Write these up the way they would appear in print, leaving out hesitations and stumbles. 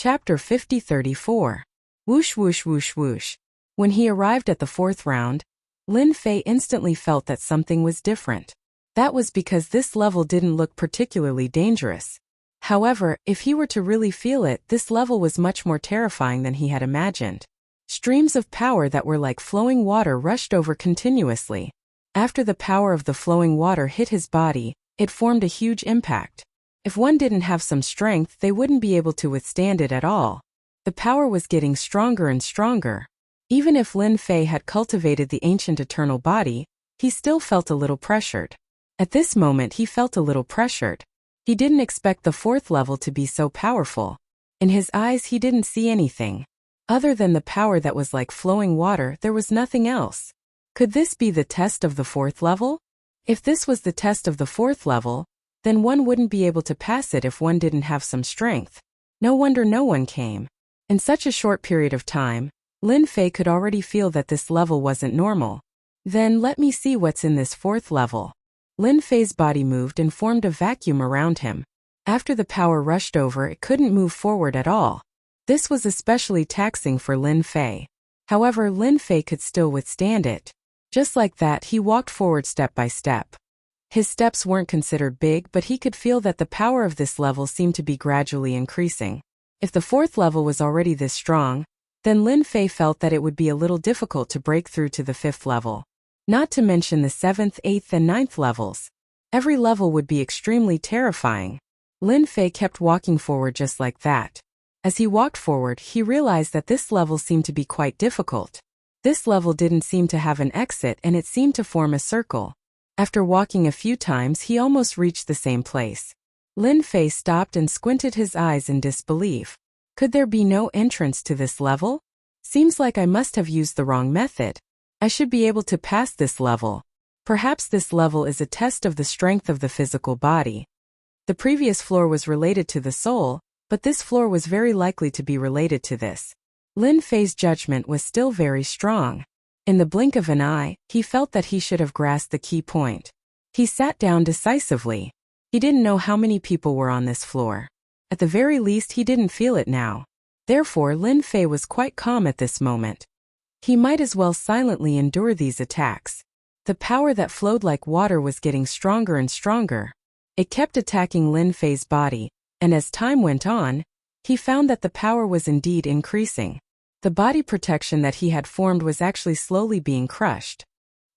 Chapter 50-34. Whoosh whoosh whoosh whoosh. When he arrived at the fourth round, Lin Fei instantly felt that something was different. That was because this level didn't look particularly dangerous. However, if he were to really feel it, this level was much more terrifying than he had imagined. Streams of power that were like flowing water rushed over continuously. After the power of the flowing water hit his body, it formed a huge impact. If one didn't have some strength, they wouldn't be able to withstand it at all. The power was getting stronger and stronger. Even if Lin Fei had cultivated the ancient eternal body, he still felt a little pressured. At this moment he felt a little pressured. He didn't expect the fourth level to be so powerful. In his eyes he didn't see anything. Other than the power that was like flowing water, there was nothing else. Could this be the test of the fourth level? If this was the test of the fourth level, then one wouldn't be able to pass it if one didn't have some strength. No wonder no one came. In such a short period of time, Lin Fei could already feel that this level wasn't normal. Then let me see what's in this fourth level. Lin Fei's body moved and formed a vacuum around him. After the power rushed over, it couldn't move forward at all. This was especially taxing for Lin Fei. However, Lin Fei could still withstand it. Just like that, he walked forward step by step. His steps weren't considered big, but he could feel that the power of this level seemed to be gradually increasing. If the fourth level was already this strong, then Lin Fei felt that it would be a little difficult to break through to the fifth level. Not to mention the seventh, eighth, and ninth levels. Every level would be extremely terrifying. Lin Fei kept walking forward just like that. As he walked forward, he realized that this level seemed to be quite difficult. This level didn't seem to have an exit and it seemed to form a circle. After walking a few times, he almost reached the same place. Lin Fei stopped and squinted his eyes in disbelief. Could there be no entrance to this level? Seems like I must have used the wrong method. I should be able to pass this level. Perhaps this level is a test of the strength of the physical body. The previous floor was related to the soul, but this floor was very likely to be related to this. Lin Fei's judgment was still very strong. In the blink of an eye, he felt that he should have grasped the key point. He sat down decisively. He didn't know how many people were on this floor. At the very least, he didn't feel it now. Therefore, Lin Fei was quite calm at this moment. He might as well silently endure these attacks. The power that flowed like water was getting stronger and stronger. It kept attacking Lin Fei's body, and as time went on, he found that the power was indeed increasing. The body protection that he had formed was actually slowly being crushed.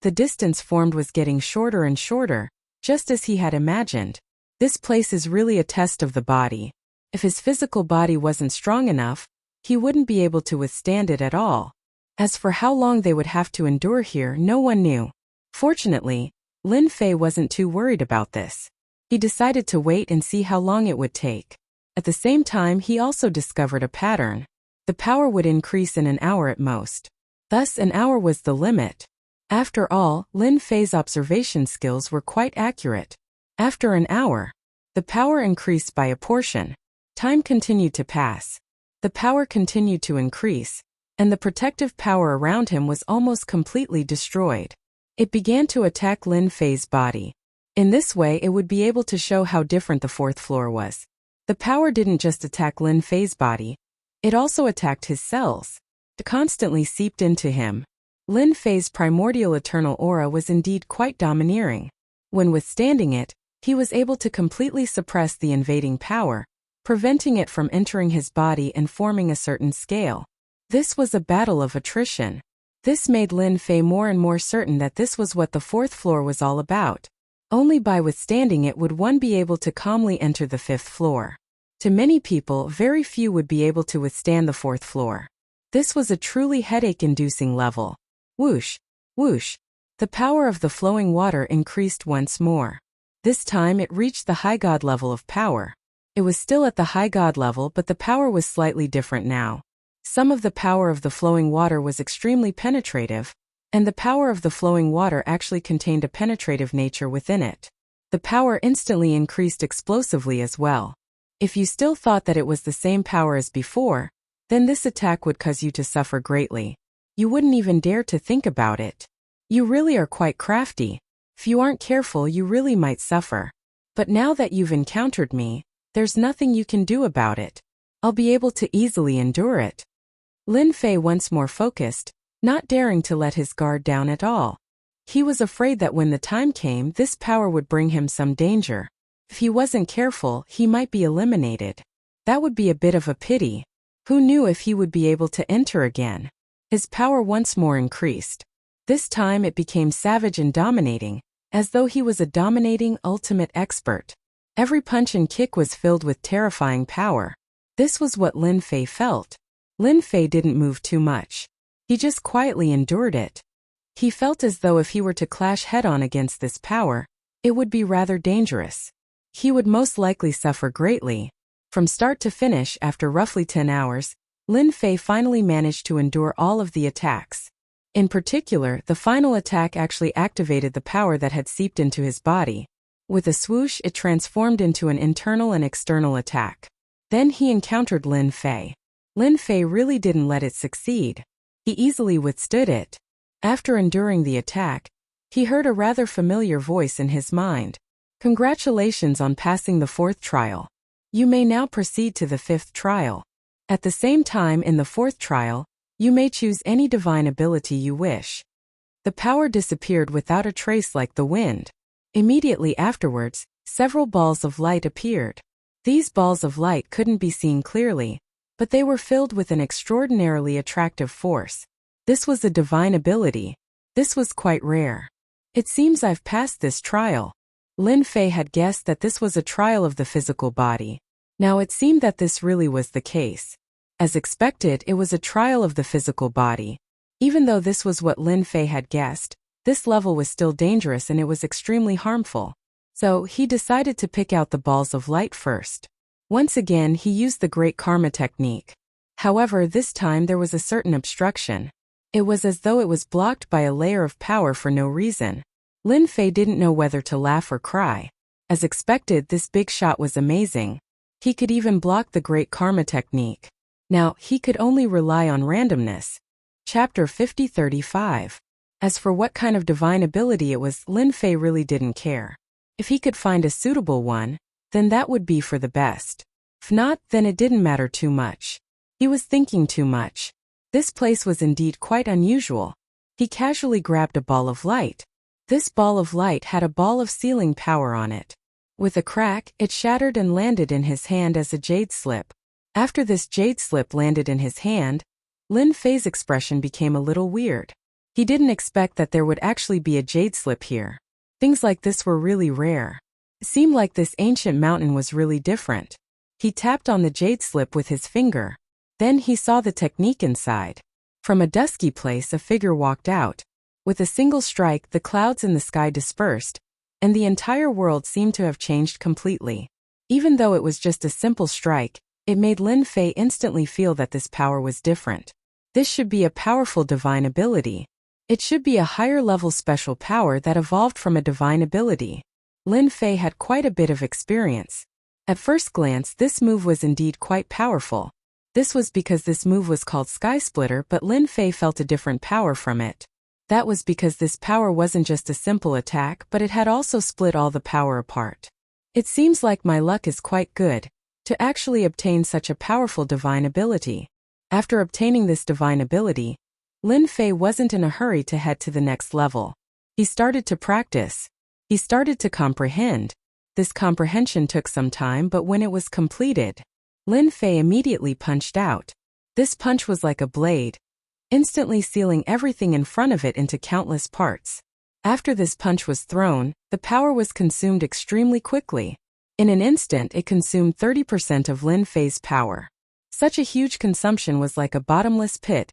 The distance formed was getting shorter and shorter, just as he had imagined. This place is really a test of the body. If his physical body wasn't strong enough, he wouldn't be able to withstand it at all. As for how long they would have to endure here, no one knew. Fortunately, Lin Fei wasn't too worried about this. He decided to wait and see how long it would take. At the same time, he also discovered a pattern. The power would increase in an hour at most. Thus, an hour was the limit. After all, Lin Fei's observation skills were quite accurate. After an hour, the power increased by a portion. Time continued to pass. The power continued to increase, and the protective power around him was almost completely destroyed. It began to attack Lin Fei's body. In this way, it would be able to show how different the fourth floor was. The power didn't just attack Lin Fei's body, it also attacked his cells. It constantly seeped into him. Lin Fei's primordial eternal aura was indeed quite domineering. When withstanding it, he was able to completely suppress the invading power, preventing it from entering his body and forming a certain scale. This was a battle of attrition. This made Lin Fei more and more certain that this was what the fourth floor was all about. Only by withstanding it would one be able to calmly enter the fifth floor. To many people, very few would be able to withstand the fourth floor. This was a truly headache-inducing level. Whoosh, whoosh. The power of the flowing water increased once more. This time it reached the high god level of power. It was still at the high god level, but the power was slightly different now. Some of the power of the flowing water was extremely penetrative, and the power of the flowing water actually contained a penetrative nature within it. The power instantly increased explosively as well. If you still thought that it was the same power as before, then this attack would cause you to suffer greatly. You wouldn't even dare to think about it. You really are quite crafty. If you aren't careful, you really might suffer. But now that you've encountered me, there's nothing you can do about it. I'll be able to easily endure it. Lin Fei once more focused, not daring to let his guard down at all. He was afraid that when the time came, this power would bring him some danger. If he wasn't careful, he might be eliminated. That would be a bit of a pity. Who knew if he would be able to enter again? His power once more increased. This time it became savage and dominating, as though he was a dominating ultimate expert. Every punch and kick was filled with terrifying power. This was what Lin Fei felt. Lin Fei didn't move too much. He just quietly endured it. He felt as though if he were to clash head-on against this power, it would be rather dangerous. He would most likely suffer greatly. From start to finish, after roughly 10 hours, Lin Fei finally managed to endure all of the attacks. In particular, the final attack actually activated the power that had seeped into his body. With a swoosh, it transformed into an internal and external attack. Then he encountered Lin Fei. Lin Fei really didn't let it succeed. He easily withstood it. After enduring the attack, he heard a rather familiar voice in his mind. Congratulations on passing the 4th trial. You may now proceed to the 5th trial. At the same time, in the 4th trial, you may choose any divine ability you wish. The power disappeared without a trace like the wind. Immediately afterwards, several balls of light appeared. These balls of light couldn't be seen clearly, but they were filled with an extraordinarily attractive force. This was a divine ability. This was quite rare. It seems I've passed this trial. Lin Fei had guessed that this was a trial of the physical body. Now it seemed that this really was the case. As expected, it was a trial of the physical body. Even though this was what Lin Fei had guessed, this level was still dangerous and it was extremely harmful. So he decided to pick out the balls of light first. Once again, he used the Great Karma technique. However, this time there was a certain obstruction. It was as though it was blocked by a layer of power for no reason. Lin Fei didn't know whether to laugh or cry. As expected, this big shot was amazing. He could even block the Great Karma technique. Now, he could only rely on randomness. Chapter 50-35. As for what kind of divine ability it was, Lin Fei really didn't care. If he could find a suitable one, then that would be for the best. If not, then it didn't matter too much. He was thinking too much. This place was indeed quite unusual. He casually grabbed a ball of light. This ball of light had a ball of sealing power on it. With a crack, it shattered and landed in his hand as a jade slip. After this jade slip landed in his hand, Lin Fei's expression became a little weird. He didn't expect that there would actually be a jade slip here. Things like this were really rare. It seemed like this ancient mountain was really different. He tapped on the jade slip with his finger. Then he saw the technique inside. From a dusky place, a figure walked out. With a single strike, the clouds in the sky dispersed, and the entire world seemed to have changed completely. Even though it was just a simple strike, it made Lin Fei instantly feel that this power was different. This should be a powerful divine ability. It should be a higher-level special power that evolved from a divine ability. Lin Fei had quite a bit of experience. At first glance, this move was indeed quite powerful. This was because this move was called Sky Splitter, but Lin Fei felt a different power from it. That was because this power wasn't just a simple attack, but it had also split all the power apart. It seems like my luck is quite good to actually obtain such a powerful divine ability. After obtaining this divine ability, Lin Fei wasn't in a hurry to head to the next level. He started to practice. He started to comprehend. This comprehension took some time, but when it was completed, Lin Fei immediately punched out. This punch was like a blade, instantly sealing everything in front of it into countless parts. After this punch was thrown, the power was consumed extremely quickly. In an instant, it consumed 30% of Lin Fei's power. Such a huge consumption was like a bottomless pit,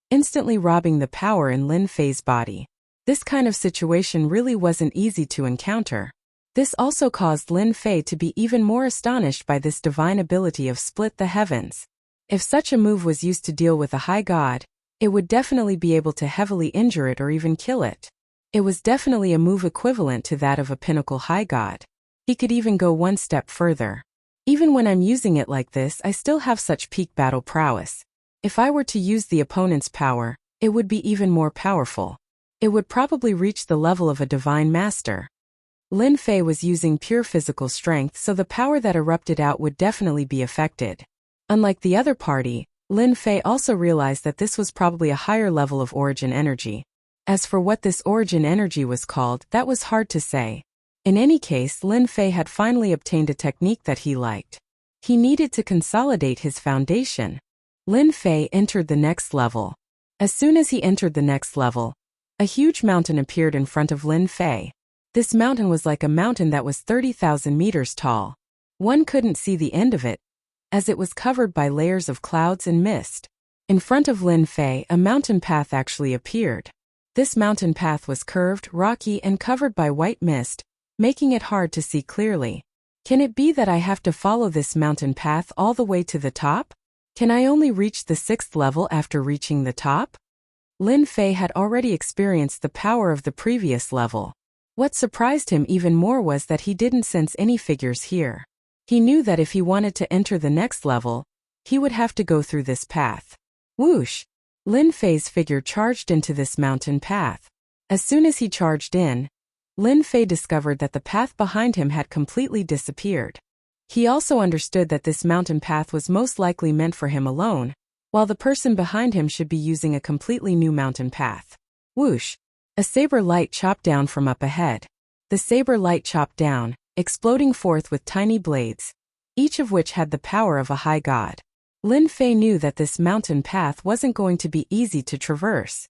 instantly robbing the power in Lin Fei's body. This kind of situation really wasn't easy to encounter. This also caused Lin Fei to be even more astonished by this divine ability of split the heavens. If such a move was used to deal with a high god, it would definitely be able to heavily injure it or even kill it. It was definitely a move equivalent to that of a pinnacle high god. He could even go one step further. Even when I'm using it like this, I still have such peak battle prowess. If I were to use the opponent's power, it would be even more powerful. It would probably reach the level of a divine master. Lin Fei was using pure physical strength, so the power that erupted out would definitely be affected. Unlike the other party, Lin Fei also realized that this was probably a higher level of origin energy. As for what this origin energy was called, that was hard to say. In any case, Lin Fei had finally obtained a technique that he liked. He needed to consolidate his foundation. Lin Fei entered the next level. As soon as he entered the next level, a huge mountain appeared in front of Lin Fei. This mountain was like a mountain that was 30,000 meters tall. One couldn't see the end of it, as it was covered by layers of clouds and mist. In front of Lin Fei, a mountain path actually appeared. This mountain path was curved, rocky, and covered by white mist, making it hard to see clearly. Can it be that I have to follow this mountain path all the way to the top? Can I only reach the 6th level after reaching the top? Lin Fei had already experienced the power of the previous level. What surprised him even more was that he didn't sense any figures here. He knew that if he wanted to enter the next level, he would have to go through this path. Whoosh! Lin Fei's figure charged into this mountain path. As soon as he charged in, Lin Fei discovered that the path behind him had completely disappeared. He also understood that this mountain path was most likely meant for him alone, while the person behind him should be using a completely new mountain path. Whoosh! A saber light chopped down from up ahead. The saber light chopped down, exploding forth with tiny blades, each of which had the power of a high god. Lin Fei knew that this mountain path wasn't going to be easy to traverse.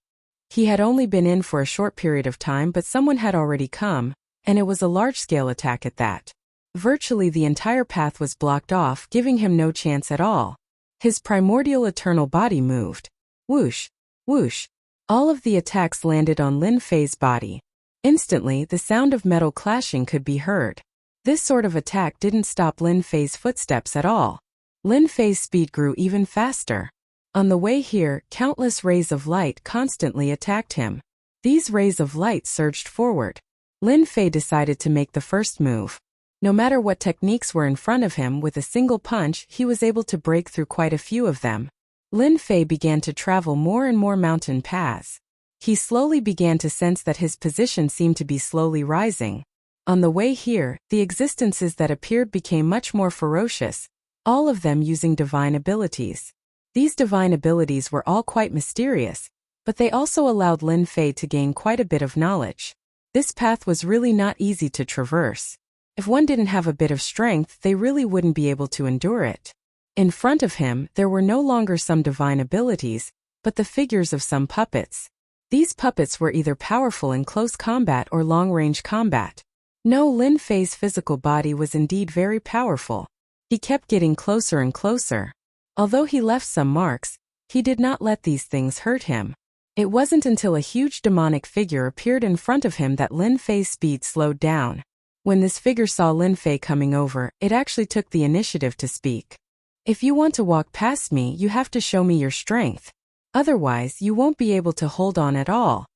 He had only been in for a short period of time, but someone had already come, and it was a large-scale attack at that. Virtually the entire path was blocked off, giving him no chance at all. His primordial eternal body moved. Whoosh! Whoosh! All of the attacks landed on Lin Fei's body. Instantly, the sound of metal clashing could be heard. This sort of attack didn't stop Lin Fei's footsteps at all. Lin Fei's speed grew even faster. On the way here, countless rays of light constantly attacked him. These rays of light surged forward. Lin Fei decided to make the first move. No matter what techniques were in front of him, with a single punch, he was able to break through quite a few of them. Lin Fei began to travel more and more mountain paths. He slowly began to sense that his position seemed to be slowly rising. On the way here, the existences that appeared became much more ferocious, all of them using divine abilities. These divine abilities were all quite mysterious, but they also allowed Lin Fei to gain quite a bit of knowledge. This path was really not easy to traverse. If one didn't have a bit of strength, they really wouldn't be able to endure it. In front of him, there were no longer some divine abilities, but the figures of some puppets. These puppets were either powerful in close combat or long-range combat. No, Lin Fei's physical body was indeed very powerful. He kept getting closer and closer. Although he left some marks, he did not let these things hurt him. It wasn't until a huge demonic figure appeared in front of him that Lin Fei's speed slowed down. When this figure saw Lin Fei coming over, it actually took the initiative to speak. If you want to walk past me, you have to show me your strength. Otherwise, you won't be able to hold on at all.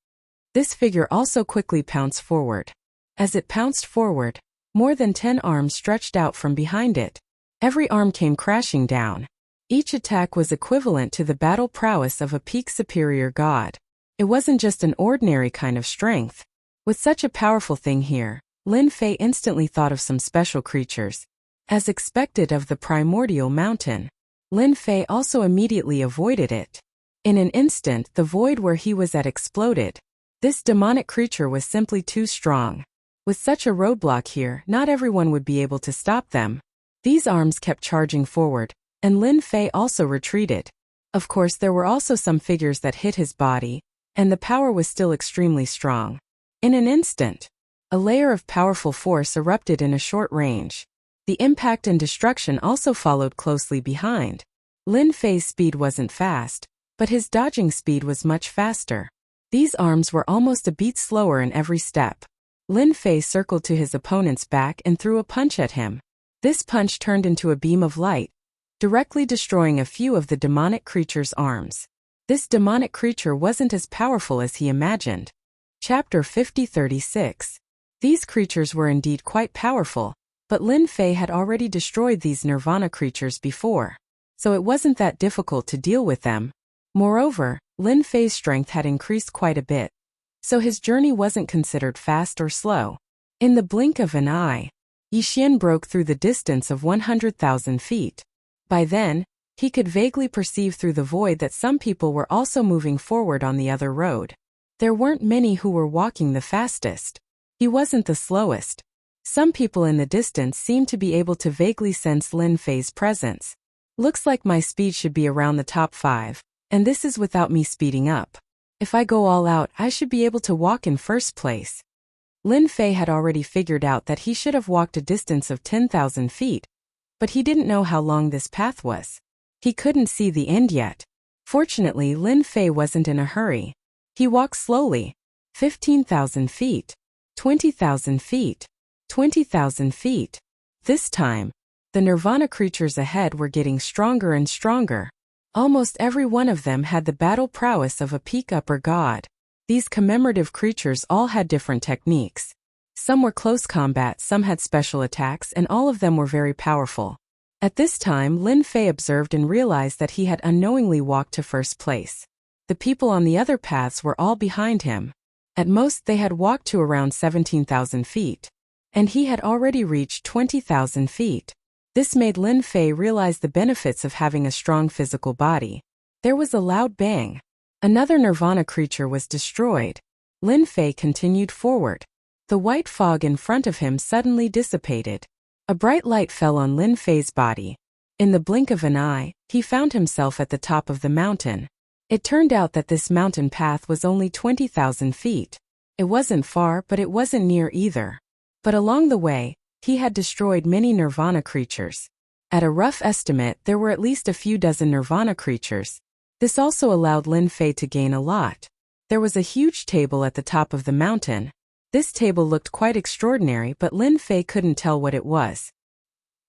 This figure also quickly pounced forward. As it pounced forward, more than 10 arms stretched out from behind it. Every arm came crashing down. Each attack was equivalent to the battle prowess of a peak superior god. It wasn't just an ordinary kind of strength. With such a powerful thing here, Lin Fei instantly thought of some special creatures. As expected of the primordial mountain, Lin Fei also immediately avoided it. In an instant, the void where he was at exploded. This demonic creature was simply too strong. With such a roadblock here, not everyone would be able to stop them. These arms kept charging forward, and Lin Fei also retreated. Of course, there were also some figures that hit his body, and the power was still extremely strong. In an instant, a layer of powerful force erupted in a short range. The impact and destruction also followed closely behind. Lin Fei's speed wasn't fast, but his dodging speed was much faster. These arms were almost a beat slower in every step. Lin Fei circled to his opponent's back and threw a punch at him. This punch turned into a beam of light, directly destroying a few of the demonic creature's arms. This demonic creature wasn't as powerful as he imagined. Chapter 50-36. These creatures were indeed quite powerful, but Lin Fei had already destroyed these nirvana creatures before, so it wasn't that difficult to deal with them. Moreover, Lin Fei's strength had increased quite a bit, so his journey wasn't considered fast or slow. In the blink of an eye, Yixian broke through the distance of 100,000 feet. By then, He could vaguely perceive through the void that some people were also moving forward on the other road. There weren't many who were walking the fastest. He wasn't the slowest. Some people in the distance seemed to be able to vaguely sense Lin Fei's presence. Looks like my speed should be around the top 5, and this is without me speeding up. If I go all out, I should be able to walk in first place. Lin Fei had already figured out that he should have walked a distance of 10,000 feet, but he didn't know how long this path was. He couldn't see the end yet. Fortunately, Lin Fei wasn't in a hurry. He walked slowly. 15,000 feet. 20,000 feet. 20,000 feet. This time, the Nirvana creatures ahead were getting stronger and stronger. Almost every one of them had the battle prowess of a peak upper god. These commemorative creatures all had different techniques. Some were close combat, some had special attacks, and all of them were very powerful. At this time, Lin Fei observed and realized that he had unknowingly walked to first place. The people on the other paths were all behind him. At most they had walked to around 17,000 feet. And he had already reached 20,000 feet. This made Lin Fei realize the benefits of having a strong physical body. There was a loud bang. Another Nirvana creature was destroyed. Lin Fei continued forward. The white fog in front of him suddenly dissipated. A bright light fell on Lin Fei's body. In the blink of an eye, he found himself at the top of the mountain. It turned out that this mountain path was only 20,000 feet. It wasn't far, but it wasn't near either. But along the way, he had destroyed many Nirvana creatures. At a rough estimate, there were at least a few dozen Nirvana creatures. This also allowed Lin Fei to gain a lot. There was a huge table at the top of the mountain. This table looked quite extraordinary, but Lin Fei couldn't tell what it was.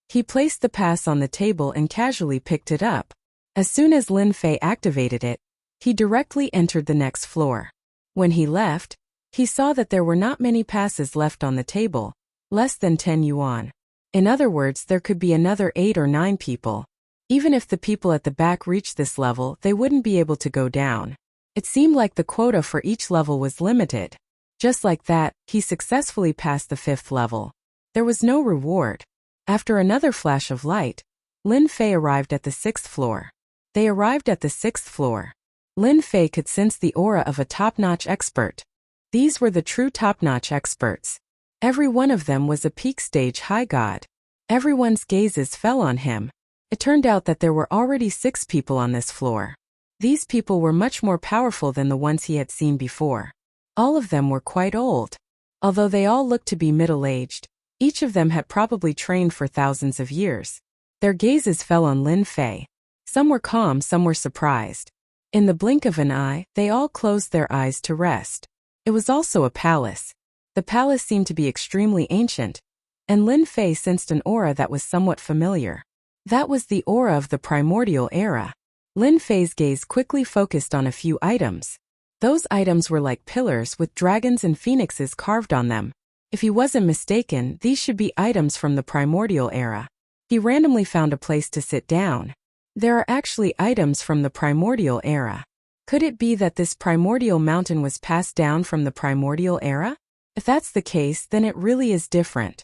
He placed the pass on the table and casually picked it up. As soon as Lin Fei activated it, he directly entered the next floor. When he left, he saw that there were not many passes left on the table, less than 10 yuan. In other words, there could be another 8 or 9 people. Even if the people at the back reached this level, they wouldn't be able to go down. It seemed like the quota for each level was limited. Just like that, he successfully passed the 5th level. There was no reward. After another flash of light, Lin Fei arrived at the 6th floor. They arrived at the 6th floor. Lin Fei could sense the aura of a top-notch expert. These were the true top-notch experts. Every one of them was a peak stage high god. Everyone's gazes fell on him. It turned out that there were already 6 people on this floor. These people were much more powerful than the ones he had seen before. All of them were quite old. Although they all looked to be middle-aged, each of them had probably trained for thousands of years. Their gazes fell on Lin Fei. Some were calm, some were surprised. In the blink of an eye, they all closed their eyes to rest. It was also a palace. The palace seemed to be extremely ancient, and Lin Fei sensed an aura that was somewhat familiar. That was the aura of the primordial era. Lin Fei's gaze quickly focused on a few items. Those items were like pillars with dragons and phoenixes carved on them. If he wasn't mistaken, these should be items from the primordial era. He randomly found a place to sit down. There are actually items from the primordial era. Could it be that this primordial mountain was passed down from the primordial era? If that's the case, then it really is different.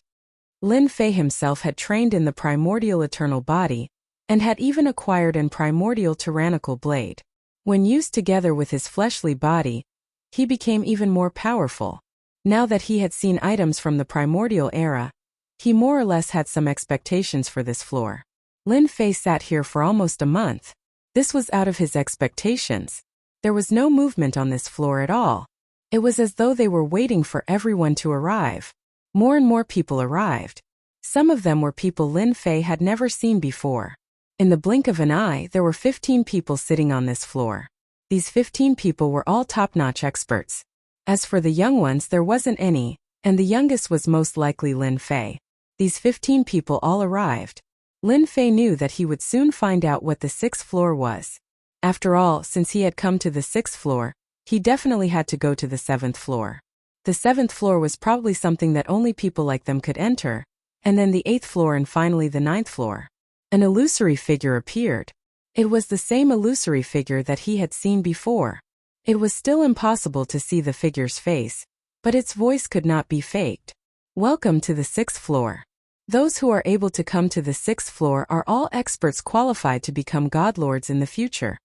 Lin Fei himself had trained in the primordial eternal body, and had even acquired an primordial tyrannical blade. When used together with his fleshly body, he became even more powerful. Now that he had seen items from the primordial era, he more or less had some expectations for this floor. Lin Fei sat here for almost a month. This was out of his expectations. There was no movement on this floor at all. It was as though they were waiting for everyone to arrive. More and more people arrived. Some of them were people Lin Fei had never seen before. In the blink of an eye, there were 15 people sitting on this floor. These 15 people were all top-notch experts. As for the young ones, there wasn't any, and the youngest was most likely Lin Fei. These 15 people all arrived. Lin Fei knew that he would soon find out what the 6th floor was. After all, since he had come to the 6th floor, he definitely had to go to the 7th floor. The 7th floor was probably something that only people like them could enter, and then the 8th floor and finally the 9th floor. An illusory figure appeared. It was the same illusory figure that he had seen before. It was still impossible to see the figure's face, but its voice could not be faked. Welcome to the 6th floor. Those who are able to come to the 6th floor are all experts qualified to become godlords in the future.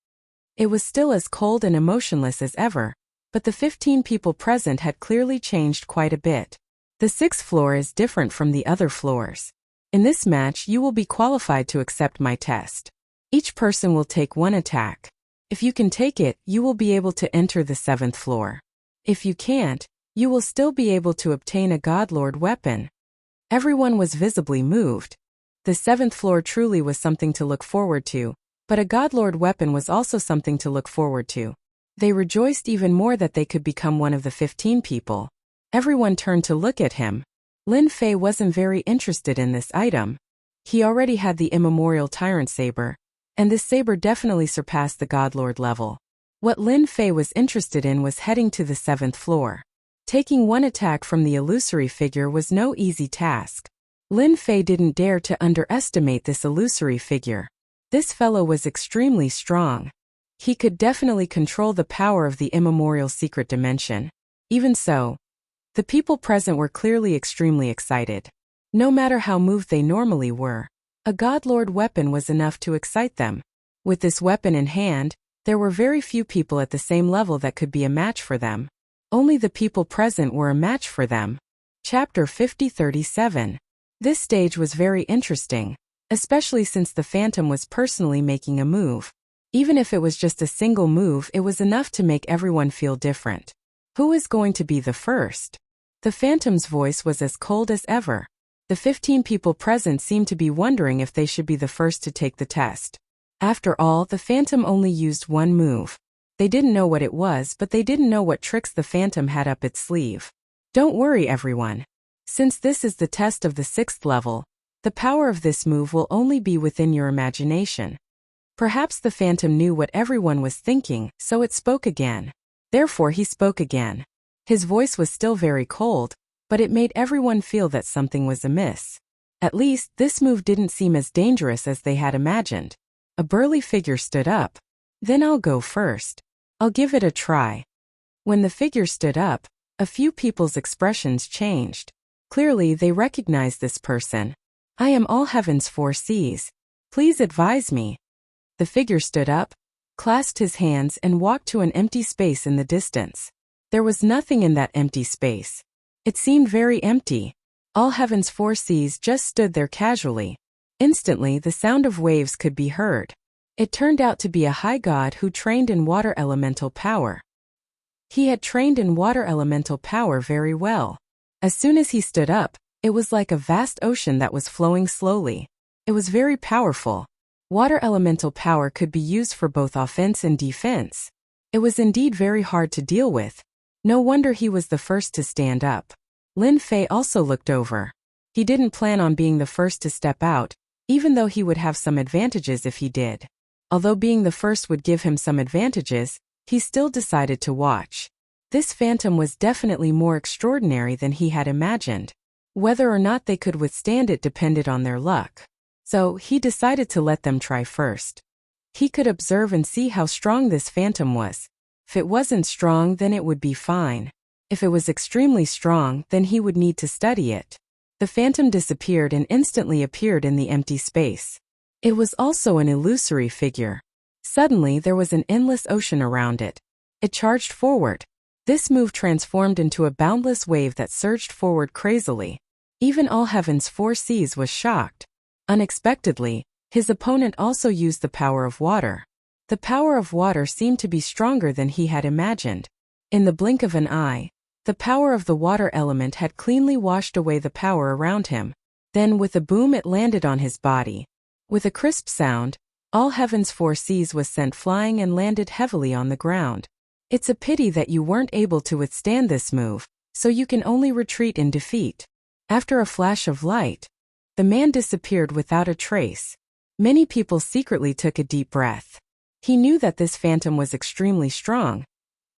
It was still as cold and emotionless as ever, but the 15 people present had clearly changed quite a bit. The 6th floor is different from the other floors. In this match, you will be qualified to accept my test. Each person will take one attack. If you can take it, you will be able to enter the 7th floor. If you can't, you will still be able to obtain a godlord weapon. Everyone was visibly moved. The 7th floor truly was something to look forward to, but a godlord weapon was also something to look forward to. They rejoiced even more that they could become one of the 15 people. Everyone turned to look at him. Lin Fei wasn't very interested in this item. He already had the immemorial tyrant saber, and this saber definitely surpassed the godlord level. What Lin Fei was interested in was heading to the 7th floor. Taking one attack from the illusory figure was no easy task. Lin Fei didn't dare to underestimate this illusory figure. This fellow was extremely strong. He could definitely control the power of the immemorial secret dimension. Even so, the people present were clearly extremely excited. No matter how moved they normally were, a godlord weapon was enough to excite them. With this weapon in hand, there were very few people at the same level that could be a match for them. Only the people present were a match for them. Chapter 50-37. This stage was very interesting, especially since the Phantom was personally making a move. Even if it was just a single move, it was enough to make everyone feel different. Who is going to be the first? The Phantom's voice was as cold as ever. The 15 people present seemed to be wondering if they should be the first to take the test. After all, the Phantom only used one move. They didn't know what it was, but they didn't know what tricks the Phantom had up its sleeve. Don't worry, everyone. Since this is the test of the 6th level, the power of this move will only be within your imagination. Perhaps the Phantom knew what everyone was thinking, so it spoke again. Therefore he spoke again. His voice was still very cold, but it made everyone feel that something was amiss. At least, this move didn't seem as dangerous as they had imagined. A burly figure stood up. Then I'll go first. I'll give it a try. When the figure stood up, a few people's expressions changed. Clearly they recognized this person. I am All Heaven's 4 Seas. Please advise me. The figure stood up, clasped his hands and walked to an empty space in the distance. There was nothing in that empty space. It seemed very empty. All Heaven's 4 Seas just stood there casually. Instantly the sound of waves could be heard. It turned out to be a high god who trained in water elemental power. He had trained in water elemental power very well. As soon as he stood up, it was like a vast ocean that was flowing slowly. It was very powerful. Water elemental power could be used for both offense and defense. It was indeed very hard to deal with. No wonder he was the first to stand up. Lin Fei also looked over. He didn't plan on being the first to step out, even though he would have some advantages if he did. Although being the first would give him some advantages, he still decided to watch. This Phantom was definitely more extraordinary than he had imagined. Whether or not they could withstand it depended on their luck. So, he decided to let them try first. He could observe and see how strong this Phantom was. If it wasn't strong, then it would be fine. If it was extremely strong, then he would need to study it. The Phantom disappeared and instantly appeared in the empty space. It was also an illusory figure. Suddenly, there was an endless ocean around it. It charged forward. This move transformed into a boundless wave that surged forward crazily. Even All Heaven's 4 Seas was shocked. Unexpectedly, his opponent also used the power of water. The power of water seemed to be stronger than he had imagined. In the blink of an eye, the power of the water element had cleanly washed away the power around him. Then with a boom it landed on his body. With a crisp sound, All Heaven's 4 Seas was sent flying and landed heavily on the ground. It's a pity that you weren't able to withstand this move, so you can only retreat in defeat. After a flash of light, the man disappeared without a trace. Many people secretly took a deep breath. He knew that this Phantom was extremely strong,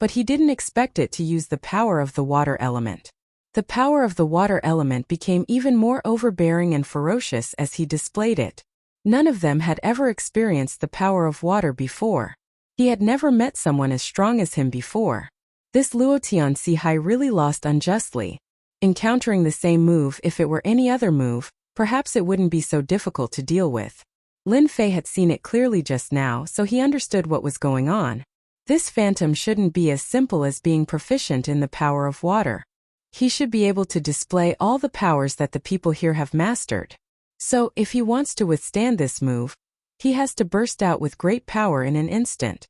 but he didn't expect it to use the power of the water element. The power of the water element became even more overbearing and ferocious as he displayed it. None of them had ever experienced the power of water before. He had never met someone as strong as him before. This Luo Tianxi really lost unjustly. Encountering the same move, if it were any other move, Perhaps it wouldn't be so difficult to deal with. Lin Fei had seen it clearly just now, so he understood what was going on. This phantom shouldn't be as simple as being proficient in the power of water. He should be able to display all the powers that the people here have mastered. So, if he wants to withstand this move, he has to burst out with great power in an instant.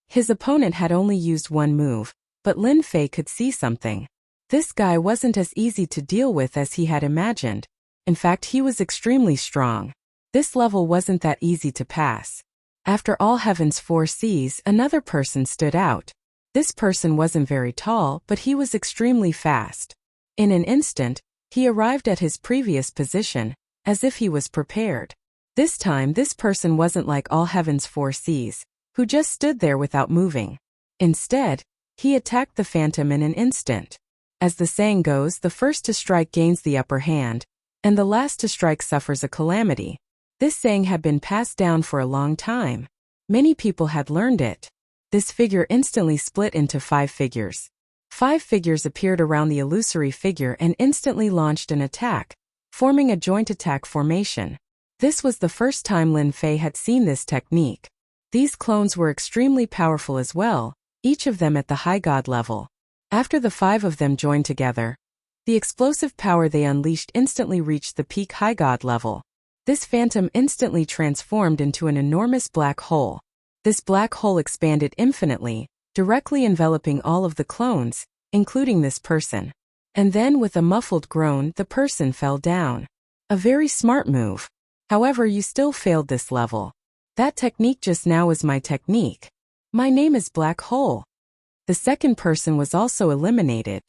His opponent had only used one move, but Lin Fei could see something. This guy wasn't as easy to deal with as he had imagined. In fact, he was extremely strong. This level wasn't that easy to pass. After all heaven's four seas, another person stood out. This person wasn't very tall, but he was extremely fast. In an instant, he arrived at his previous position, as if he was prepared. This time, this person wasn't like all heaven's four seas, who just stood there without moving. Instead, he attacked the phantom in an instant. As the saying goes, the first to strike gains the upper hand, and the last to strike suffers a calamity. This saying had been passed down for a long time. Many people had learned it. This figure instantly split into 5 figures. 5 figures appeared around the illusory figure and instantly launched an attack, forming a joint attack formation. This was the first time Lin Fei had seen this technique. These clones were extremely powerful as well, each of them at the high god level. After the 5 of them joined together, the explosive power they unleashed instantly reached the peak high god level. This phantom instantly transformed into an enormous black hole. This black hole expanded infinitely, directly enveloping all of the clones, including this person. And then with a muffled groan, the person fell down. A very smart move. However, you still failed this level. That technique just now was my technique. My name is Black Hole. The second person was also eliminated.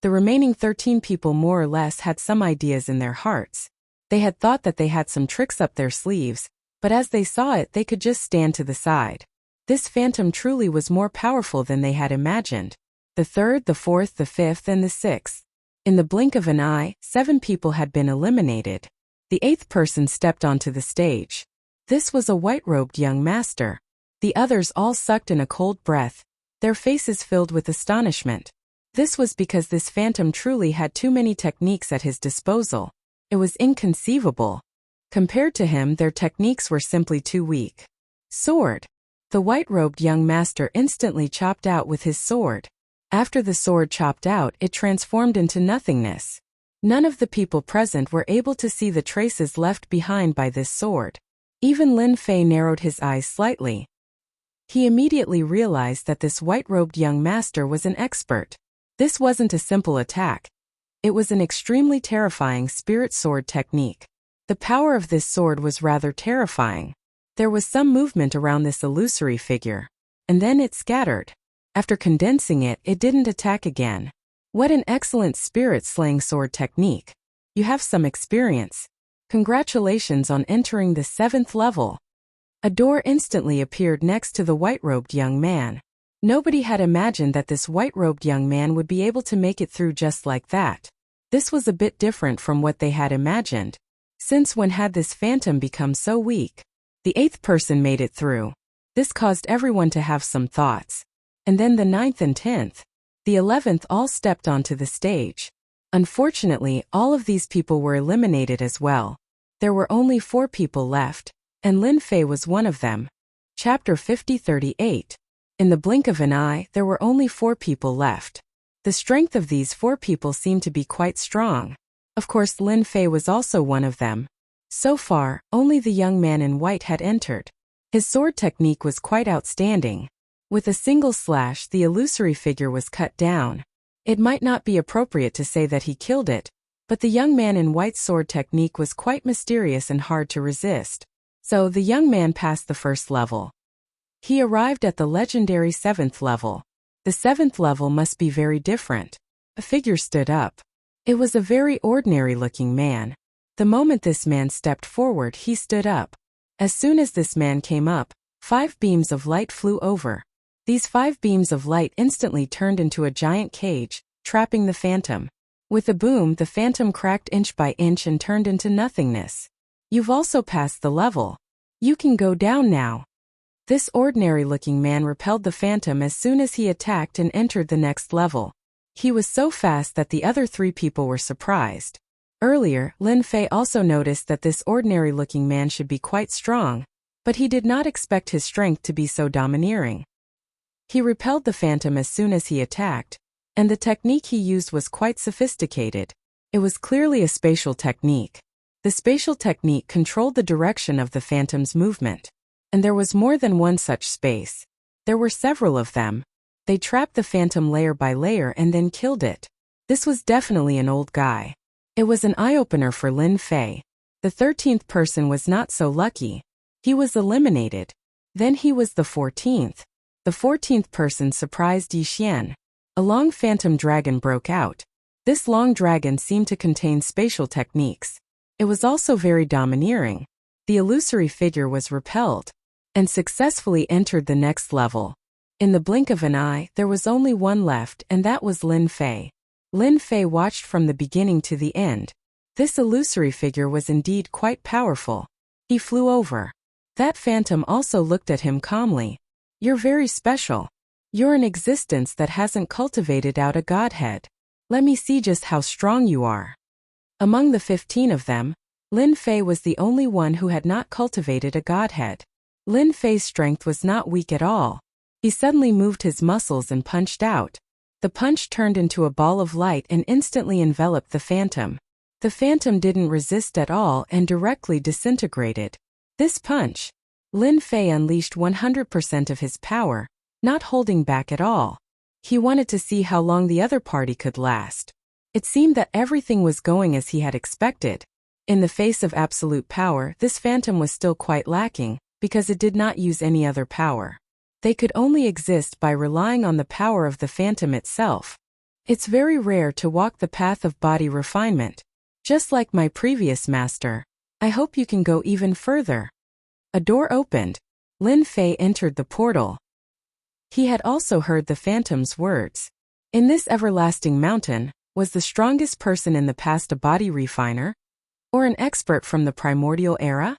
The remaining 13 people more or less had some ideas in their hearts. They had thought that they had some tricks up their sleeves, but as they saw it, they could just stand to the side. This phantom truly was more powerful than they had imagined. The third, the fourth, the fifth, and the sixth. In the blink of an eye, 7 people had been eliminated. The 8th person stepped onto the stage. This was a white-robed young master. The others all sucked in a cold breath, their faces filled with astonishment. This was because this phantom truly had too many techniques at his disposal. It was inconceivable. Compared to him, their techniques were simply too weak. Sword. The white-robed young master instantly chopped out with his sword. After the sword chopped out, it transformed into nothingness. None of the people present were able to see the traces left behind by this sword. Even Lin Fei narrowed his eyes slightly. He immediately realized that this white-robed young master was an expert. This wasn't a simple attack. It was an extremely terrifying spirit sword technique. The power of this sword was rather terrifying. There was some movement around this illusory figure, and then it scattered. After condensing it, it didn't attack again. What an excellent spirit-slaying sword technique. You have some experience. Congratulations on entering the 7th level. A door instantly appeared next to the white-robed young man. Nobody had imagined that this white-robed young man would be able to make it through just like that. This was a bit different from what they had imagined. Since when had this phantom become so weak? The 8th person made it through. This caused everyone to have some thoughts. And then the 9th and 10th. The 11th all stepped onto the stage. Unfortunately, all of these people were eliminated as well. There were only 4 people left, and Lin Fei was one of them. Chapter 50-38. In the blink of an eye, there were only 4 people left. The strength of these 4 people seemed to be quite strong. Of course, Lin Fei was also one of them. So far, only the young man in white had entered. His sword technique was quite outstanding. With a single slash, the illusory figure was cut down. It might not be appropriate to say that he killed it, but the young man in white's sword technique was quite mysterious and hard to resist. So the young man passed the first level. He arrived at the legendary 7th level. The 7th level must be very different. A figure stood up. It was a very ordinary-looking man. The moment this man stepped forward, he stood up. As soon as this man came up, 5 beams of light flew over. These 5 beams of light instantly turned into a giant cage, trapping the phantom. With a boom, the phantom cracked inch by inch and turned into nothingness. You've also passed the level. You can go down now. This ordinary-looking man repelled the phantom as soon as he attacked and entered the next level. He was so fast that the other 3 people were surprised. Earlier, Lin Fei also noticed that this ordinary-looking man should be quite strong, but he did not expect his strength to be so domineering. He repelled the phantom as soon as he attacked, and the technique he used was quite sophisticated. It was clearly a spatial technique. The spatial technique controlled the direction of the phantom's movement. And there was more than one such space. There were several of them. They trapped the phantom layer by layer and then killed it. This was definitely an old guy. It was an eye-opener for Lin Fei. The 13th person was not so lucky. He was eliminated. Then he was the 14th. The 14th person surprised Yi Xian. A long phantom dragon broke out. This long dragon seemed to contain spatial techniques. It was also very domineering. The illusory figure was repelled and successfully entered the next level. In the blink of an eye, there was only one left, and that was Lin Fei. Lin Fei watched from the beginning to the end. This illusory figure was indeed quite powerful. He flew over. That phantom also looked at him calmly. You're very special. You're an existence that hasn't cultivated out a godhead. Let me see just how strong you are. Among the 15 of them, Lin Fei was the only one who had not cultivated a godhead. Lin Fei's strength was not weak at all. He suddenly moved his muscles and punched out. The punch turned into a ball of light and instantly enveloped the phantom. The phantom didn't resist at all and directly disintegrated. This punch, Lin Fei unleashed 100% of his power, not holding back at all. He wanted to see how long the other party could last. It seemed that everything was going as he had expected. In the face of absolute power, this phantom was still quite lacking, because it did not use any other power. They could only exist by relying on the power of the phantom itself. It's very rare to walk the path of body refinement. Just like my previous master, I hope you can go even further. A door opened. Lin Fei entered the portal. He had also heard the phantom's words. In this everlasting mountain, was the strongest person in the past a body refiner? Or an expert from the primordial era?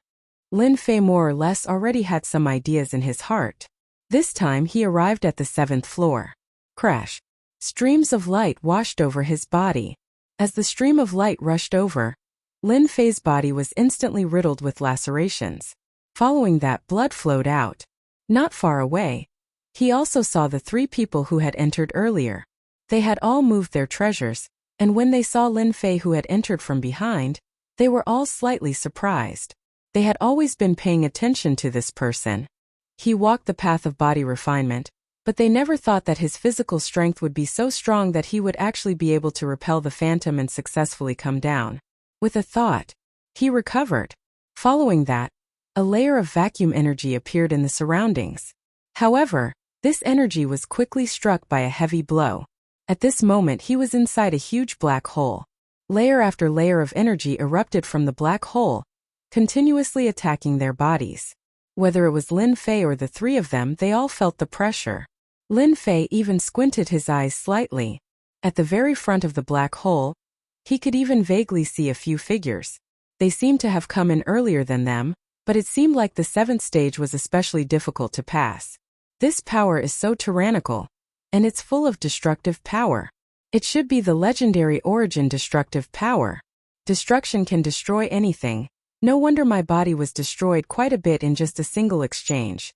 Lin Fei more or less already had some ideas in his heart. This time he arrived at the 7th floor. Crash. Streams of light washed over his body. As the stream of light rushed over, Lin Fei's body was instantly riddled with lacerations. Following that, blood flowed out. Not far away, he also saw the 3 people who had entered earlier. They had all moved their treasures, and when they saw Lin Fei who had entered from behind, they were all slightly surprised. They had always been paying attention to this person. He walked the path of body refinement, but they never thought that his physical strength would be so strong that he would actually be able to repel the phantom and successfully come down. With a thought, he recovered. Following that, a layer of vacuum energy appeared in the surroundings. However, this energy was quickly struck by a heavy blow. At this moment he was inside a huge black hole. Layer after layer of energy erupted from the black hole, continuously attacking their bodies. Whether it was Lin Fei or the 3 of them, they all felt the pressure. Lin Fei even squinted his eyes slightly. At the very front of the black hole, he could even vaguely see a few figures. They seemed to have come in earlier than them, but it seemed like the 7th stage was especially difficult to pass. This power is so tyrannical, and it's full of destructive power. It should be the legendary origin destructive power. Destruction can destroy anything. No wonder my body was destroyed quite a bit in just a single exchange.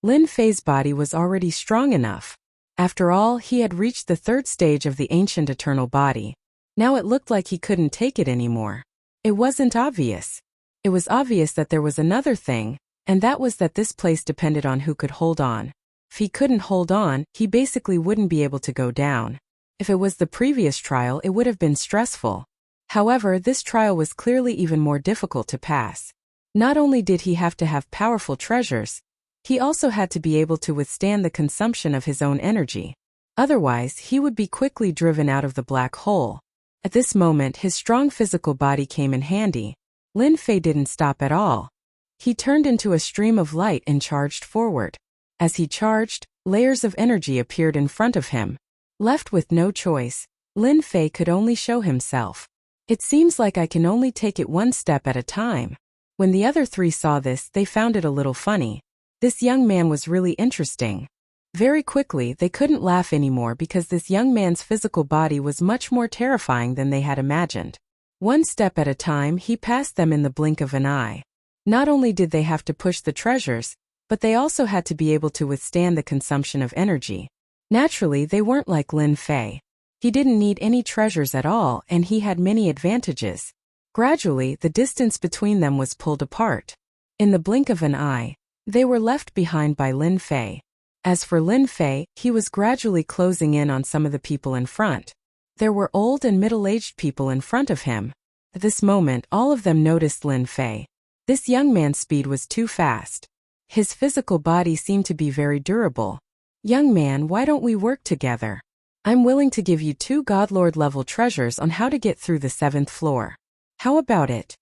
Lin Fei's body was already strong enough. After all, he had reached the 3rd stage of the ancient eternal body. Now it looked like he couldn't take it anymore. It wasn't obvious. It was obvious that there was another thing, and that was that this place depended on who could hold on. If he couldn't hold on, he basically wouldn't be able to go down. If it was the previous trial, it would have been stressful. However, this trial was clearly even more difficult to pass. Not only did he have to have powerful treasures, he also had to be able to withstand the consumption of his own energy. Otherwise, he would be quickly driven out of the black hole. At this moment, his strong physical body came in handy. Lin Fei didn't stop at all. He turned into a stream of light and charged forward. As he charged, layers of energy appeared in front of him. Left with no choice, Lin Fei could only show himself. It seems like I can only take it one step at a time. When the other 3 saw this, they found it a little funny. This young man was really interesting. Very quickly, they couldn't laugh anymore because this young man's physical body was much more terrifying than they had imagined. One step at a time, he passed them in the blink of an eye. Not only did they have to push the treasures, but they also had to be able to withstand the consumption of energy. Naturally, they weren't like Lin Fei. He didn't need any treasures at all, and he had many advantages. Gradually, the distance between them was pulled apart. In the blink of an eye, they were left behind by Lin Fei. As for Lin Fei, he was gradually closing in on some of the people in front. There were old and middle-aged people in front of him. At this moment, all of them noticed Lin Fei. This young man's speed was too fast. His physical body seemed to be very durable. "Young man, why don't we work together? I'm willing to give you 2 Godlord-level treasures on how to get through the 7th floor. How about it?"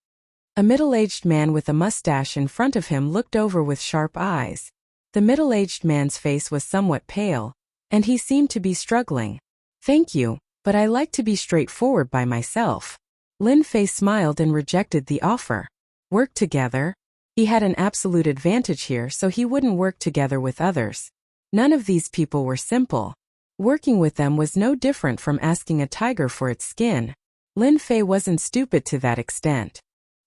A middle-aged man with a mustache in front of him looked over with sharp eyes. The middle-aged man's face was somewhat pale, and he seemed to be struggling. "Thank you, but I like to be straightforward by myself." Lin Fei smiled and rejected the offer. Work together? He had an absolute advantage here, so he wouldn't work together with others. None of these people were simple. Working with them was no different from asking a tiger for its skin. Lin Fei wasn't stupid to that extent.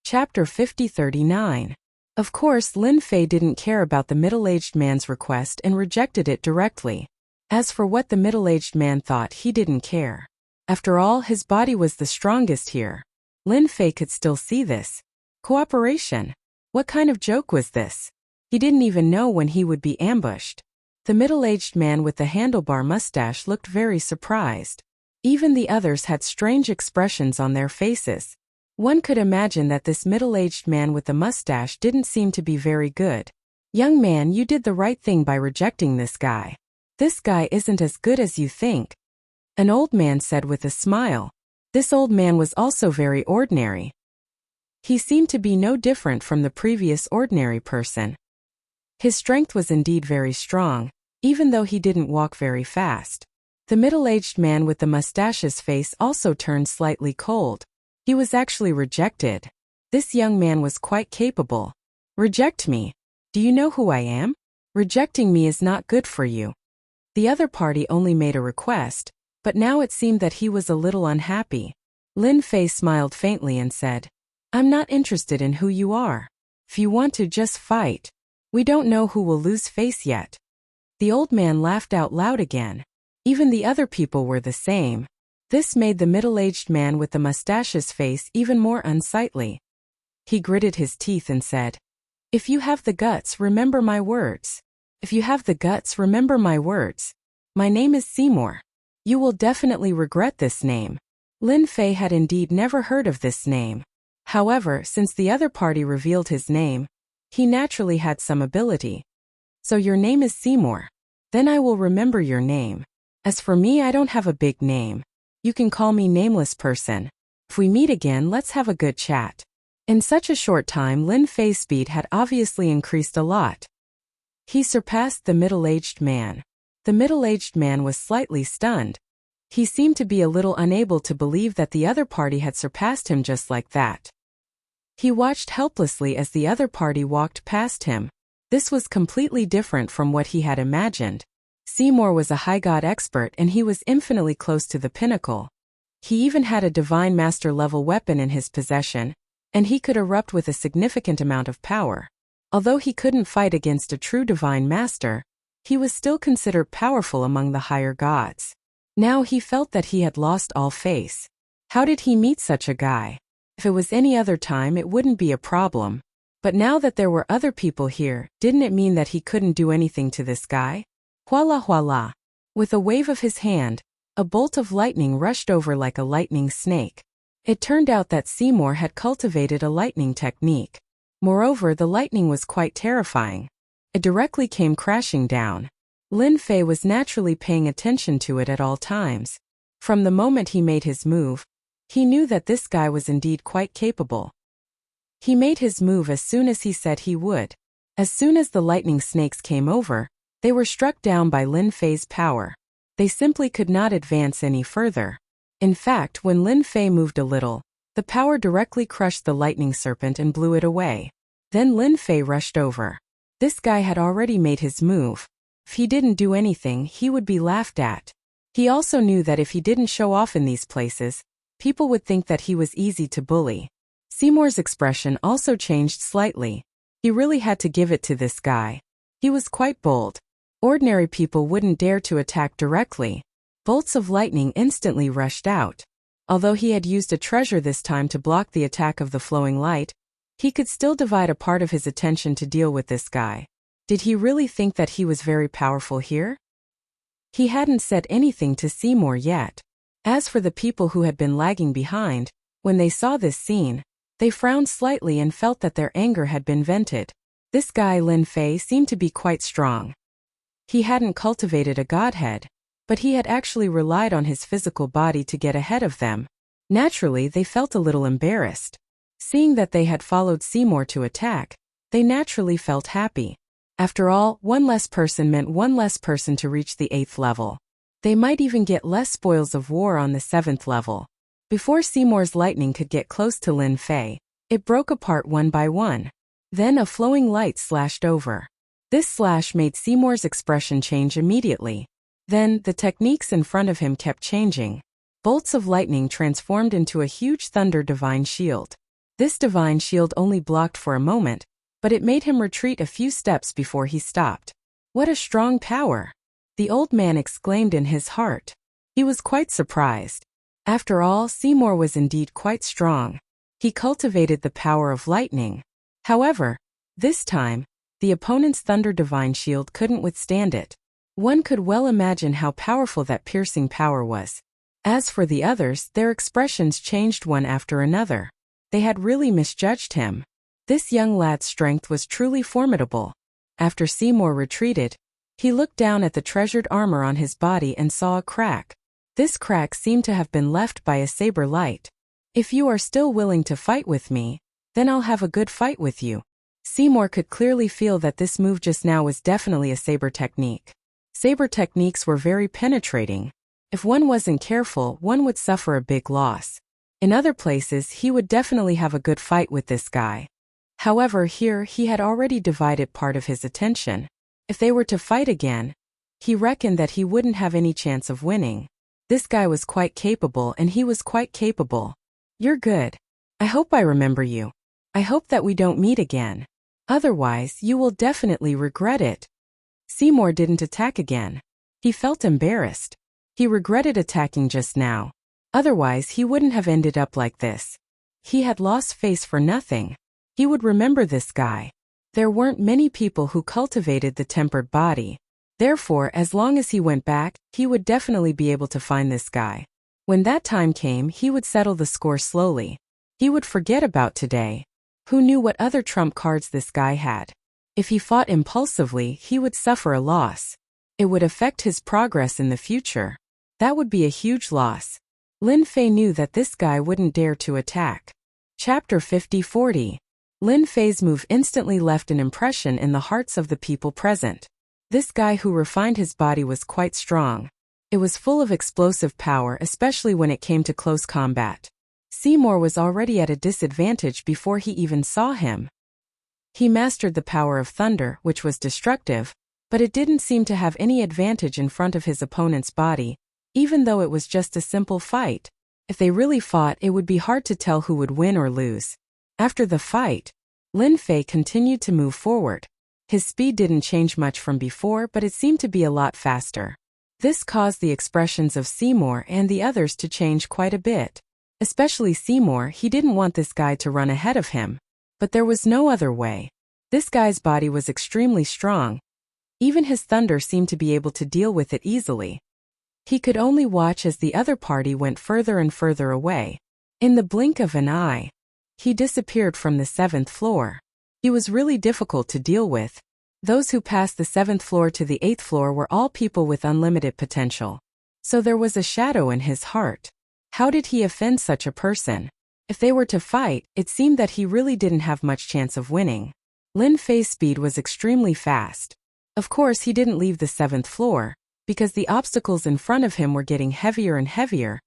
Chapter 50-39. Of course, Lin Fei didn't care about the middle-aged man's request and rejected it directly. As for what the middle-aged man thought, he didn't care. After all, his body was the strongest here. Lin Fei could still see this. Cooperation? What kind of joke was this? He didn't even know when he would be ambushed. The middle-aged man with the handlebar mustache looked very surprised. Even the others had strange expressions on their faces. One could imagine that this middle-aged man with the mustache didn't seem to be very good. "Young man, you did the right thing by rejecting this guy. This guy isn't as good as you think," an old man said with a smile. This old man was also very ordinary. He seemed to be no different from the previous ordinary person. His strength was indeed very strong, even though he didn't walk very fast. The middle-aged man with the mustache's face also turned slightly cold. He was actually rejected. This young man was quite capable. "Reject me? Do you know who I am? Rejecting me is not good for you." The other party only made a request, but now it seemed that he was a little unhappy. Lin Fei smiled faintly and said, "I'm not interested in who you are. If you want to, just fight. We don't know who will lose face yet." The old man laughed out loud again. Even the other people were the same. This made the middle-aged man with the mustache's face even more unsightly. He gritted his teeth and said, "If you have the guts, remember my words. If you have the guts, remember my words. My name is Seymour. You will definitely regret this name." Lin Fei had indeed never heard of this name. However, since the other party revealed his name, he naturally had some ability. "So your name is Seymour. Then I will remember your name. As for me, I don't have a big name. You can call me Nameless Person. If we meet again, let's have a good chat." In such a short time, Lin Fei's speed had obviously increased a lot. He surpassed the middle-aged man. The middle-aged man was slightly stunned. He seemed to be a little unable to believe that the other party had surpassed him just like that. He watched helplessly as the other party walked past him. This was completely different from what he had imagined. Seymour was a high god expert and he was infinitely close to the pinnacle. He even had a divine master level weapon in his possession, and he could erupt with a significant amount of power. Although he couldn't fight against a true divine master, he was still considered powerful among the higher gods. Now he felt that he had lost all face. How did he meet such a guy? If it was any other time, it wouldn't be a problem. But now that there were other people here, didn't it mean that he couldn't do anything to this guy? Voila voila. With a wave of his hand, a bolt of lightning rushed over like a lightning snake. It turned out that Seymour had cultivated a lightning technique. Moreover, the lightning was quite terrifying. It directly came crashing down. Lin Fei was naturally paying attention to it at all times. From the moment he made his move, he knew that this guy was indeed quite capable. He made his move as soon as he said he would. As soon as the lightning snakes came over, they were struck down by Lin Fei's power. They simply could not advance any further. In fact, when Lin Fei moved a little, the power directly crushed the lightning serpent and blew it away. Then Lin Fei rushed over. This guy had already made his move. If he didn't do anything, he would be laughed at. He also knew that if he didn't show off in these places, People would think that he was easy to bully. Seymour's expression also changed slightly. He really had to give it to this guy. He was quite bold. Ordinary people wouldn't dare to attack directly. Bolts of lightning instantly rushed out. Although he had used a treasure this time to block the attack of the flowing light, he could still divide a part of his attention to deal with this guy. Did he really think that he was very powerful here? He hadn't said anything to Seymour yet. As for the people who had been lagging behind, when they saw this scene, they frowned slightly and felt that their anger had been vented. This guy Lin Fei seemed to be quite strong. He hadn't cultivated a godhead, but he had actually relied on his physical body to get ahead of them. Naturally, they felt a little embarrassed. Seeing that they had followed Seymour to attack, they naturally felt happy. After all, one less person meant one less person to reach the 8th level. They might even get less spoils of war on the 7th level. Before Seymour's lightning could get close to Lin Fei, it broke apart one by one. Then a flowing light slashed over. This slash made Seymour's expression change immediately. Then, the techniques in front of him kept changing. Bolts of lightning transformed into a huge thunder divine shield. This divine shield only blocked for a moment, but it made him retreat a few steps before he stopped. What a strong power! The old man exclaimed in his heart. He was quite surprised. After all, Seymour was indeed quite strong. He cultivated the power of lightning. However, this time, the opponent's thunder divine shield couldn't withstand it. One could well imagine how powerful that piercing power was. As for the others, their expressions changed one after another. They had really misjudged him. This young lad's strength was truly formidable. After Seymour retreated, he looked down at the treasured armor on his body and saw a crack. This crack seemed to have been left by a saber light. If you are still willing to fight with me, then I'll have a good fight with you. Seymour could clearly feel that this move just now was definitely a saber technique. Saber techniques were very penetrating. If one wasn't careful, one would suffer a big loss. In other places, he would definitely have a good fight with this guy. However, here he had already divided part of his attention. If they were to fight again, he reckoned that he wouldn't have any chance of winning. This guy was quite capable and he was quite capable. You're good. I hope I remember you. I hope that we don't meet again. Otherwise, you will definitely regret it. Seymour didn't attack again. He felt embarrassed. He regretted attacking just now. Otherwise, he wouldn't have ended up like this. He had lost face for nothing. He would remember this guy. There weren't many people who cultivated the tempered body. Therefore, as long as he went back, he would definitely be able to find this guy. When that time came, he would settle the score slowly. He would forget about today. Who knew what other trump cards this guy had? If he fought impulsively, he would suffer a loss. It would affect his progress in the future. That would be a huge loss. Lin Fei knew that this guy wouldn't dare to attack. Chapter 50-40. Lin Fei's move instantly left an impression in the hearts of the people present. This guy who refined his body was quite strong. It was full of explosive power, especially when it came to close combat. Seymour was already at a disadvantage before he even saw him. He mastered the power of thunder, which was destructive, but it didn't seem to have any advantage in front of his opponent's body, even though it was just a simple fight. If they really fought, it would be hard to tell who would win or lose. After the fight, Lin Fei continued to move forward. His speed didn't change much from before, but it seemed to be a lot faster. This caused the expressions of Seymour and the others to change quite a bit. Especially Seymour, he didn't want this guy to run ahead of him. But there was no other way. This guy's body was extremely strong. Even his thunder seemed to be able to deal with it easily. He could only watch as the other party went further and further away. In the blink of an eye, he disappeared from the 7th floor. He was really difficult to deal with. Those who passed the 7th floor to the 8th floor were all people with unlimited potential. So there was a shadow in his heart. How did he offend such a person? If they were to fight, it seemed that he really didn't have much chance of winning. Lin Fei's speed was extremely fast. Of course, he didn't leave the 7th floor, because the obstacles in front of him were getting heavier and heavier,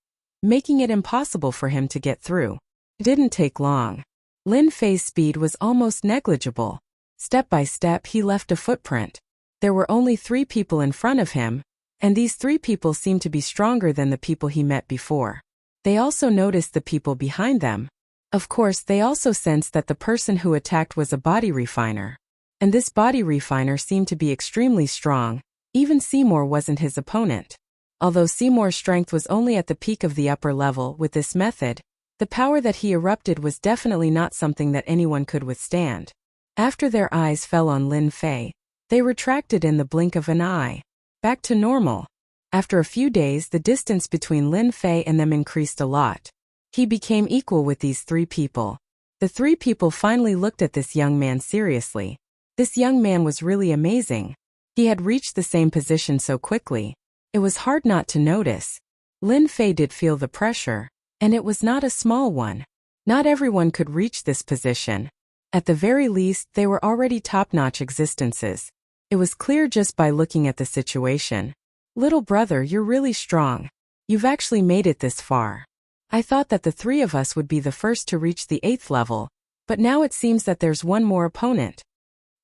making it impossible for him to get through. It didn't take long. Lin Fei's speed was almost negligible. Step by step, he left a footprint. There were only 3 people in front of him, and these 3 people seemed to be stronger than the people he met before. They also noticed the people behind them. Of course, they also sensed that the person who attacked was a body refiner. And this body refiner seemed to be extremely strong. Even Seymour wasn't his opponent. Although Seymour's strength was only at the peak of the upper level, with this method, the power that he erupted was definitely not something that anyone could withstand. After their eyes fell on Lin Fei, they retracted in the blink of an eye. Back to normal. After a few days, the distance between Lin Fei and them increased a lot. He became equal with these three people. The three people finally looked at this young man seriously. This young man was really amazing. He had reached the same position so quickly. It was hard not to notice. Lin Fei did feel the pressure, and it was not a small one. Not everyone could reach this position. At the very least, they were already top-notch existences. It was clear just by looking at the situation. Little brother, you're really strong. You've actually made it this far. I thought that the three of us would be the first to reach the 8th level, but now it seems that there's one more opponent.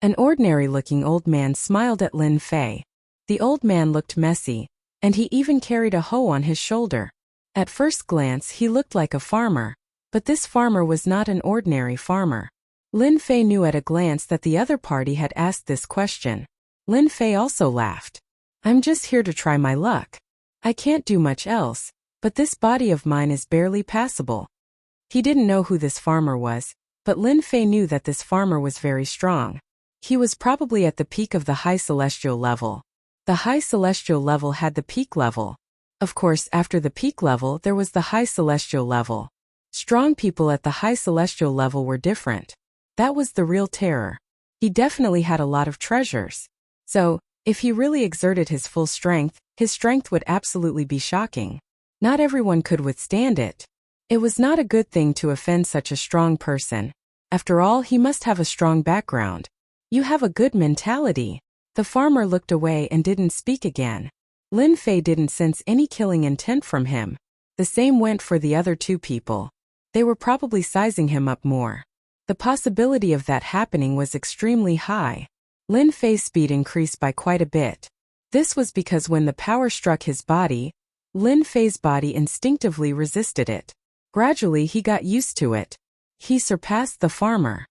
An ordinary-looking old man smiled at Lin Fei. The old man looked messy, and he even carried a hoe on his shoulder. At first glance, he looked like a farmer, but this farmer was not an ordinary farmer. Lin Fei knew at a glance that the other party had asked this question. Lin Fei also laughed. I'm just here to try my luck. I can't do much else, but this body of mine is barely passable. He didn't know who this farmer was, but Lin Fei knew that this farmer was very strong. He was probably at the peak of the high celestial level. The high celestial level had the peak level. Of course, after the peak level, there was the high celestial level. Strong people at the high celestial level were different. That was the real terror. He definitely had a lot of treasures. So, if he really exerted his full strength, his strength would absolutely be shocking. Not everyone could withstand it. It was not a good thing to offend such a strong person. After all, he must have a strong background. You have a good mentality. The farmer looked away and didn't speak again. Lin Fei didn't sense any killing intent from him. The same went for the other two people. They were probably sizing him up more. The possibility of that happening was extremely high. Lin Fei's speed increased by quite a bit. This was because when the power struck his body, Lin Fei's body instinctively resisted it. Gradually he got used to it. He surpassed the farmer.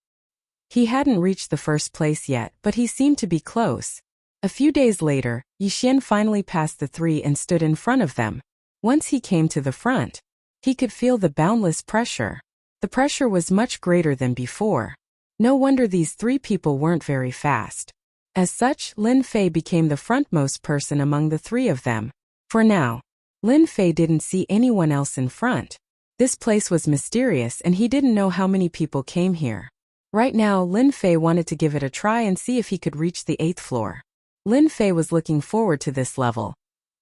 He hadn't reached the first place yet, but he seemed to be close. A few days later, Yixian finally passed the three and stood in front of them. Once he came to the front, he could feel the boundless pressure. The pressure was much greater than before. No wonder these three people weren't very fast. As such, Lin Fei became the frontmost person among the three of them. For now, Lin Fei didn't see anyone else in front. This place was mysterious and he didn't know how many people came here. Right now, Lin Fei wanted to give it a try and see if he could reach the 8th floor. Lin Fei was looking forward to this level.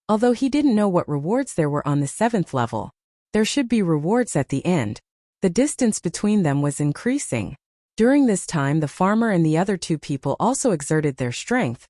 Although he didn't know what rewards there were on the 7th level. There should be rewards at the end. The distance between them was increasing. During this time, the farmer and the other two people also exerted their strength,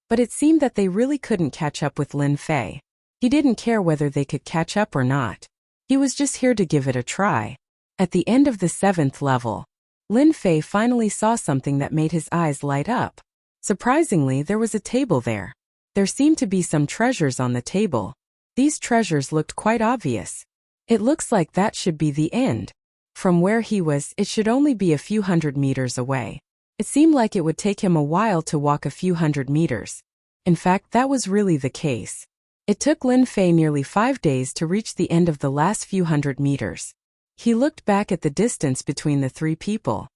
but it seemed that they really couldn't catch up with Lin Fei. He didn't care whether they could catch up or not. He was just here to give it a try. At the end of the 7th level, Lin Fei finally saw something that made his eyes light up. Surprisingly, there was a table there. There seemed to be some treasures on the table. These treasures looked quite obvious. It looks like that should be the end. From where he was, it should only be a few hundred meters away. It seemed like it would take him a while to walk a few hundred meters. In fact, that was really the case. It took Lin Fei nearly 5 days to reach the end of the last few hundred meters. He looked back at the distance between the three people.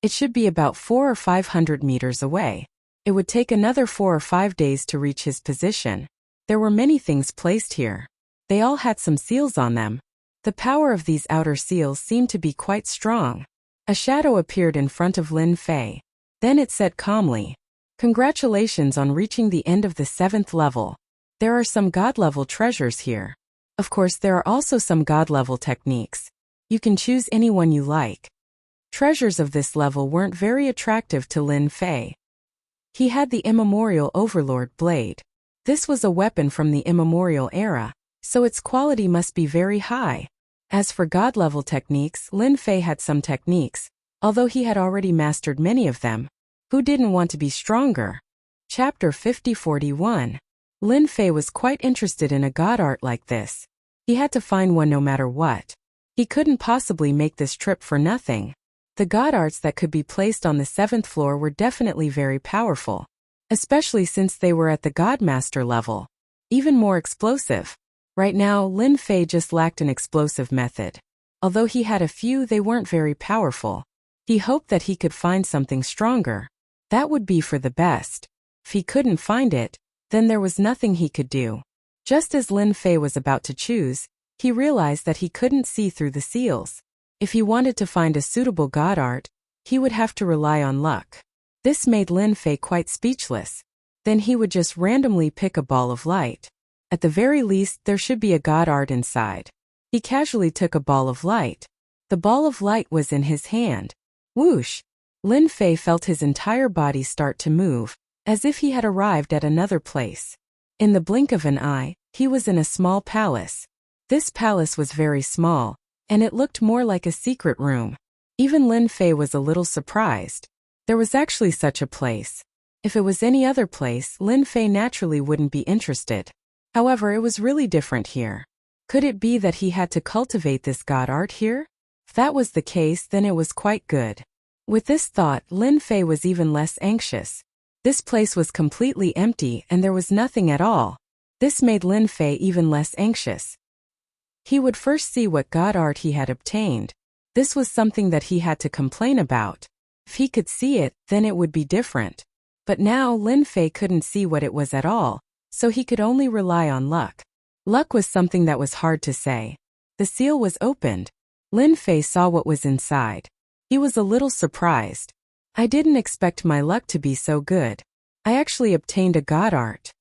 It should be about 400 or 500 meters away. It would take another 4 or 5 days to reach his position. There were many things placed here. They all had some seals on them. The power of these outer seals seemed to be quite strong. A shadow appeared in front of Lin Fei. Then it said calmly, "Congratulations on reaching the end of the 7th level. There are some God-level treasures here. Of course, there are also some God-level techniques. You can choose any one you like." Treasures of this level weren't very attractive to Lin Fei. He had the immemorial Overlord blade. This was a weapon from the immemorial era, so its quality must be very high. As for God-level techniques, Lin Fei had some techniques, although he had already mastered many of them. Who didn't want to be stronger? Chapter 50-41. Lin Fei was quite interested in a god art like this. He had to find one no matter what. He couldn't possibly make this trip for nothing. The god arts that could be placed on the 7th floor were definitely very powerful, especially since they were at the Godmaster level. Even more explosive. Right now, Lin Fei just lacked an explosive method. Although he had a few, they weren't very powerful. He hoped that he could find something stronger. That would be for the best. If he couldn't find it, then there was nothing he could do. Just as Lin Fei was about to choose, he realized that he couldn't see through the seals. If he wanted to find a suitable god art, he would have to rely on luck. This made Lin Fei quite speechless. Then he would just randomly pick a ball of light. At the very least, there should be a god art inside. He casually took a ball of light. The ball of light was in his hand. Whoosh! Lin Fei felt his entire body start to move, as if he had arrived at another place. In the blink of an eye, he was in a small palace. This palace was very small, and it looked more like a secret room. Even Lin Fei was a little surprised. There was actually such a place. If it was any other place, Lin Fei naturally wouldn't be interested. However, it was really different here. Could it be that he had to cultivate this god art here? If that was the case, then it was quite good. With this thought, Lin Fei was even less anxious. This place was completely empty and there was nothing at all. This made Lin Fei even less anxious. He would first see what god art he had obtained. This was something that he had to complain about. If he could see it, then it would be different. But now Lin Fei couldn't see what it was at all, so he could only rely on luck. Luck was something that was hard to say. The seal was opened. Lin Fei saw what was inside. He was a little surprised. I didn't expect my luck to be so good. I actually obtained a god art.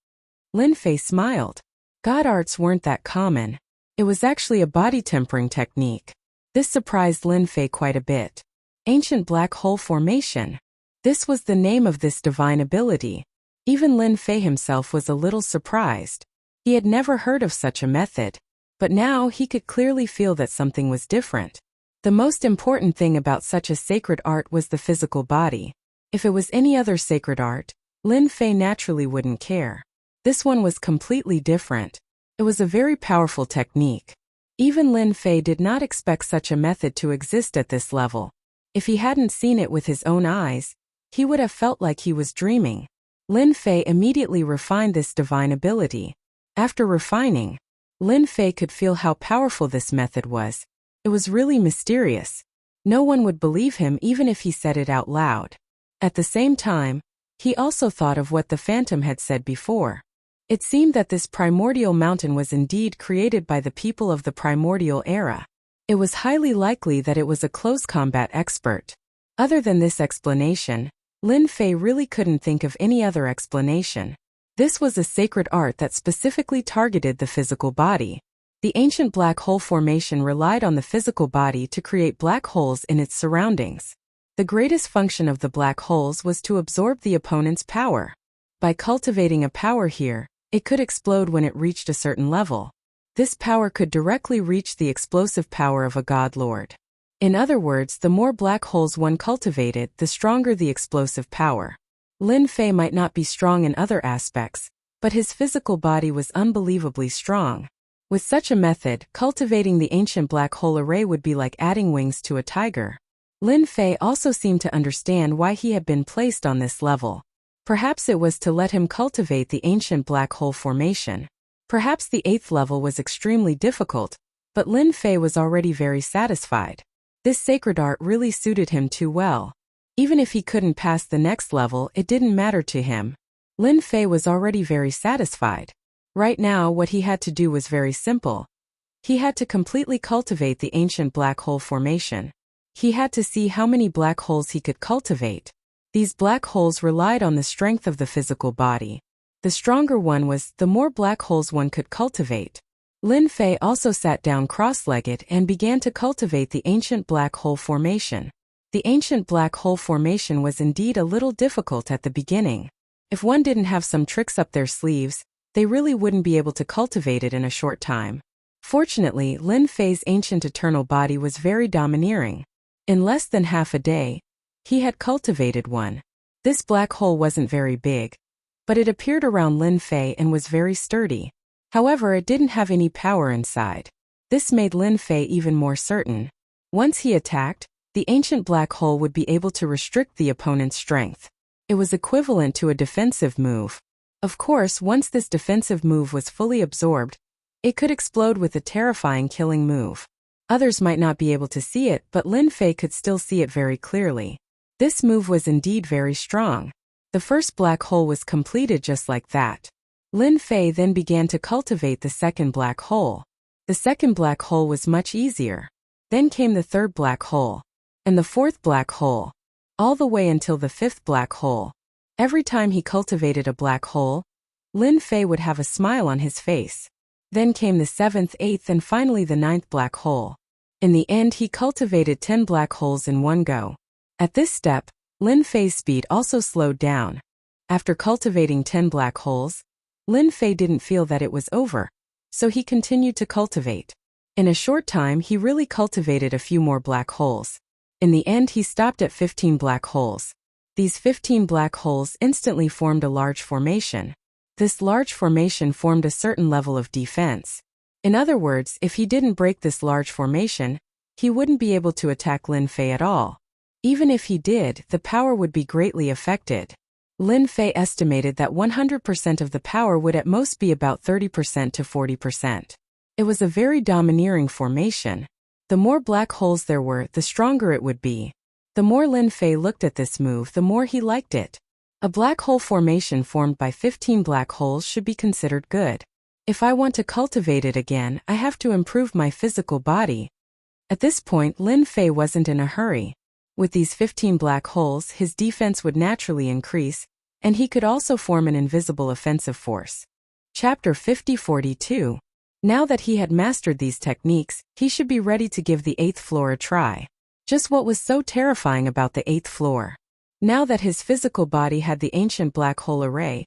Lin Fei smiled. God arts weren't that common. It was actually a body tempering technique. This surprised Lin Fei quite a bit. Ancient black hole formation. This was the name of this divine ability. Even Lin Fei himself was a little surprised. He had never heard of such a method. But now he could clearly feel that something was different. The most important thing about such a sacred art was the physical body. If it was any other sacred art, Lin Fei naturally wouldn't care. This one was completely different. It was a very powerful technique. Even Lin Fei did not expect such a method to exist at this level. If he hadn't seen it with his own eyes, he would have felt like he was dreaming. Lin Fei immediately refined this divine ability. After refining, Lin Fei could feel how powerful this method was. It was really mysterious. No one would believe him even if he said it out loud. At the same time, he also thought of what the Phantom had said before. It seemed that this primordial mountain was indeed created by the people of the primordial era. It was highly likely that it was a close combat expert. Other than this explanation, Lin Fei really couldn't think of any other explanation. This was a sacred art that specifically targeted the physical body. The ancient black hole formation relied on the physical body to create black holes in its surroundings. The greatest function of the black holes was to absorb the opponent's power. By cultivating a power here, it could explode when it reached a certain level. This power could directly reach the explosive power of a god lord. In other words, the more black holes one cultivated, the stronger the explosive power. Lin Fei might not be strong in other aspects, but his physical body was unbelievably strong. With such a method, cultivating the ancient black hole array would be like adding wings to a tiger. Lin Fei also seemed to understand why he had been placed on this level. Perhaps it was to let him cultivate the ancient black hole formation. Perhaps the 8th level was extremely difficult, but Lin Fei was already very satisfied. This sacred art really suited him too well. Even if he couldn't pass the next level, it didn't matter to him. Lin Fei was already very satisfied. Right now, what he had to do was very simple. He had to completely cultivate the ancient black hole formation. He had to see how many black holes he could cultivate. These black holes relied on the strength of the physical body. The stronger one was, the more black holes one could cultivate. Lin Fei also sat down cross-legged and began to cultivate the ancient black hole formation. The ancient black hole formation was indeed a little difficult at the beginning. If one didn't have some tricks up their sleeves, they really wouldn't be able to cultivate it in a short time. Fortunately, Lin Fei's ancient eternal body was very domineering. In less than half a day, he had cultivated one. This black hole wasn't very big, but it appeared around Lin Fei and was very sturdy. However, it didn't have any power inside. This made Lin Fei even more certain. Once he attacked, the ancient black hole would be able to restrict the opponent's strength. It was equivalent to a defensive move. Of course, once this defensive move was fully absorbed, it could explode with a terrifying killing move. Others might not be able to see it, but Lin Fei could still see it very clearly. This move was indeed very strong. The first black hole was completed just like that. Lin Fei then began to cultivate the second black hole. The second black hole was much easier. Then came the third black hole. And the fourth black hole. All the way until the fifth black hole. Every time he cultivated a black hole, Lin Fei would have a smile on his face. Then came the seventh, eighth, and finally the ninth black hole. In the end, he cultivated 10 black holes in one go. At this step, Lin Fei's speed also slowed down. After cultivating 10 black holes, Lin Fei didn't feel that it was over, so he continued to cultivate. In a short time, he really cultivated a few more black holes. In the end, he stopped at 15 black holes. These 15 black holes instantly formed a large formation. This large formation formed a certain level of defense. In other words, if he didn't break this large formation, he wouldn't be able to attack Lin Fei at all. Even if he did, the power would be greatly affected. Lin Fei estimated that 100% of the power would at most be about 30% to 40%. It was a very domineering formation. The more black holes there were, the stronger it would be. The more Lin Fei looked at this move, the more he liked it. A black hole formation formed by 15 black holes should be considered good. If I want to cultivate it again, I have to improve my physical body. At this point, Lin Fei wasn't in a hurry. With these 15 black holes, his defense would naturally increase, and he could also form an invisible offensive force. Chapter 50-42. Now that he had mastered these techniques, he should be ready to give the 8th floor a try. Just what was so terrifying about the 8th floor? Now that his physical body had the ancient black hole array,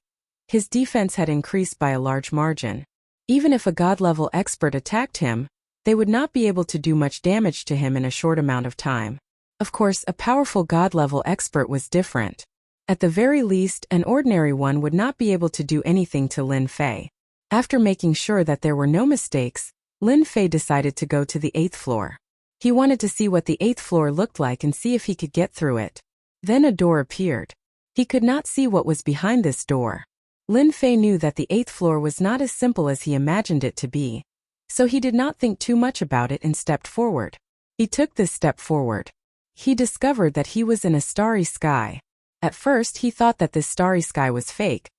his defense had increased by a large margin. Even if a god-level expert attacked him, they would not be able to do much damage to him in a short amount of time. Of course, a powerful god-level expert was different. At the very least, an ordinary one would not be able to do anything to Lin Fei. After making sure that there were no mistakes, Lin Fei decided to go to the 8th floor. He wanted to see what the 8th floor looked like and see if he could get through it. Then a door appeared. He could not see what was behind this door. Lin Fei knew that the 8th floor was not as simple as he imagined it to be, so he did not think too much about it and stepped forward. He took this step forward. He discovered that he was in a starry sky. At first, he thought that this starry sky was fake,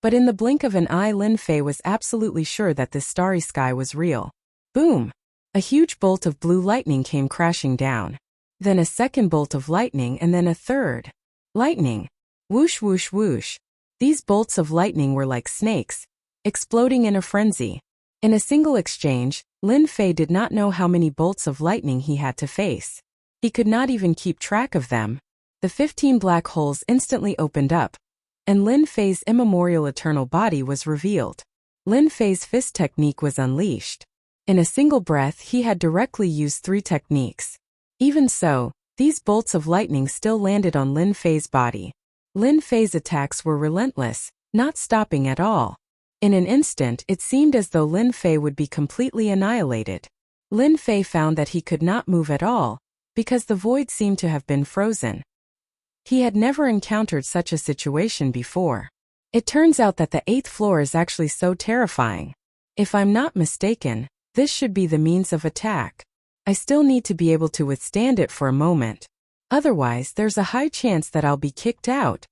but in the blink of an eye, Lin Fei was absolutely sure that this starry sky was real. Boom! A huge bolt of blue lightning came crashing down. Then a second bolt of lightning and then a third. Lightning. Whoosh whoosh whoosh. These bolts of lightning were like snakes, exploding in a frenzy. In a single exchange, Lin Fei did not know how many bolts of lightning he had to face. He could not even keep track of them. The 15 black holes instantly opened up, and Lin Fei's immemorial eternal body was revealed. Lin Fei's fist technique was unleashed. In a single breath, he had directly used 3 techniques. Even so, these bolts of lightning still landed on Lin Fei's body. Lin Fei's attacks were relentless, not stopping at all. In an instant, it seemed as though Lin Fei would be completely annihilated. Lin Fei found that he could not move at all, because the void seemed to have been frozen. He had never encountered such a situation before. It turns out that the 8th floor is actually so terrifying. If I'm not mistaken, this should be the means of attack. I still need to be able to withstand it for a moment. Otherwise, there's a high chance that I'll be kicked out.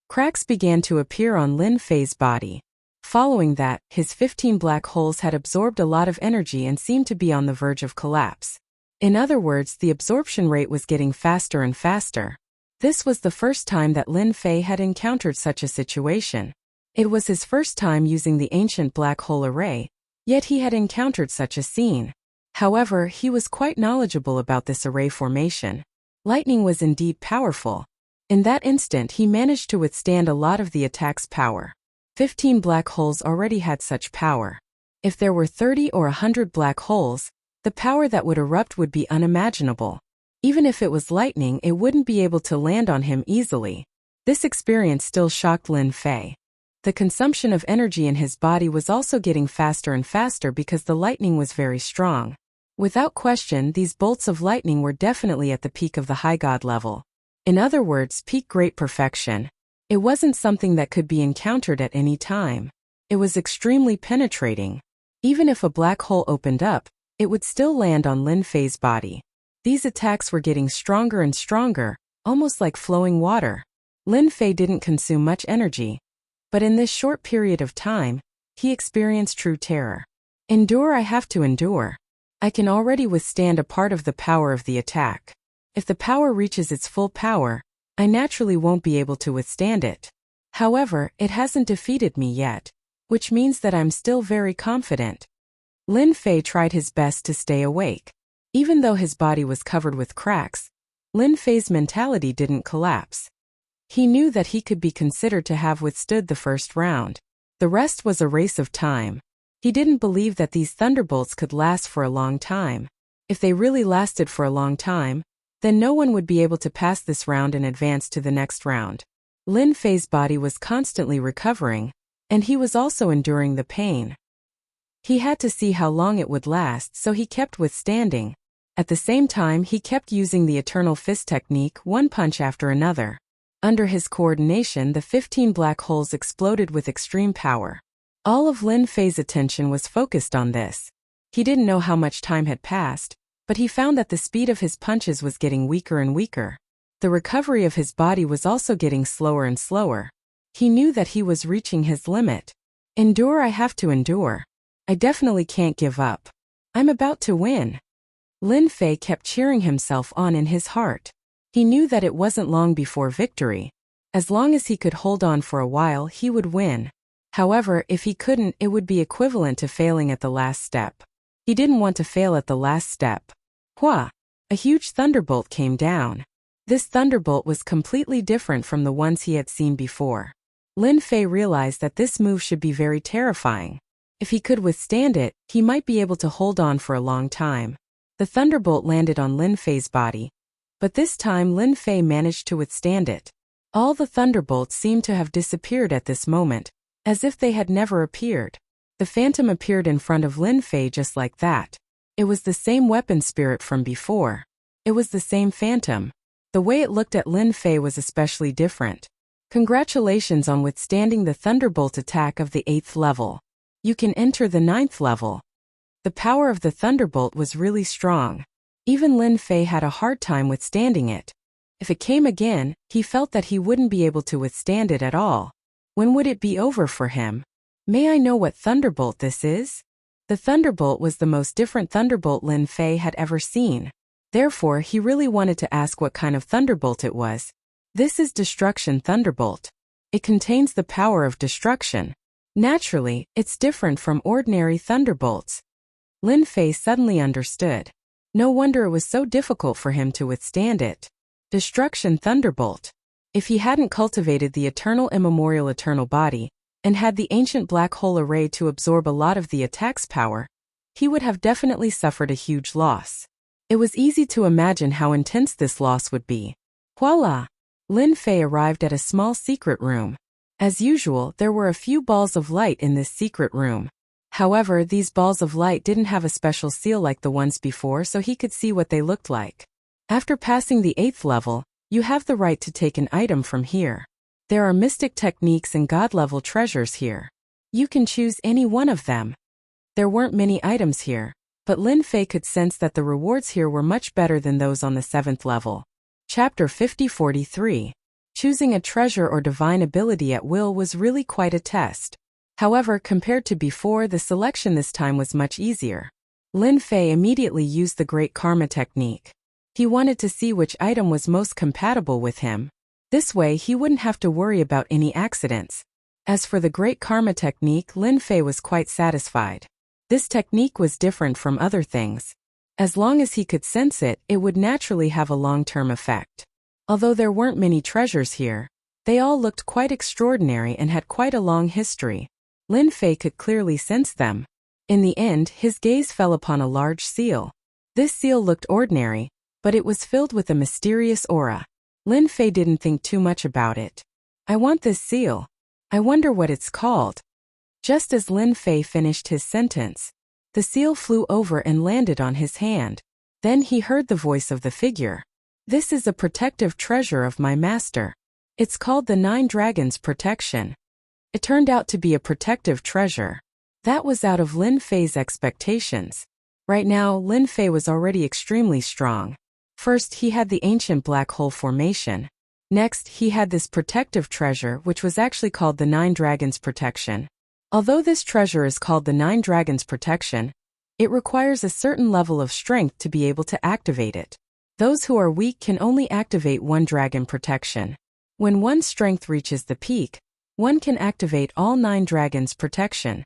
Cracks began to appear on Lin Fei's body. Following that, his 15 black holes had absorbed a lot of energy and seemed to be on the verge of collapse. In other words, the absorption rate was getting faster and faster. This was the first time that Lin Fei had encountered such a situation. It was his first time using the ancient black hole array, yet he had encountered such a scene. However, he was quite knowledgeable about this array formation. Lightning was indeed powerful. In that instant, he managed to withstand a lot of the attack's power. 15 black holes already had such power. If there were 30 or 100 black holes, the power that would erupt would be unimaginable. Even if it was lightning, it wouldn't be able to land on him easily. This experience still shocked Lin Fei. The consumption of energy in his body was also getting faster and faster because the lightning was very strong. Without question, these bolts of lightning were definitely at the peak of the high god level. In other words, peak great perfection. It wasn't something that could be encountered at any time. It was extremely penetrating. Even if a black hole opened up, it would still land on Lin Fei's body. These attacks were getting stronger and stronger, almost like flowing water. Lin Fei didn't consume much energy, but in this short period of time, he experienced true terror. Endure, I have to endure. I can already withstand a part of the power of the attack. If the power reaches its full power, I naturally won't be able to withstand it. However, it hasn't defeated me yet, which means that I'm still very confident. Lin Fei tried his best to stay awake. Even though his body was covered with cracks, Lin Fei's mentality didn't collapse. He knew that he could be considered to have withstood the first round. The rest was a race of time. He didn't believe that these thunderbolts could last for a long time. If they really lasted for a long time, then no one would be able to pass this round and advance to the next round. Lin Fei's body was constantly recovering, and he was also enduring the pain. He had to see how long it would last, so he kept withstanding. At the same time, he kept using the Eternal Fist technique, one punch after another. Under his coordination, the 15 black holes exploded with extreme power. All of Lin Fei's attention was focused on this. He didn't know how much time had passed, but he found that the speed of his punches was getting weaker and weaker. The recovery of his body was also getting slower and slower. He knew that he was reaching his limit. Endure, I have to endure. I definitely can't give up. I'm about to win. Lin Fei kept cheering himself on in his heart. He knew that it wasn't long before victory. As long as he could hold on for a while, he would win. However, if he couldn't, it would be equivalent to failing at the last step. He didn't want to fail at the last step. Hua! A huge thunderbolt came down. This thunderbolt was completely different from the ones he had seen before. Lin Fei realized that this move should be very terrifying. If he could withstand it, he might be able to hold on for a long time. The thunderbolt landed on Lin Fei's body, but this time Lin Fei managed to withstand it. All the thunderbolts seemed to have disappeared at this moment, as if they had never appeared. The phantom appeared in front of Lin Fei just like that. It was the same weapon spirit from before. It was the same phantom. The way it looked at Lin Fei was especially different. Congratulations on withstanding the thunderbolt attack of the 8th level. You can enter the 9th level. The power of the thunderbolt was really strong. Even Lin Fei had a hard time withstanding it. If it came again, he felt that he wouldn't be able to withstand it at all. When would it be over for him? May I know what thunderbolt this is? The thunderbolt was the most different thunderbolt Lin Fei had ever seen. Therefore, he really wanted to ask what kind of thunderbolt it was. This is Destruction Thunderbolt. It contains the power of destruction. Naturally, it's different from ordinary thunderbolts. Lin Fei suddenly understood. No wonder it was so difficult for him to withstand it. Destruction Thunderbolt. If he hadn't cultivated the eternal immemorial eternal body, and had the ancient black hole array to absorb a lot of the attack's power, he would have definitely suffered a huge loss. It was easy to imagine how intense this loss would be. Voila! Lin Fei arrived at a small secret room. As usual, there were a few balls of light in this secret room. However, these balls of light didn't have a special seal like the ones before, so he could see what they looked like. After passing the 8th level, you have the right to take an item from here. There are mystic techniques and god-level treasures here. You can choose any one of them. There weren't many items here, but Lin Fei could sense that the rewards here were much better than those on the 7th level. Chapter 50-43. Choosing a treasure or divine ability at will was really quite a test. However, compared to before, the selection this time was much easier. Lin Fei immediately used the Great Karma technique. He wanted to see which item was most compatible with him. This way, he wouldn't have to worry about any accidents. As for the Great Karma technique, Lin Fei was quite satisfied. This technique was different from other things. As long as he could sense it, it would naturally have a long-term effect. Although there weren't many treasures here, they all looked quite extraordinary and had quite a long history. Lin Fei could clearly sense them. In the end, his gaze fell upon a large seal. This seal looked ordinary, but it was filled with a mysterious aura. Lin Fei didn't think too much about it. I want this seal. I wonder what it's called. Just as Lin Fei finished his sentence, The seal flew over and landed on his hand. Then he heard the voice of the figure. "This is a protective treasure of my master. It's called the 9 Dragons Protection." It turned out to be a protective treasure. That was out of Lin Fei's expectations. Right now, Lin Fei was already extremely strong. First, he had the ancient black hole formation. Next, he had this protective treasure, which was actually called the 9 Dragons Protection. Although this treasure is called the 9 Dragons Protection, it requires a certain level of strength to be able to activate it. Those who are weak can only activate 1 Dragon Protection. When one's strength reaches the peak, one can activate all 9 Dragons Protection.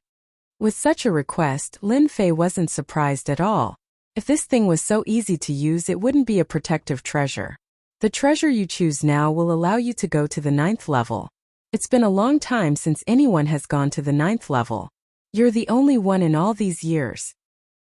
With such a request, Lin Fei wasn't surprised at all. If this thing was so easy to use, it wouldn't be a protective treasure. The treasure you choose now will allow you to go to the 9th level. It's been a long time since anyone has gone to the 9th level. You're the only one in all these years.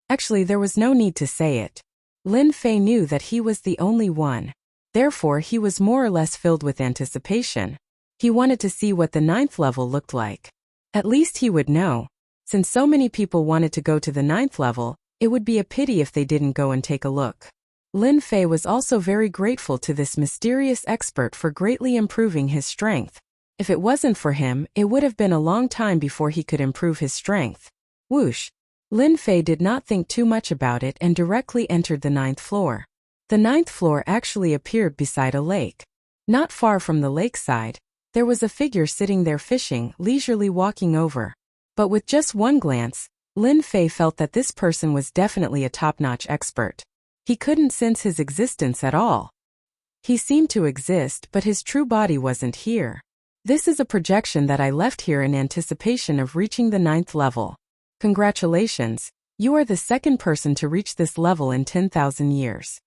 Actually, there was no need to say it. Lin Fei knew that he was the only one. Therefore, he was more or less filled with anticipation. He wanted to see what the 9th level looked like. At least he would know. Since so many people wanted to go to the 9th level, it would be a pity if they didn't go and take a look. Lin Fei was also very grateful to this mysterious expert for greatly improving his strength. If it wasn't for him, it would have been a long time before he could improve his strength. Whoosh! Lin Fei did not think too much about it and directly entered the 9th floor. The 9th floor actually appeared beside a lake. Not far from the lakeside, there was a figure sitting there fishing, leisurely walking over. But with just one glance, Lin Fei felt that this person was definitely a top-notch expert. He couldn't sense his existence at all. He seemed to exist, but his true body wasn't here. This is a projection that I left here in anticipation of reaching the 9th level. Congratulations, you are the 2nd person to reach this level in 10,000 years.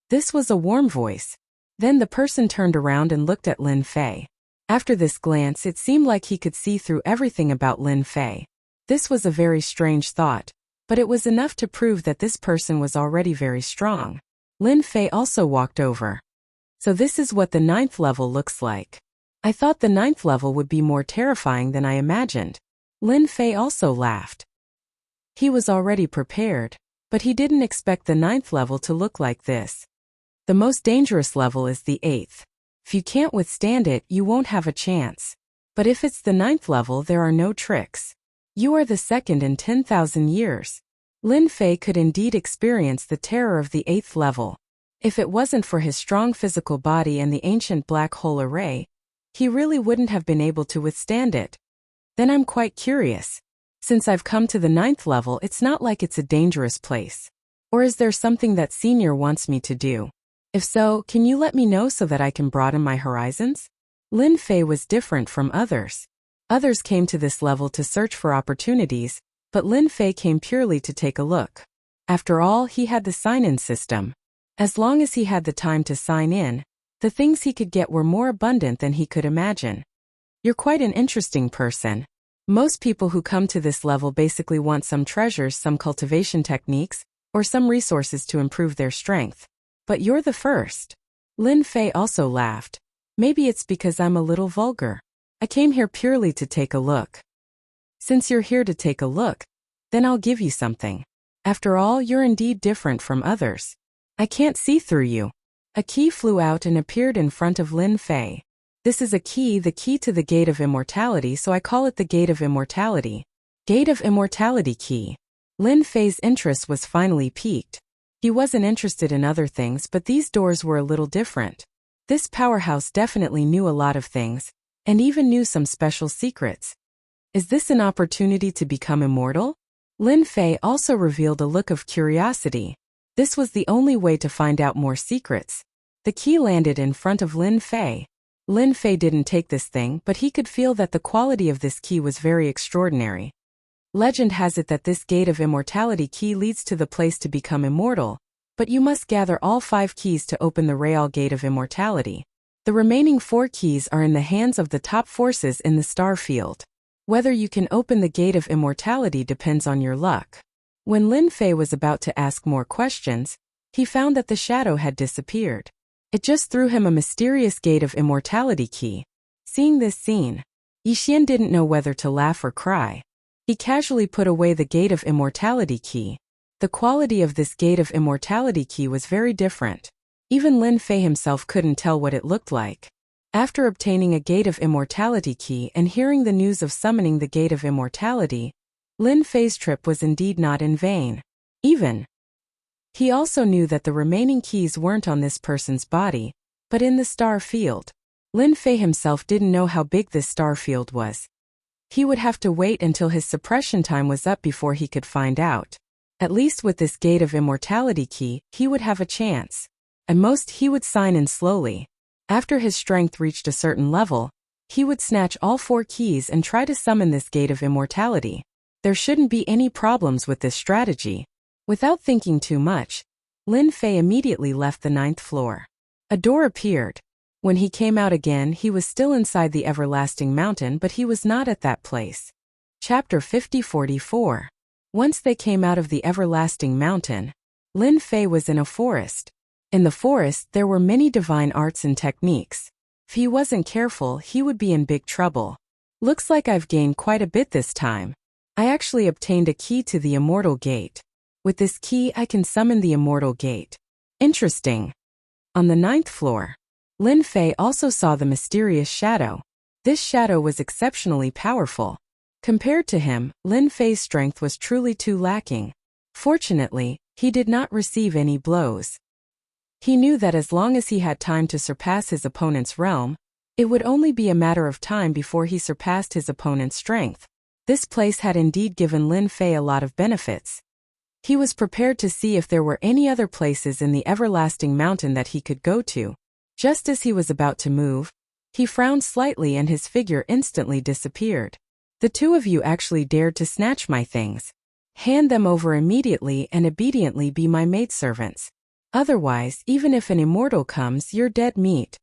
This was a warm voice. Then the person turned around and looked at Lin Fei. After this glance, it seemed like he could see through everything about Lin Fei. This was a very strange thought, but it was enough to prove that this person was already very strong. Lin Fei also walked over. So this is what the 9th level looks like. I thought the 9th level would be more terrifying than I imagined. Lin Fei also laughed. He was already prepared, but he didn't expect the 9th level to look like this. The most dangerous level is the 8th. If you can't withstand it, you won't have a chance. But if it's the 9th level, there are no tricks. You are the 2nd in 10,000 years. Lin Fei could indeed experience the terror of the 8th level. If it wasn't for his strong physical body and the ancient black hole array, he really wouldn't have been able to withstand it. Then I'm quite curious. Since I've come to the 9th level, it's not like it's a dangerous place. Or is there something that Senior wants me to do? If so, can you let me know so that I can broaden my horizons? Lin Fei was different from others. Others came to this level to search for opportunities, but Lin Fei came purely to take a look. After all, he had the sign-in system. As long as he had the time to sign in, the things he could get were more abundant than he could imagine. You're quite an interesting person. Most people who come to this level basically want some treasures, some cultivation techniques, or some resources to improve their strength. But you're the first. Lin Fei also laughed. Maybe it's because I'm a little vulgar. I came here purely to take a look. Since you're here to take a look, then I'll give you something. After all, you're indeed different from others. I can't see through you. A key flew out and appeared in front of Lin Fei. This is a key, the key to the Gate of Immortality, so I call it the Gate of Immortality. Gate of Immortality key. Lin Fei's interest was finally piqued. He wasn't interested in other things, but these doors were a little different. This powerhouse definitely knew a lot of things, and even knew some special secrets. Is this an opportunity to become immortal? Lin Fei also revealed a look of curiosity. This was the only way to find out more secrets. The key landed in front of Lin Fei. Lin Fei didn't take this thing, but he could feel that the quality of this key was very extraordinary. Legend has it that this Gate of Immortality key leads to the place to become immortal, but you must gather all 5 keys to open the Real Gate of Immortality. The remaining 4 keys are in the hands of the top forces in the star field. Whether you can open the Gate of Immortality depends on your luck. When Lin Fei was about to ask more questions, he found that the shadow had disappeared. It just threw him a mysterious Gate of Immortality key. Seeing this scene, Yixian didn't know whether to laugh or cry. He casually put away the Gate of Immortality key. The quality of this Gate of Immortality key was very different. Even Lin Fei himself couldn't tell what it looked like. After obtaining a Gate of Immortality key and hearing the news of summoning the Gate of Immortality, Lin Fei's trip was indeed not in vain. He also knew that the remaining keys weren't on this person's body, but in the star field. Lin Fei himself didn't know how big this star field was. He would have to wait until his suppression time was up before he could find out. At least with this Gate of Immortality key, he would have a chance. At most he would sign in slowly. After his strength reached a certain level, he would snatch all 4 keys and try to summon this Gate of Immortality. There shouldn't be any problems with this strategy. Without thinking too much, Lin Fei immediately left the 9th floor. A door appeared. When he came out again, he was still inside the Everlasting Mountain, but he was not at that place. Chapter 50-44. Once they came out of the Everlasting Mountain, Lin Fei was in a forest. In the forest, there were many divine arts and techniques. If he wasn't careful, he would be in big trouble. Looks like I've gained quite a bit this time. I actually obtained a key to the Immortal Gate. With this key, I can summon the Immortal Gate. Interesting. On the 9th floor, Lin Fei also saw the mysterious shadow. This shadow was exceptionally powerful. Compared to him, Lin Fei's strength was truly too lacking. Fortunately, he did not receive any blows. He knew that as long as he had time to surpass his opponent's realm, it would only be a matter of time before he surpassed his opponent's strength. This place had indeed given Lin Fei a lot of benefits. He was prepared to see if there were any other places in the Everlasting Mountain that he could go to. Just as he was about to move, he frowned slightly and his figure instantly disappeared. The 2 of you actually dared to snatch my things. Hand them over immediately and obediently be my maidservants. Otherwise, even if an immortal comes, you're dead meat.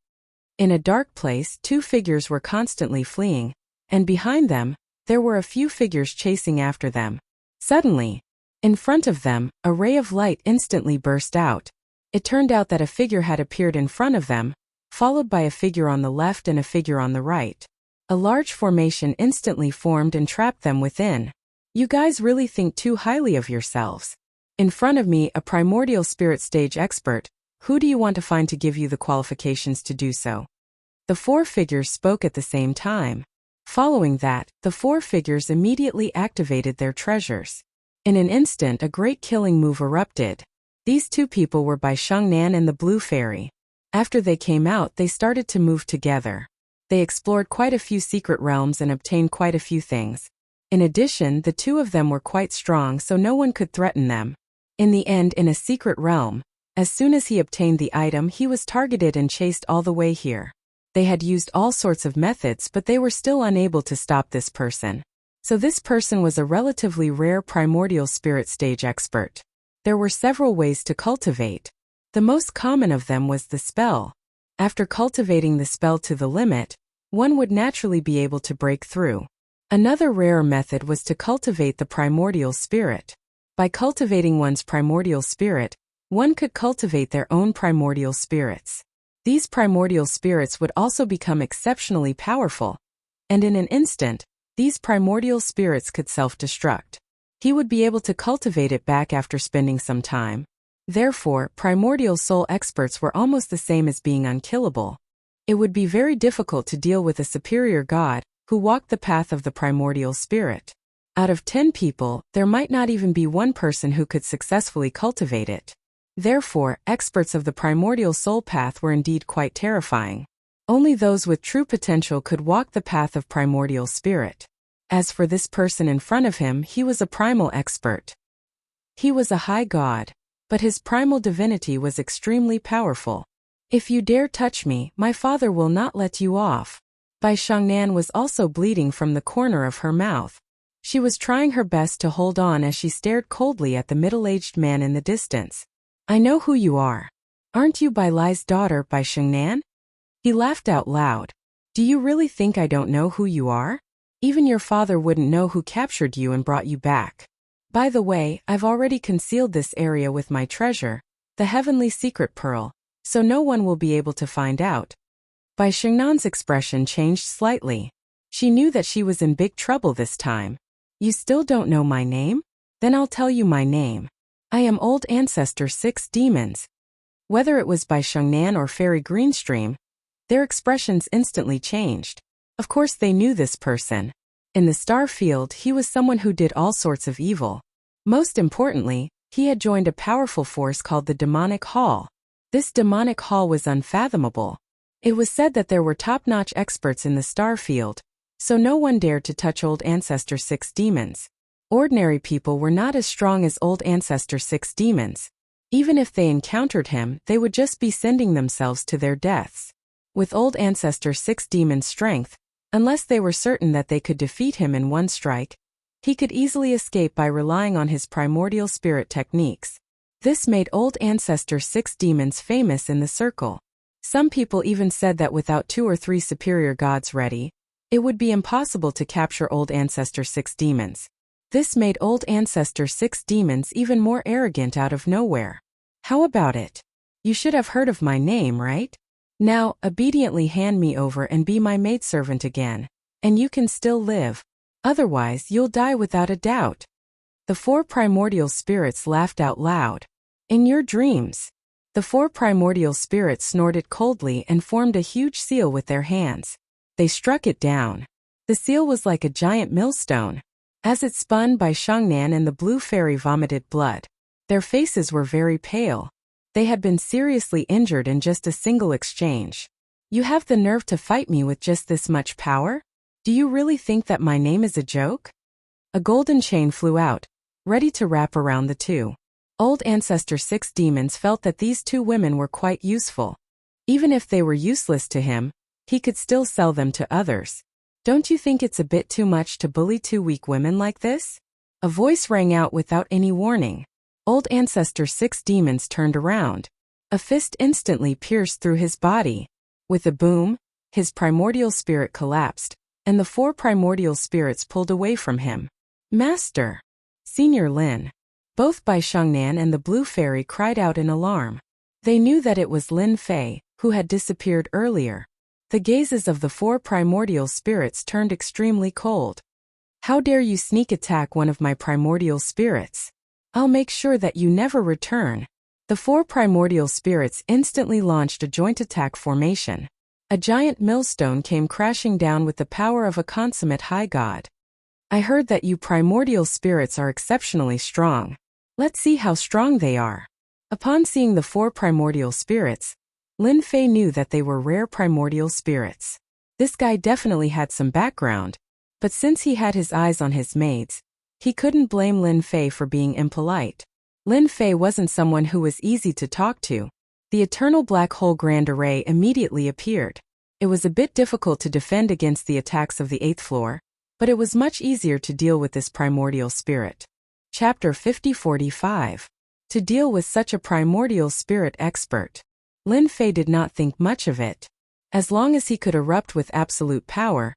In a dark place, 2 figures were constantly fleeing, and behind them, there were a few figures chasing after them. Suddenly, in front of them, a ray of light instantly burst out. It turned out that a figure had appeared in front of them, followed by a figure on the left and a figure on the right. A large formation instantly formed and trapped them within. You guys really think too highly of yourselves. In front of me, a primordial spirit stage expert. Who do you want to find to give you the qualifications to do so? The 4 figures spoke at the same time. Following that, the 4 figures immediately activated their treasures. In an instant, a great killing move erupted. These 2 people were Bai Shengnan and the Blue Fairy. After they came out, they started to move together. They explored quite a few secret realms and obtained quite a few things. In addition, the 2 of them were quite strong, so no one could threaten them. In the end, in a secret realm, as soon as he obtained the item, he was targeted and chased all the way here. They had used all sorts of methods, but they were still unable to stop this person. So this person was a relatively rare primordial spirit stage expert. There were several ways to cultivate. The most common of them was the spell. After cultivating the spell to the limit, one would naturally be able to break through. Another rare method was to cultivate the primordial spirit. By cultivating one's primordial spirit, one could cultivate their own primordial spirits. These primordial spirits would also become exceptionally powerful, and in an instant, these primordial spirits could self-destruct. He would be able to cultivate it back after spending some time. Therefore, primordial soul experts were almost the same as being unkillable. It would be very difficult to deal with a superior god who walked the path of the primordial spirit. Out of 10 people, there might not even be one person who could successfully cultivate it. Therefore, experts of the primordial soul path were indeed quite terrifying. Only those with true potential could walk the path of primordial spirit. As for this person in front of him, he was a primal expert. He was a high god, but his primal divinity was extremely powerful. If you dare touch me, my father will not let you off. Bai Shengnan was also bleeding from the corner of her mouth. She was trying her best to hold on as she stared coldly at the middle-aged man in the distance. I know who you are. Aren't you Bai Lai's daughter, Bai Shengnan? He laughed out loud. Do you really think I don't know who you are? Even your father wouldn't know who captured you and brought you back. By the way, I've already concealed this area with my treasure, the heavenly secret pearl, so no one will be able to find out. Bai Shengnan's expression changed slightly. She knew that she was in big trouble this time. You still don't know my name? Then I'll tell you my name. I am Old Ancestor 6 Demons. Whether it was Bai Shengnan or Fairy Greenstream, their expressions instantly changed. Of course they knew this person. In the star field, he was someone who did all sorts of evil. Most importantly, he had joined a powerful force called the Demonic Hall. This Demonic Hall was unfathomable. It was said that there were top-notch experts in the star field, so no one dared to touch Old Ancestor 6 Demons. Ordinary people were not as strong as Old Ancestor 6 Demons. Even if they encountered him, they would just be sending themselves to their deaths. With Old Ancestor 6 Demons' strength, unless they were certain that they could defeat him in one strike, he could easily escape by relying on his primordial spirit techniques. This made Old Ancestor 6 Demons famous in the circle. Some people even said that without 2 or 3 superior gods ready, it would be impossible to capture Old Ancestor 6 Demons. This made Old Ancestor 6 Demons even more arrogant out of nowhere. How about it? You should have heard of my name, right? Now, obediently hand me over and be my maidservant again, and you can still live. Otherwise, you'll die without a doubt. The 4 primordial spirits laughed out loud. In your dreams. The 4 primordial spirits snorted coldly and formed a huge seal with their hands. They struck it down. The seal was like a giant millstone. As it spun, Bai Shengnan and the blue fairy vomited blood. Their faces were very pale. They had been seriously injured in just a single exchange. You have the nerve to fight me with just this much power? Do you really think that my name is a joke? A golden chain flew out, ready to wrap around the two. Old Ancestor 6 Demons felt that these 2 women were quite useful. Even if they were useless to him, he could still sell them to others. Don't you think it's a bit too much to bully 2 weak women like this? A voice rang out without any warning. Old Ancestor 6 Demons turned around. A fist instantly pierced through his body. With a boom, his primordial spirit collapsed, and the 4 primordial spirits pulled away from him. Master! Senior Lin. Both Bai Shengnan and the Blue Fairy cried out in alarm. They knew that it was Lin Fei, who had disappeared earlier. The gazes of the 4 primordial spirits turned extremely cold. How dare you sneak attack one of my primordial spirits? I'll make sure that you never return. The 4 primordial spirits instantly launched a joint attack formation. A giant millstone came crashing down with the power of a consummate high god. I heard that you primordial spirits are exceptionally strong. Let's see how strong they are. Upon seeing the 4 primordial spirits, Lin Fei knew that they were rare primordial spirits. This guy definitely had some background, but since he had his eyes on his maids, he couldn't blame Lin Fei for being impolite. Lin Fei wasn't someone who was easy to talk to. The Eternal Black Hole Grand Array immediately appeared. It was a bit difficult to defend against the attacks of the 8th floor, but it was much easier to deal with this primordial spirit. Chapter 50-45. To deal with such a primordial spirit expert. Lin Fei did not think much of it. As long as he could erupt with absolute power,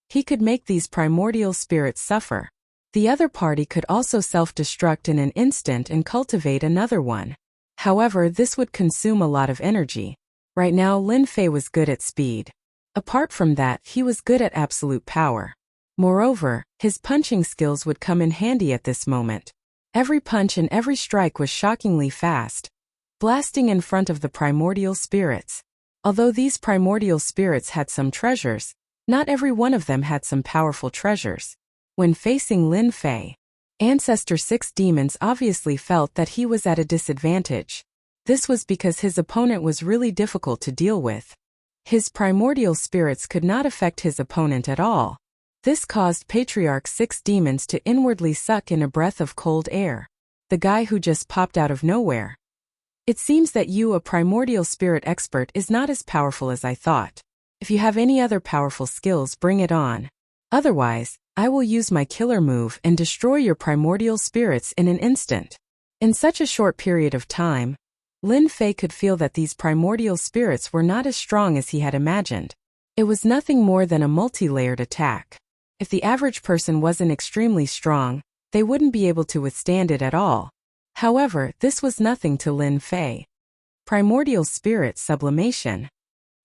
he could make these primordial spirits suffer. The other party could also self-destruct in an instant and cultivate another one. However, this would consume a lot of energy. Right now, Lin Fei was good at speed. Apart from that, he was good at absolute power. Moreover, his punching skills would come in handy at this moment. Every punch and every strike was shockingly fast, blasting in front of the primordial spirits. Although these primordial spirits had some treasures, not every one of them had some powerful treasures. When facing Lin Fei, Ancestor 6 Demons obviously felt that he was at a disadvantage. This was because his opponent was really difficult to deal with. His primordial spirits could not affect his opponent at all. This caused Patriarch 6 Demons to inwardly suck in a breath of cold air. The guy who just popped out of nowhere. It seems that you, a primordial spirit expert, is not as powerful as I thought. If you have any other powerful skills, bring it on. Otherwise, I will use my killer move and destroy your primordial spirits in an instant. In such a short period of time, Lin Fei could feel that these primordial spirits were not as strong as he had imagined. It was nothing more than a multi-layered attack. If the average person wasn't extremely strong, they wouldn't be able to withstand it at all. However, this was nothing to Lin Fei. Primordial Spirit Sublimation.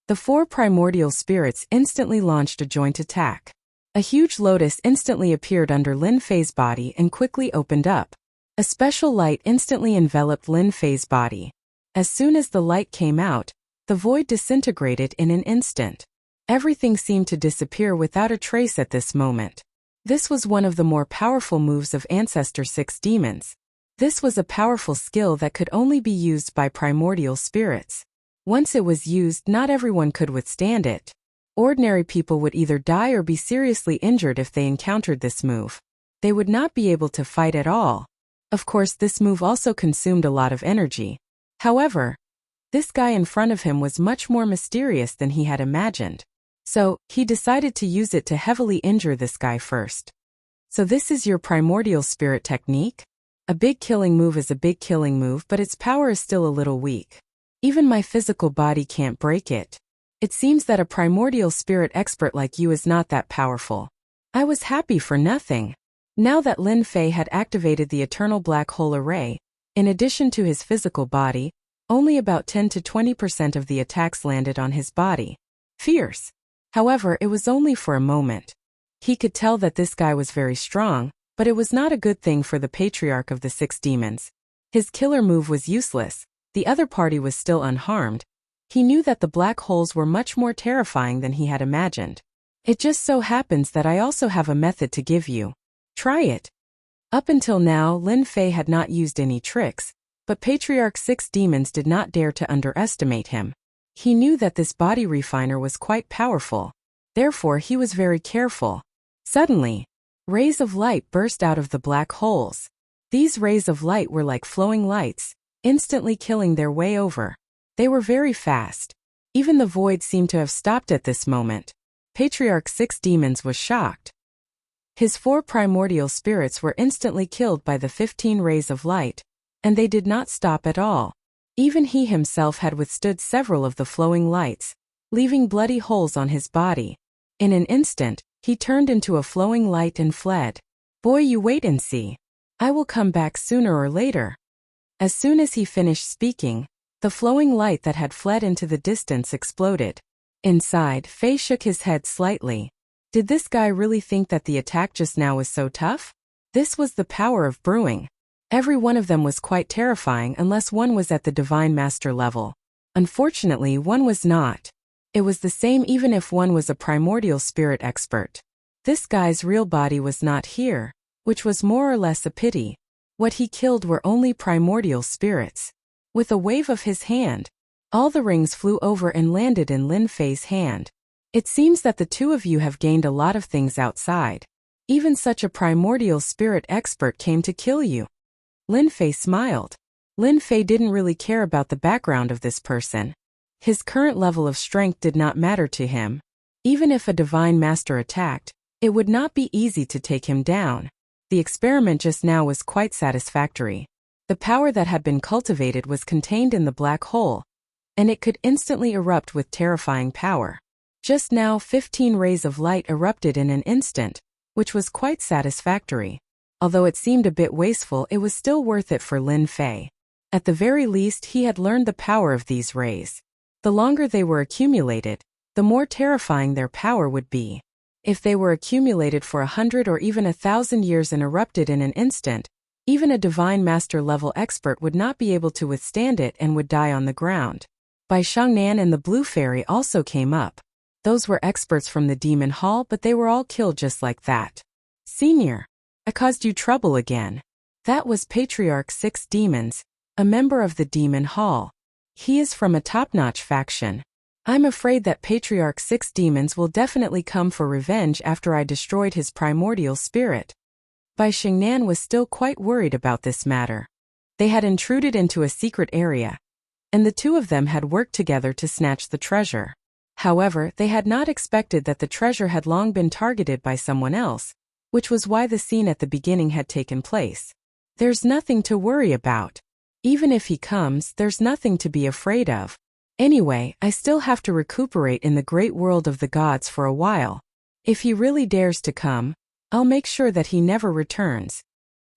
The 4 primordial spirits instantly launched a joint attack. A huge lotus instantly appeared under Lin Fei's body and quickly opened up. A special light instantly enveloped Lin Fei's body. As soon as the light came out, the void disintegrated in an instant. Everything seemed to disappear without a trace at this moment. This was one of the more powerful moves of Ancestor 6 demons. This was a powerful skill that could only be used by primordial spirits. Once it was used, not everyone could withstand it. Ordinary people would either die or be seriously injured if they encountered this move. They would not be able to fight at all. Of course, this move also consumed a lot of energy. However, this guy in front of him was much more mysterious than he had imagined. So, he decided to use it to heavily injure this guy first. So this is your primordial spirit technique? A big killing move is a big killing move, but its power is still a little weak. Even my physical body can't break it. It seems that a primordial spirit expert like you is not that powerful. I was happy for nothing. Now that Lin Fei had activated the Eternal Black Hole Array, in addition to his physical body, only about 10 to 20% of the attacks landed on his body. Fierce. However, it was only for a moment. He could tell that this guy was very strong, but it was not a good thing for the Patriarch of the 6 demons. His killer move was useless. The other party was still unharmed. He knew that the black holes were much more terrifying than he had imagined. It just so happens that I also have a method to give you. Try it. Up until now, Lin Fei had not used any tricks, but Patriarch 6 demons did not dare to underestimate him. He knew that this body refiner was quite powerful. Therefore, he was very careful. Suddenly, rays of light burst out of the black holes. These rays of light were like flowing lights, instantly killing their way over. They were very fast. Even the void seemed to have stopped at this moment. Patriarch 6 demons was shocked. His 4 primordial spirits were instantly killed by the 15 rays of light, and they did not stop at all. Even he himself had withstood several of the flowing lights, leaving bloody holes on his body. In an instant, he turned into a flowing light and fled. Boy, you wait and see. I will come back sooner or later. As soon as he finished speaking, the flowing light that had fled into the distance exploded. Inside, Fei shook his head slightly. Did this guy really think that the attack just now was so tough? This was the power of brewing. Every one of them was quite terrifying unless one was at the Divine Master level. Unfortunately, one was not. It was the same even if one was a primordial spirit expert. This guy's real body was not here, which was more or less a pity. What he killed were only primordial spirits. With a wave of his hand, all the rings flew over and landed in Lin Fei's hand. It seems that the two of you have gained a lot of things outside. Even such a primordial spirit expert came to kill you. Lin Fei smiled. Lin Fei didn't really care about the background of this person. His current level of strength did not matter to him. Even if a divine master attacked, it would not be easy to take him down. The experiment just now was quite satisfactory. The power that had been cultivated was contained in the black hole, and it could instantly erupt with terrifying power. Just now 15 rays of light erupted in an instant, which was quite satisfactory. Although it seemed a bit wasteful, it was still worth it for Lin Fei. At the very least, he had learned the power of these rays. The longer they were accumulated, the more terrifying their power would be. If they were accumulated for 100 or even 1,000 years and erupted in an instant, even a divine master level expert would not be able to withstand it and would die on the ground. Bai Shangnan and the Blue Fairy also came up. Those were experts from the Demon Hall, but they were all killed just like that. Senior, I caused you trouble again. That was Patriarch 6 Demons, a member of the Demon Hall. He is from a top-notch faction. I'm afraid that Patriarch 6 Demons will definitely come for revenge after I destroyed his primordial spirit. Bai Shangnan was still quite worried about this matter. They had intruded into a secret area, and the two of them had worked together to snatch the treasure. However, they had not expected that the treasure had long been targeted by someone else, which was why the scene at the beginning had taken place. There's nothing to worry about. Even if he comes, there's nothing to be afraid of. Anyway, I still have to recuperate in the great world of the gods for a while. If he really dares to come, I'll make sure that he never returns.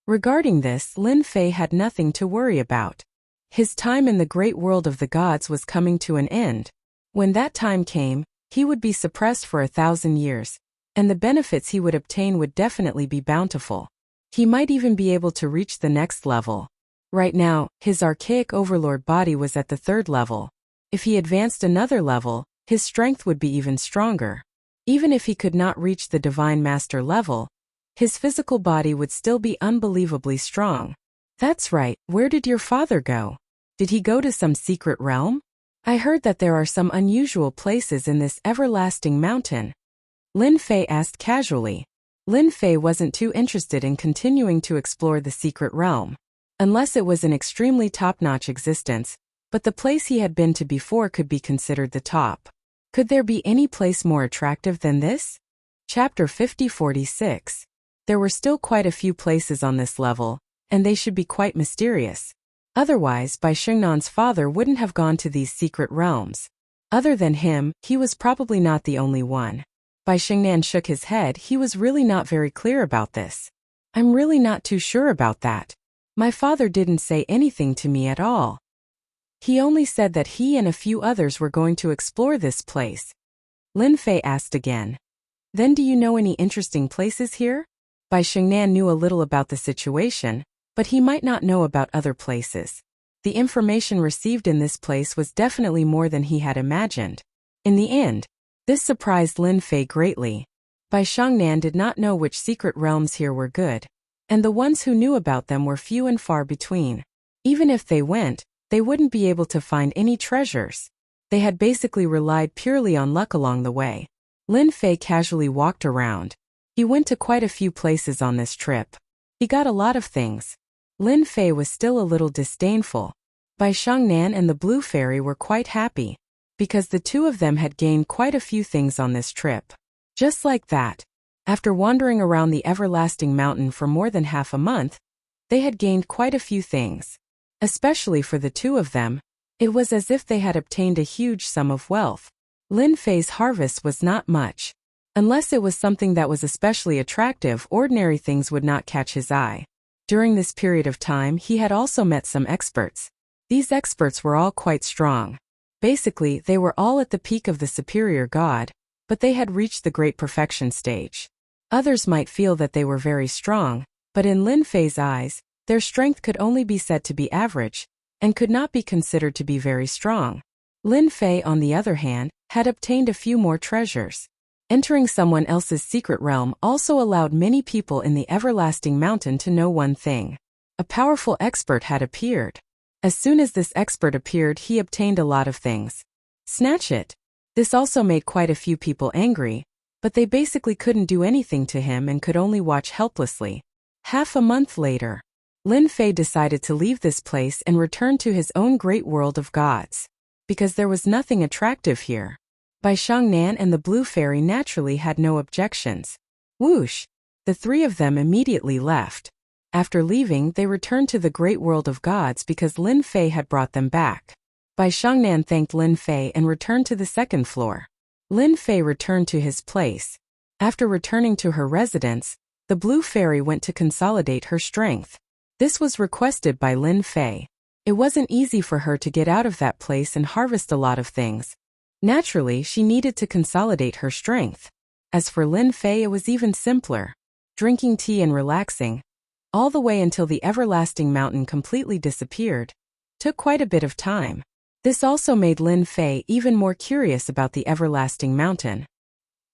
Regarding this, Lin Fei had nothing to worry about. His time in the great world of the gods was coming to an end. When that time came, he would be suppressed for 1,000 years, and the benefits he would obtain would definitely be bountiful. He might even be able to reach the next level. Right now, his archaic overlord body was at the 3rd level. If he advanced another level, his strength would be even stronger. Even if he could not reach the Divine Master level, his physical body would still be unbelievably strong. That's right, where did your father go? Did he go to some secret realm? I heard that there are some unusual places in this everlasting mountain. Lin Fei asked casually. Lin Fei wasn't too interested in continuing to explore the secret realm, unless it was an extremely top-notch existence, but the place he had been to before could be considered the top. Could there be any place more attractive than this? Chapter 50-46. There were still quite a few places on this level, and they should be quite mysterious. Otherwise, Bai Xingnan's father wouldn't have gone to these secret realms. Other than him, he was probably not the only one. Bai Xingnan shook his head. He was really not very clear about this. I'm really not too sure about that. My father didn't say anything to me at all. He only said that he and a few others were going to explore this place. Lin Fei asked again. Then do you know any interesting places here? Bai Xingnan knew a little about the situation, but he might not know about other places. The information received in this place was definitely more than he had imagined. In the end, this surprised Lin Fei greatly. Bai Xingnan did not know which secret realms here were good, and the ones who knew about them were few and far between. Even if they went, they wouldn't be able to find any treasures. They had basically relied purely on luck along the way. Lin Fei casually walked around. He went to quite a few places on this trip. He got a lot of things. Lin Fei was still a little disdainful. Bai Xingnan and the Blue Fairy were quite happy, because the two of them had gained quite a few things on this trip. Just like that, after wandering around the everlasting mountain for more than half a month, they had gained quite a few things. Especially for the two of them, it was as if they had obtained a huge sum of wealth. Lin Fei's harvest was not much. Unless it was something that was especially attractive, ordinary things would not catch his eye. During this period of time, he had also met some experts. These experts were all quite strong. Basically, they were all at the peak of the superior god, but they had reached the great perfection stage. Others might feel that they were very strong, but in Lin Fei's eyes, their strength could only be said to be average, and could not be considered to be very strong. Lin Fei, on the other hand, had obtained a few more treasures. Entering someone else's secret realm also allowed many people in the everlasting mountain to know one thing. A powerful expert had appeared. As soon as this expert appeared, he obtained a lot of things. Snatch it. This also made quite a few people angry, but they basically couldn't do anything to him and could only watch helplessly. Half a month later, Lin Fei decided to leave this place and return to his own great world of gods, because there was nothing attractive here. Bai Xingnan and the Blue Fairy naturally had no objections. Whoosh! The three of them immediately left. After leaving, they returned to the great world of gods because Lin Fei had brought them back. Bai Xingnan thanked Lin Fei and returned to the 2nd floor. Lin Fei returned to his place. After returning to her residence, the Blue Fairy went to consolidate her strength. This was requested by Lin Fei. It wasn't easy for her to get out of that place and harvest a lot of things. Naturally, she needed to consolidate her strength. As for Lin Fei, it was even simpler. Drinking tea and relaxing, all the way until the everlasting mountain completely disappeared, took quite a bit of time. This also made Lin Fei even more curious about the everlasting mountain.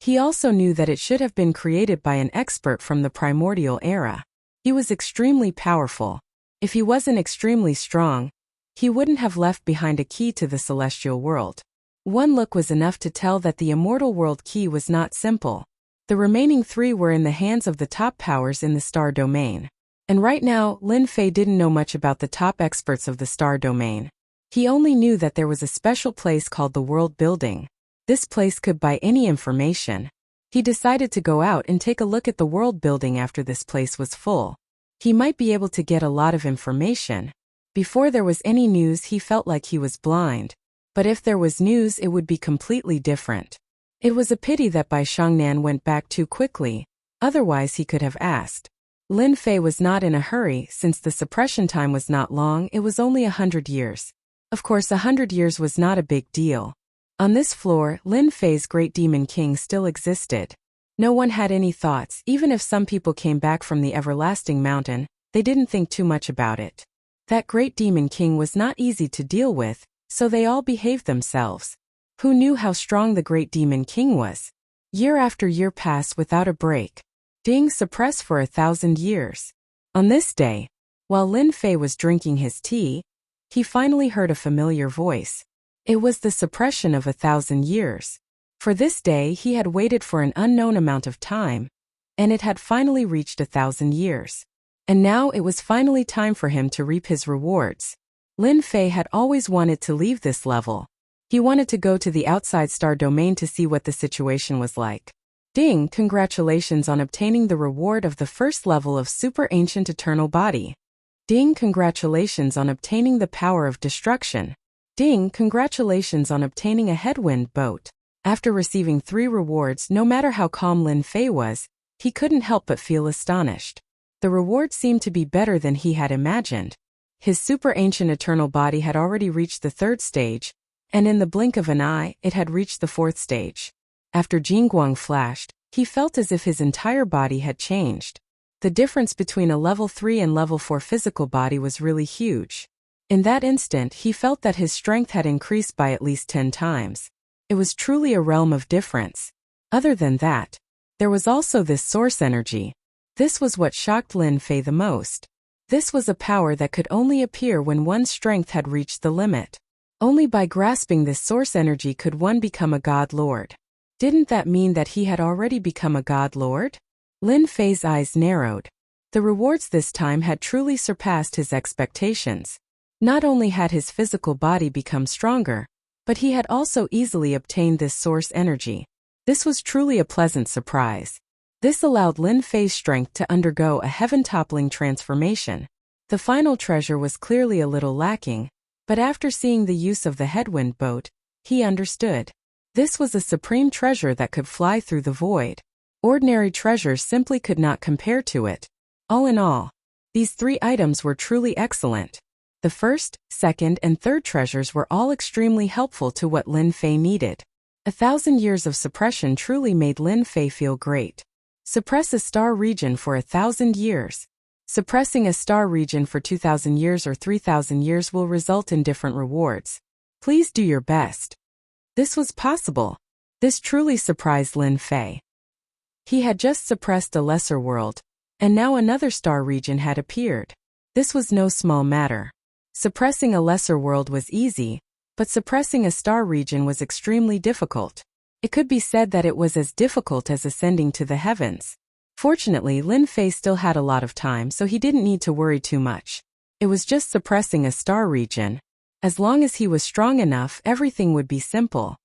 He also knew that it should have been created by an expert from the primordial era. He was extremely powerful. If he wasn't extremely strong, he wouldn't have left behind a key to the celestial world. One look was enough to tell that the immortal world key was not simple. The remaining 3 were in the hands of the top powers in the star domain. And right now, Lin Fei didn't know much about the top experts of the star domain. He only knew that there was a special place called the World Building. This place could buy any information. He decided to go out and take a look at the World Building after this place was full. He might be able to get a lot of information. Before there was any news, he felt like he was blind. But if there was news, it would be completely different. It was a pity that Bai Xingnan went back too quickly, otherwise he could have asked. Lin Fei was not in a hurry since the suppression time was not long, it was only 100 years. Of course 100 years was not a big deal. On this floor, Lin Fei's great demon king still existed. No one had any thoughts. Even if some people came back from the everlasting mountain, they didn't think too much about it. That great demon king was not easy to deal with, so they all behaved themselves. Who knew how strong the great demon king was? Year after year passed without a break. Ding suppressed for 1,000 years. On this day, while Lin Fei was drinking his tea, he finally heard a familiar voice. It was the suppression of 1,000 years. For this day he had waited for an unknown amount of time, and it had finally reached 1,000 years. And now it was finally time for him to reap his rewards. Lin Fei had always wanted to leave this level. He wanted to go to the outside star domain to see what the situation was like. Ding, congratulations on obtaining the reward of the first level of Super Ancient Eternal Body. Ding, congratulations on obtaining the power of destruction. Ding, congratulations on obtaining a headwind boat. After receiving 3 rewards, no matter how calm Lin Fei was, he couldn't help but feel astonished. The reward seemed to be better than he had imagined. His Super Ancient Eternal Body had already reached the 3rd stage, and in the blink of an eye, it had reached the 4th stage. After Jingguang flashed, he felt as if his entire body had changed. The difference between a level 3 and level 4 physical body was really huge. In that instant, he felt that his strength had increased by at least 10 times. It was truly a realm of difference. Other than that, there was also this source energy. This was what shocked Lin Fei the most. This was a power that could only appear when one's strength had reached the limit. Only by grasping this source energy could one become a God Lord. Didn't that mean that he had already become a God Lord? Lin Fei's eyes narrowed. The rewards this time had truly surpassed his expectations. Not only had his physical body become stronger, but he had also easily obtained this source energy. This was truly a pleasant surprise. This allowed Lin Fei's strength to undergo a heaven-toppling transformation. The final treasure was clearly a little lacking, but after seeing the use of the headwind boat, he understood. This was a supreme treasure that could fly through the void. Ordinary treasures simply could not compare to it. All in all, these 3 items were truly excellent. The first, second, and third treasures were all extremely helpful to what Lin Fei needed. 1,000 years of suppression truly made Lin Fei feel great. Suppress a star region for 1,000 years. Suppressing a star region for 2,000 years or 3,000 years will result in different rewards. Please do your best. This was possible. This truly surprised Lin Fei. He had just suppressed a lesser world, and now another star region had appeared. This was no small matter. Suppressing a lesser world was easy, but suppressing a star region was extremely difficult. It could be said that it was as difficult as ascending to the heavens. Fortunately, Lin Fei still had a lot of time, so he didn't need to worry too much. It was just suppressing a star region. As long as he was strong enough, everything would be simple.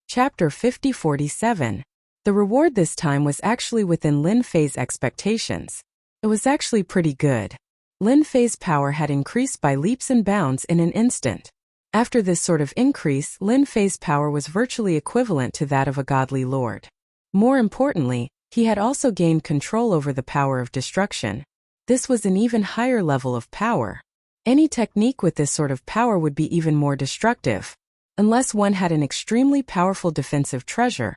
Chapter 50-47. The reward this time was actually within Lin Fei's expectations. It was actually pretty good. Lin Fei's power had increased by leaps and bounds in an instant. After this sort of increase, Lin Fei's power was virtually equivalent to that of a godly lord. More importantly, he had also gained control over the power of destruction. This was an even higher level of power. Any technique with this sort of power would be even more destructive. Unless one had an extremely powerful defensive treasure,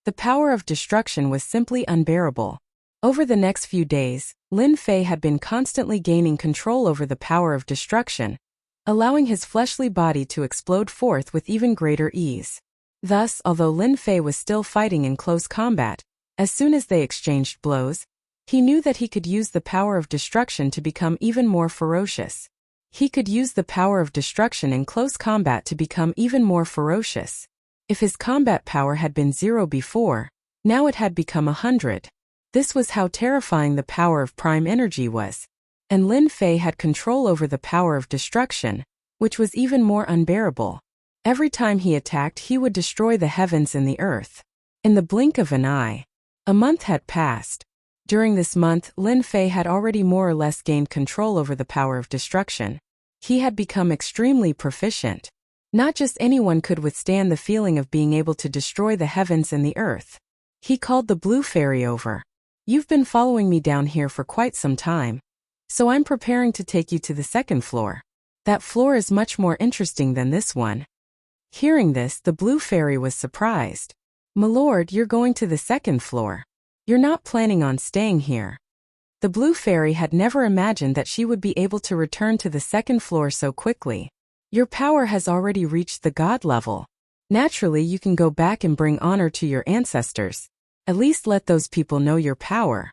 the power of destruction was simply unbearable. Over the next few days, Lin Fei had been constantly gaining control over the power of destruction, allowing his fleshly body to explode forth with even greater ease. Thus, although Lin Fei was still fighting in close combat, as soon as they exchanged blows, he knew that he could use the power of destruction to become even more ferocious. He could use the power of destruction in close combat to become even more ferocious. If his combat power had been 0 before, now it had become 100. This was how terrifying the power of prime energy was. And Lin Fei had control over the power of destruction, which was even more unbearable. Every time he attacked, he would destroy the heavens and the earth. In the blink of an eye, a month had passed. During this month, Lin Fei had already more or less gained control over the power of destruction. He had become extremely proficient. Not just anyone could withstand the feeling of being able to destroy the heavens and the earth. He called the blue fairy over. You've been following me down here for quite some time, so I'm preparing to take you to the 2nd floor. That floor is much more interesting than this one. Hearing this, the blue fairy was surprised. My lord, you're going to the 2nd floor. You're not planning on staying here. The blue fairy had never imagined that she would be able to return to the second floor so quickly. Your power has already reached the god level. Naturally, you can go back and bring honor to your ancestors. At least let those people know your power.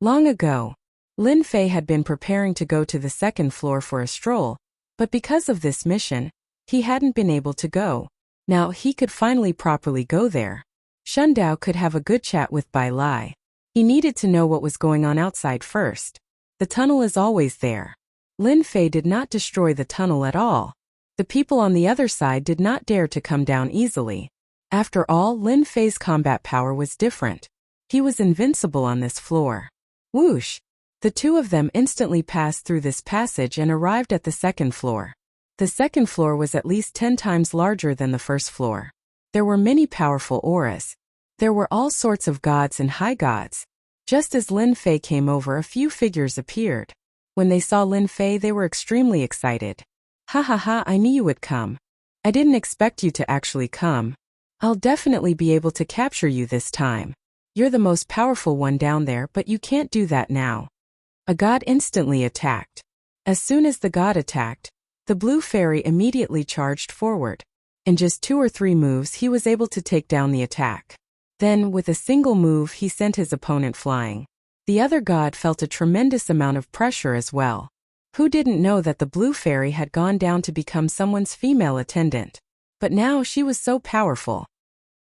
Long ago, Lin Fei had been preparing to go to the second floor for a stroll, but because of this mission, he hadn't been able to go. Now he could finally properly go there. Shundao could have a good chat with Bai Lai. He needed to know what was going on outside first. The tunnel is always there. Lin Fei did not destroy the tunnel at all. The people on the other side did not dare to come down easily. After all, Lin Fei's combat power was different. He was invincible on this floor. Whoosh! The two of them instantly passed through this passage and arrived at the second floor. The second floor was at least 10 times larger than the first floor. There were many powerful auras. There were all sorts of gods and high gods. Just as Lin Fei came over, a few figures appeared. When they saw Lin Fei, they were extremely excited. Ha ha ha, I knew you would come. I didn't expect you to actually come. I'll definitely be able to capture you this time. You're the most powerful one down there, but you can't do that now. A god instantly attacked. As soon as the god attacked, the blue fairy immediately charged forward. In just 2 or 3 moves, he was able to take down the attack. Then, with a single move, he sent his opponent flying. The other god felt a tremendous amount of pressure as well. Who didn't know that the blue fairy had gone down to become someone's female attendant? But now she was so powerful.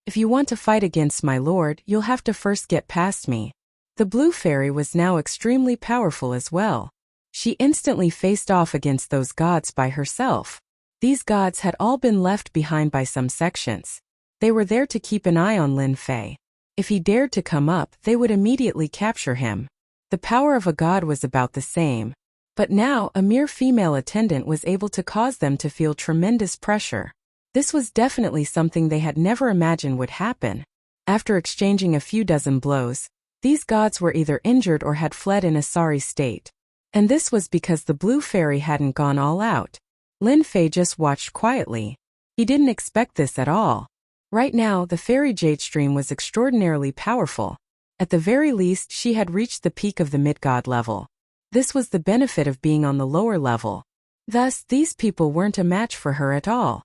If you want to fight against my lord, you'll have to first get past me. The blue fairy was now extremely powerful as well. She instantly faced off against those gods by herself. These gods had all been left behind by some sections. They were there to keep an eye on Lin Fei. If he dared to come up, they would immediately capture him. The power of a god was about the same. But now, a mere female attendant was able to cause them to feel tremendous pressure. This was definitely something they had never imagined would happen. After exchanging a few dozen blows, these gods were either injured or had fled in a sorry state. And this was because the blue fairy hadn't gone all out. Lin Fei just watched quietly. He didn't expect this at all. Right now, the fairy jade stream was extraordinarily powerful. At the very least, she had reached the peak of the mid-god level. This was the benefit of being on the lower level. Thus, these people weren't a match for her at all.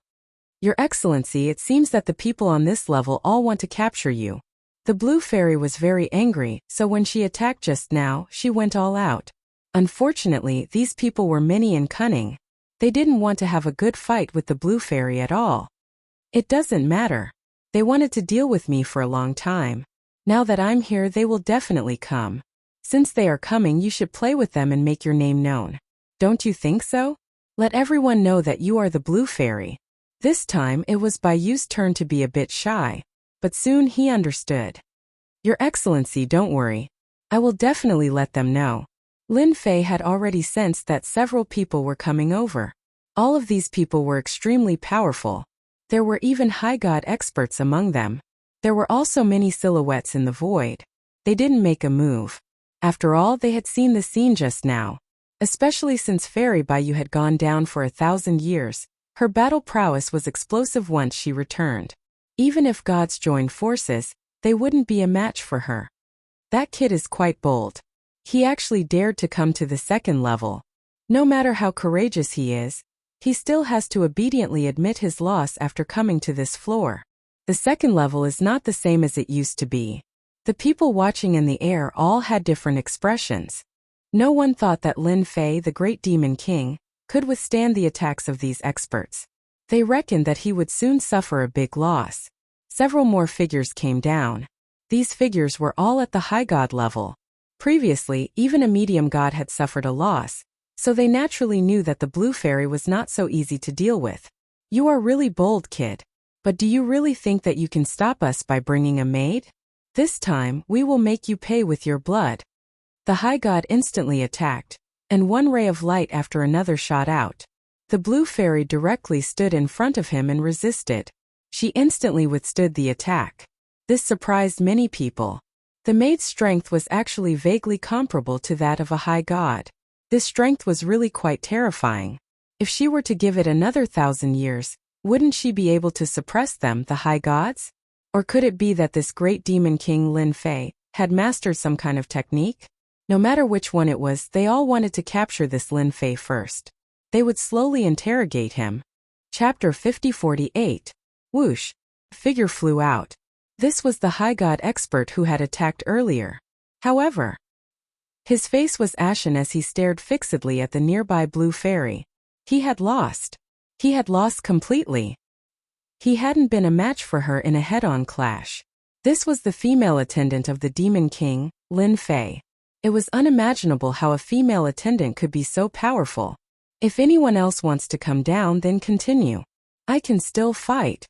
Your Excellency, it seems that the people on this level all want to capture you. The blue fairy was very angry, so when she attacked just now, she went all out. Unfortunately, these people were many and cunning. They didn't want to have a good fight with the blue fairy at all. It doesn't matter. They wanted to deal with me for a long time. Now that I'm here, they will definitely come. Since they are coming, you should play with them and make your name known. Don't you think so? Let everyone know that you are the blue fairy. This time, it was Bai Yu's turn to be a bit shy. But soon he understood. Your Excellency, don't worry. I will definitely let them know. Lin Fei had already sensed that several people were coming over. All of these people were extremely powerful. There were even high god experts among them. There were also many silhouettes in the void. They didn't make a move. After all, they had seen the scene just now. Especially since Fairy Baiyu had gone down for 1,000 years, her battle prowess was explosive once she returned. Even if gods joined forces, they wouldn't be a match for her. That kid is quite bold. He actually dared to come to the second level. No matter how courageous he is, he still has to obediently admit his loss after coming to this floor. The second level is not the same as it used to be. The people watching in the air all had different expressions. No one thought that Lin Fei, the great demon king, could withstand the attacks of these experts. They reckoned that he would soon suffer a big loss. Several more figures came down. These figures were all at the high god level. Previously, even a medium god had suffered a loss, so they naturally knew that the blue fairy was not so easy to deal with. You are really bold, kid. But do you really think that you can stop us by bringing a maid? This time, we will make you pay with your blood. The high god instantly attacked, and one ray of light after another shot out. The blue fairy directly stood in front of him and resisted. She instantly withstood the attack. This surprised many people. The maid's strength was actually vaguely comparable to that of a high god. This strength was really quite terrifying. If she were to give it another 1,000 years, wouldn't she be able to suppress them, the high gods? Or could it be that this great demon king Lin Fei had mastered some kind of technique? No matter which one it was, they all wanted to capture this Lin Fei first. They would slowly interrogate him. Chapter 50-48. Whoosh. Figure flew out. This was the high god expert who had attacked earlier. However, his face was ashen as he stared fixedly at the nearby blue fairy. He had lost. He had lost completely. He hadn't been a match for her in a head-on clash. This was the female attendant of the Demon King, Lin Fei. It was unimaginable how a female attendant could be so powerful. If anyone else wants to come down, then continue. I can still fight.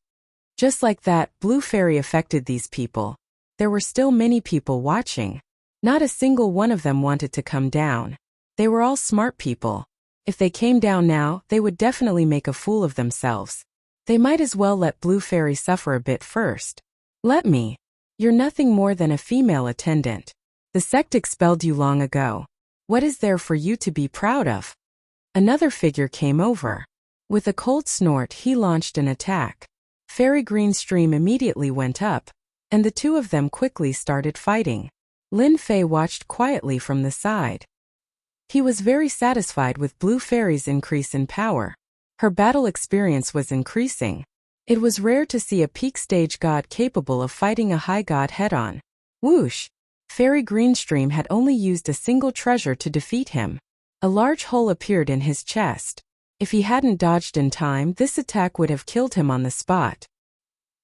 Just like that, Blue Fairy affected these people. There were still many people watching. Not a single one of them wanted to come down. They were all smart people. If they came down now, they would definitely make a fool of themselves. They might as well let Blue Fairy suffer a bit first. Let me. You're nothing more than a female attendant. The sect expelled you long ago. What is there for you to be proud of? Another figure came over. With a cold snort, he launched an attack. Fairy Green Stream immediately went up, and the two of them quickly started fighting. Lin Fei watched quietly from the side. He was very satisfied with Blue Fairy's increase in power. Her battle experience was increasing. It was rare to see a peak stage god capable of fighting a high god head-on. Whoosh! Fairy Greenstream had only used a single treasure to defeat him. A large hole appeared in his chest. If he hadn't dodged in time, this attack would have killed him on the spot.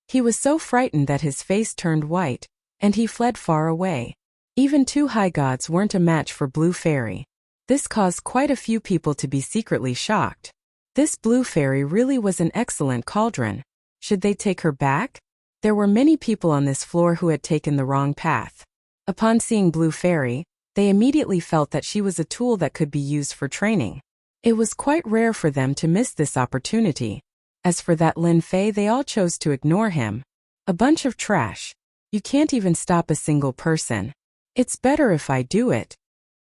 He was so frightened that his face turned white, and he fled far away. Even two high gods weren't a match for Blue Fairy. This caused quite a few people to be secretly shocked. This Blue Fairy really was an excellent cauldron. Should they take her back? There were many people on this floor who had taken the wrong path. Upon seeing Blue Fairy, they immediately felt that she was a tool that could be used for training. It was quite rare for them to miss this opportunity. As for that Lin Fei, they all chose to ignore him. A bunch of trash. You can't even stop a single person. It's better if I do it.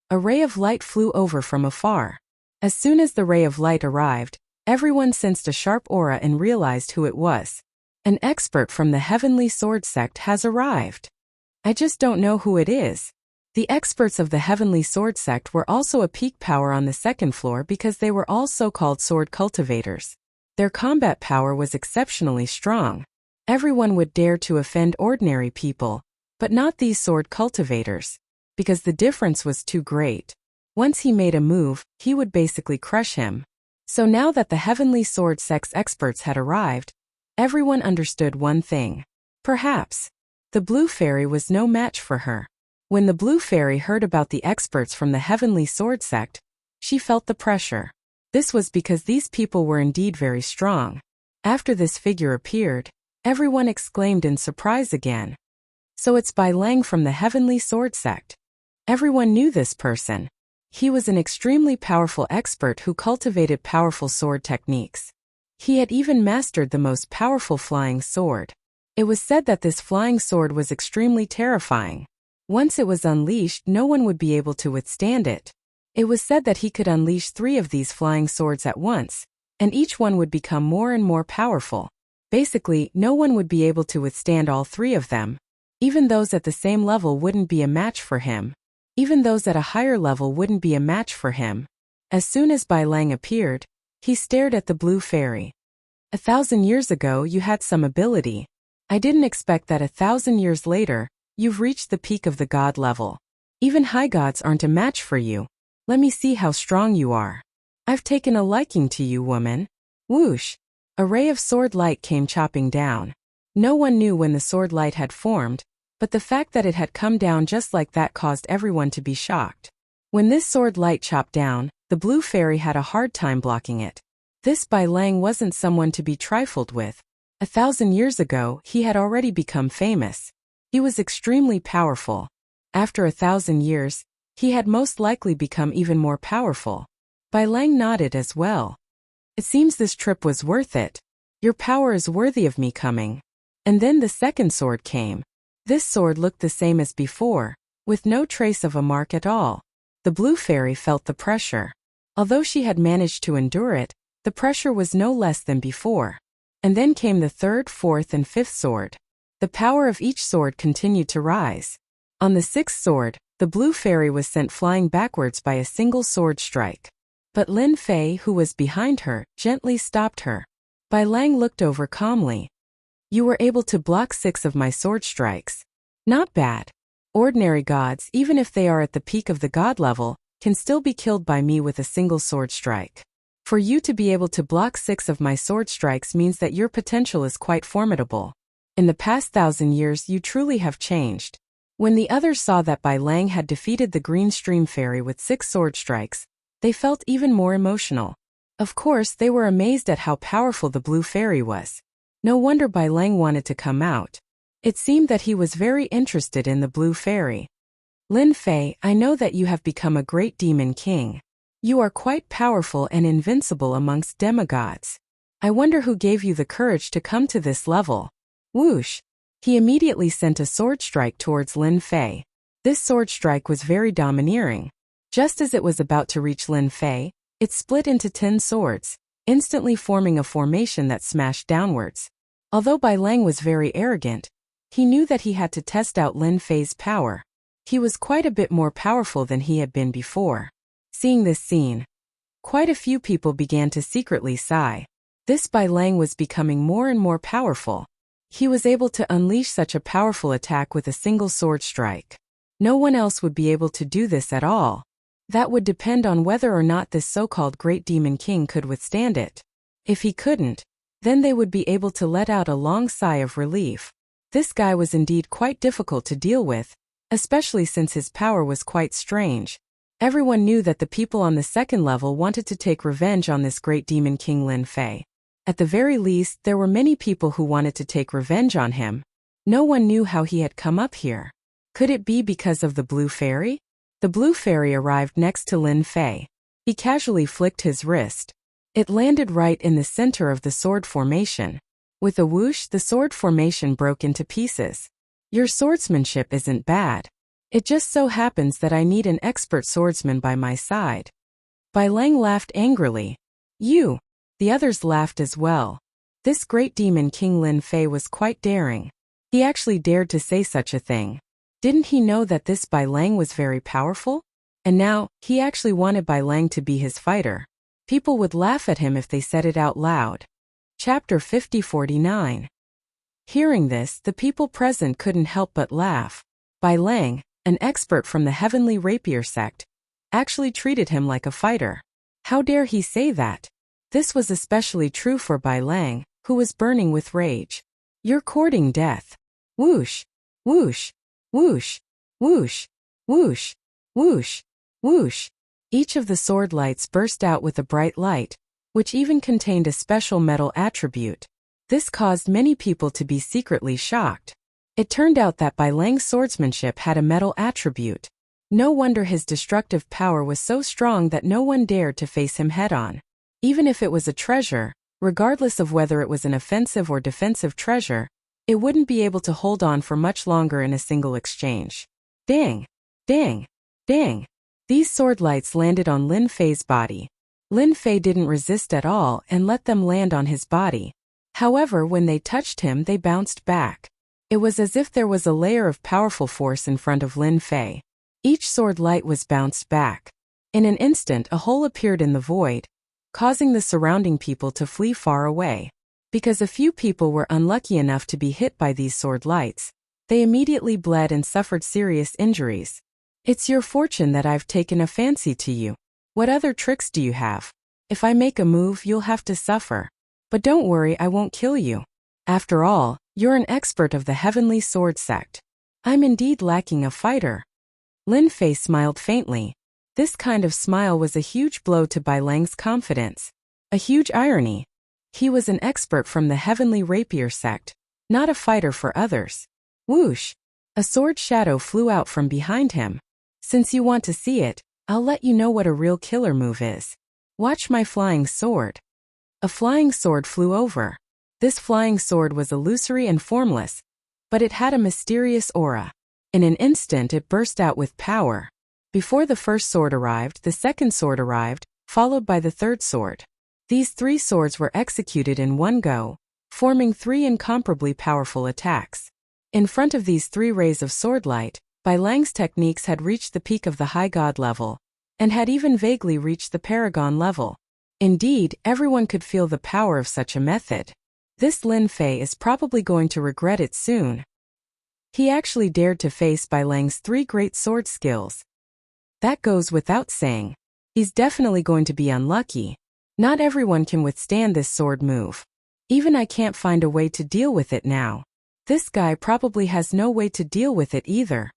A ray of light flew over from afar. As soon as the ray of light arrived, everyone sensed a sharp aura and realized who it was. An expert from the Heavenly Sword Sect has arrived. I just don't know who it is. The experts of the Heavenly Sword Sect were also a peak power on the second floor because they were all so-called sword cultivators. Their combat power was exceptionally strong. Everyone would dare to offend ordinary people, but not these sword cultivators, because the difference was too great. Once he made a move, he would basically crush him. So now that the Heavenly Sword Sect's experts had arrived, everyone understood one thing. Perhaps the Blue Fairy was no match for her. When the Blue Fairy heard about the experts from the Heavenly Sword Sect, she felt the pressure. This was because these people were indeed very strong. After this figure appeared, everyone exclaimed in surprise again. So it's Bai Lang from the Heavenly Sword Sect. Everyone knew this person. He was an extremely powerful expert who cultivated powerful sword techniques. He had even mastered the most powerful flying sword. It was said that this flying sword was extremely terrifying. Once it was unleashed, no one would be able to withstand it. It was said that he could unleash 3 of these flying swords at once, and each one would become more and more powerful. Basically, no one would be able to withstand all 3 of them. Even those at the same level wouldn't be a match for him. Even those at a higher level wouldn't be a match for him. As soon as Bai Lang appeared, he stared at the Blue Fairy. 1,000 years ago you had some ability. I didn't expect that 1,000 years later, you've reached the peak of the god level. Even high gods aren't a match for you. Let me see how strong you are. I've taken a liking to you, woman. Whoosh! A ray of sword light came chopping down. No one knew when the sword light had formed, but the fact that it had come down just like that caused everyone to be shocked. When this sword light chopped down, the Blue Fairy had a hard time blocking it. This Bai Lang wasn't someone to be trifled with. 1,000 years ago, he had already become famous. He was extremely powerful. After 1,000 years, he had most likely become even more powerful. Bai Lang nodded as well. It seems this trip was worth it. Your power is worthy of me coming. And then the second sword came. This sword looked the same as before, with no trace of a mark at all. The Blue Fairy felt the pressure. Although she had managed to endure it, the pressure was no less than before. And then came the third, fourth, and fifth sword. The power of each sword continued to rise. On the sixth sword, the blue fairy was sent flying backwards by a single sword strike. But Lin Fei, who was behind her, gently stopped her. Bai Lang looked over calmly. You were able to block 6 of my sword strikes. Not bad. Ordinary gods, even if they are at the peak of the god level, can still be killed by me with a single sword strike. For you to be able to block 6 of my sword strikes means that your potential is quite formidable. In the past 1,000 years you truly have changed. When the others saw that Bai Lang had defeated the green stream fairy with 6 sword strikes, they felt even more emotional. Of course, they were amazed at how powerful the blue fairy was. No wonder Bai Lang wanted to come out. It seemed that he was very interested in the blue fairy. Lin Fei, I know that you have become a great demon king. You are quite powerful and invincible amongst demigods. I wonder who gave you the courage to come to this level. Whoosh! He immediately sent a sword strike towards Lin Fei. This sword strike was very domineering. Just as it was about to reach Lin Fei, it split into 10 swords, instantly forming a formation that smashed downwards. Although Bai Lang was very arrogant, he knew that he had to test out Lin Fei's power. He was quite a bit more powerful than he had been before. Seeing this scene, quite a few people began to secretly sigh. This Bai Lang was becoming more and more powerful. He was able to unleash such a powerful attack with a single sword strike. No one else would be able to do this at all. That would depend on whether or not this so-called Great Demon King could withstand it. If he couldn't, then they would be able to let out a long sigh of relief. This guy was indeed quite difficult to deal with, especially since his power was quite strange. Everyone knew that the people on the second level wanted to take revenge on this Great Demon King Lin Fei. At the very least, there were many people who wanted to take revenge on him. No one knew how he had come up here. Could it be because of the blue fairy? The blue fairy arrived next to Lin Fei. He casually flicked his wrist. It landed right in the center of the sword formation. With a whoosh, the sword formation broke into pieces. Your swordsmanship isn't bad. It just so happens that I need an expert swordsman by my side. Bai Lang laughed angrily. You! The others laughed as well. This great demon King Lin Fei was quite daring. He actually dared to say such a thing. Didn't he know that this Bai Lang was very powerful? And now, he actually wanted Bai Lang to be his fighter. People would laugh at him if they said it out loud. Chapter 50-49. Hearing this, the people present couldn't help but laugh. Bai Lang, an expert from the Heavenly Rapier sect, actually treated him like a fighter. How dare he say that? This was especially true for Bai Lang, who was burning with rage. You're courting death. Whoosh! Whoosh! Whoosh! Whoosh! Whoosh! Whoosh! Whoosh! Each of the sword lights burst out with a bright light, which even contained a special metal attribute. This caused many people to be secretly shocked. It turned out that Bai Lang's swordsmanship had a metal attribute. No wonder his destructive power was so strong that no one dared to face him head-on. Even if it was a treasure, regardless of whether it was an offensive or defensive treasure, it wouldn't be able to hold on for much longer in a single exchange. Dang! Dang! Dang! These sword lights landed on Lin Fei's body. Lin Fei didn't resist at all and let them land on his body. However, when they touched him, they bounced back. It was as if there was a layer of powerful force in front of Lin Fei. Each sword light was bounced back. In an instant, a hole appeared in the void, causing the surrounding people to flee far away. Because a few people were unlucky enough to be hit by these sword lights, they immediately bled and suffered serious injuries. It's your fortune that I've taken a fancy to you. What other tricks do you have? If I make a move, you'll have to suffer. But don't worry, I won't kill you. After all, you're an expert of the Heavenly Sword sect. I'm indeed lacking a fighter. Lin Fei smiled faintly. This kind of smile was a huge blow to Bai Lang's confidence. A huge irony. He was an expert from the Heavenly Rapier sect, not a fighter for others. Whoosh! A sword shadow flew out from behind him. Since you want to see it, I'll let you know what a real killer move is. Watch my flying sword. A flying sword flew over. This flying sword was illusory and formless, but it had a mysterious aura. In an instant it burst out with power. Before the first sword arrived, the second sword arrived, followed by the third sword. These 3 swords were executed in one go, forming 3 incomparably powerful attacks. In front of these 3 rays of swordlight, Bai Lang's techniques had reached the peak of the high god level, and had even vaguely reached the paragon level. Indeed, everyone could feel the power of such a method. This Lin Fei is probably going to regret it soon. He actually dared to face Bai Lang's 3 great sword skills. That goes without saying. He's definitely going to be unlucky. Not everyone can withstand this sword move. Even I can't find a way to deal with it now. This guy probably has no way to deal with it either.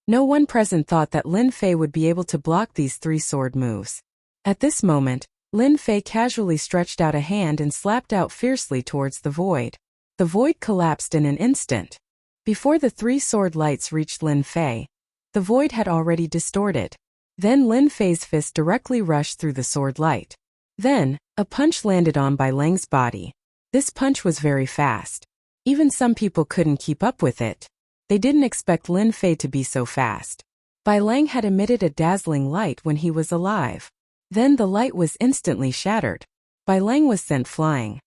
No one present thought that Lin Fei would be able to block these 3 sword moves. At this moment, Lin Fei casually stretched out a hand and slapped out fiercely towards the void. The void collapsed in an instant. Before the 3 sword lights reached Lin Fei, the void had already distorted. Then Lin Fei's fist directly rushed through the sword light. Then, a punch landed on Bai Lang's body. This punch was very fast. Even some people couldn't keep up with it. They didn't expect Lin Fei to be so fast. Bai Lang had emitted a dazzling light when he was alive. Then the light was instantly shattered. Bai Lang was sent flying.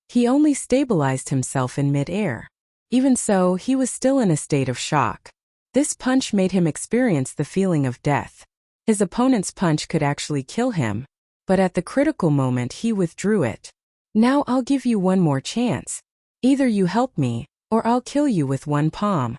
He only stabilized himself in mid-air. Even so, he was still in a state of shock. This punch made him experience the feeling of death. His opponent's punch could actually kill him, but at the critical moment he withdrew it. Now I'll give you one more chance. Either you help me, or I'll kill you with one palm.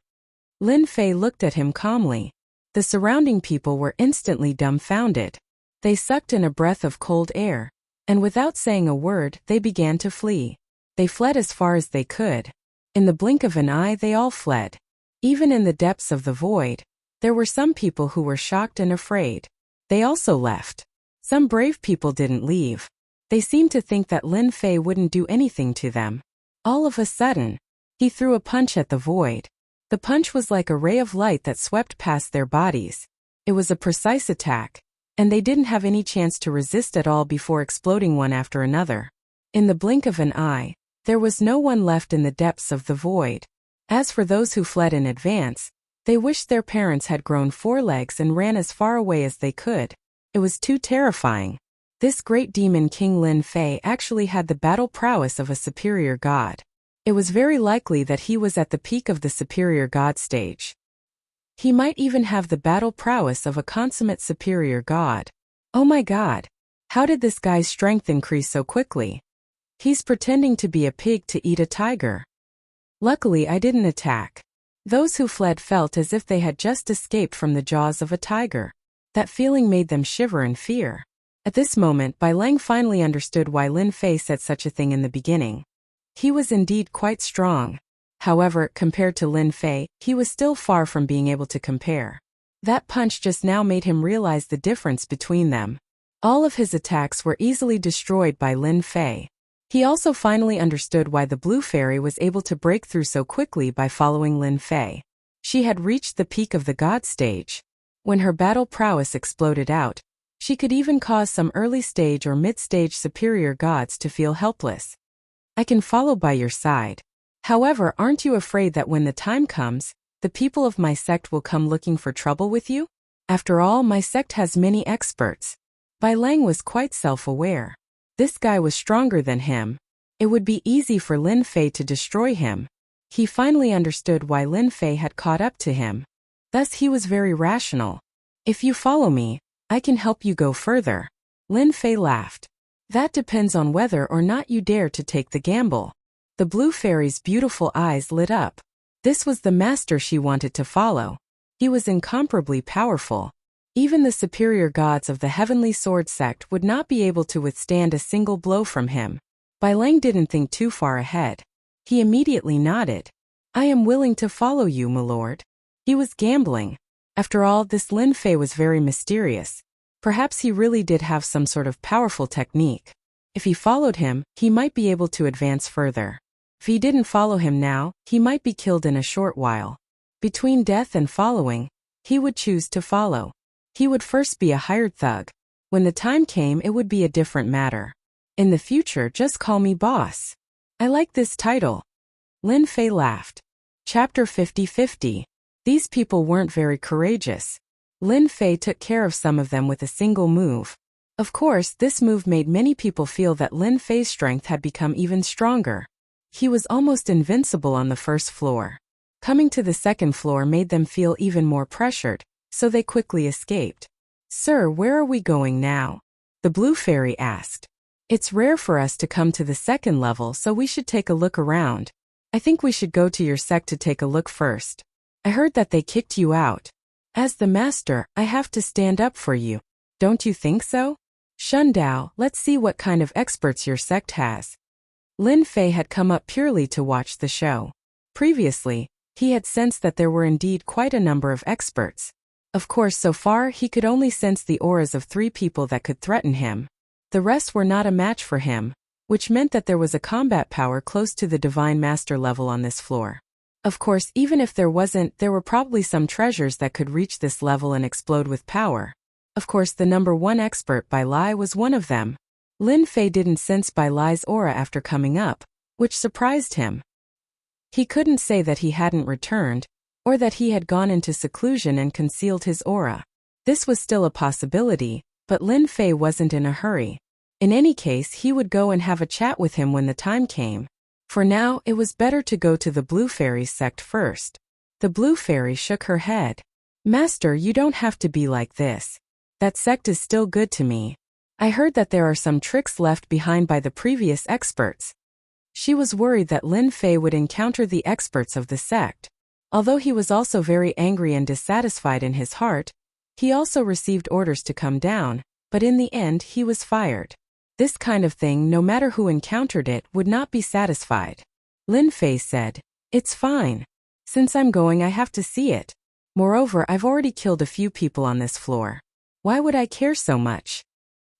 Lin Fei looked at him calmly. The surrounding people were instantly dumbfounded. They sucked in a breath of cold air, and without saying a word, they began to flee. They fled as far as they could. In the blink of an eye, they all fled. Even in the depths of the void, there were some people who were shocked and afraid. They also left. Some brave people didn't leave. They seemed to think that Lin Fei wouldn't do anything to them. All of a sudden, he threw a punch at the void. The punch was like a ray of light that swept past their bodies. It was a precise attack, and they didn't have any chance to resist at all before exploding one after another. In the blink of an eye, there was no one left in the depths of the void. As for those who fled in advance, they wished their parents had grown 4 legs and ran as far away as they could. It was too terrifying. This great demon King Lin Fei actually had the battle prowess of a superior god. It was very likely that he was at the peak of the superior god stage. He might even have the battle prowess of a consummate superior god. Oh my god! How did this guy's strength increase so quickly? He's pretending to be a pig to eat a tiger. Luckily I didn't attack. Those who fled felt as if they had just escaped from the jaws of a tiger. That feeling made them shiver in fear. At this moment, Bai Lang finally understood why Lin Fei said such a thing in the beginning. He was indeed quite strong. However, compared to Lin Fei, he was still far from being able to compare. That punch just now made him realize the difference between them. All of his attacks were easily destroyed by Lin Fei. He also finally understood why the Blue Fairy was able to break through so quickly by following Lin Fei. She had reached the peak of the god stage. When her battle prowess exploded out, she could even cause some early stage or mid-stage superior gods to feel helpless. I can follow by your side. However, aren't you afraid that when the time comes, the people of my sect will come looking for trouble with you? After all, my sect has many experts. Bai Lang was quite self-aware. This guy was stronger than him. It would be easy for Lin Fei to destroy him. He finally understood why Lin Fei had caught up to him. Thus he was very rational. If you follow me, I can help you go further. Lin Fei laughed. That depends on whether or not you dare to take the gamble. The Blue Fairy's beautiful eyes lit up. This was the master she wanted to follow. He was incomparably powerful. Even the superior gods of the Heavenly Sword sect would not be able to withstand a single blow from him. Bai Lang didn't think too far ahead. He immediately nodded. I am willing to follow you, my lord. He was gambling. After all, this Lin Fei was very mysterious. Perhaps he really did have some sort of powerful technique. If he followed him, he might be able to advance further. If he didn't follow him now, he might be killed in a short while. Between death and following, he would choose to follow. He would first be a hired thug. When the time came, it would be a different matter. In the future, just call me boss. I like this title. Lin Fei laughed. Chapter 50-50. These people weren't very courageous. Lin Fei took care of some of them with a single move. Of course, this move made many people feel that Lin Fei's strength had become even stronger. He was almost invincible on the first floor. Coming to the second floor made them feel even more pressured, so they quickly escaped. "Sir, where are we going now?" the blue fairy asked. "It's rare for us to come to the second level, so we should take a look around. I think we should go to your sect to take a look first. I heard that they kicked you out. As the master, I have to stand up for you. Don't you think so? Shundao, let's see what kind of experts your sect has." Lin Fei had come up purely to watch the show. Previously, he had sensed that there were indeed quite a number of experts. Of course, so far he could only sense the auras of 3 people that could threaten him. The rest were not a match for him, which meant that there was a combat power close to the Divine Master level on this floor. Of course, even if there wasn't, there were probably some treasures that could reach this level and explode with power. Of course, the number 1 expert Bai Lai was one of them. Lin Fei didn't sense Bai Lai's aura after coming up, which surprised him. He couldn't say that he hadn't returned, or that he had gone into seclusion and concealed his aura. This was still a possibility, but Lin Fei wasn't in a hurry. In any case, he would go and have a chat with him when the time came. For now, it was better to go to the Blue Fairy's sect first. The Blue Fairy shook her head. "Master, you don't have to be like this. That sect is still good to me. I heard that there are some tricks left behind by the previous experts." She was worried that Lin Fei would encounter the experts of the sect. Although he was also very angry and dissatisfied in his heart, he also received orders to come down, but in the end he was fired. This kind of thing, no matter who encountered it, would not be satisfied. Lin Fei said, "It's fine. Since I'm going, I have to see it. Moreover, I've already killed a few people on this floor. Why would I care so much?"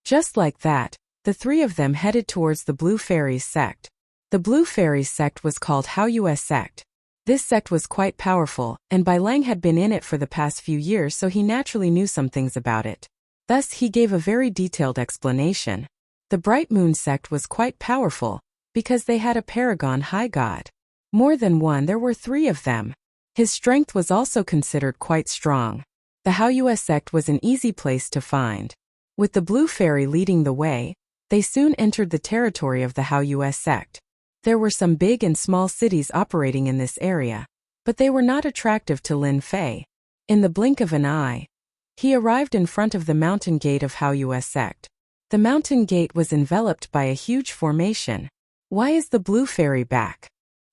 Just like that, the 3 of them headed towards the Blue Fairy's sect. The Blue Fairy's sect was called Haoyue sect. This sect was quite powerful, and Bai Lang had been in it for the past few years, so he naturally knew some things about it. Thus, he gave a very detailed explanation. The Bright Moon sect was quite powerful, because they had a paragon high god. More than one, there were 3 of them. His strength was also considered quite strong. The Haoyue sect was an easy place to find. With the Blue Fairy leading the way, they soon entered the territory of the Haoyue sect. There were some big and small cities operating in this area, but they were not attractive to Lin Fei. In the blink of an eye, he arrived in front of the mountain gate of Haoyue sect. The mountain gate was enveloped by a huge formation. "Why is the Blue Fairy back?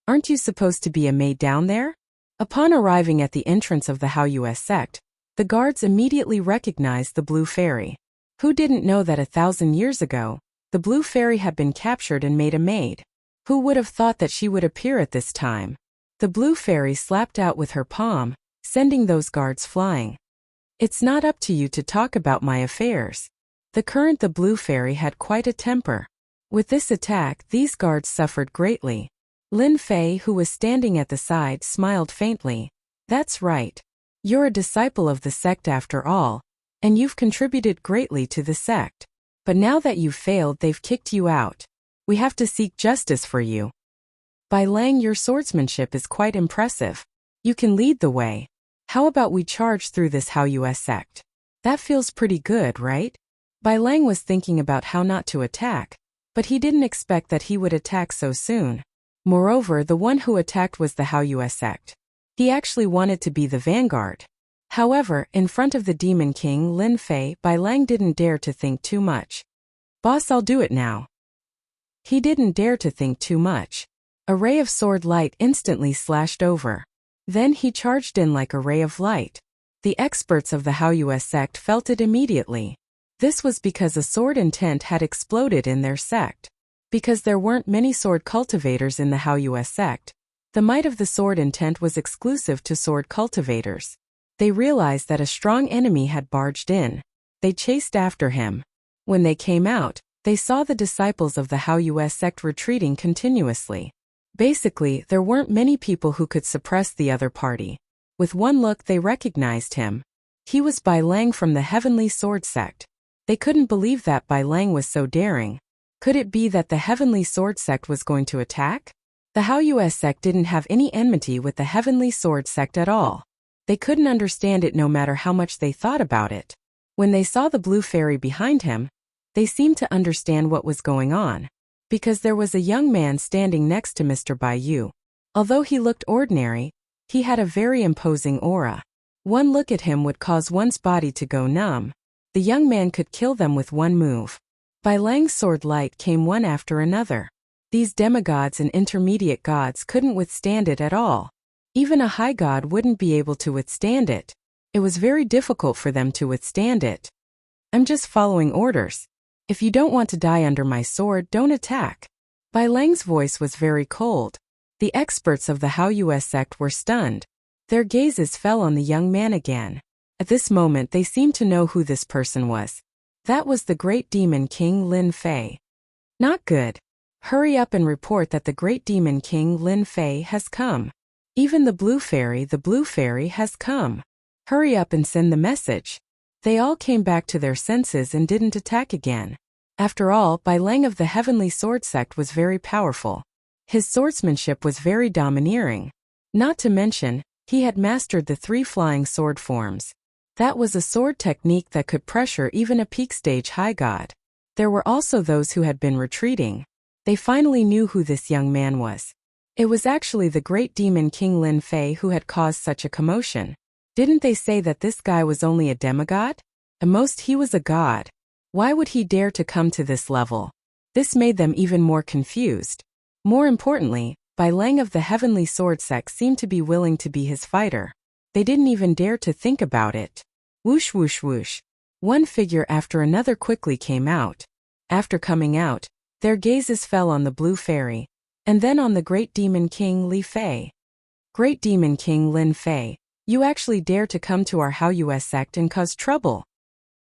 Aren't you supposed to be a maid down there?" Upon arriving at the entrance of the Haoyue sect, the guards immediately recognized the Blue Fairy. Who didn't know that 1,000 years ago, the Blue Fairy had been captured and made a maid? Who would have thought that she would appear at this time? The Blue Fairy slapped out with her palm, sending those guards flying. "It's not up to you to talk about my affairs." The Blue Fairy had quite a temper. With this attack, these guards suffered greatly. Lin Fei, who was standing at the side, smiled faintly. "That's right. You're a disciple of the sect after all, and you've contributed greatly to the sect. But now that you've failed, they've kicked you out. We have to seek justice for you. Bai Lang, your swordsmanship is quite impressive. You can lead the way. How about we charge through this Haoyue sect? That feels pretty good, right?" Bai Lang was thinking about how not to attack, but he didn't expect that he would attack so soon. Moreover, the one who attacked was the Haoyue sect. He actually wanted to be the vanguard. However, in front of the Demon King Lin Fei, Bai Lang didn't dare to think too much. "Boss, I'll do it now." He didn't dare to think too much. A ray of sword light instantly slashed over. Then he charged in like a ray of light. The experts of the Haoyue sect felt it immediately. This was because a sword intent had exploded in their sect. Because there weren't many sword cultivators in the Haoyue sect, the might of the sword intent was exclusive to sword cultivators. They realized that a strong enemy had barged in. They chased after him. When they came out, they saw the disciples of the Haoyue sect retreating continuously. Basically, there weren't many people who could suppress the other party. With one look, they recognized him. He was Bai Lang from the Heavenly Sword sect. They couldn't believe that Bai Lang was so daring. Could it be that the Heavenly Sword sect was going to attack? The Haoyue sect didn't have any enmity with the Heavenly Sword sect at all. They couldn't understand it no matter how much they thought about it. When they saw the Blue Fairy behind him, they seemed to understand what was going on, because there was a young man standing next to Mr. Bai Yu. Although he looked ordinary, He had a very imposing aura. One look at him would cause one's body to go numb. The young man could kill them with one move. Bai Lang's sword light came one after another. These demigods and intermediate gods couldn't withstand it at all. Even a high god wouldn't be able to withstand it. It was very difficult for them to withstand it. I'm just following orders. If you don't want to die under my sword, don't attack. Bai Lang's voice was very cold. The experts of the Haoyue sect were stunned. Their gazes fell on the young man again. At this moment they seemed to know who this person was. That was the great demon king Lin Fei. Not good. Hurry up and report that the great demon king Lin Fei has come. Even the blue fairy has come. Hurry up and send the message. They all came back to their senses and didn't attack again. After all, Bai Lang of the Heavenly Sword Sect was very powerful. His swordsmanship was very domineering. Not to mention, he had mastered the 3 flying sword forms. That was a sword technique that could pressure even a peak stage high god. There were also those who had been retreating. They finally knew who this young man was. It was actually the great demon king Lin Fei who had caused such a commotion. Didn't they say that this guy was only a demigod? At most he was a god. Why would he dare to come to this level? This made them even more confused. More importantly, Bai Lang of the Heavenly Sword Sect seemed to be willing to be his fighter. They didn't even dare to think about it. Whoosh whoosh whoosh. One figure after another quickly came out. After coming out, their gazes fell on the blue fairy, and then on the great demon king Li Fei. Great demon king Lin Fei, you actually dare to come to our Haoyue sect and cause trouble.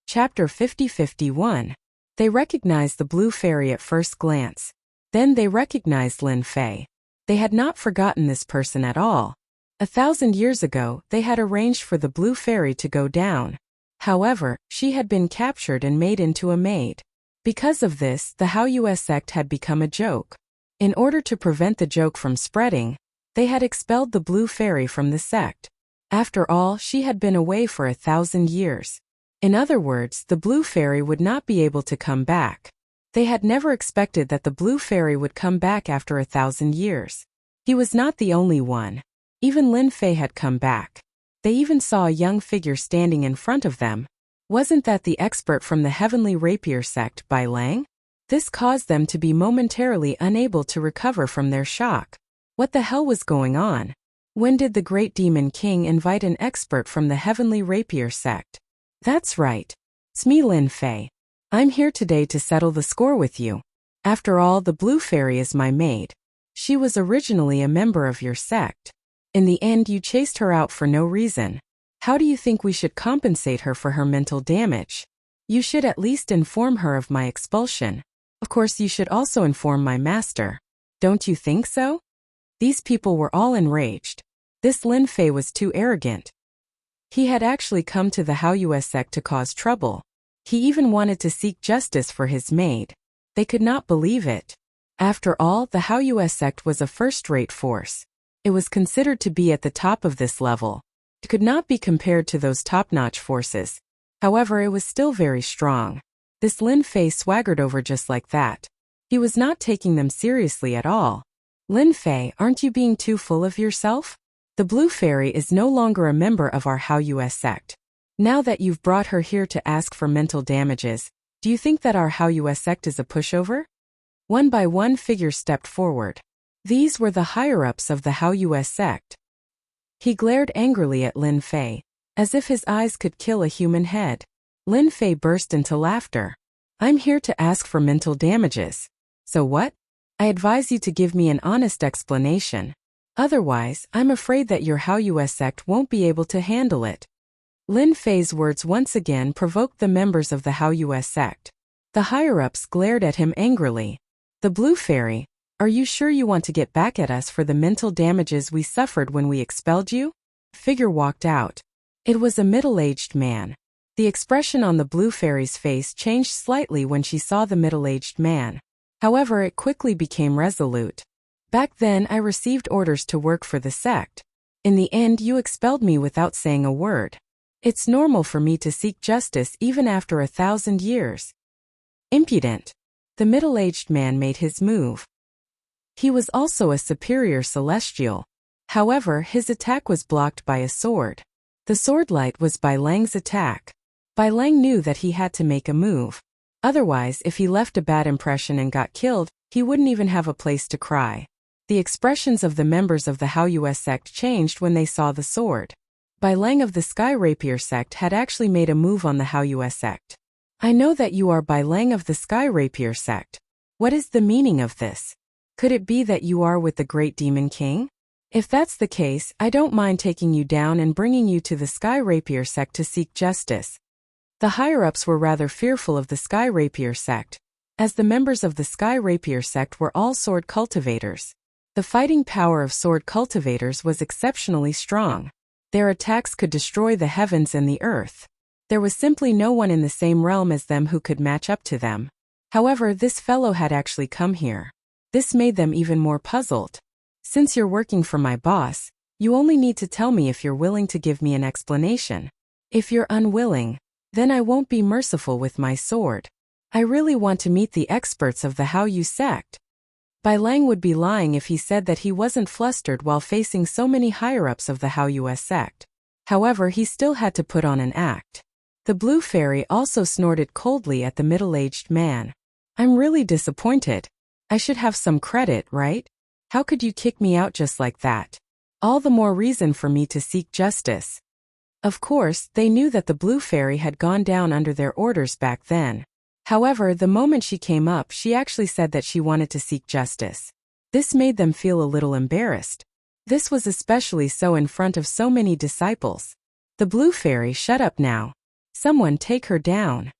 Chapter 50-51. They recognized the blue fairy at first glance. Then they recognized Lin Fei. They had not forgotten this person at all. 1,000 years ago, they had arranged for the blue fairy to go down. However, she had been captured and made into a maid. Because of this, the Haoyue sect had become a joke. In order to prevent the joke from spreading, they had expelled the blue fairy from the sect. After all, she had been away for 1,000 years. In other words, the blue fairy would not be able to come back. They had never expected that the blue fairy would come back after 1,000 years. He was not the only one. Even Lin Fei had come back. They even saw a young figure standing in front of them. Wasn't that the expert from the Heavenly Rapier sect, Bai Lang? This caused them to be momentarily unable to recover from their shock. What the hell was going on? When did the great demon king invite an expert from the Heavenly Rapier sect? That's right. It's me, Lin Fei. I'm here today to settle the score with you. After all, the blue fairy is my maid. She was originally a member of your sect. In the end, you chased her out for no reason. How do you think we should compensate her for her mental damage? You should at least inform her of my expulsion. Of course, you should also inform my master. Don't you think so? These people were all enraged. This Lin Fei was too arrogant. He had actually come to the Haoyue sect to cause trouble. He even wanted to seek justice for his maid. They could not believe it. After all, the Haoyue sect was a first-rate force. It was considered to be at the top of this level. It could not be compared to those top-notch forces. However, it was still very strong. This Lin Fei swaggered over just like that. He was not taking them seriously at all. Lin Fei, aren't you being too full of yourself? The blue fairy is no longer a member of our Haoyue sect. Now that you've brought her here to ask for mental damages, do you think that our Haoyue sect is a pushover? One by one figures stepped forward. These were the higher-ups of the Haoyue sect. He glared angrily at Lin Fei, as if his eyes could kill a human head. Lin Fei burst into laughter. I'm here to ask for mental damages. So what? I advise you to give me an honest explanation. Otherwise, I'm afraid that your Haoyue sect won't be able to handle it. Lin Fei's words once again provoked the members of the Haoyue sect. The higher-ups glared at him angrily. The blue fairy, are you sure you want to get back at us for the mental damages we suffered when we expelled you? Figure walked out. It was a middle-aged man. The expression on the blue fairy's face changed slightly when she saw the middle-aged man. However, it quickly became resolute. Back then, I received orders to work for the sect. In the end, you expelled me without saying a word. It's normal for me to seek justice even after 1,000 years. Impudent. The middle-aged man made his move. He was also a superior celestial. However, his attack was blocked by a sword. The sword light was Bai Lang's attack. Bai Lang knew that he had to make a move. Otherwise, if he left a bad impression and got killed, he wouldn't even have a place to cry. The expressions of the members of the Haoyue sect changed when they saw the sword. Bai Lang of the Sky Rapier sect had actually made a move on the Haoyue sect. I know that you are Bai Lang of the Sky Rapier sect. What is the meaning of this? Could it be that you are with the Great Demon King? If that's the case, I don't mind taking you down and bringing you to the Sky Rapier sect to seek justice. The higher-ups were rather fearful of the Sky Rapier sect, as the members of the Sky Rapier sect were all sword cultivators. The fighting power of sword cultivators was exceptionally strong. Their attacks could destroy the heavens and the earth. There was simply no one in the same realm as them who could match up to them. However, this fellow had actually come here. This made them even more puzzled. Since you're working for my boss, you only need to tell me if you're willing to give me an explanation. If you're unwilling, then I won't be merciful with my sword. I really want to meet the experts of the Haoyue sect. Bai Lang would be lying if he said that he wasn't flustered while facing so many higher-ups of the Haoyue sect. However, he still had to put on an act. The blue fairy also snorted coldly at the middle-aged man. I'm really disappointed. I should have some credit, right? How could you kick me out just like that? All the more reason for me to seek justice. Of course, they knew that the blue fairy had gone down under their orders back then. However, the moment she came up, she actually said that she wanted to seek justice. This made them feel a little embarrassed. This was especially so in front of so many disciples. The blue fairy, shut up now. Someone take her down.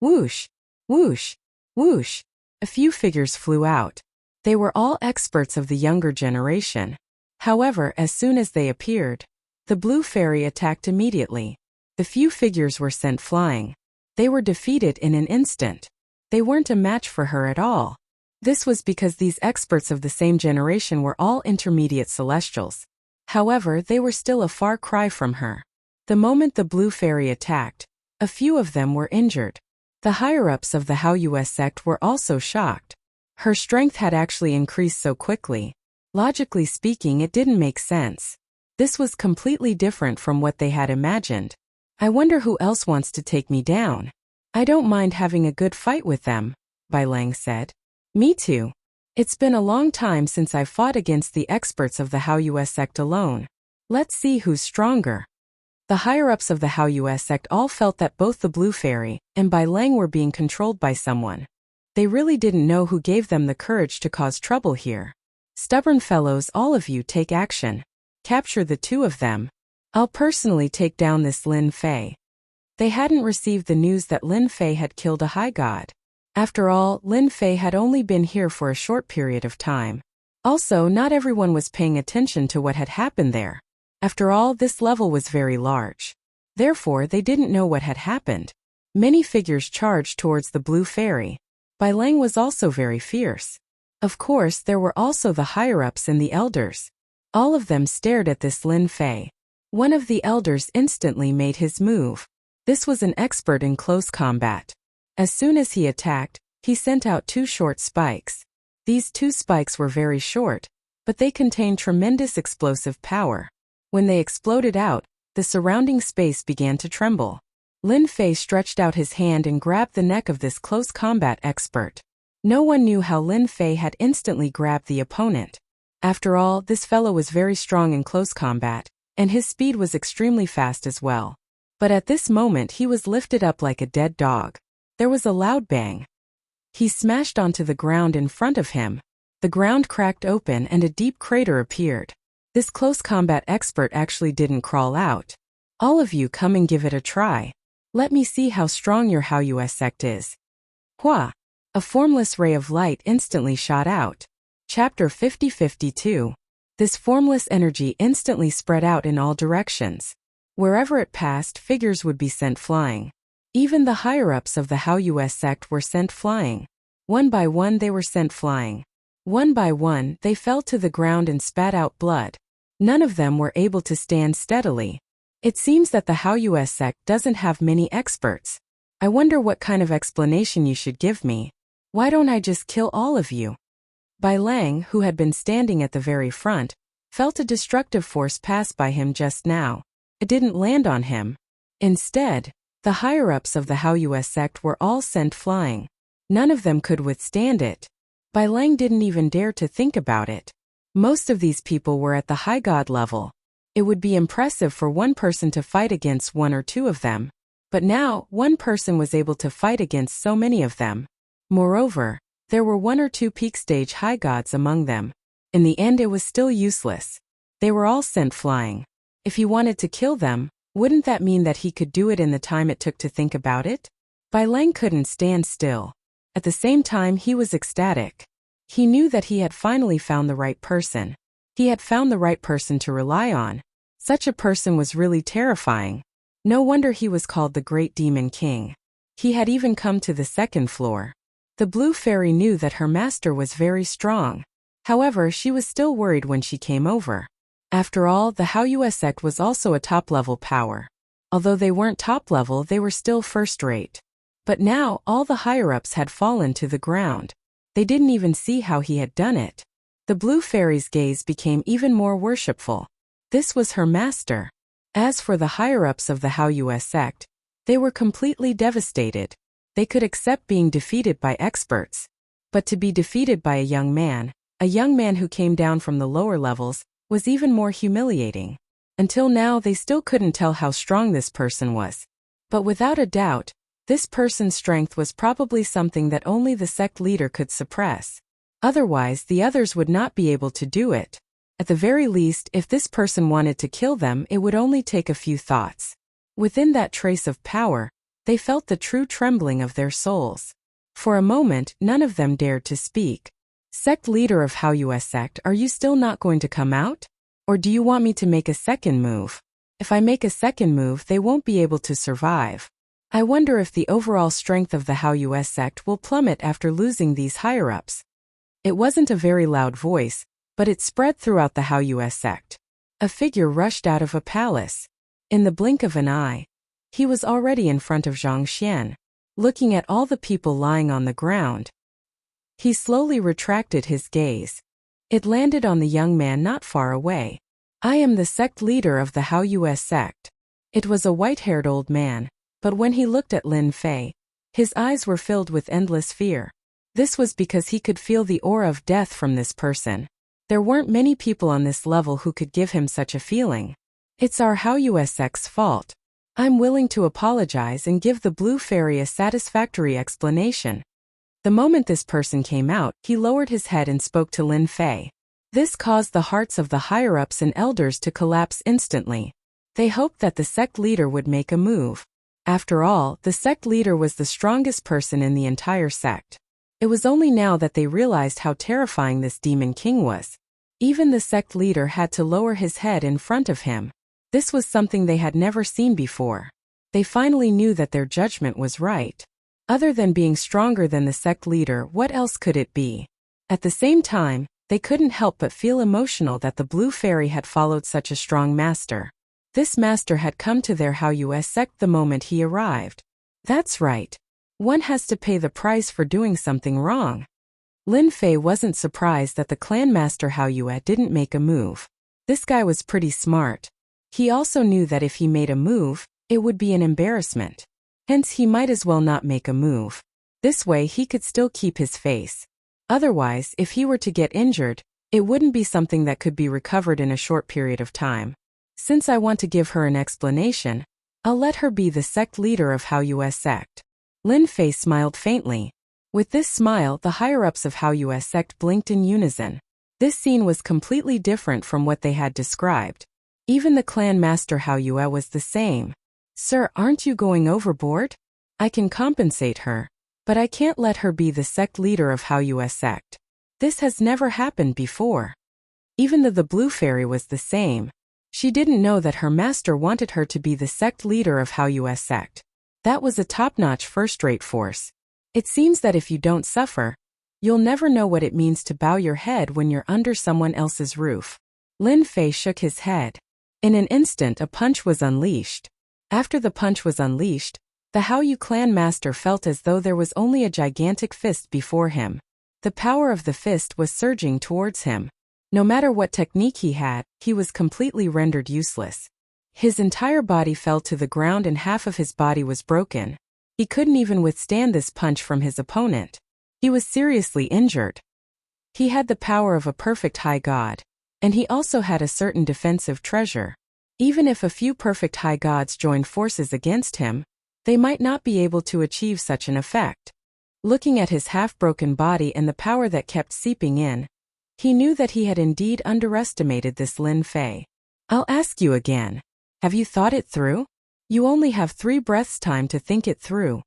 Whoosh, whoosh, whoosh. A few figures flew out. They were all experts of the younger generation. However, as soon as they appeared, the blue fairy attacked immediately. The few figures were sent flying. They were defeated in an instant. They weren't a match for her at all. This was because these experts of the same generation were all intermediate celestials. However, they were still a far cry from her. The moment the blue fairy attacked, a few of them were injured. The higher-ups of the Haoyue sect were also shocked. Her strength had actually increased so quickly. Logically speaking, it didn't make sense. This was completely different from what they had imagined. I wonder who else wants to take me down. I don't mind having a good fight with them, Bai Lang said. Me too. It's been a long time since I fought against the experts of the Haoyue sect alone. Let's see who's stronger. The higher-ups of the Haoyue sect all felt that both the blue fairy and Bai Lang were being controlled by someone. They really didn't know who gave them the courage to cause trouble here. Stubborn fellows, all of you take action. Capture the two of them. I'll personally take down this Lin Fei. They hadn't received the news that Lin Fei had killed a high god. After all, Lin Fei had only been here for a short period of time. Also, not everyone was paying attention to what had happened there. After all, this level was very large. Therefore, they didn't know what had happened. Many figures charged towards the blue fairy. Bai Lang was also very fierce. Of course, there were also the higher-ups and the elders. All of them stared at this Lin Fei. One of the elders instantly made his move. This was an expert in close combat. As soon as he attacked, he sent out two short spikes. These two spikes were very short, but they contained tremendous explosive power. When they exploded out, the surrounding space began to tremble. Lin Fei stretched out his hand and grabbed the neck of this close combat expert. No one knew how Lin Fei had instantly grabbed the opponent. After all, this fellow was very strong in close combat, and his speed was extremely fast as well. But at this moment he was lifted up like a dead dog. There was a loud bang. He smashed onto the ground in front of him. The ground cracked open and a deep crater appeared. This close combat expert actually didn't crawl out. All of you come and give it a try. Let me see how strong your Haoyue sect is. Hua! A formless ray of light instantly shot out. Chapter 50-52. This formless energy instantly spread out in all directions. Wherever it passed, figures would be sent flying. Even the higher-ups of the Haoyue sect were sent flying. One by one they were sent flying. One by one, they fell to the ground and spat out blood. None of them were able to stand steadily. It seems that the Haoyue sect doesn't have many experts. I wonder what kind of explanation you should give me. Why don't I just kill all of you? Bai Lang, who had been standing at the very front, felt a destructive force pass by him just now. It didn't land on him. Instead, the higher-ups of the Haoyue sect were all sent flying. None of them could withstand it. Bai Lang didn't even dare to think about it. Most of these people were at the high god level. It would be impressive for one person to fight against one or two of them. But now, one person was able to fight against so many of them. Moreover, there were one or two peak stage high gods among them. In the end, it was still useless. They were all sent flying. If he wanted to kill them, wouldn't that mean that he could do it in the time it took to think about it? Bai Lang couldn't stand still. At the same time, he was ecstatic. He knew that he had finally found the right person. He had found the right person to rely on. Such a person was really terrifying. No wonder he was called the Great Demon King. He had even come to the second floor. The Blue Fairy knew that her master was very strong. However, she was still worried when she came over. After all, the Haoyue sect was also a top-level power. Although they weren't top-level, they were still first-rate. But now, all the higher-ups had fallen to the ground. They didn't even see how he had done it. The Blue Fairy's gaze became even more worshipful. This was her master. As for the higher-ups of the Haoyue sect, they were completely devastated. They could accept being defeated by experts. But to be defeated by a young man who came down from the lower levels, was even more humiliating. Until now, they still couldn't tell how strong this person was. But without a doubt, this person's strength was probably something that only the sect leader could suppress. Otherwise, the others would not be able to do it. At the very least, if this person wanted to kill them, it would only take a few thoughts. Within that trace of power, they felt the true trembling of their souls. For a moment, none of them dared to speak. Sect leader of Haoyue sect, are you still not going to come out? Or do you want me to make a second move? If I make a second move, they won't be able to survive. I wonder if the overall strength of the Haoyue sect will plummet after losing these higher-ups. It wasn't a very loud voice, but it spread throughout the Haoyue sect. A figure rushed out of a palace. In the blink of an eye, he was already in front of Zhang Xian, looking at all the people lying on the ground. He slowly retracted his gaze. It landed on the young man not far away. I am the sect leader of the Haoyue sect. It was a white-haired old man, but when he looked at Lin Fei, his eyes were filled with endless fear. This was because he could feel the aura of death from this person. There weren't many people on this level who could give him such a feeling. It's our Haoyue sect's fault. I'm willing to apologize and give the Blue Fairy a satisfactory explanation. The moment this person came out, he lowered his head and spoke to Lin Fei. This caused the hearts of the higher-ups and elders to collapse instantly. They hoped that the sect leader would make a move. After all, the sect leader was the strongest person in the entire sect. It was only now that they realized how terrifying this demon king was. Even the sect leader had to lower his head in front of him. This was something they had never seen before. They finally knew that their judgment was right. Other than being stronger than the sect leader, what else could it be? At the same time, they couldn't help but feel emotional that the Blue Fairy had followed such a strong master. This master had come to their Haoyue sect the moment he arrived. That's right. One has to pay the price for doing something wrong. Lin Fei wasn't surprised that the clan master Haoyue didn't make a move. This guy was pretty smart. He also knew that if he made a move, it would be an embarrassment. Hence he might as well not make a move. This way he could still keep his face. Otherwise, if he were to get injured, it wouldn't be something that could be recovered in a short period of time. Since I want to give her an explanation, I'll let her be the sect leader of Haoyue sect. Lin Fei smiled faintly. With this smile, the higher-ups of Haoyue sect blinked in unison. This scene was completely different from what they had described. Even the clan master Haoyue was the same. Sir, aren't you going overboard? I can compensate her, but I can't let her be the sect leader of Haoyue sect. This has never happened before. Even though the Blue Fairy was the same, she didn't know that her master wanted her to be the sect leader of Haoyue sect. That was a top-notch first-rate force. It seems that if you don't suffer, you'll never know what it means to bow your head when you're under someone else's roof. Lin Fei shook his head. In an instant, a punch was unleashed. After the punch was unleashed, the Haoyu clan master felt as though there was only a gigantic fist before him. The power of the fist was surging towards him. No matter what technique he had, he was completely rendered useless. His entire body fell to the ground and half of his body was broken. He couldn't even withstand this punch from his opponent. He was seriously injured. He had the power of a perfect high god, and he also had a certain defensive treasure. Even if a few perfect high gods joined forces against him, they might not be able to achieve such an effect. Looking at his half-broken body and the power that kept seeping in, he knew that he had indeed underestimated this Lin Fei. I'll ask you again. Have you thought it through? You only have 3 breaths time to think it through.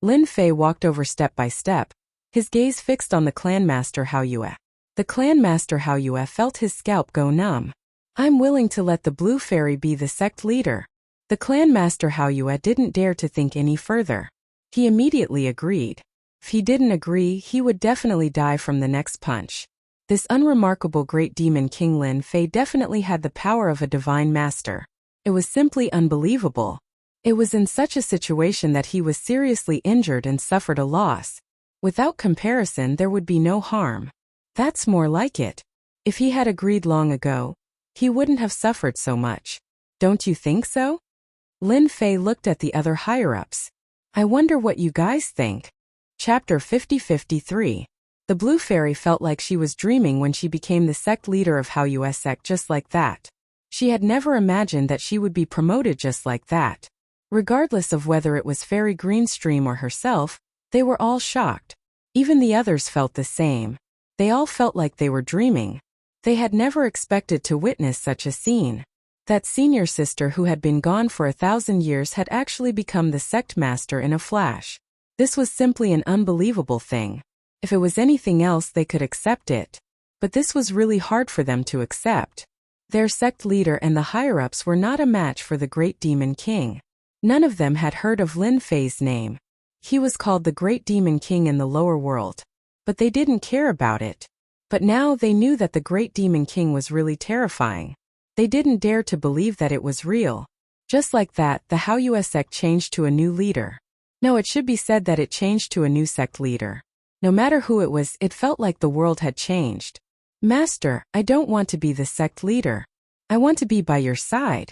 Lin Fei walked over step by step, his gaze fixed on the clan master Hao Yue. The clan master Hao Yue felt his scalp go numb. I'm willing to let the blue fairy be the sect leader. The clan master Hao Yue didn't dare to think any further. He immediately agreed. If he didn't agree, he would definitely die from the next punch. This unremarkable great demon King Lin Fei definitely had the power of a divine master. It was simply unbelievable. It was in such a situation that he was seriously injured and suffered a loss. Without comparison, there would be no harm. That's more like it. If he had agreed long ago, he wouldn't have suffered so much. Don't you think so? Lin Fei looked at the other higher-ups. I wonder what you guys think. Chapter 50-53. The Blue Fairy felt like she was dreaming when she became the sect leader of Hao Yue sect just like that. She had never imagined that she would be promoted just like that. Regardless of whether it was Fairy Greenstream or herself, they were all shocked. Even the others felt the same. They all felt like they were dreaming. They had never expected to witness such a scene. That senior sister who had been gone for 1,000 years had actually become the sect master in a flash. This was simply an unbelievable thing. If it was anything else, they could accept it. But this was really hard for them to accept. Their sect leader and the higher-ups were not a match for the Great Demon King. None of them had heard of Lin Fei's name. He was called the Great Demon King in the lower world. But they didn't care about it. But now they knew that the Great Demon King was really terrifying. They didn't dare to believe that it was real. Just like that, the Hao Yue sect changed to a new leader. No, it should be said that it changed to a new sect leader. No matter who it was, it felt like the world had changed. Master, I don't want to be the sect leader. I want to be by your side.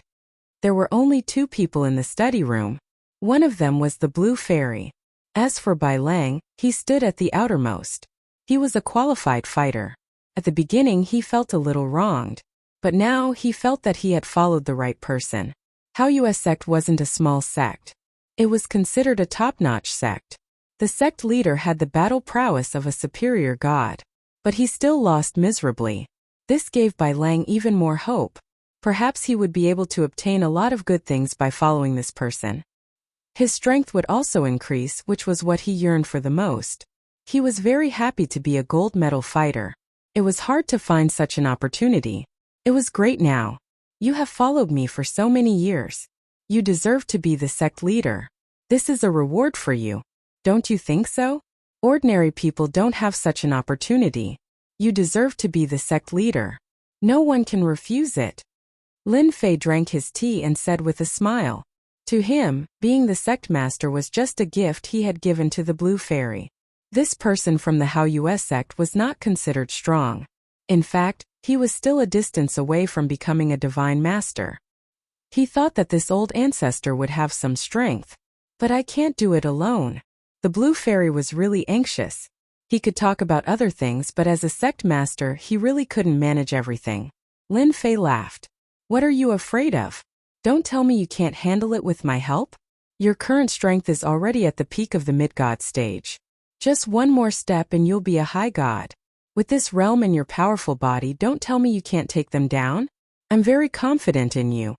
There were only 2 people in the study room. One of them was the Blue Fairy. As for Bai Lang, he stood at the outermost. He was a qualified fighter. At the beginning he felt a little wronged. But now he felt that he had followed the right person. Hao Yue sect wasn't a small sect. It was considered a top-notch sect. The sect leader had the battle prowess of a superior god. But he still lost miserably. This gave Bai Lang even more hope. Perhaps he would be able to obtain a lot of good things by following this person. His strength would also increase, which was what he yearned for the most. He was very happy to be a gold medal fighter. It was hard to find such an opportunity. It was great now. You have followed me for so many years. You deserve to be the sect leader. This is a reward for you. Don't you think so? Ordinary people don't have such an opportunity. You deserve to be the sect leader. No one can refuse it. Lin Fei drank his tea and said with a smile. To him, being the sect master was just a gift he had given to the Blue Fairy. This person from the Hao Yue sect was not considered strong. In fact, he was still a distance away from becoming a divine master. He thought that this old ancestor would have some strength. But I can't do it alone. The Blue Fairy was really anxious. He could talk about other things, but as a sect master, he really couldn't manage everything. Lin Fei laughed. What are you afraid of? Don't tell me you can't handle it with my help? Your current strength is already at the peak of the mid-god stage. Just one more step and you'll be a high god. With this realm and your powerful body, don't tell me you can't take them down. I'm very confident in you.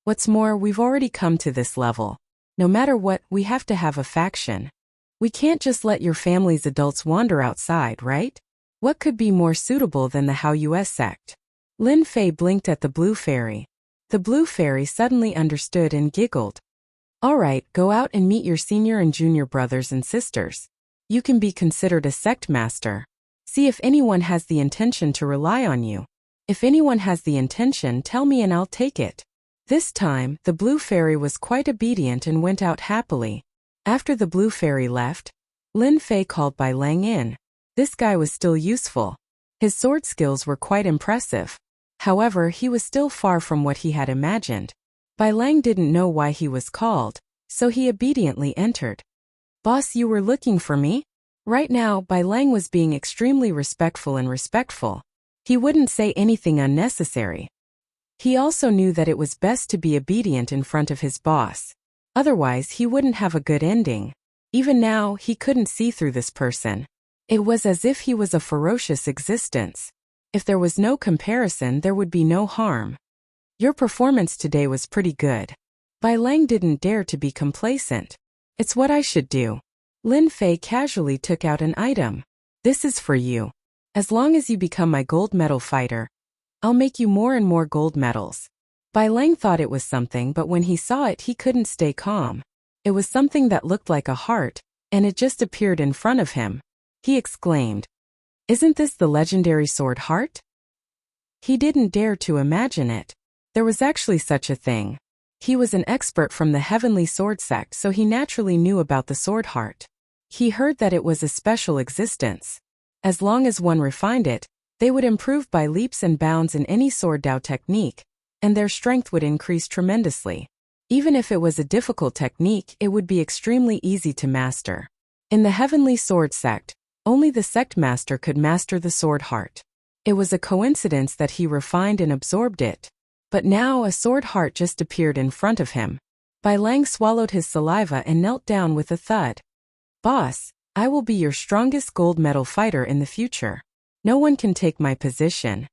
What's more, we've already come to this level. No matter what, we have to have a faction. We can't just let your family's adults wander outside, right? What could be more suitable than the Hao Yue sect? Lin Fei blinked at the Blue Fairy. The Blue Fairy suddenly understood and giggled. All right, go out and meet your senior and junior brothers and sisters. You can be considered a sect master. See if anyone has the intention to rely on you. If anyone has the intention, tell me and I'll take it. This time, the Blue Fairy was quite obedient and went out happily. After the Blue Fairy left, Lin Fei called Bai Lang in. This guy was still useful. His sword skills were quite impressive. However, he was still far from what he had imagined. Bai Lang didn't know why he was called, so he obediently entered. "Boss, you were looking for me?" Right now, Bai Lang was being extremely respectful. He wouldn't say anything unnecessary. He also knew that it was best to be obedient in front of his boss. Otherwise, he wouldn't have a good ending. Even now, he couldn't see through this person. It was as if he was a ferocious existence. If there was no comparison, there would be no harm. "Your performance today was pretty good." Bai Lang didn't dare to be complacent. "It's what I should do." Lin Fei casually took out an item. "This is for you. As long as you become my gold medal fighter, I'll make you more and more gold medals." Bai Lang thought it was something, but when he saw it, he couldn't stay calm. It was something that looked like a heart, and it just appeared in front of him. He exclaimed, "Isn't this the legendary sword heart?" He didn't dare to imagine it. There was actually such a thing. He was an expert from the Heavenly Sword sect, so he naturally knew about the sword heart. He heard that it was a special existence. As long as one refined it, they would improve by leaps and bounds in any sword Dao technique, and their strength would increase tremendously. Even if it was a difficult technique, it would be extremely easy to master. In the Heavenly Sword sect, only the sect master could master the sword heart. It was a coincidence that he refined and absorbed it. But now a sword heart just appeared in front of him. Bai Lang swallowed his saliva and knelt down with a thud. "Boss, I will be your strongest gold medal fighter in the future. No one can take my position."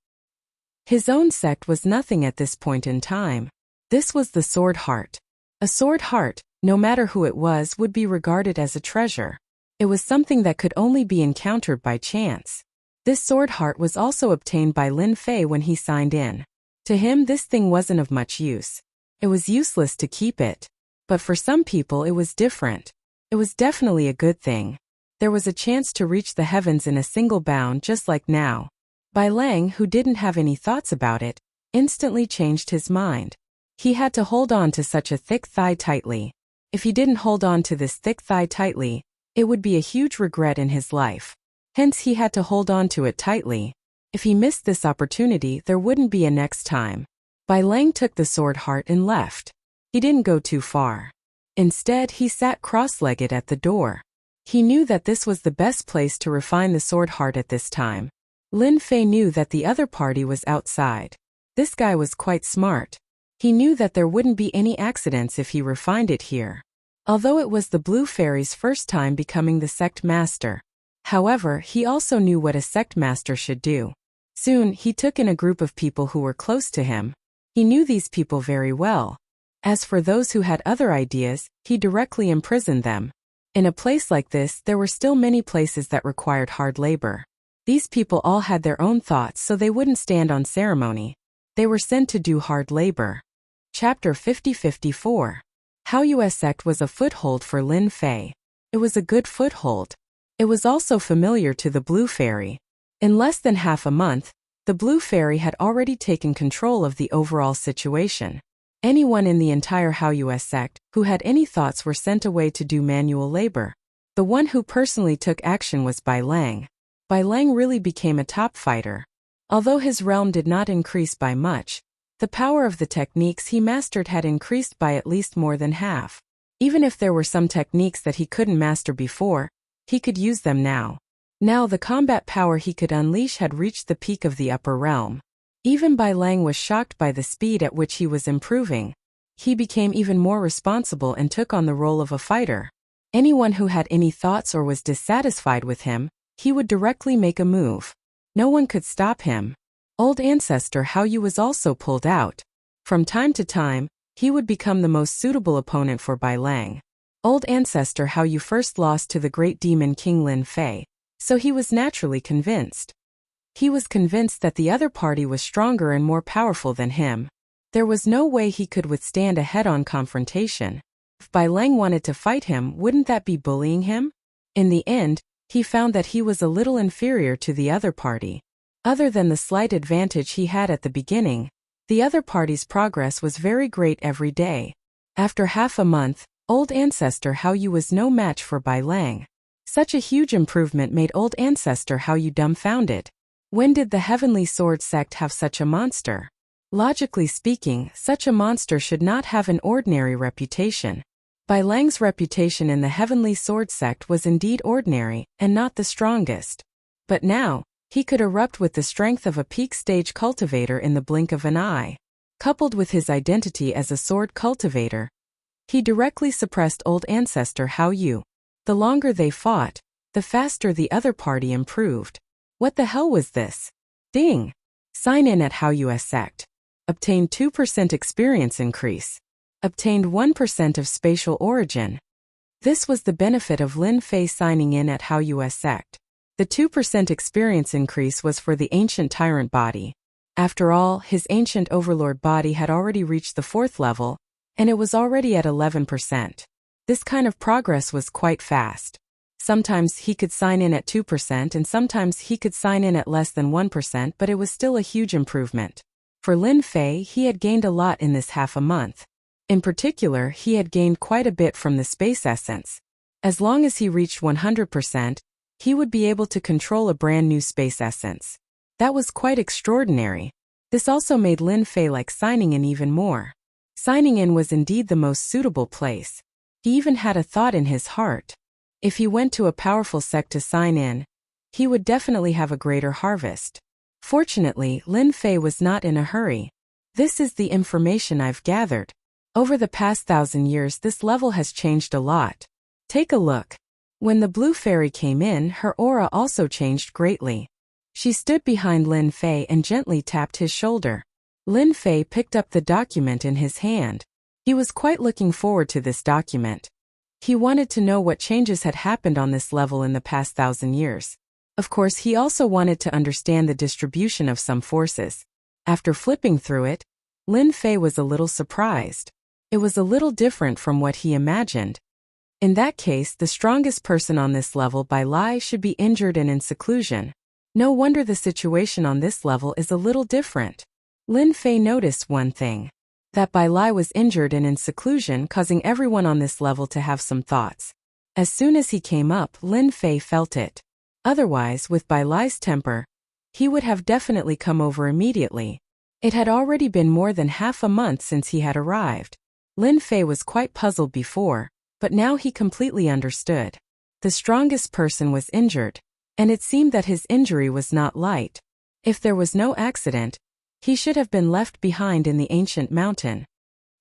His own sect was nothing at this point in time. This was the sword heart. A sword heart, no matter who it was, would be regarded as a treasure. It was something that could only be encountered by chance. This sword heart was also obtained by Lin Fei when he signed in. To him, this thing wasn't of much use. It was useless to keep it. But for some people, it was different. It was definitely a good thing. There was a chance to reach the heavens in a single bound, just like now. Bai Lang, who didn't have any thoughts about it, instantly changed his mind. He had to hold on to such a thick thigh tightly. If he didn't hold on to this thick thigh tightly, it would be a huge regret in his life. Hence he had to hold on to it tightly. If he missed this opportunity, there wouldn't be a next time. Bai Lang took the sword heart and left. He didn't go too far. Instead, he sat cross-legged at the door. He knew that this was the best place to refine the sword heart at this time. Lin Fei knew that the other party was outside. This guy was quite smart. He knew that there wouldn't be any accidents if he refined it here. Although it was the Blue Fairy's first time becoming the sect master. However, he also knew what a sect master should do. Soon, he took in a group of people who were close to him. He knew these people very well. As for those who had other ideas, he directly imprisoned them. In a place like this, there were still many places that required hard labor. These people all had their own thoughts, so they wouldn't stand on ceremony. They were sent to do hard labor. Chapter 50-54. How US sect was a foothold for Lin Fei. It was a good foothold. It was also familiar to the Blue Fairy. In less than half a month, the Blue Fairy had already taken control of the overall situation. Anyone in the entire How US sect who had any thoughts were sent away to do manual labor. The one who personally took action was Bai Lang. Bai Lang really became a top fighter. Although his realm did not increase by much, the power of the techniques he mastered had increased by at least more than half. Even if there were some techniques that he couldn't master before, he could use them now. Now the combat power he could unleash had reached the peak of the upper realm. Even Bai Lang was shocked by the speed at which he was improving. He became even more responsible and took on the role of a fighter. Anyone who had any thoughts or was dissatisfied with him, he would directly make a move. No one could stop him. Old Ancestor Hao Yu was also pulled out. From time to time, he would become the most suitable opponent for Bai Lang. Old Ancestor Hao Yu first lost to the great demon King Lin Fei, so he was naturally convinced. He was convinced that the other party was stronger and more powerful than him. There was no way he could withstand a head-on confrontation. If Bai Lang wanted to fight him, wouldn't that be bullying him? In the end, he found that he was a little inferior to the other party. Other than the slight advantage he had at the beginning, the other party's progress was very great every day. After half a month, Old Ancestor Hao Yu was no match for Bai Lang. Such a huge improvement made Old Ancestor Hao Yu dumbfounded. When did the Heavenly Sword sect have such a monster? Logically speaking, such a monster should not have an ordinary reputation. Bai Lang's reputation in the Heavenly Sword sect was indeed ordinary, and not the strongest. But now, he could erupt with the strength of a peak-stage cultivator in the blink of an eye. Coupled with his identity as a sword cultivator, he directly suppressed old ancestor Hao Yu. The longer they fought, the faster the other party improved. What the hell was this? Ding! Sign in at Hao Yu's sect. Obtained 2% experience increase. Obtained 1% of spatial origin. This was the benefit of Lin Fei signing in at Hao Yu's sect. The 2% experience increase was for the ancient tyrant body. After all, his ancient overlord body had already reached the 4th level, and it was already at 11%. This kind of progress was quite fast. Sometimes he could sign in at 2% and sometimes he could sign in at less than 1%, but it was still a huge improvement. For Lin Fei, he had gained a lot in this half a month. In particular, he had gained quite a bit from the space essence. As long as he reached 100%, he would be able to control a brand new space essence. That was quite extraordinary. This also made Lin Fei like signing in even more. Signing in was indeed the most suitable place. He even had a thought in his heart. If he went to a powerful sect to sign in, he would definitely have a greater harvest. Fortunately, Lin Fei was not in a hurry. This is the information I've gathered. Over the past 1,000 years, this level has changed a lot. Take a look. When the blue fairy came in, her aura also changed greatly. She stood behind Lin Fei and gently tapped his shoulder. Lin Fei picked up the document in his hand. He was quite looking forward to this document. He wanted to know what changes had happened on this level in the past 1,000 years. Of course, he also wanted to understand the distribution of some forces. After flipping through it, Lin Fei was a little surprised. It was a little different from what he imagined. In that case, the strongest person on this level by Lai should be injured and in seclusion. No wonder the situation on this level is a little different. Lin Fei noticed one thing. That Bai Lai was injured and in seclusion, causing everyone on this level to have some thoughts. As soon as he came up, Lin Fei felt it. Otherwise, with Bai Lai's temper, he would have definitely come over immediately. It had already been more than half a month since he had arrived. Lin Fei was quite puzzled before, but now he completely understood. The strongest person was injured, and it seemed that his injury was not light. If there was no accident, he should have been left behind in the ancient mountain.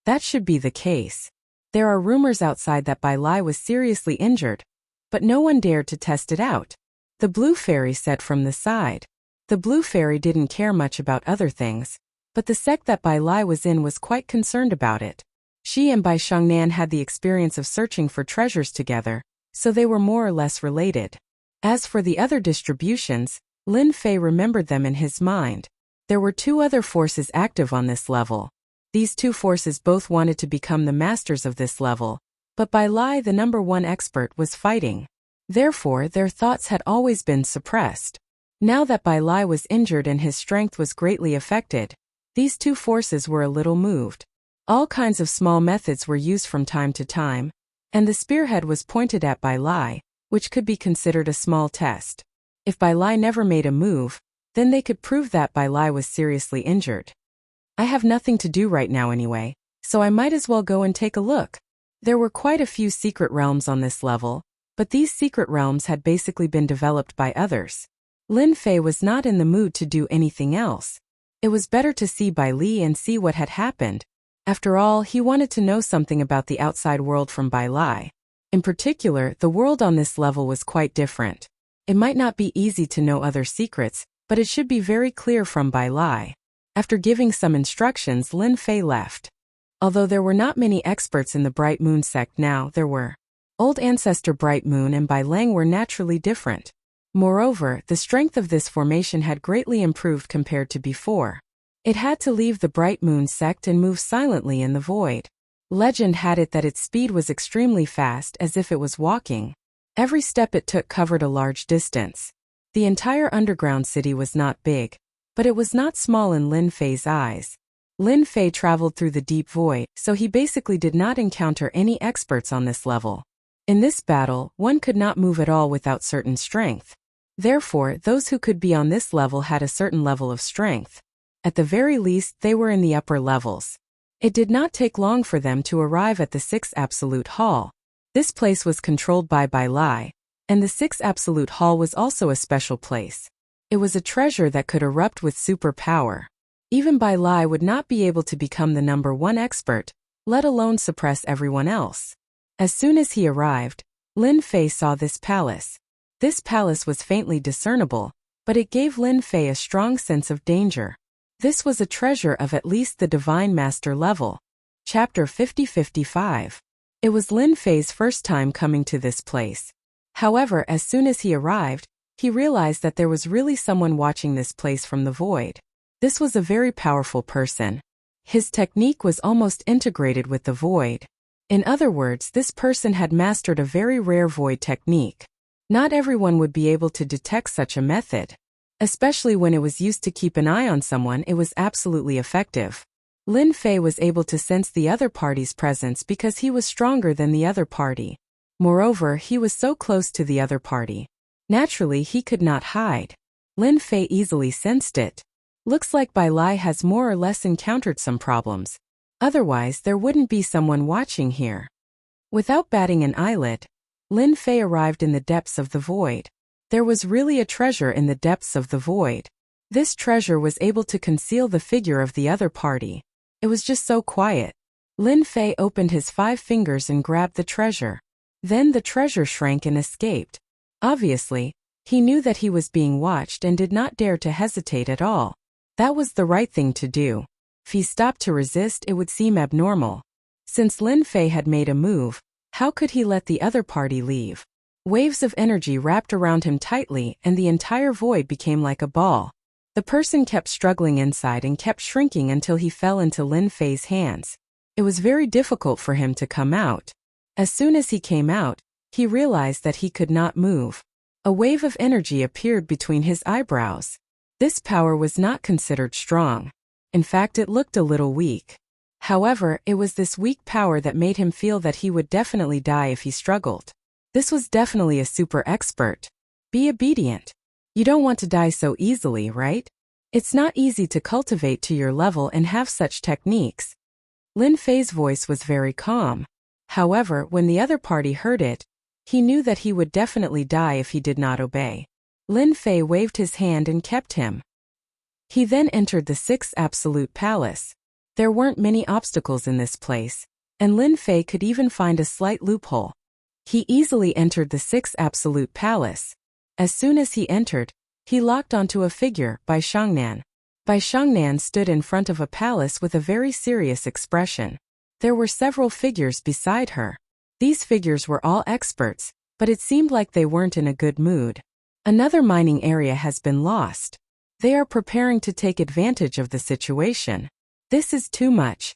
That should be the case. There are rumors outside that Bai Lai was seriously injured, but no one dared to test it out. The blue fairy said from the side. The blue fairy didn't care much about other things, but the sect that Bai Lai was in was quite concerned about it. She and Bai Shangnan had the experience of searching for treasures together, so they were more or less related. As for the other distributions, Lin Fei remembered them in his mind. There were 2 other forces active on this level. These 2 forces both wanted to become the masters of this level, but Bai Lai, the number 1 expert, was fighting. Therefore, their thoughts had always been suppressed. Now that Bai Lai was injured and his strength was greatly affected, these 2 forces were a little moved. All kinds of small methods were used from time to time, and the spearhead was pointed at Bai Lai, which could be considered a small test. If Bai Lai never made a move, then they could prove that Bai Lai was seriously injured. I have nothing to do right now anyway, so I might as well go and take a look. There were quite a few secret realms on this level, but these secret realms had basically been developed by others. Lin Fei was not in the mood to do anything else. It was better to see Bai Li and see what had happened. After all, he wanted to know something about the outside world from Bai Lai. In particular, the world on this level was quite different. It might not be easy to know other secrets, but it should be very clear from Bai Lai. After giving some instructions, Lin Fei left. Although there were not many experts in the Bright Moon sect now, there were. Old ancestor Bright Moon and Bai Lang were naturally different. Moreover, the strength of this formation had greatly improved compared to before. It had to leave the Bright Moon sect and move silently in the void. Legend had it that its speed was extremely fast, as if it was walking. Every step it took covered a large distance. The entire underground city was not big, but it was not small in Lin Fei's eyes. Lin Fei traveled through the deep void, so he basically did not encounter any experts on this level. In this battle, one could not move at all without certain strength. Therefore, those who could be on this level had a certain level of strength. At the very least, they were in the upper levels. It did not take long for them to arrive at the 6th Absolute Hall. This place was controlled by Bai Lai, and the 6th Absolute Hall was also a special place. It was a treasure that could erupt with superpower. Even Bai Lai would not be able to become the #1 expert, let alone suppress everyone else. As soon as he arrived, Lin Fei saw this palace. This palace was faintly discernible, but it gave Lin Fei a strong sense of danger. This was a treasure of at least the Divine Master level. Chapter 50-55. It was Lin Fei's first time coming to this place. However, as soon as he arrived, he realized that there was really someone watching this place from the void. This was a very powerful person. His technique was almost integrated with the void. In other words, this person had mastered a very rare void technique. Not everyone would be able to detect such a method. Especially when it was used to keep an eye on someone, it was absolutely effective. Lin Fei was able to sense the other party's presence because he was stronger than the other party. Moreover, he was so close to the other party. Naturally, he could not hide. Lin Fei easily sensed it. Looks like Bai Lai has more or less encountered some problems. Otherwise, there wouldn't be someone watching here. Without batting an eyelid, Lin Fei arrived in the depths of the void. There was really a treasure in the depths of the void. This treasure was able to conceal the figure of the other party. It was just so quiet. Lin Fei opened his 5 fingers and grabbed the treasure. Then the treasure shrank and escaped. Obviously, he knew that he was being watched and did not dare to hesitate at all. That was the right thing to do. If he stopped to resist, it would seem abnormal. Since Lin Fei had made a move, how could he let the other party leave? Waves of energy wrapped around him tightly and the entire void became like a ball. The person kept struggling inside and kept shrinking until he fell into Lin Fei's hands. It was very difficult for him to come out. As soon as he came out, he realized that he could not move. A wave of energy appeared between his eyebrows. This power was not considered strong. In fact, it looked a little weak. However, it was this weak power that made him feel that he would definitely die if he struggled. This was definitely a super expert. Be obedient. You don't want to die so easily, right? It's not easy to cultivate to your level and have such techniques. Lin Fei's voice was very calm. However, when the other party heard it, he knew that he would definitely die if he did not obey. Lin Fei waved his hand and kept him. He then entered the 6th Absolute Palace. There weren't many obstacles in this place, and Lin Fei could even find a slight loophole. He easily entered the 6th Absolute Palace. As soon as he entered, he locked onto a figure, Bai Shangnan. Bai Shangnan stood in front of a palace with a very serious expression. There were several figures beside her. These figures were all experts, but it seemed like they weren't in a good mood. Another mining area has been lost. They are preparing to take advantage of the situation. This is too much.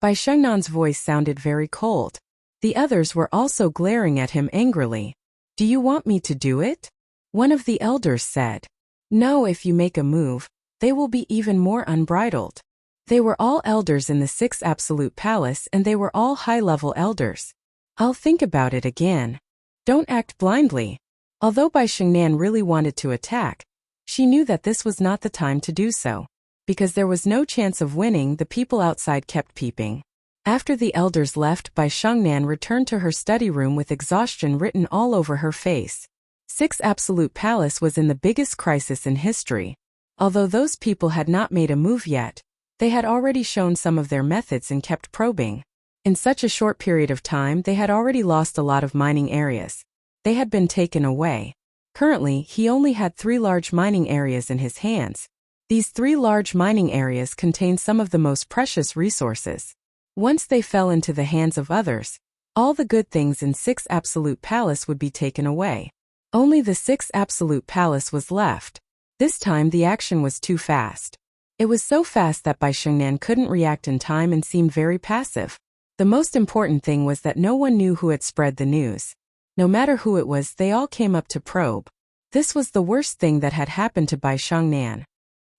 Bai Shengnan's voice sounded very cold. The others were also glaring at him angrily. Do you want me to do it? One of the elders said. No, if you make a move, they will be even more unbridled. They were all elders in the 6th Absolute Palace and they were all high-level elders. I'll think about it again. Don't act blindly. Although Bai Shengnan really wanted to attack, she knew that this was not the time to do so. Because there was no chance of winning, the people outside kept peeping. After the elders left, Bai Shengnan returned to her study room with exhaustion written all over her face. 6th Absolute Palace was in the biggest crisis in history. Although those people had not made a move yet, they had already shown some of their methods and kept probing. In such a short period of time, they had already lost a lot of mining areas. They had been taken away. Currently, he only had 3 large mining areas in his hands. These 3 large mining areas contained some of the most precious resources. Once they fell into the hands of others, all the good things in 6th Absolute Palace would be taken away. Only the 6th Absolute Palace was left. This time the action was too fast. It was so fast that Bai Shengnan couldn't react in time and seemed very passive. The most important thing was that no one knew who had spread the news. No matter who it was, they all came up to probe. This was the worst thing that had happened to Bai Shengnan.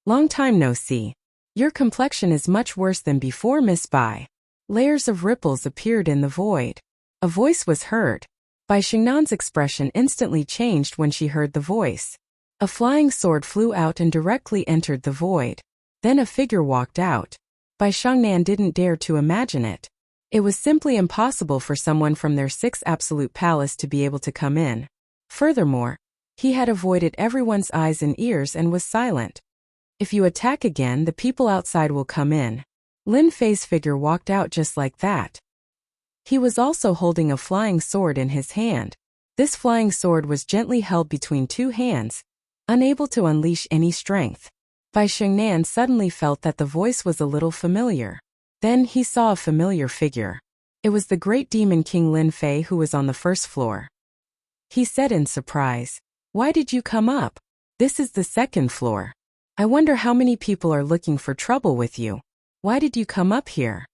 Long time no see. Your complexion is much worse than before, Miss Bai. Layers of ripples appeared in the void. A voice was heard. Bai Shengnan's expression instantly changed when she heard the voice. A flying sword flew out and directly entered the void. Then a figure walked out. Bai Shengnan didn't dare to imagine it. It was simply impossible for someone from their 6th absolute palace to be able to come in. Furthermore, he had avoided everyone's eyes and ears and was silent. If you attack again, the people outside will come in. Lin Fei's figure walked out just like that. He was also holding a flying sword in his hand. This flying sword was gently held between 2 hands, unable to unleash any strength. Bai Shengnan suddenly felt that the voice was a little familiar. Then he saw a familiar figure. It was the great demon king Lin Fei who was on the 1st floor. He said in surprise, "Why did you come up? This is the 2nd floor. I wonder how many people are looking for trouble with you. Why did you come up here?"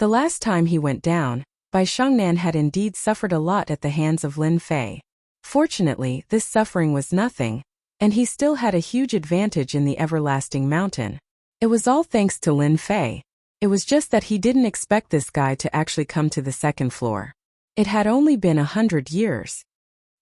The last time he went down, Bai Shengnan had indeed suffered a lot at the hands of Lin Fei. Fortunately, this suffering was nothing, and he still had a huge advantage in the everlasting mountain. It was all thanks to Lin Fei. It was just that he didn't expect this guy to actually come to the 2nd floor. It had only been 100 years.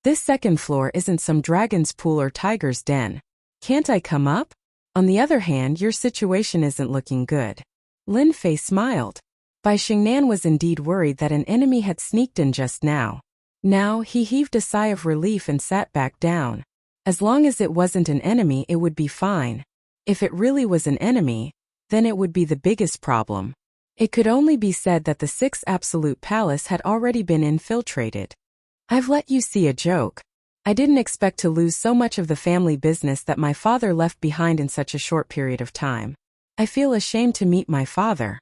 This 2nd floor isn't some dragon's pool or tiger's den. Can't I come up? On the other hand, your situation isn't looking good. Lin Fei smiled. Bai Shengnan was indeed worried that an enemy had sneaked in just now. Now, he heaved a sigh of relief and sat back down. As long as it wasn't an enemy, it would be fine. If it really was an enemy, then it would be the biggest problem. It could only be said that the 6th absolute palace had already been infiltrated. I've let you see a joke. I didn't expect to lose so much of the family business that my father left behind in such a short period of time. I feel ashamed to meet my father.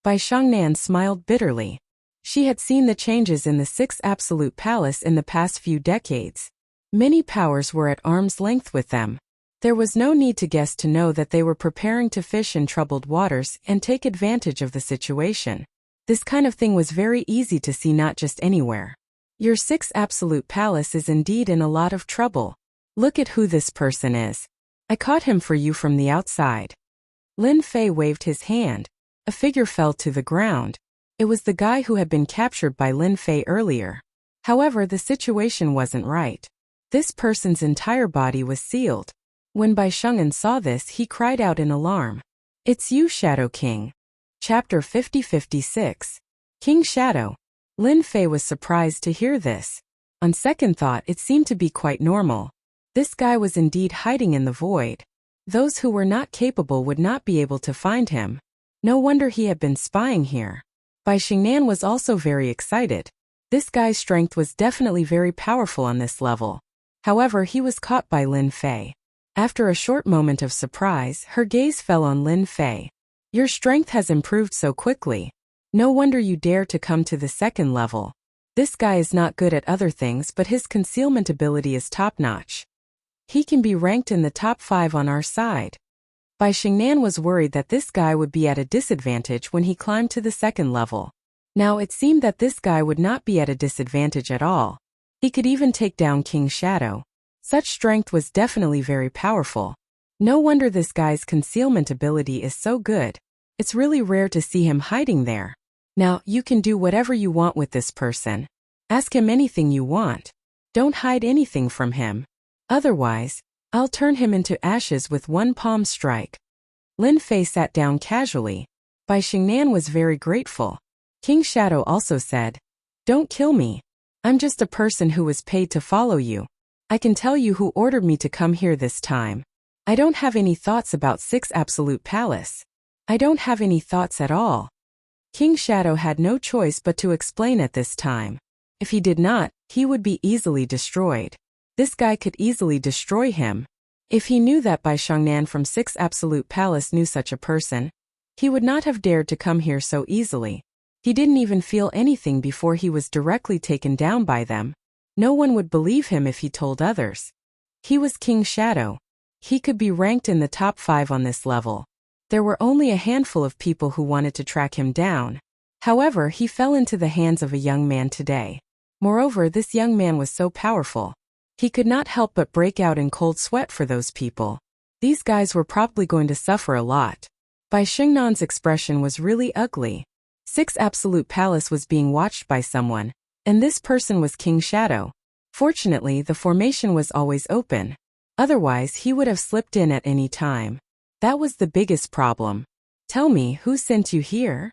Bai Shengnan smiled bitterly. She had seen the changes in the 6th absolute palace in the past few decades. Many powers were at arm's length with them. There was no need to guess to know that they were preparing to fish in troubled waters and take advantage of the situation. This kind of thing was very easy to see, not just anywhere. Your 6th absolute palace is indeed in a lot of trouble. Look at who this person is. I caught him for you from the outside. Lin Fei waved his hand. A figure fell to the ground. It was the guy who had been captured by Lin Fei earlier. However, the situation wasn't right. This person's entire body was sealed. When Bai Shengnan saw this, he cried out in alarm. It's you, Shadow King. Chapter 50-56. King Shadow. Lin Fei was surprised to hear this. On second thought, it seemed to be quite normal. This guy was indeed hiding in the void. Those who were not capable would not be able to find him. No wonder he had been spying here. Bai Shengnan was also very excited. This guy's strength was definitely very powerful on this level. However, he was caught by Lin Fei. After a short moment of surprise, her gaze fell on Lin Fei. Your strength has improved so quickly. No wonder you dare to come to the 2nd level. This guy is not good at other things, but his concealment ability is top-notch. He can be ranked in the top 5 on our side. Bai Shengnan was worried that this guy would be at a disadvantage when he climbed to the 2nd level. Now it seemed that this guy would not be at a disadvantage at all. He could even take down King Shadow. Such strength was definitely very powerful. No wonder this guy's concealment ability is so good. It's really rare to see him hiding there. Now, you can do whatever you want with this person. Ask him anything you want. Don't hide anything from him. Otherwise, I'll turn him into ashes with one palm strike. Lin Fei sat down casually. Bai Shengnan was very grateful. King Shadow also said, Don't kill me. I'm just a person who was paid to follow you. I can tell you who ordered me to come here this time. I don't have any thoughts about 6th absolute palace. I don't have any thoughts at all. King Shadow had no choice but to explain at this time. If he did not, he would be easily destroyed. This guy could easily destroy him. If he knew that Bai Shengnan from 6th absolute palace knew such a person, he would not have dared to come here so easily. He didn't even feel anything before he was directly taken down by them. No one would believe him if he told others. He was King Shadow. He could be ranked in the top 5 on this level. There were only a handful of people who wanted to track him down. However, he fell into the hands of a young man today. Moreover, this young man was so powerful. He could not help but break out in cold sweat for those people. These guys were probably going to suffer a lot. Bai Shengnan's expression was really ugly. 6th absolute palace was being watched by someone, and this person was King Shadow. Fortunately, the formation was always open. Otherwise, he would have slipped in at any time. That was the biggest problem. Tell me, who sent you here?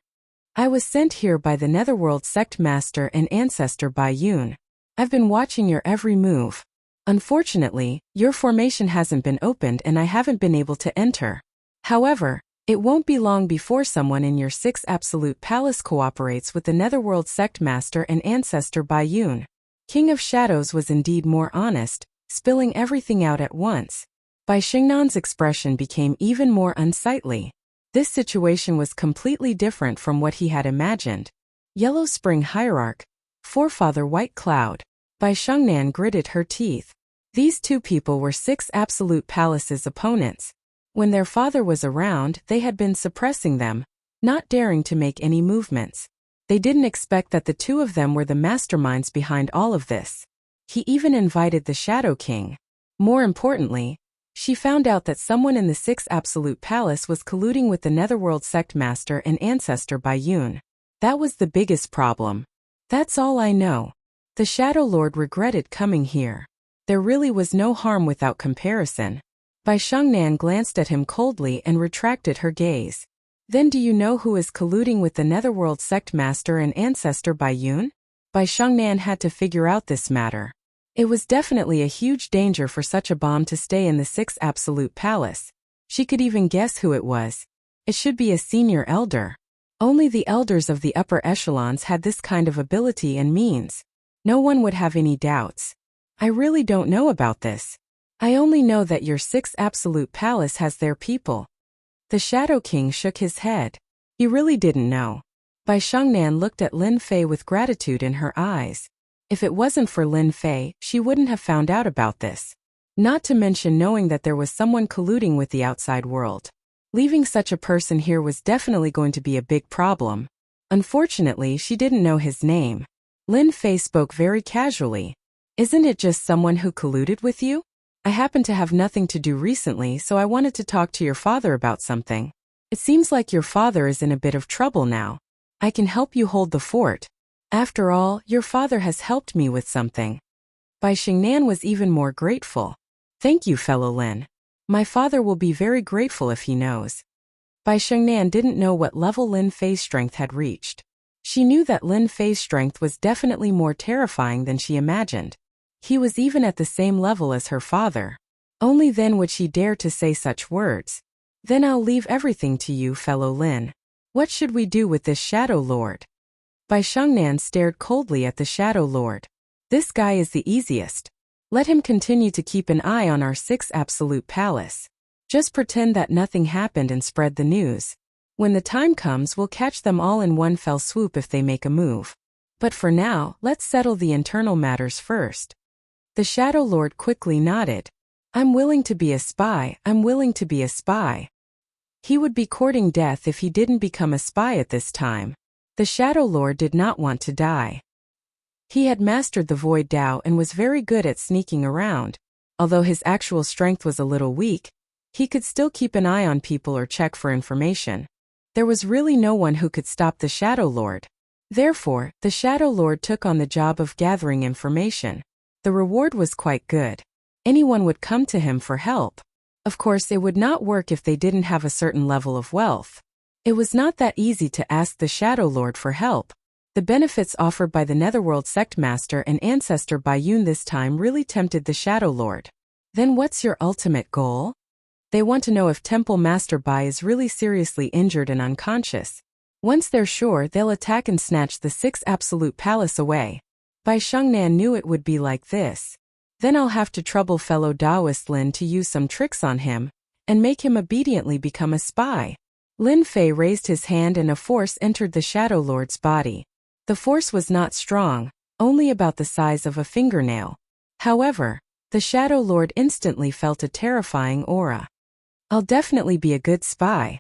I was sent here by the Netherworld Sect Master and Ancestor Bai Yun. I've been watching your every move. Unfortunately, your formation hasn't been opened and I haven't been able to enter. However, it won't be long before someone in your 6th Absolute Palace cooperates with the Netherworld Sect Master and Ancestor Bai Yun. King of Shadows was indeed more honest, spilling everything out at once. Bai Xingnan's expression became even more unsightly. This situation was completely different from what he had imagined. Yellow Spring Hierarch, Forefather White Cloud. Bai Xingnan gritted her teeth. These two people were 6 Absolute Palace's opponents. When their father was around, they had been suppressing them, not daring to make any movements. They didn't expect that the two of them were the masterminds behind all of this. He even invited the Shadow King. More importantly, she found out that someone in the 6th Absolute Palace was colluding with the Netherworld Sect Master and Ancestor Bai Yun. That was the biggest problem. That's all I know. The Shadow Lord regretted coming here. There really was no harm without comparison. Bai Xingnan glanced at him coldly and retracted her gaze. Then do you know who is colluding with the Netherworld Sect Master and Ancestor Bai Yun? Bai Xingnan had to figure out this matter. It was definitely a huge danger for such a bomb to stay in the 6th Absolute Palace. She could even guess who it was. It should be a senior elder. Only the elders of the upper echelons had this kind of ability and means. No one would have any doubts. I really don't know about this. I only know that your 6th Absolute Palace has their people. The Shadow King shook his head. He really didn't know. Bai Xingnan looked at Lin Fei with gratitude in her eyes. If it wasn't for Lin Fei, she wouldn't have found out about this. Not to mention knowing that there was someone colluding with the outside world. Leaving such a person here was definitely going to be a big problem. Unfortunately, she didn't know his name. Lin Fei spoke very casually. Isn't it just someone who colluded with you? I happen to have nothing to do recently, so I wanted to talk to your father about something. It seems like your father is in a bit of trouble now. I can help you hold the fort. After all, your father has helped me with something. Bai Xingnan was even more grateful. Thank you, fellow Lin. My father will be very grateful if he knows. Bai Xingnan didn't know what level Lin Fei's strength had reached. She knew that Lin Fei's strength was definitely more terrifying than she imagined. He was even at the same level as her father. Only then would she dare to say such words. Then I'll leave everything to you, fellow Lin. What should we do with this Shadow Lord? Bai Xingnan stared coldly at the Shadow Lord. This guy is the easiest. Let him continue to keep an eye on our 6th Absolute Palace. Just pretend that nothing happened and spread the news. When the time comes, we'll catch them all in one fell swoop if they make a move. But for now, let's settle the internal matters first. The Shadow Lord quickly nodded. I'm willing to be a spy, I'm willing to be a spy. He would be courting death if he didn't become a spy at this time. The Shadow Lord did not want to die. He had mastered the Void Dao and was very good at sneaking around. Although his actual strength was a little weak, he could still keep an eye on people or check for information. There was really no one who could stop the Shadow Lord. Therefore, the Shadow Lord took on the job of gathering information. The reward was quite good. Anyone would come to him for help. Of course, it would not work if they didn't have a certain level of wealth. It was not that easy to ask the Shadow Lord for help. The benefits offered by the Netherworld Sect Master and Ancestor Bai Yun this time really tempted the Shadow Lord. Then what's your ultimate goal? They want to know if Temple Master Bai is really seriously injured and unconscious. Once they're sure, they'll attack and snatch the 6th Absolute Palace away. Bai Xingnan knew it would be like this. Then I'll have to trouble fellow Taoist Lin to use some tricks on him, and make him obediently become a spy. Lin Fei raised his hand and a force entered the Shadow Lord's body. The force was not strong, only about the size of a fingernail. However, the Shadow Lord instantly felt a terrifying aura. I'll definitely be a good spy.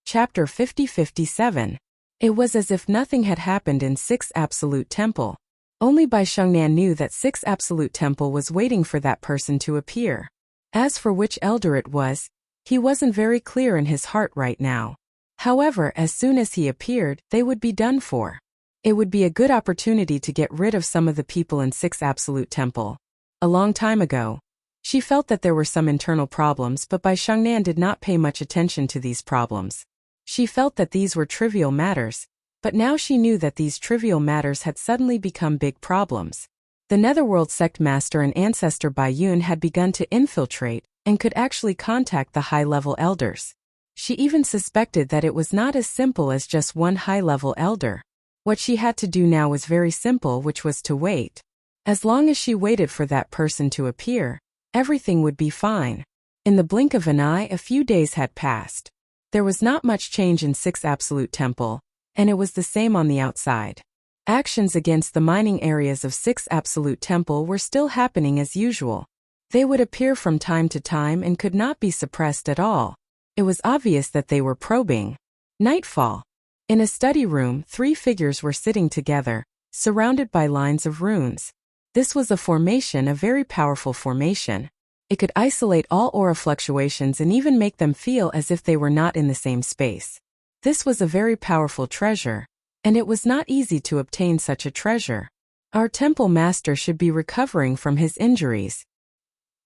Chapter 50-57. It was as if nothing had happened in 6th Absolute Temple. Only Bai Xingnan knew that 6th Absolute Temple was waiting for that person to appear. As for which elder it was, he wasn't very clear in his heart right now. However, as soon as he appeared, they would be done for. It would be a good opportunity to get rid of some of the people in 6th Absolute Temple. A long time ago, She felt that there were some internal problems, but Bai Shangnan did not pay much attention to these problems. She felt that these were trivial matters, but now she knew that these trivial matters had suddenly become big problems. The Netherworld sect master and ancestor Bai Yun had begun to infiltrate and could actually contact the high-level elders. She even suspected that it was not as simple as just one high-level elder. What she had to do now was very simple, which was to wait. As long as she waited for that person to appear, everything would be fine. In the blink of an eye, a few days had passed. There was not much change in 6 Absolute Temple, and it was the same on the outside. Actions against the mining areas of 6 Absolute Temple were still happening as usual. They would appear from time to time and could not be suppressed at all. It was obvious that they were probing. Nightfall. In a study room, 3 figures were sitting together, surrounded by lines of runes. This was a formation, a very powerful formation. It could isolate all aura fluctuations and even make them feel as if they were not in the same space. This was a very powerful treasure, and it was not easy to obtain such a treasure. Our temple master should be recovering from his injuries.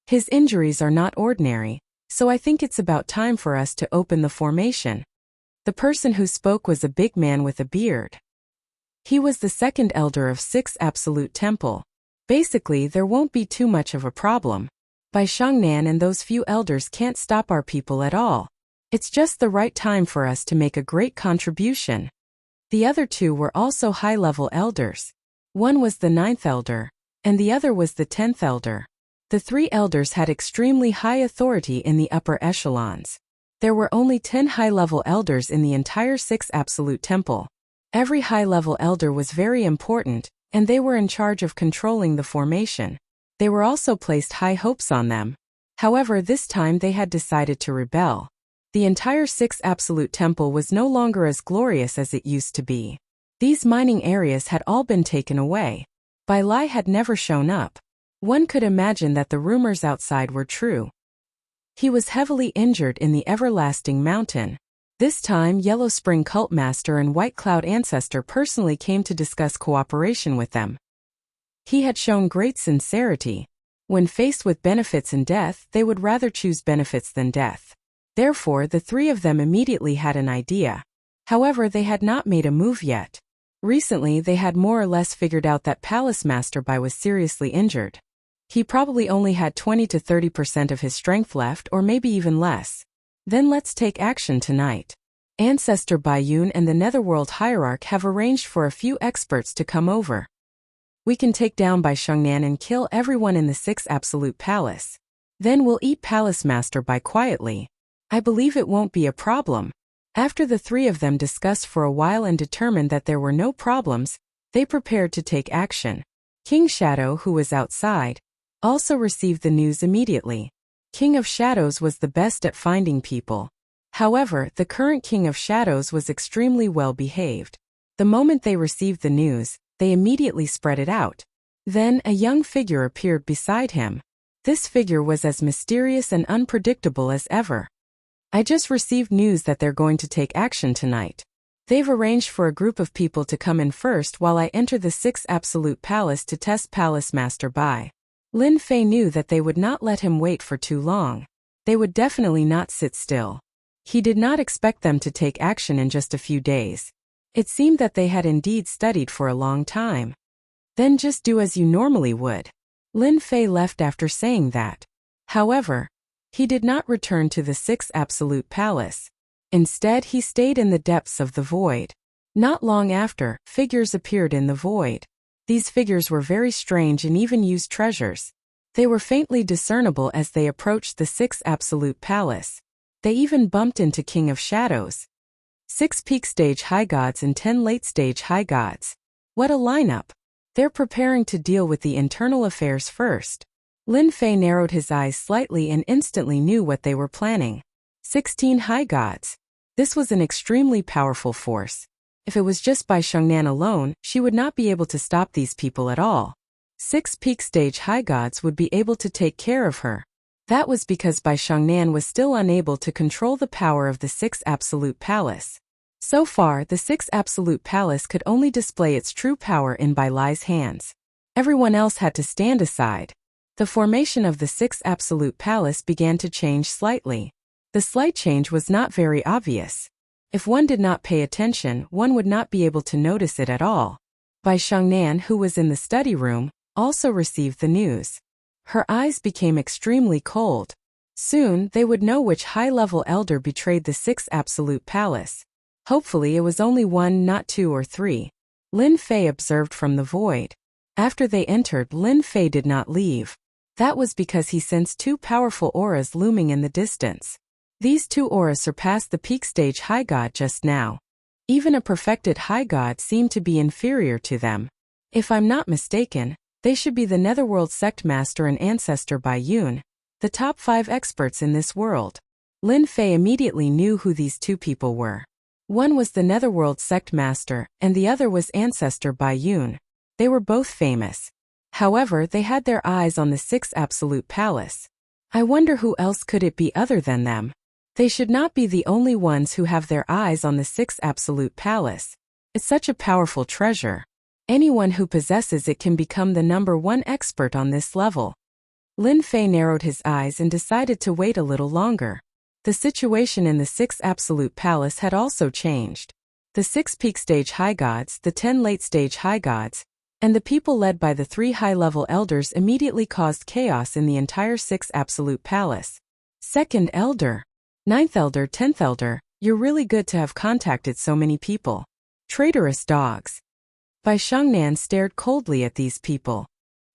His injuries are not ordinary, so I think it's about time for us to open the formation. The person who spoke was a big man with a beard. He was the second elder of 6 Absolute Temple. Basically, there won't be too much of a problem. Bai Shangnan and those few elders can't stop our people at all. It's just the right time for us to make a great contribution. The other 2 were also high-level elders. One was the 9th elder, and the other was the 10th elder. The 3 elders had extremely high authority in the upper echelons. There were only 10 high-level elders in the entire 6 Absolute Temple. Every high-level elder was very important, and they were in charge of controlling the formation. They were also placed high hopes on them. However, this time they had decided to rebel. The entire 6 Absolute Temple was no longer as glorious as it used to be. These mining areas had all been taken away. Bai Lai had never shown up. One could imagine that the rumors outside were true. He was heavily injured in the Everlasting Mountain. This time, Yellow Spring Cult Master and White Cloud Ancestor personally came to discuss cooperation with them. He had shown great sincerity. When faced with benefits and death, they would rather choose benefits than death. Therefore, the 3 of them immediately had an idea. However, they had not made a move yet. Recently, they had more or less figured out that Palace Master Bai was seriously injured. He probably only had 20 to 30% of his strength left, or maybe even less. Then let's take action tonight. Ancestor Bai Yun and the Netherworld Hierarch have arranged for a few experts to come over. We can take down Bai Shangnan and kill everyone in the 6 Absolute Palace. Then we'll eat Palace Master Bai quietly. I believe it won't be a problem. After the 3 of them discussed for a while and determined that there were no problems, they prepared to take action. King Shadow, who was outside, also received the news immediately. King of Shadows was the best at finding people. However, the current King of Shadows was extremely well behaved. The moment they received the news, they immediately spread it out. Then a young figure appeared beside him. This figure was as mysterious and unpredictable as ever. I just received news that they're going to take action tonight. They've arranged for a group of people to come in first while I enter the 6 Absolute Palace to test Palace Master Bai. Lin Fei knew that they would not let him wait for too long. They would definitely not sit still. He did not expect them to take action in just a few days. It seemed that they had indeed studied for a long time. Then just do as you normally would. Lin Fei left after saying that. However, he did not return to the 6 Absolute Palace. Instead, he stayed in the depths of the void. Not long after, figures appeared in the void. These figures were very strange and even used treasures. They were faintly discernible as they approached the 6 Absolute Palace. They even bumped into King of Shadows. 6 peak stage high gods and 10 late stage high gods. What a lineup! They're preparing to deal with the internal affairs first. Lin Fei narrowed his eyes slightly and instantly knew what they were planning. 16 high gods. This was an extremely powerful force. If it was just Bai Shangnan alone, she would not be able to stop these people at all. 6 peak stage high gods would be able to take care of her. That was because Bai Shangnan was still unable to control the power of the 6 Absolute Palace. So far, the 6 Absolute Palace could only display its true power in Bai Lai's hands. Everyone else had to stand aside. The formation of the sixth absolute palace began to change slightly. The slight change was not very obvious. If one did not pay attention, one would not be able to notice it at all. Bai Shangnan, who was in the study room, also received the news. Her eyes became extremely cold. Soon, they would know which high-level elder betrayed the sixth absolute palace. Hopefully it was only one, not two or three. Lin Fei observed from the void. After they entered, Lin Fei did not leave. That was because he sensed two powerful auras looming in the distance. These two auras surpassed the peak stage high god just now. Even a perfected high god seemed to be inferior to them. If I'm not mistaken, they should be the Netherworld Sect Master and Ancestor Bai Yun, the top 5 experts in this world. Lin Fei immediately knew who these two people were. One was the Netherworld Sect Master, and the other was Ancestor Bai Yun. They were both famous. However, they had their eyes on the sixth absolute palace. I wonder who else could it be other than them. They should not be the only ones who have their eyes on the sixth absolute palace. It's such a powerful treasure. Anyone who possesses it can become the #1 expert on this level. Lin Fei narrowed his eyes and decided to wait a little longer. The situation in the sixth absolute palace had also changed. The 6 peak stage high gods, the 10 late stage high gods, and the people led by the 3 high-level elders immediately caused chaos in the entire 6th absolute palace. 2nd elder, 9th elder, 10th elder, you're really good to have contacted so many people. Traitorous dogs. Bai Shangnan stared coldly at these people.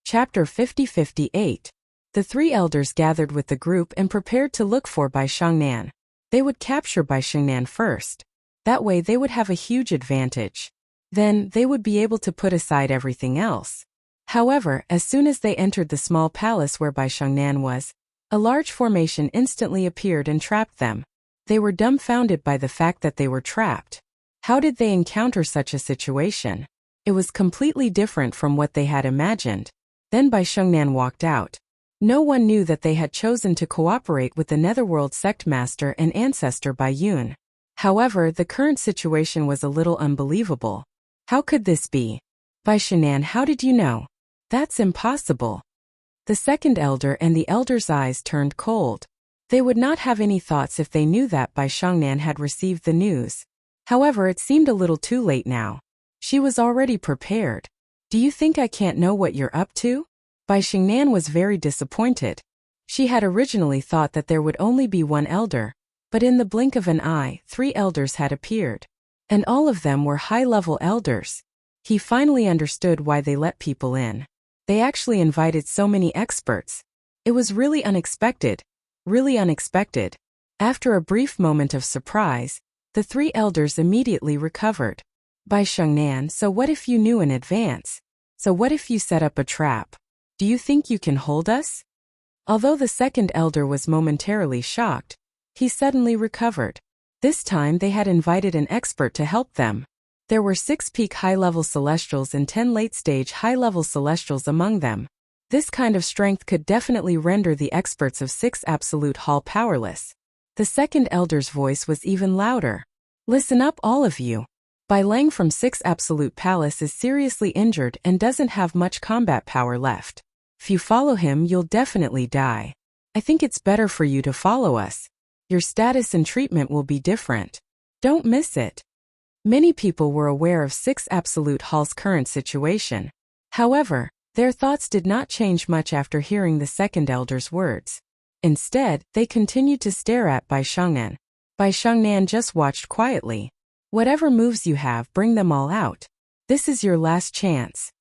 Chapter 50-58. The 3 elders gathered with the group and prepared to look for Bai Shangnan. They would capture Bai Shangnan first. That way they would have a huge advantage. Then, they would be able to put aside everything else. However, as soon as they entered the small palace where Bai Shangnan was, a large formation instantly appeared and trapped them. They were dumbfounded by the fact that they were trapped. How did they encounter such a situation? It was completely different from what they had imagined. Then Bai Shangnan walked out. No one knew that they had chosen to cooperate with the Netherworld Sect Master and Ancestor Bai Yun. However, the current situation was a little unbelievable. How could this be? Bai Shangnan, how did you know? That's impossible. The 2nd elder and the elder's eyes turned cold. They would not have any thoughts if they knew that Bai Shangnan had received the news. However, it seemed a little too late now. She was already prepared. Do you think I can't know what you're up to? Bai Shangnan was very disappointed. She had originally thought that there would only be 1 elder, but in the blink of an eye, 3 elders had appeared. And all of them were high-level elders. He finally understood why they let people in. They actually invited so many experts. It was really unexpected. Really unexpected. After a brief moment of surprise, the 3 elders immediately recovered. Bai Shangnan, so what if you knew in advance? So what if you set up a trap? Do you think you can hold us? Although the 2nd elder was momentarily shocked, he suddenly recovered. This time they had invited an expert to help them. There were 6 peak high-level celestials and 10 late-stage high-level celestials among them. This kind of strength could definitely render the experts of 6 absolute hall powerless. The 2nd elder's voice was even louder. Listen up, all of you. Bai Lang from 6 absolute palace is seriously injured and doesn't have much combat power left. If you follow him, you'll definitely die. I think it's better for you to follow us. Your status and treatment will be different. Don't miss it. Many people were aware of 6 Absolute Hall's current situation. However, their thoughts did not change much after hearing the 2nd elder's words. Instead, they continued to stare at Bai Shangnan. Bai Shangnan just watched quietly. Whatever moves you have, bring them all out. This is your last chance.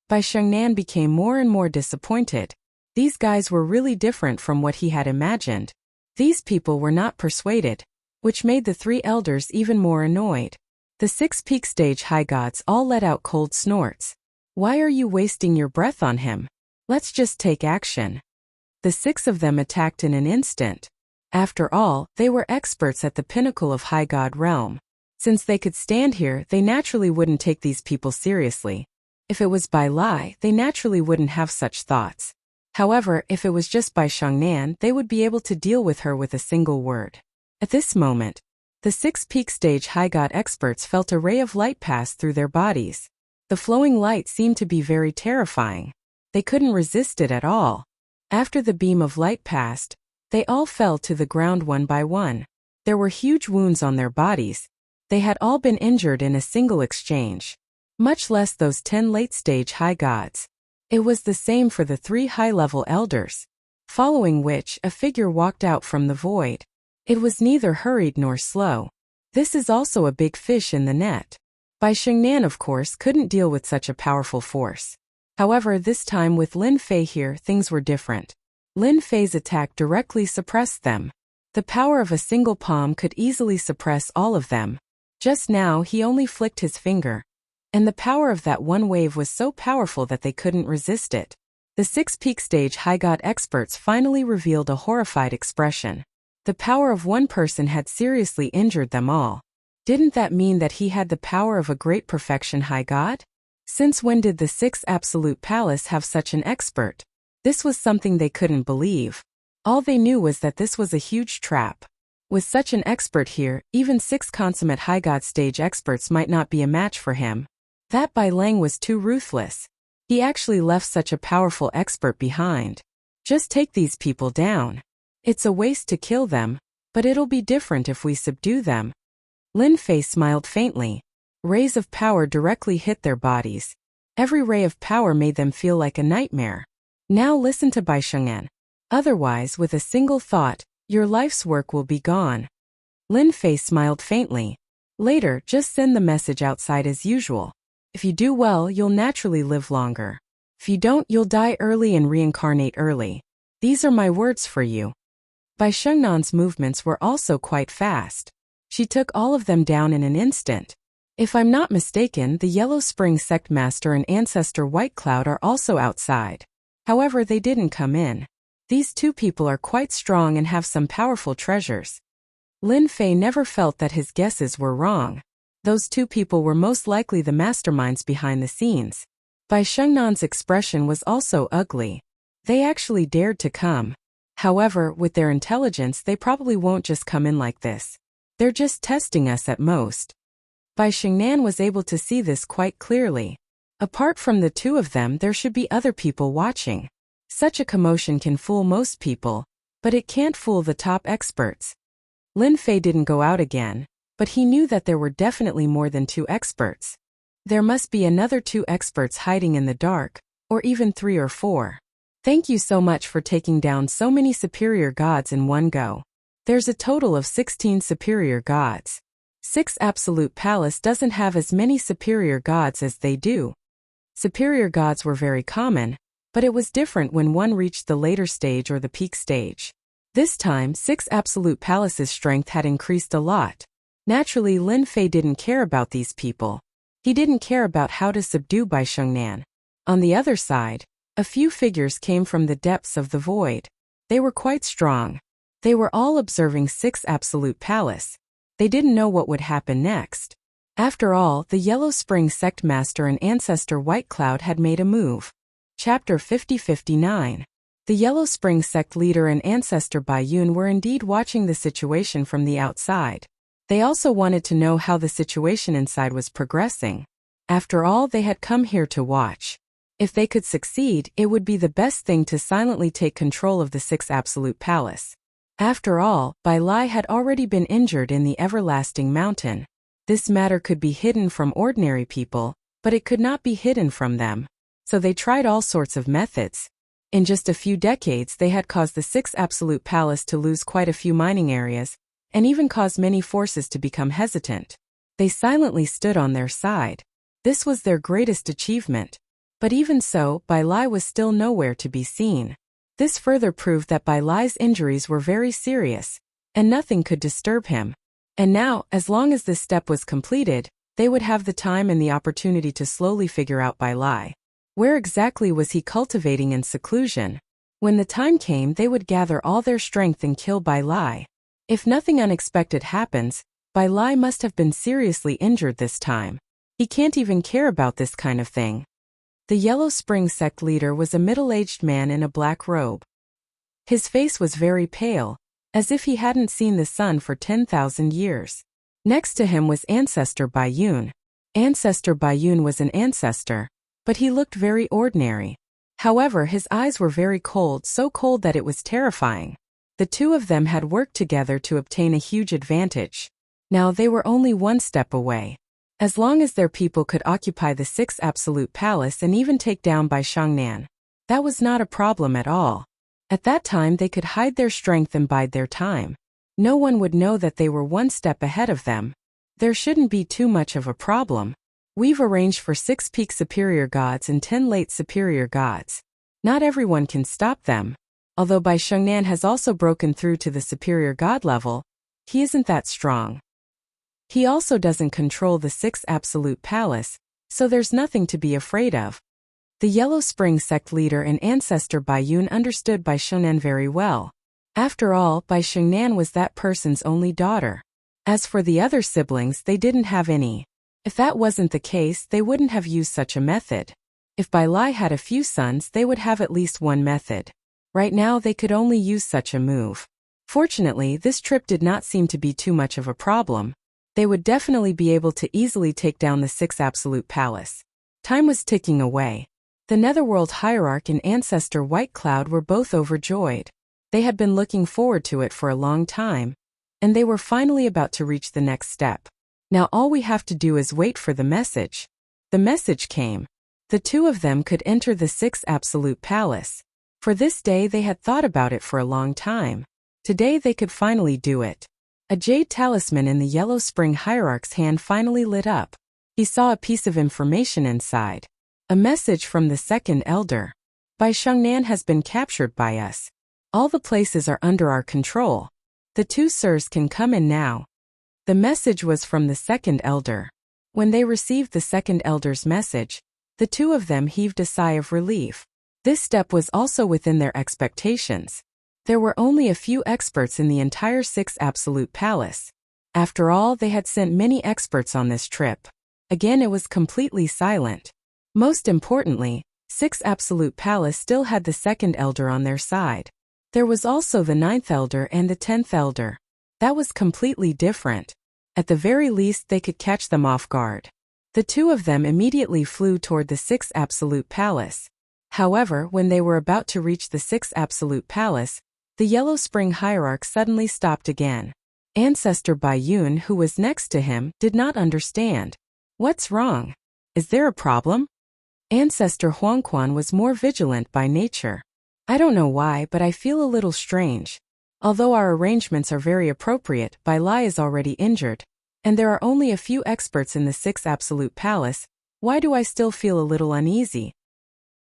Bai Shangnan became more and more disappointed. These guys were really different from what he had imagined. These people were not persuaded, which made the 3 elders even more annoyed. The 6 peak stage high gods all let out cold snorts. Why are you wasting your breath on him? Let's just take action. The 6 of them attacked in an instant. After all, they were experts at the pinnacle of high god realm. Since they could stand here, they naturally wouldn't take these people seriously. If it was Bai Lai, they naturally wouldn't have such thoughts. However, if it was just Bai Shangnan, they would be able to deal with her with a single word. At this moment, the 6 peak stage high god experts felt a ray of light pass through their bodies. The flowing light seemed to be very terrifying. They couldn't resist it at all. After the beam of light passed, they all fell to the ground one by one. There were huge wounds on their bodies. They had all been injured in a single exchange. Much less those 10 late-stage high gods. It was the same for the 3 high-level elders. Following which, a figure walked out from the void. It was neither hurried nor slow. This is also a big fish in the net. Bai Shengnan, of course, couldn't deal with such a powerful force. However, this time with Lin Fei here, things were different. Lin Fei's attack directly suppressed them. The power of a single palm could easily suppress all of them. Just now, he only flicked his finger. And the power of that one wave was so powerful that they couldn't resist it. The 6 peak stage high god experts finally revealed a horrified expression. The power of one person had seriously injured them all. Didn't that mean that he had the power of a great perfection high god? Since when did the 6 Absolute Palace have such an expert? This was something they couldn't believe. All they knew was that this was a huge trap. With such an expert here, even 6 consummate high god stage experts might not be a match for him. That Bai Lang was too ruthless. He actually left such a powerful expert behind. Just take these people down. It's a waste to kill them, but it'll be different if we subdue them. Lin Fei smiled faintly. Rays of power directly hit their bodies. Every ray of power made them feel like a nightmare. Now listen to Bai Shengnan. Otherwise, with a single thought, your life's work will be gone. Lin Fei smiled faintly. Later, just send the message outside as usual. If you do well, you'll naturally live longer. If you don't, you'll die early and reincarnate early. These are my words for you. Bai Shengnan's movements were also quite fast. She took all of them down in an instant. If I'm not mistaken, the Yellow Spring Sect Master and Ancestor White Cloud are also outside. However, they didn't come in. These 2 people are quite strong and have some powerful treasures. Lin Fei never felt that his guesses were wrong. Those 2 people were most likely the masterminds behind the scenes. Bai Shengnan's expression was also ugly. They actually dared to come. However, with their intelligence, they probably won't just come in like this. They're just testing us at most. Bai Shengnan was able to see this quite clearly. Apart from the 2 of them, there should be other people watching. Such a commotion can fool most people, but it can't fool the top experts. Lin Fei didn't go out again, but he knew that there were definitely more than 2 experts. There must be another 2 experts hiding in the dark, or even 3 or 4. Thank you so much for taking down so many superior gods in one go. There's a total of 16 superior gods. 6 Absolute Palace doesn't have as many superior gods as they do. Superior gods were very common, but it was different when one reached the later stage or the peak stage. This time, 6 Absolute Palace's strength had increased a lot. Naturally, Lin Fei didn't care about these people. He didn't care about how to subdue Bai Shengnan. On the other side, a few figures came from the depths of the void. They were quite strong. They were all observing 6 Absolute Palace. They didn't know what would happen next. After all, the Yellow Spring Sect Master and Ancestor White Cloud had made a move. Chapter 50-59. The Yellow Spring Sect leader and Ancestor Bai Yun were indeed watching the situation from the outside. They also wanted to know how the situation inside was progressing. After all, they had come here to watch. If they could succeed, it would be the best thing to silently take control of the 6 Absolute Palace. After all, Bai Lai had already been injured in the Everlasting Mountain. This matter could be hidden from ordinary people, but it could not be hidden from them. So they tried all sorts of methods. In just a few decades, they had caused the 6 Absolute Palace to lose quite a few mining areas, and even caused many forces to become hesitant. They silently stood on their side. This was their greatest achievement. But even so, Bai Lai was still nowhere to be seen. This further proved that Bai Lai's injuries were very serious, and nothing could disturb him. And now, as long as this step was completed, they would have the time and the opportunity to slowly figure out Bai Lai. Where exactly was he cultivating in seclusion? When the time came, they would gather all their strength and kill Bai Lai. If nothing unexpected happens, Bai Lai must have been seriously injured this time. He can't even care about this kind of thing. The Yellow Spring Sect leader was a middle-aged man in a black robe. His face was very pale, as if he hadn't seen the sun for 10,000 years. Next to him was Ancestor Bai Yun. Ancestor Bai Yun was an ancestor, but he looked very ordinary. However, his eyes were very cold, so cold that it was terrifying. The two of them had worked together to obtain a huge advantage. Now they were only one step away. As long as their people could occupy the 6th Absolute Palace and even take down Bai Xiangnan, that was not a problem at all. At that time they could hide their strength and bide their time. No one would know that they were one step ahead of them. There shouldn't be too much of a problem. We've arranged for 6 peak superior gods and 10 late superior gods. Not everyone can stop them. Although Bai Xiangnan has also broken through to the superior god level, he isn't that strong. He also doesn't control the 6th Absolute Palace, so there's nothing to be afraid of. The Yellow Spring sect leader and ancestor Bai Yun understood Bai Xiangnan very well. After all, Bai Xiangnan was that person's only daughter. As for the other siblings, they didn't have any. If that wasn't the case, they wouldn't have used such a method. If Bai Lai had a few sons, they would have at least one method. Right now they could only use such a move. Fortunately, this trip did not seem to be too much of a problem. They would definitely be able to easily take down the 6th Absolute Palace. Time was ticking away. The Netherworld Hierarch and Ancestor White Cloud were both overjoyed. They had been looking forward to it for a long time, and they were finally about to reach the next step. Now all we have to do is wait for the message. The message came. The two of them could enter the 6th Absolute Palace. For this day they had thought about it for a long time. Today they could finally do it. A jade talisman in the Yellow Spring Hierarch's hand finally lit up. He saw a piece of information inside. A message from the second elder. Bai Xiangnan has been captured by us. All the places are under our control. The two sirs can come in now. The message was from the second elder. When they received the second elder's message, the two of them heaved a sigh of relief. This step was also within their expectations. There were only a few experts in the entire 6th Absolute Palace. After all, they had sent many experts on this trip. Again, it was completely silent. Most importantly, 6th Absolute Palace still had the second elder on their side. There was also the 9th elder and the 10th elder. That was completely different. At the very least, they could catch them off guard. The two of them immediately flew toward the 6th Absolute Palace. However, when they were about to reach the 6th Absolute Palace, the Yellow Spring Hierarch suddenly stopped again. Ancestor Bai Yun, who was next to him, did not understand. What's wrong? Is there a problem? Ancestor Huangquan was more vigilant by nature. I don't know why, but I feel a little strange. Although our arrangements are very appropriate, Bai Lai is already injured, and there are only a few experts in the 6th Absolute Palace, why do I still feel a little uneasy?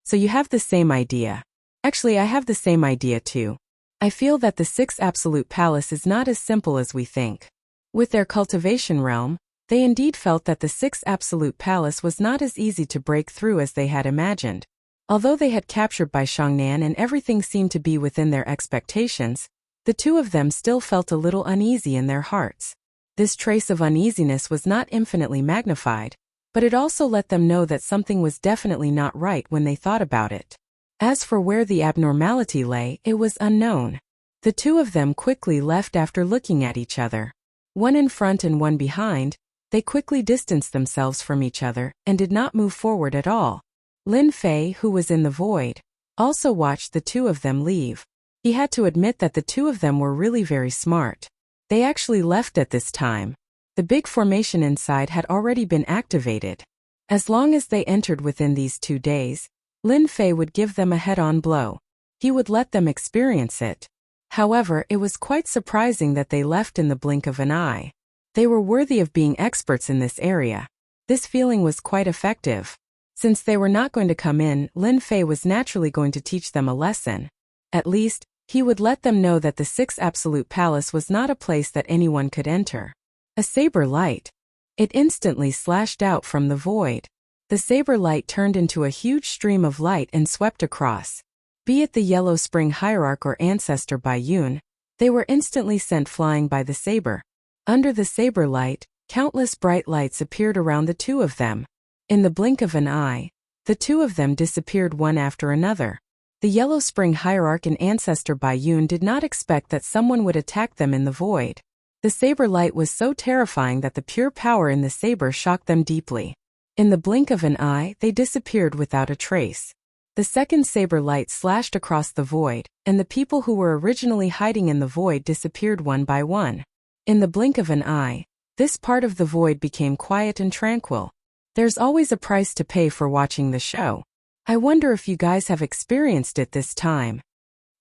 So you have the same idea. Actually, I have the same idea too. I feel that the 6th Absolute Palace is not as simple as we think. With their cultivation realm, they indeed felt that the 6th Absolute Palace was not as easy to break through as they had imagined. Although they had captured Bai Xiangnan and everything seemed to be within their expectations, the two of them still felt a little uneasy in their hearts. This trace of uneasiness was not infinitely magnified, but it also let them know that something was definitely not right when they thought about it. As for where the abnormality lay, it was unknown. The two of them quickly left after looking at each other. One in front and one behind, they quickly distanced themselves from each other and did not move forward at all. Lin Fei, who was in the void, also watched the two of them leave. He had to admit that the two of them were really very smart. They actually left at this time. The big formation inside had already been activated. As long as they entered within these 2 days, Lin Fei would give them a head-on blow. He would let them experience it. However, it was quite surprising that they left in the blink of an eye. They were worthy of being experts in this area. This feeling was quite effective. Since they were not going to come in, Lin Fei was naturally going to teach them a lesson. At least, he would let them know that the 6th Absolute Palace was not a place that anyone could enter. A saber light. It instantly slashed out from the void. The saber light turned into a huge stream of light and swept across. Be it the Yellow Spring Hierarch or Ancestor Bai Yun, they were instantly sent flying by the saber. Under the saber light, countless bright lights appeared around the two of them. In the blink of an eye, the two of them disappeared one after another. The Yellow Spring Hierarch and Ancestor Bai Yun did not expect that someone would attack them in the void. The saber light was so terrifying that the pure power in the saber shocked them deeply. In the blink of an eye, they disappeared without a trace. The second saber light slashed across the void, and the people who were originally hiding in the void disappeared one by one. In the blink of an eye, this part of the void became quiet and tranquil. There's always a price to pay for watching the show. I wonder if you guys have experienced it this time.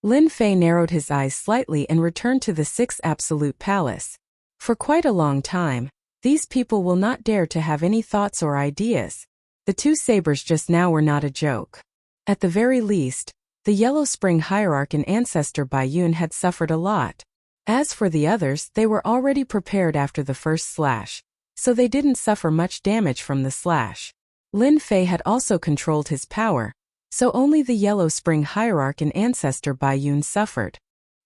Lin Fei narrowed his eyes slightly and returned to the Sixth Absolute Palace. For quite a long time, these people will not dare to have any thoughts or ideas. The two sabers just now were not a joke. At the very least, the Yellow Spring Hierarch and Ancestor Baiyun had suffered a lot. As for the others, they were already prepared after the first slash, so they didn't suffer much damage from the slash. Lin Fei had also controlled his power, so only the Yellow Spring Hierarch and Ancestor Baiyun suffered.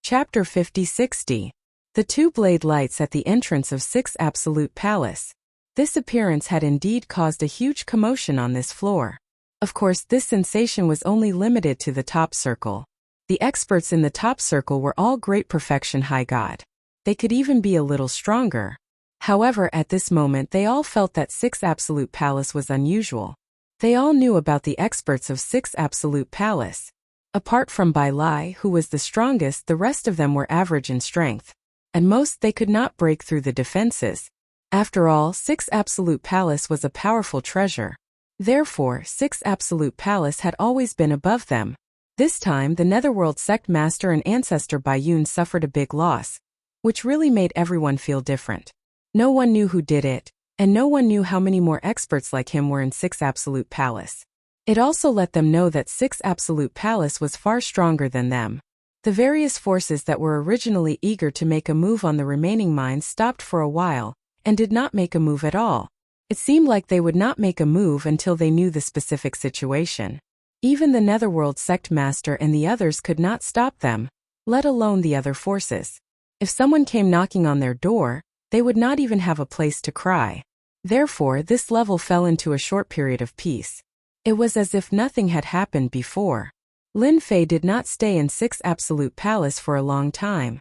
Chapter 50-60. The two blade lights at the entrance of Sixth Absolute Palace. This appearance had indeed caused a huge commotion on this floor. Of course, this sensation was only limited to the top circle. The experts in the top circle were all great perfection high god. They could even be a little stronger. However, at this moment they all felt that Sixth Absolute Palace was unusual. They all knew about the experts of Sixth Absolute Palace. Apart from Bai Lai, who was the strongest, the rest of them were average in strength. At most they could not break through the defenses. After all, Sixth Absolute Palace was a powerful treasure. Therefore, Sixth Absolute Palace had always been above them. This time the Netherworld Sect Master and Ancestor Baiyun suffered a big loss, which really made everyone feel different. No one knew who did it, and no one knew how many more experts like him were in Sixth Absolute Palace. It also let them know that Sixth Absolute Palace was far stronger than them. The various forces that were originally eager to make a move on the remaining mines stopped for a while, and did not make a move at all. It seemed like they would not make a move until they knew the specific situation. Even the Netherworld Sect Master and the others could not stop them, let alone the other forces. If someone came knocking on their door, they would not even have a place to cry. Therefore, this level fell into a short period of peace. It was as if nothing had happened before. Lin Fei did not stay in Sixth Absolute Palace for a long time.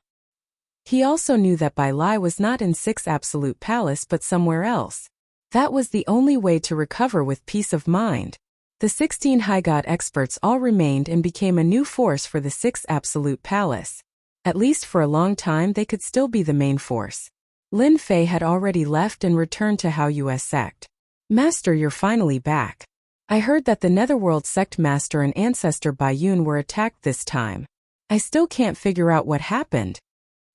He also knew that Bai Lai was not in Sixth Absolute Palace but somewhere else. That was the only way to recover with peace of mind. The 16 High God experts all remained and became a new force for the Sixth Absolute Palace. At least for a long time they could still be the main force. Lin Fei had already left and returned to Hao Yue's sect. Master, you're finally back. I heard that the Netherworld Sect Master and Ancestor Baiyun were attacked this time. I still can't figure out what happened.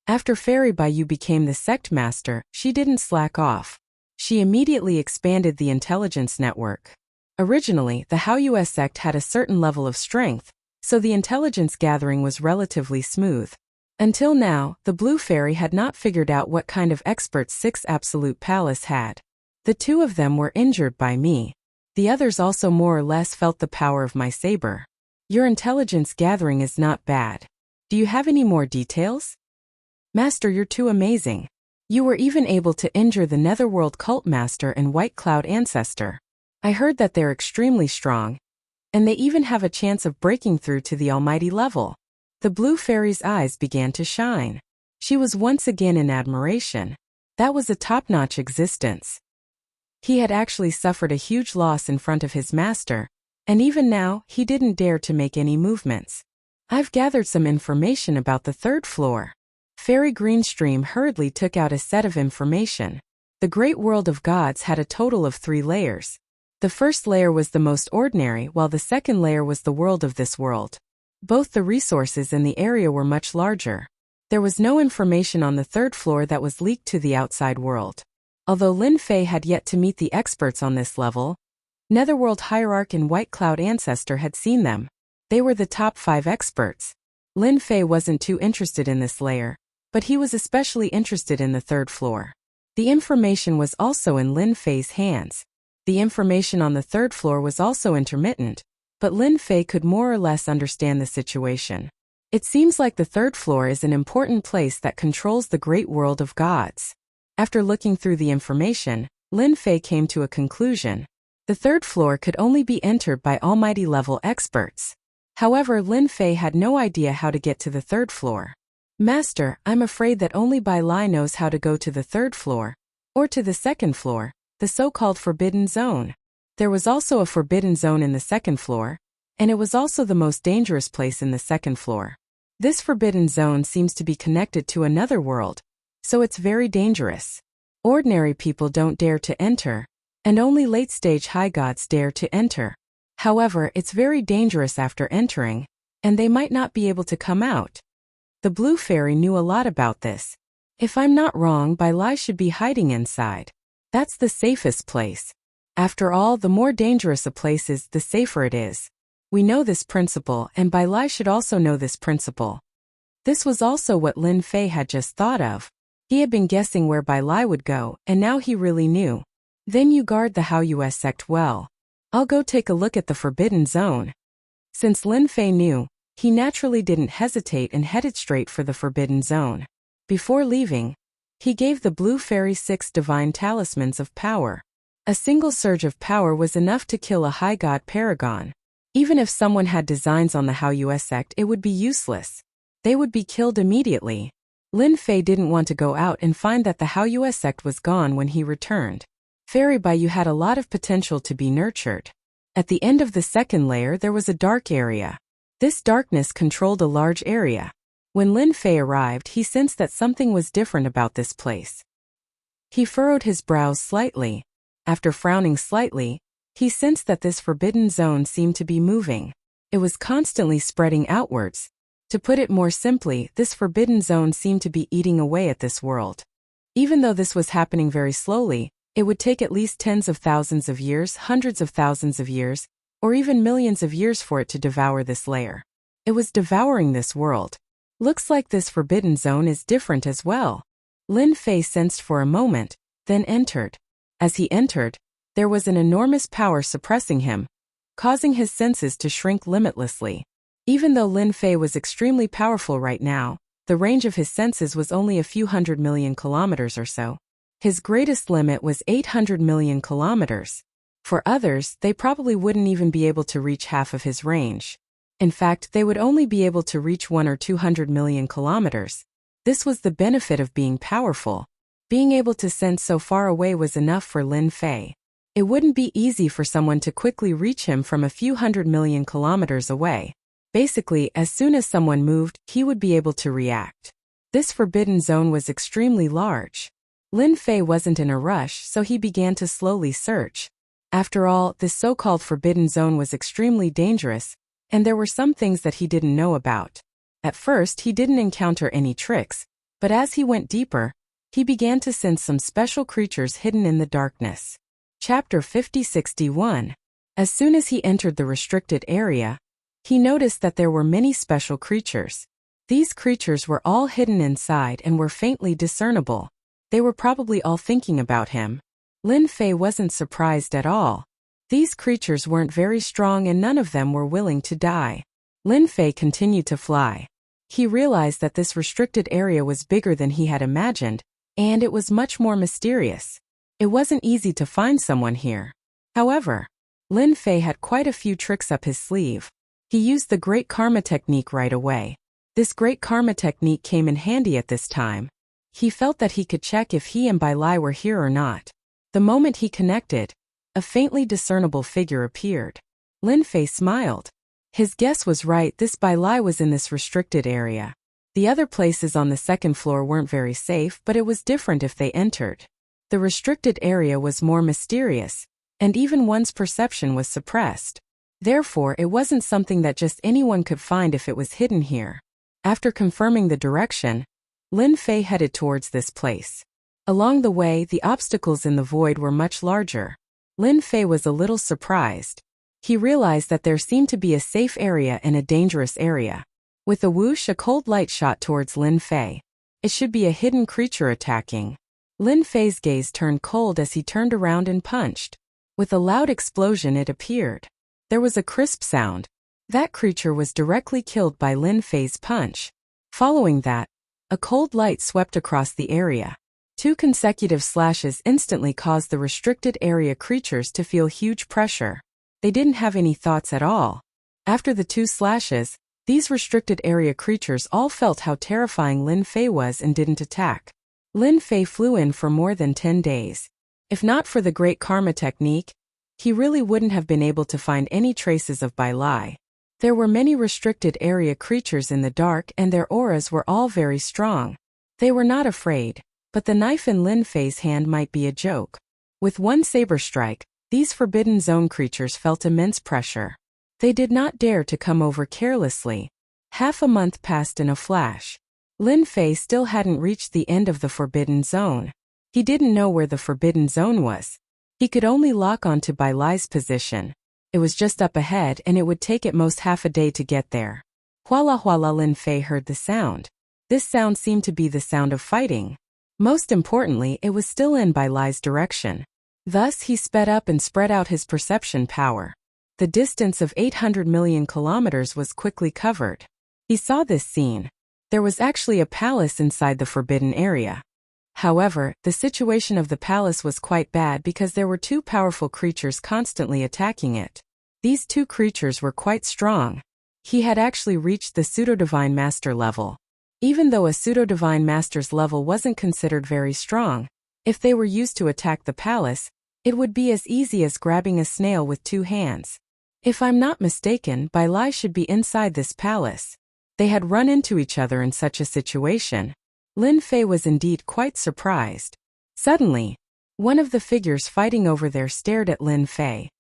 After Fairy Baiyu became the Sect Master, she didn't slack off. She immediately expanded the intelligence network. Originally, the Hao Yue sect had a certain level of strength, so the intelligence gathering was relatively smooth. Until now, the Blue Fairy had not figured out what kind of experts Sixth Absolute Palace had. The two of them were injured by me. The others also more or less felt the power of my saber. Your intelligence gathering is not bad. Do you have any more details? Master, you're too amazing. You were even able to injure the Netherworld Cult Master and White Cloud Ancestor. I heard that they're extremely strong, and they even have a chance of breaking through to the almighty level. The Blue Fairy's eyes began to shine. She was once again in admiration. That was a top-notch existence. He had actually suffered a huge loss in front of his master, and even now, he didn't dare to make any movements. I've gathered some information about the third floor. Fairy Greenstream hurriedly took out a set of information. The Great World of Gods had a total of 3 layers. The first layer was the most ordinary, while the second layer was the world of this world. Both the resources and the area were much larger. There was no information on the third floor that was leaked to the outside world. Although Lin Fei had yet to meet the experts on this level, Netherworld Hierarch and White Cloud Ancestor had seen them. They were the top 5 experts. Lin Fei wasn't too interested in this layer, but he was especially interested in the third floor. The information was also in Lin Fei's hands. The information on the third floor was also intermittent, but Lin Fei could more or less understand the situation. It seems like the third floor is an important place that controls the great world of gods. After looking through the information, Lin Fei came to a conclusion. The third floor could only be entered by almighty level experts. However, Lin Fei had no idea how to get to the third floor. Master, I'm afraid that only Bai Lai knows how to go to the third floor, or to the second floor, the so-called Forbidden Zone. There was also a Forbidden Zone in the second floor, and it was also the most dangerous place in the second floor. This forbidden zone seems to be connected to another world, so it's very dangerous. Ordinary people don't dare to enter, and only late-stage high gods dare to enter. However, it's very dangerous after entering, and they might not be able to come out. The blue fairy knew a lot about this. If I'm not wrong, Bai Lai should be hiding inside. That's the safest place. After all, the more dangerous a place is, the safer it is. We know this principle, and Bai Lai should also know this principle. This was also what Lin Fei had just thought of. He had been guessing where Bai Lai would go, and now he really knew. Then you guard the Hao US sect well. I'll go take a look at the forbidden zone. Since Lin Fei knew, he naturally didn't hesitate and headed straight for the forbidden zone. Before leaving, he gave the blue fairy 6 divine talismans of power. A single surge of power was enough to kill a high god paragon. Even if someone had designs on the Hao US sect, it would be useless. They would be killed immediately. Lin Fei didn't want to go out and find that the Hao US sect was gone when he returned. Fairy Baiyu had a lot of potential to be nurtured. At the end of the second layer there was a dark area. This darkness controlled a large area. When Lin Fei arrived, he sensed that something was different about this place. He furrowed his brows slightly. After frowning slightly, he sensed that this forbidden zone seemed to be moving. It was constantly spreading outwards. To put it more simply, this forbidden zone seemed to be eating away at this world. Even though this was happening very slowly, it would take at least tens of thousands of years, hundreds of thousands of years, or even millions of years for it to devour this layer. It was devouring this world. Looks like this forbidden zone is different as well. Lin Fei sensed for a moment, then entered. As he entered, there was an enormous power suppressing him, causing his senses to shrink limitlessly. Even though Lin Fei was extremely powerful right now, the range of his senses was only a few 100 million kilometers or so. His greatest limit was 800 million kilometers. For others, they probably wouldn't even be able to reach half of his range. In fact, they would only be able to reach 1 or 200 million kilometers. This was the benefit of being powerful. Being able to sense so far away was enough for Lin Fei. It wouldn't be easy for someone to quickly reach him from a few 100 million kilometers away. Basically, as soon as someone moved, he would be able to react. This forbidden zone was extremely large. Lin Fei wasn't in a rush, so he began to slowly search. After all, this so-called forbidden zone was extremely dangerous, and there were some things that he didn't know about. At first, he didn't encounter any tricks, but as he went deeper, he began to sense some special creatures hidden in the darkness. Chapter 5061. As soon as he entered the restricted area, he noticed that there were many special creatures. These creatures were all hidden inside and were faintly discernible. They were probably all thinking about him. Lin Fei wasn't surprised at all. These creatures weren't very strong and none of them were willing to die. Lin Fei continued to fly. He realized that this restricted area was bigger than he had imagined, and it was much more mysterious. It wasn't easy to find someone here. However, Lin Fei had quite a few tricks up his sleeve. He used the Great Karma technique right away. This Great Karma technique came in handy at this time. He felt that he could check if he and Bai Lai were here or not. The moment he connected, a faintly discernible figure appeared. Lin Fei smiled. His guess was right, this Bai Lai was in this restricted area. The other places on the second floor weren't very safe, but it was different if they entered. The restricted area was more mysterious, and even one's perception was suppressed. Therefore, it wasn't something that just anyone could find if it was hidden here. After confirming the direction, Lin Fei headed towards this place. Along the way, the obstacles in the void were much larger. Lin Fei was a little surprised. He realized that there seemed to be a safe area and a dangerous area. With a whoosh, a cold light shot towards Lin Fei. It should be a hidden creature attacking. Lin Fei's gaze turned cold as he turned around and punched. With a loud explosion, it appeared. There was a crisp sound. That creature was directly killed by Lin Fei's punch. Following that, a cold light swept across the area. 2 consecutive slashes instantly caused the restricted area creatures to feel huge pressure. They didn't have any thoughts at all. After the 2 slashes, these restricted area creatures all felt how terrifying Lin Fei was and didn't attack. Lin Fei flew in for more than 10 days. If not for the Great Karma technique, he really wouldn't have been able to find any traces of Bai Lai. There were many restricted area creatures in the dark and their auras were all very strong. They were not afraid, but the knife in Lin Fei's hand might be a joke. With one saber strike, these Forbidden Zone creatures felt immense pressure. They did not dare to come over carelessly. Half a month passed in a flash. Lin Fei still hadn't reached the end of the Forbidden Zone. He didn't know where the Forbidden Zone was. He could only lock onto Bai Lai's position. It was just up ahead and it would take at most half a day to get there. Huala huala, Lin Fei heard the sound. This sound seemed to be the sound of fighting. Most importantly, it was still in Bai Lai's direction. Thus he sped up and spread out his perception power. The distance of 800 million kilometers was quickly covered. He saw this scene. There was actually a palace inside the forbidden area. However, the situation of the palace was quite bad because there were two powerful creatures constantly attacking it. These two creatures were quite strong. He had actually reached the pseudo-divine master level. Even though a pseudo-divine master's level wasn't considered very strong, if they were used to attack the palace, it would be as easy as grabbing a snail with two hands. If I'm not mistaken, Bai Lai should be inside this palace. They had run into each other in such a situation. Lin Fei was indeed quite surprised. Suddenly, one of the figures fighting over there stared at Lin Fei.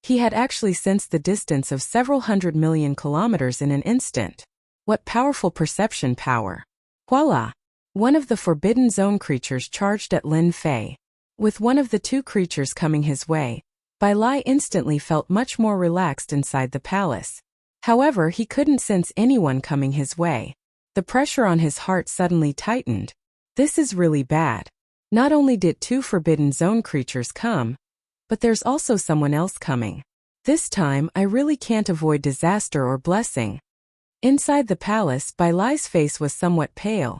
He had actually sensed the distance of several 100 million kilometers in an instant. What powerful perception power! Voila! One of the Forbidden Zone creatures charged at Lin Fei. With one of the two creatures coming his way, Bai Lai instantly felt much more relaxed inside the palace. However, he couldn't sense anyone coming his way. The pressure on his heart suddenly tightened. This is really bad. Not only did two Forbidden Zone creatures come, but there's also someone else coming. This time, I really can't avoid disaster or blessing. Inside the palace, Bai Lai's face was somewhat pale.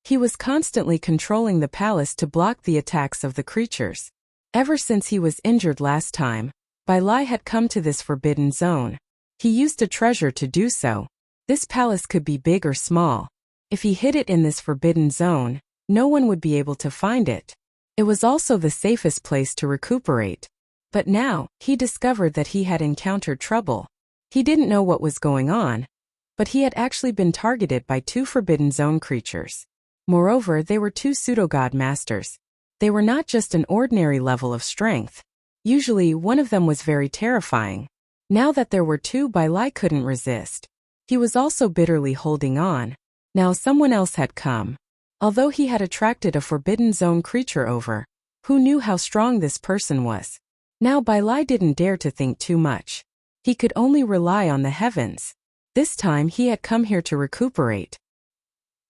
He was constantly controlling the palace to block the attacks of the creatures. Ever since he was injured last time, Bai Lai had come to this Forbidden Zone. He used a treasure to do so. This palace could be big or small. If he hid it in this Forbidden Zone, no one would be able to find it. It was also the safest place to recuperate. But now, he discovered that he had encountered trouble. He didn't know what was going on, but he had actually been targeted by two Forbidden Zone creatures. Moreover, they were two pseudo-god masters. They were not just an ordinary level of strength. Usually, one of them was very terrifying. Now that there were two, Bai Lai couldn't resist. He was also bitterly holding on. Now someone else had come. Although he had attracted a Forbidden Zone creature over, who knew how strong this person was? Now Bai Lai didn't dare to think too much. He could only rely on the heavens. This time he had come here to recuperate.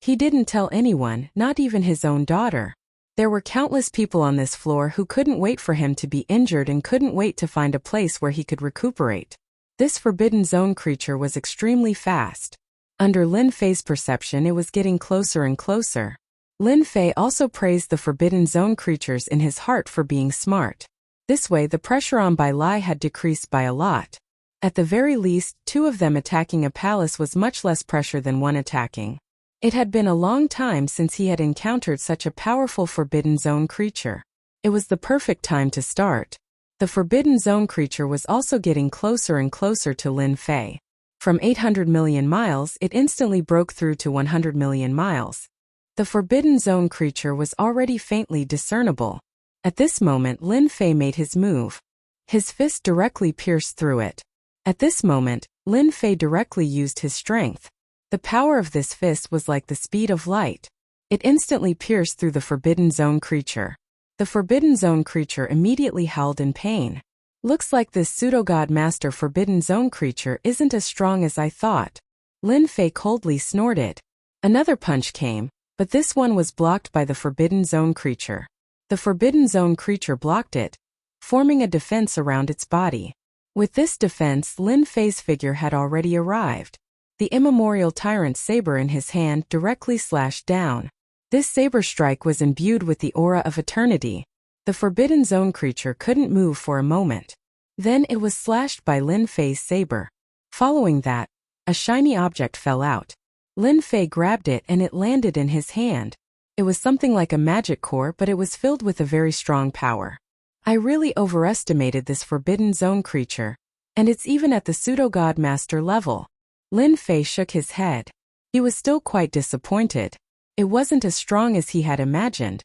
He didn't tell anyone, not even his own daughter. There were countless people on this floor who couldn't wait for him to be injured and couldn't wait to find a place where he could recuperate. This Forbidden Zone creature was extremely fast. Under Lin Fei's perception, it was getting closer and closer. Lin Fei also praised the Forbidden Zone creatures in his heart for being smart. This way, the pressure on Bai Lai had decreased by a lot. At the very least, two of them attacking a palace was much less pressure than one attacking. It had been a long time since he had encountered such a powerful Forbidden Zone creature. It was the perfect time to start. The Forbidden Zone creature was also getting closer and closer to Lin Fei. From 800 million miles, it instantly broke through to 100 million miles. The Forbidden Zone creature was already faintly discernible. At this moment, Lin Fei made his move. His fist directly pierced through it. At this moment, Lin Fei directly used his strength. The power of this fist was like the speed of light. It instantly pierced through the Forbidden Zone creature. The Forbidden Zone creature immediately howled in pain. Looks like this pseudo-god master Forbidden Zone creature isn't as strong as I thought. Lin Fei coldly snorted. Another punch came, but this one was blocked by the Forbidden Zone creature. The Forbidden Zone creature blocked it, forming a defense around its body. With this defense, Lin Fei's figure had already arrived. The immemorial tyrant's saber in his hand directly slashed down. This saber strike was imbued with the aura of eternity. The Forbidden Zone creature couldn't move for a moment. Then it was slashed by Lin Fei's saber. Following that, a shiny object fell out. Lin Fei grabbed it and it landed in his hand. It was something like a magic core, but it was filled with a very strong power. I really overestimated this Forbidden Zone creature. And it's even at the pseudo-god master level. Lin Fei shook his head. He was still quite disappointed. It wasn't as strong as he had imagined.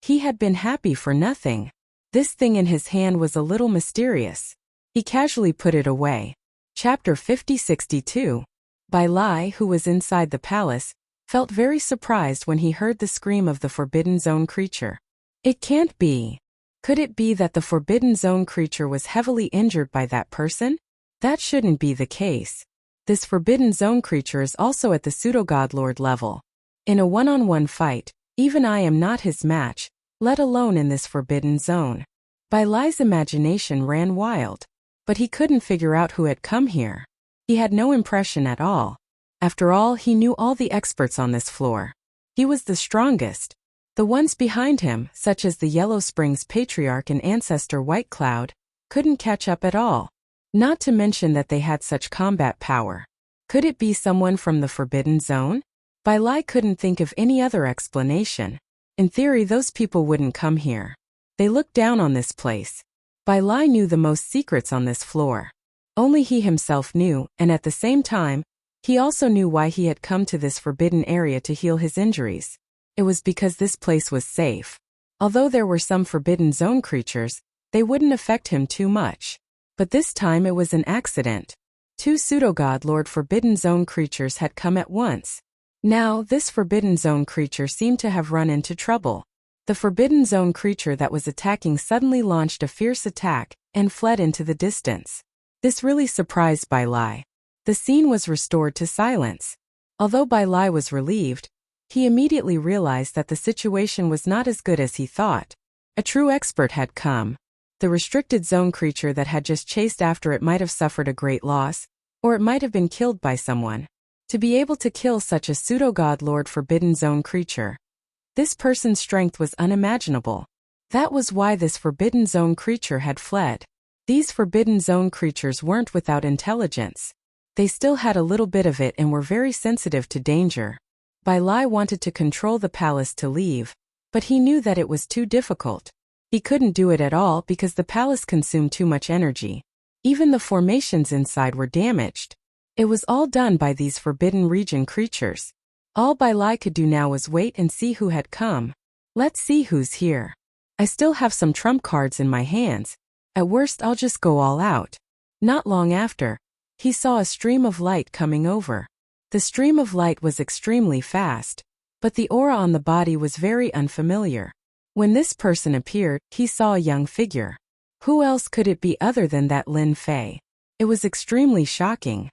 He had been happy for nothing. This thing in his hand was a little mysterious. He casually put it away. Chapter 50-62. Bai Lai, who was inside the palace, felt very surprised when he heard the scream of the Forbidden Zone creature. It can't be. Could it be that the Forbidden Zone creature was heavily injured by that person? That shouldn't be the case. This Forbidden Zone creature is also at the pseudo-god lord level. In a one-on-one fight, even I am not his match, let alone in this Forbidden Zone. Bai Lai's imagination ran wild. But he couldn't figure out who had come here. He had no impression at all. After all, he knew all the experts on this floor. He was the strongest. The ones behind him, such as the Yellow Springs Patriarch and Ancestor White Cloud, couldn't catch up at all. Not to mention that they had such combat power. Could it be someone from the Forbidden Zone? Bai Lai couldn't think of any other explanation. In theory, those people wouldn't come here. They looked down on this place. Bai Lai knew the most secrets on this floor. Only he himself knew, and at the same time, he also knew why he had come to this forbidden area to heal his injuries. It was because this place was safe. Although there were some Forbidden Zone creatures, they wouldn't affect him too much. But this time it was an accident. Two pseudo-god Lord Forbidden Zone creatures had come at once. Now, this Forbidden Zone creature seemed to have run into trouble. The Forbidden Zone creature that was attacking suddenly launched a fierce attack and fled into the distance. This really surprised Bai Lai. The scene was restored to silence. Although Bai Lai was relieved, he immediately realized that the situation was not as good as he thought. A true expert had come. The restricted zone creature that had just chased after it might have suffered a great loss, or it might have been killed by someone. To be able to kill such a pseudo-god Lord Forbidden Zone creature, this person's strength was unimaginable. That was why this Forbidden Zone creature had fled. These Forbidden Zone creatures weren't without intelligence. They still had a little bit of it and were very sensitive to danger. Bai Lai wanted to control the palace to leave, but he knew that it was too difficult. He couldn't do it at all because the palace consumed too much energy. Even the formations inside were damaged. It was all done by these Forbidden Region creatures. All Bai Lai could do now was wait and see who had come. Let's see who's here. I still have some trump cards in my hands. At worst, I'll just go all out. Not long after, he saw a stream of light coming over. The stream of light was extremely fast, but the aura on the body was very unfamiliar. When this person appeared, he saw a young figure. Who else could it be other than that Lin Fei? It was extremely shocking.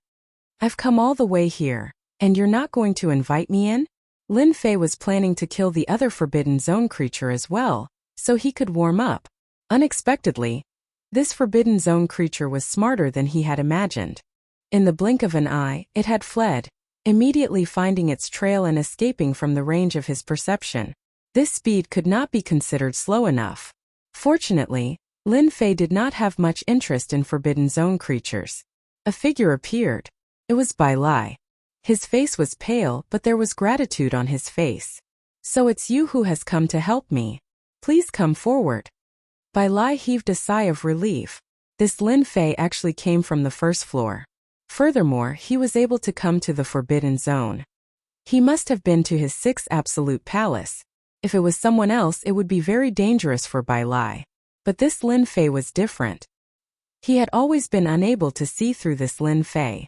I've come all the way here, and you're not going to invite me in? Lin Fei was planning to kill the other Forbidden Zone creature as well, so he could warm up. Unexpectedly, this Forbidden Zone creature was smarter than he had imagined. In the blink of an eye, it had fled, immediately finding its trail and escaping from the range of his perception. This speed could not be considered slow enough. Fortunately, Lin Fei did not have much interest in Forbidden Zone creatures. A figure appeared. It was Bai Lai. His face was pale, but there was gratitude on his face. So it's you who has come to help me. Please come forward. Bai Lai heaved a sigh of relief. This Lin Fei actually came from the first floor. Furthermore, he was able to come to the Forbidden Zone. He must have been to his sixth absolute palace. If it was someone else, it would be very dangerous for Bai Lai. But this Lin Fei was different. He had always been unable to see through this Lin Fei.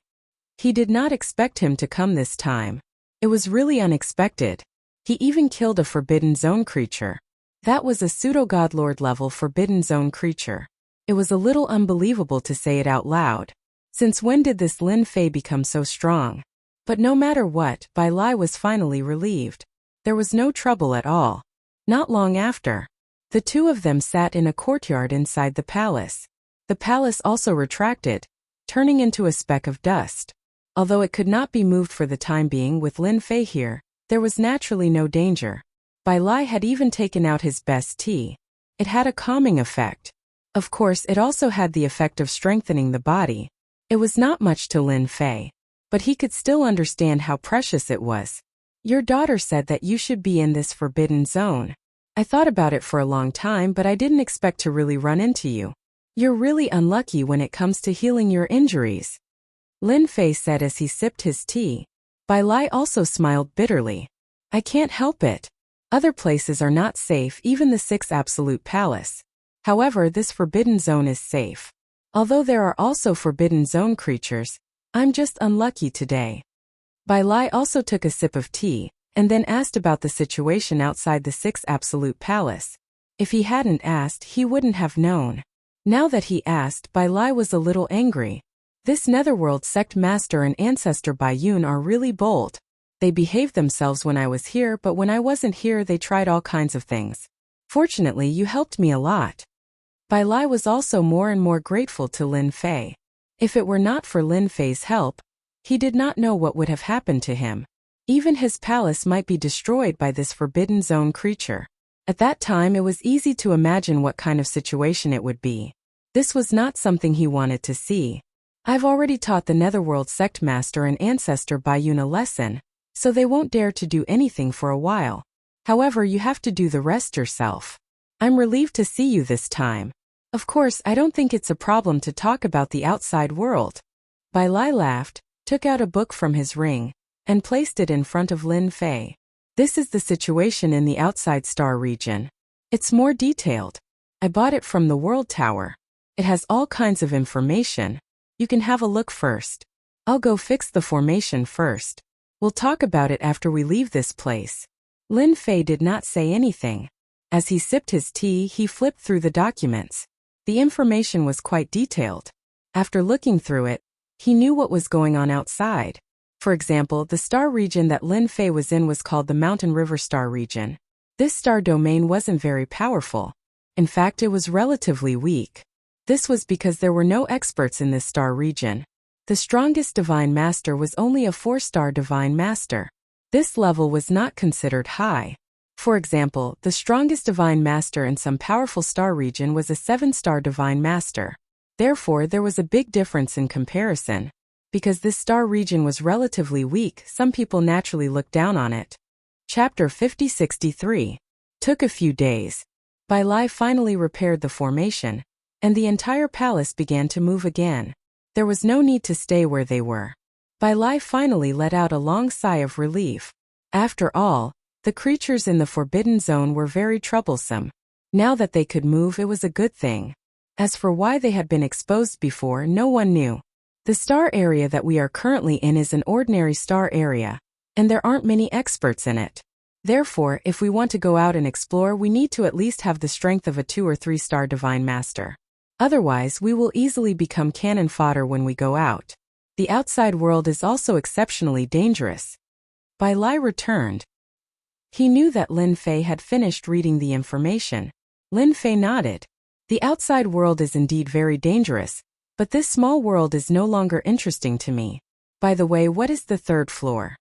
He did not expect him to come this time. It was really unexpected. He even killed a Forbidden Zone creature. That was a pseudo-god lord level Forbidden Zone creature. It was a little unbelievable to say it out loud. Since when did this Lin Fei become so strong? But no matter what, Bai Lai was finally relieved. There was no trouble at all. Not long after, the two of them sat in a courtyard inside the palace. The palace also retracted, turning into a speck of dust. Although it could not be moved for the time being with Lin Fei here, there was naturally no danger. Bai Lai had even taken out his best tea. It had a calming effect. Of course, it also had the effect of strengthening the body. It was not much to Lin Fei, but he could still understand how precious it was. Your daughter said that you should be in this Forbidden Zone. I thought about it for a long time, but I didn't expect to really run into you. You're really unlucky when it comes to healing your injuries, Lin Fei said as he sipped his tea. Bai Lai also smiled bitterly. I can't help it. Other places are not safe, even the Sixth Absolute Palace. However, this Forbidden Zone is safe. Although there are also Forbidden Zone creatures, I'm just unlucky today. Bai Lai also took a sip of tea, and then asked about the situation outside the Sixth Absolute Palace. If he hadn't asked, he wouldn't have known. Now that he asked, Bai Lai was a little angry. This Netherworld sect master and ancestor Bai Yun are really bold. They behaved themselves when I was here, but when I wasn't here they tried all kinds of things. Fortunately, you helped me a lot. Bai Lai was also more and more grateful to Lin Fei. If it were not for Lin Fei's help, he did not know what would have happened to him. Even his palace might be destroyed by this Forbidden Zone creature. At that time it was easy to imagine what kind of situation it would be. This was not something he wanted to see. I've already taught the Netherworld sect master and ancestor Bai Yun a lesson, so they won't dare to do anything for a while. However, you have to do the rest yourself. I'm relieved to see you this time. Of course, I don't think it's a problem to talk about the outside world. Bai Lai laughed, took out a book from his ring, and placed it in front of Lin Fei. This is the situation in the outside star region. It's more detailed. I bought it from the World Tower. It has all kinds of information. You can have a look first. I'll go fix the formation first. We'll talk about it after we leave this place. Lin Fei did not say anything. As he sipped his tea, he flipped through the documents. The information was quite detailed. After looking through it, he knew what was going on outside. For example, the star region that Lin Fei was in was called the Mountain River Star region. This star domain wasn't very powerful. In fact, it was relatively weak. This was because there were no experts in this star region. The strongest Divine Master was only a 4-star Divine Master. This level was not considered high. For example, the strongest Divine Master in some powerful star region was a 7-star Divine Master. Therefore, there was a big difference in comparison. Because this star region was relatively weak, some people naturally looked down on it. Chapter 5063. Took a few days. Bai Lai finally repaired the formation, and the entire palace began to move again. There was no need to stay where they were. Bai Lai finally let out a long sigh of relief. After all, the creatures in the Forbidden Zone were very troublesome. Now that they could move, it was a good thing. As for why they had been exposed before, no one knew. The star area that we are currently in is an ordinary star area, and there aren't many experts in it. Therefore, if we want to go out and explore, we need to at least have the strength of a 2 or 3-star Divine Master. Otherwise, we will easily become cannon fodder when we go out. The outside world is also exceptionally dangerous. Bai Lai returned. He knew that Lin Fei had finished reading the information. Lin Fei nodded. The outside world is indeed very dangerous, but this small world is no longer interesting to me. By the way, what is the 3rd floor?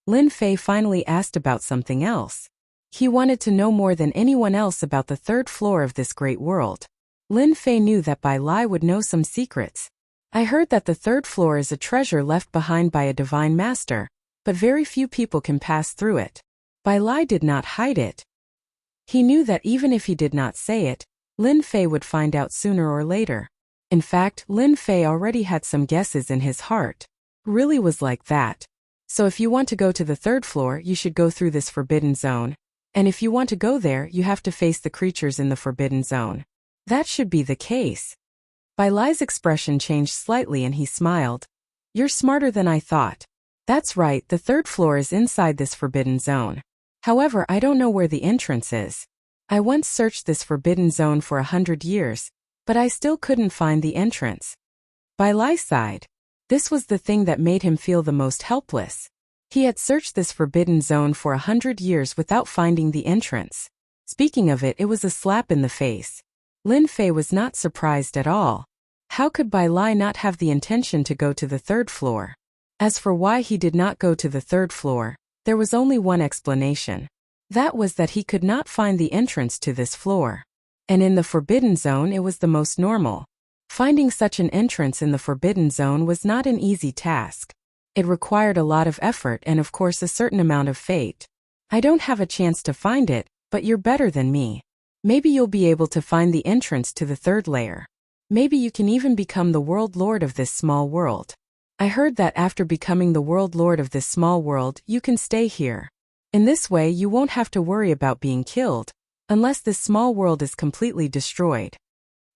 Lin Fei finally asked about something else. He wanted to know more than anyone else about the 3rd floor of this great world. Lin Fei knew that Bai Lai would know some secrets. I heard that the 3rd floor is a treasure left behind by a Divine Master, but very few people can pass through it. Bai Lai did not hide it. He knew that even if he did not say it, Lin Fei would find out sooner or later. In fact, Lin Fei already had some guesses in his heart. Really was like that. So if you want to go to the 3rd floor, you should go through this Forbidden Zone. And if you want to go there, you have to face the creatures in the Forbidden Zone. That should be the case. Bai Lai's expression changed slightly and he smiled. You're smarter than I thought. That's right, the 3rd floor is inside this Forbidden Zone. However, I don't know where the entrance is. I once searched this Forbidden Zone for 100 years, but I still couldn't find the entrance. Bai Lai sighed. This was the thing that made him feel the most helpless. He had searched this Forbidden Zone for 100 years without finding the entrance. Speaking of it, it was a slap in the face. Lin Fei was not surprised at all. How could Bai Lai not have the intention to go to the 3rd floor? As for why he did not go to the 3rd floor, there was only one explanation. That was that he could not find the entrance to this floor. And in the Forbidden Zone it was the most normal. Finding such an entrance in the Forbidden Zone was not an easy task. It required a lot of effort and of course a certain amount of fate. I don't have a chance to find it, but you're better than me. Maybe you'll be able to find the entrance to the 3rd layer. Maybe you can even become the world lord of this small world. I heard that after becoming the world lord of this small world, you can stay here. In this way you won't have to worry about being killed, unless this small world is completely destroyed.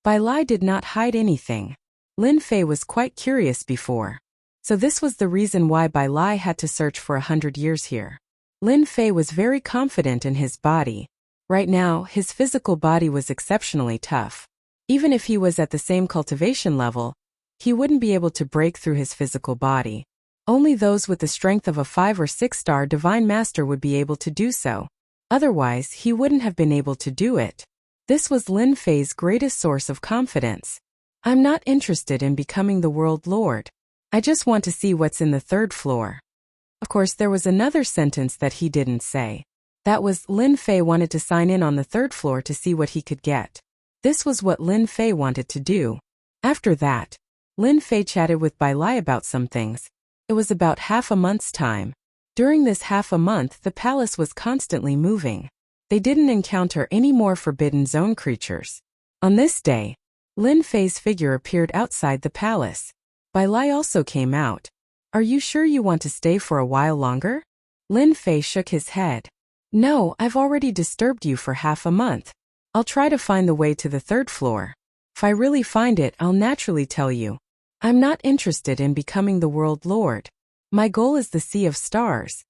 Bai Lai did not hide anything. Lin Fei was quite curious before. So this was the reason why Bai Lai had to search for 100 years here. Lin Fei was very confident in his body. Right now, his physical body was exceptionally tough. Even if he was at the same cultivation level, he wouldn't be able to break through his physical body. Only those with the strength of a 5 or 6-star divine master would be able to do so. Otherwise, he wouldn't have been able to do it. This was Lin Fei's greatest source of confidence. I'm not interested in becoming the world lord. I just want to see what's in the 3rd floor. Of course, there was another sentence that he didn't say. That was, Lin Fei wanted to sign in on the 3rd floor to see what he could get. This was what Lin Fei wanted to do. After that, Lin Fei chatted with Bai Lai about some things. It was about half a month's time. During this half a month, the palace was constantly moving. They didn't encounter any more Forbidden Zone creatures. On this day, Lin Fei's figure appeared outside the palace. Bai Lai also came out. Are you sure you want to stay for a while longer? Lin Fei shook his head. No, I've already disturbed you for half a month. I'll try to find the way to the 3rd floor. If I really find it, I'll naturally tell you. I'm not interested in becoming the world lord. My goal is the Sea of Stars.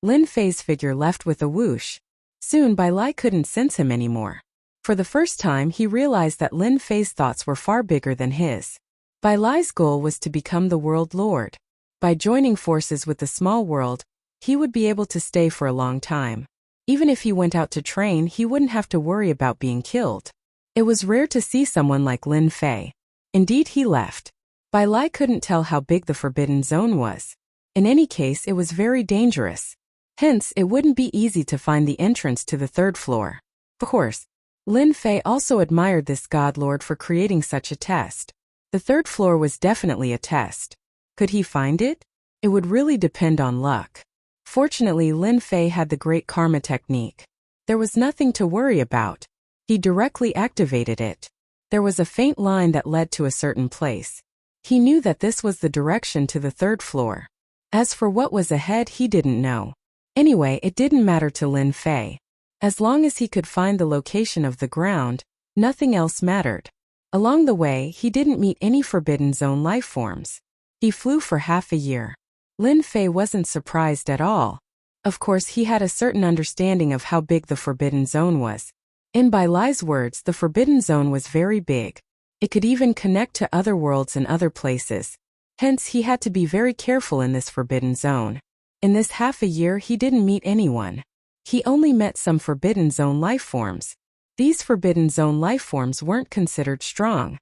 Lin Fei's figure left with a whoosh. Soon Bai Lai couldn't sense him anymore. For the first time he realized that Lin Fei's thoughts were far bigger than his. Bai Lai's goal was to become the world lord. By joining forces with the small world, he would be able to stay for a long time. Even if he went out to train, he wouldn't have to worry about being killed. It was rare to see someone like Lin Fei. Indeed, he left. Bai Lai couldn't tell how big the Forbidden Zone was. In any case, it was very dangerous. Hence, it wouldn't be easy to find the entrance to the 3rd floor. Of course, Lin Fei also admired this god lord for creating such a test. The 3rd floor was definitely a test. Could he find it? It would really depend on luck. Fortunately, Lin Fei had the Great Karma technique. There was nothing to worry about. He directly activated it. There was a faint line that led to a certain place. He knew that this was the direction to the 3rd floor. As for what was ahead, he didn't know. Anyway, it didn't matter to Lin Fei. As long as he could find the location of the ground, nothing else mattered. Along the way, he didn't meet any Forbidden Zone life forms. He flew for half a year. Lin Fei wasn't surprised at all. Of course, he had a certain understanding of how big the Forbidden Zone was. In Bai Lai's words, the Forbidden Zone was very big. It could even connect to other worlds and other places. Hence, he had to be very careful in this Forbidden Zone. In this half a year, he didn't meet anyone. He only met some Forbidden Zone life forms. These Forbidden Zone life forms weren't considered strong.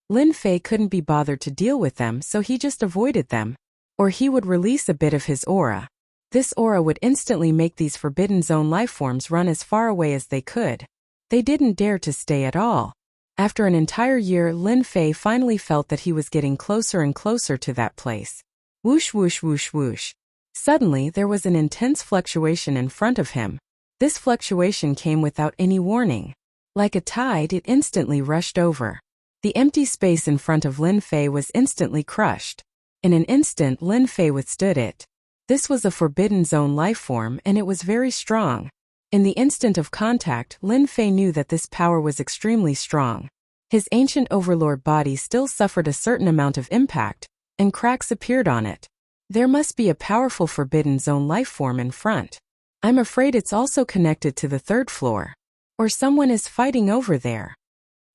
Lin Fei couldn't be bothered to deal with them, so he just avoided them. Or he would release a bit of his aura. This aura would instantly make these Forbidden Zone life forms run as far away as they could. They didn't dare to stay at all. After an entire year, Lin Fei finally felt that he was getting closer and closer to that place. Whoosh whoosh whoosh whoosh. Suddenly, there was an intense fluctuation in front of him. This fluctuation came without any warning. Like a tide, it instantly rushed over. The empty space in front of Lin Fei was instantly crushed. In an instant, Lin Fei withstood it. This was a Forbidden Zone life form, and it was very strong. In the instant of contact, Lin Fei knew that this power was extremely strong. His ancient overlord body still suffered a certain amount of impact, and cracks appeared on it. There must be a powerful Forbidden Zone life form in front. I'm afraid it's also connected to the 3rd floor. Or someone is fighting over there.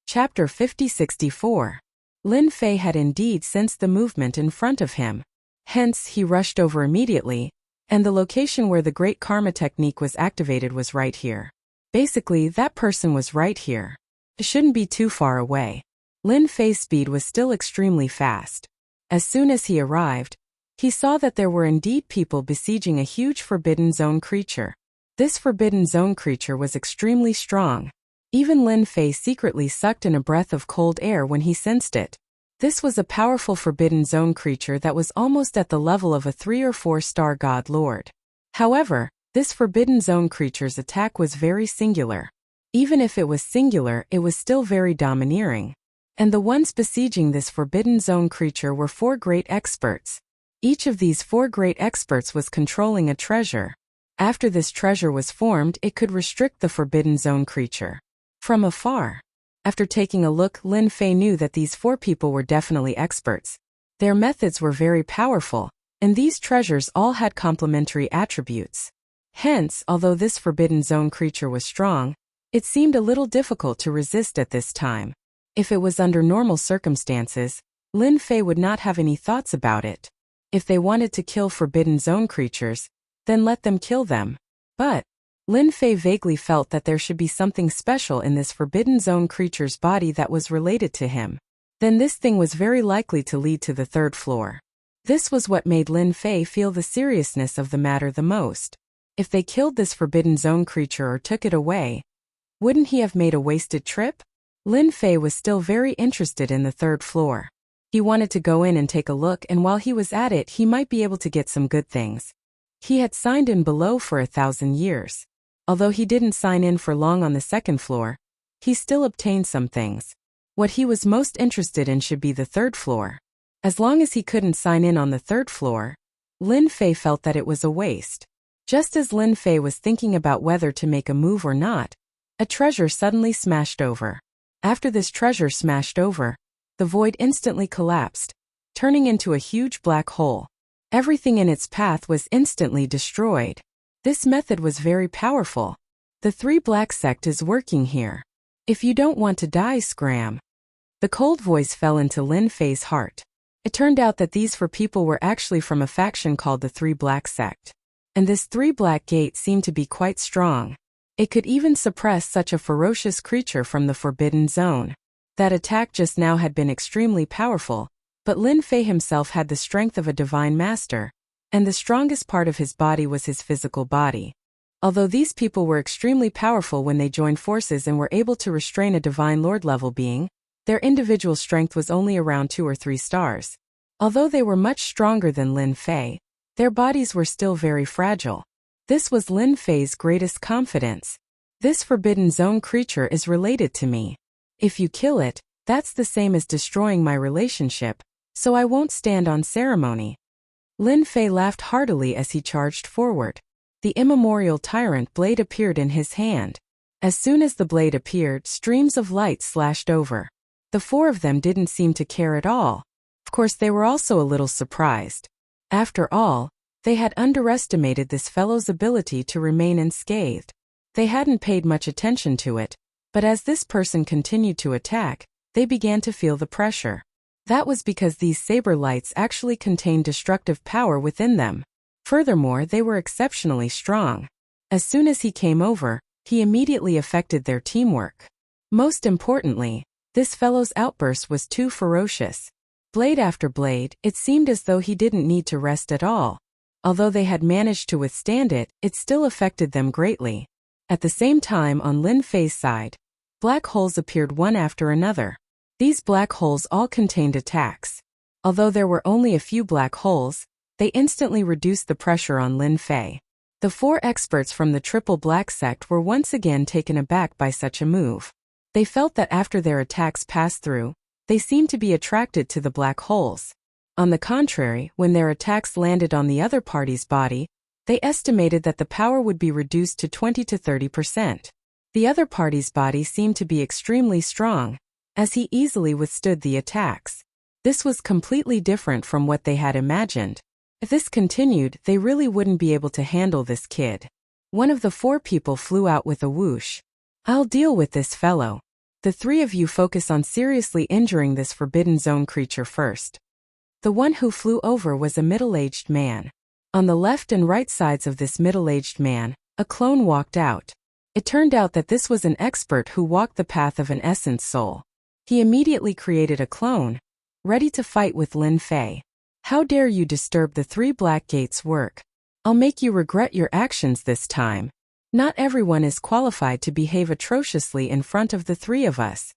Chapter 5064. Lin Fei had indeed sensed the movement in front of him. Hence, he rushed over immediately, and the location where the Great Karma technique was activated was right here. Basically, that person was right here. It shouldn't be too far away. Lin Fei's speed was still extremely fast. As soon as he arrived, he saw that there were indeed people besieging a huge Forbidden Zone creature. This Forbidden Zone creature was extremely strong. Even Lin Fei secretly sucked in a breath of cold air when he sensed it. This was a powerful Forbidden Zone creature that was almost at the level of a 3 or 4-star god lord. However, this Forbidden Zone creature's attack was very singular. Even if it was singular, it was still very domineering. And the ones besieging this Forbidden Zone creature were 4 great experts. Each of these 4 great experts was controlling a treasure. After this treasure was formed, it could restrict the Forbidden Zone creature. From afar. After taking a look, Lin Fei knew that these 4 people were definitely experts. Their methods were very powerful, and these treasures all had complementary attributes. Hence, although this Forbidden Zone creature was strong, it seemed a little difficult to resist at this time. If it was under normal circumstances, Lin Fei would not have any thoughts about it. If they wanted to kill Forbidden Zone creatures, then let them kill them. But Lin Fei vaguely felt that there should be something special in this Forbidden Zone creature's body that was related to him. Then this thing was very likely to lead to the 3rd floor. This was what made Lin Fei feel the seriousness of the matter the most. If they killed this Forbidden Zone creature or took it away, wouldn't he have made a wasted trip? Lin Fei was still very interested in the 3rd floor. He wanted to go in and take a look, and while he was at it, he might be able to get some good things. He had signed in below for 1,000 years. Although he didn't sign in for long on the 2nd floor, he still obtained some things. What he was most interested in should be the 3rd floor. As long as he couldn't sign in on the 3rd floor, Lin Fei felt that it was a waste. Just as Lin Fei was thinking about whether to make a move or not, a treasure suddenly smashed over. After this treasure smashed over, the void instantly collapsed, turning into a huge black hole. Everything in its path was instantly destroyed. This method was very powerful. The 3 Black Sect is working here. If you don't want to die, scram. The cold voice fell into Lin Fei's heart. It turned out that these 4 people were actually from a faction called the 3 Black Sect. And this 3 Black Gate seemed to be quite strong. It could even suppress such a ferocious creature from the Forbidden Zone. That attack just now had been extremely powerful, but Lin Fei himself had the strength of a divine master, and the strongest part of his body was his physical body. Although these people were extremely powerful when they joined forces and were able to restrain a divine lord level being, their individual strength was only around 2 or 3 stars. Although they were much stronger than Lin Fei, their bodies were still very fragile. This was Lin Fei's greatest confidence. This Forbidden Zone creature is related to me. If you kill it, that's the same as destroying my relationship, so I won't stand on ceremony. Lin Fei laughed heartily as he charged forward. The immemorial tyrant blade appeared in his hand. As soon as the blade appeared, streams of light slashed over. The 4 of them didn't seem to care at all. Of course, they were also a little surprised. After all, they had underestimated this fellow's ability to remain unscathed. They hadn't paid much attention to it, but as this person continued to attack, they began to feel the pressure. That was because these saber lights actually contained destructive power within them. Furthermore, they were exceptionally strong. As soon as he came over, he immediately affected their teamwork. Most importantly, this fellow's outburst was too ferocious. Blade after blade, it seemed as though he didn't need to rest at all. Although they had managed to withstand it, it still affected them greatly. At the same time, on Lin Fei's side, black holes appeared one after another. These black holes all contained attacks. Although there were only a few black holes, they instantly reduced the pressure on Lin Fei. The 4 experts from the Triple Black Sect were once again taken aback by such a move. They felt that after their attacks passed through, they seemed to be attracted to the black holes. On the contrary, when their attacks landed on the other party's body, they estimated that the power would be reduced to 20 to 30%. The other party's body seemed to be extremely strong, as he easily withstood the attacks. This was completely different from what they had imagined. If this continued, they really wouldn't be able to handle this kid. One of the 4 people flew out with a whoosh. I'll deal with this fellow. The 3 of you focus on seriously injuring this Forbidden Zone creature first. The one who flew over was a middle-aged man. On the left and right sides of this middle-aged man, a clone walked out. It turned out that this was an expert who walked the path of an essence soul. He immediately created a clone, ready to fight with Lin Fei. How dare you disturb the 3 Black Gates' work? I'll make you regret your actions this time. Not everyone is qualified to behave atrociously in front of the 3 of us.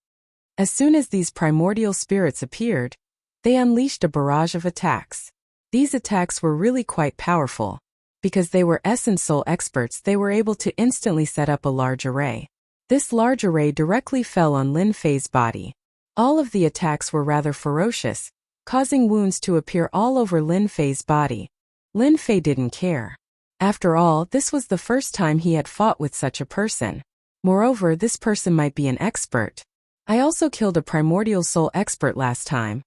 As soon as these primordial spirits appeared, they unleashed a barrage of attacks. These attacks were really quite powerful. Because they were Essence Soul experts, they were able to instantly set up a large array. This large array directly fell on Lin Fei's body. All of the attacks were rather ferocious, causing wounds to appear all over Lin Fei's body. Lin Fei didn't care. After all, this was the first time he had fought with such a person. Moreover, this person might be an expert. I also killed a primordial soul expert last time.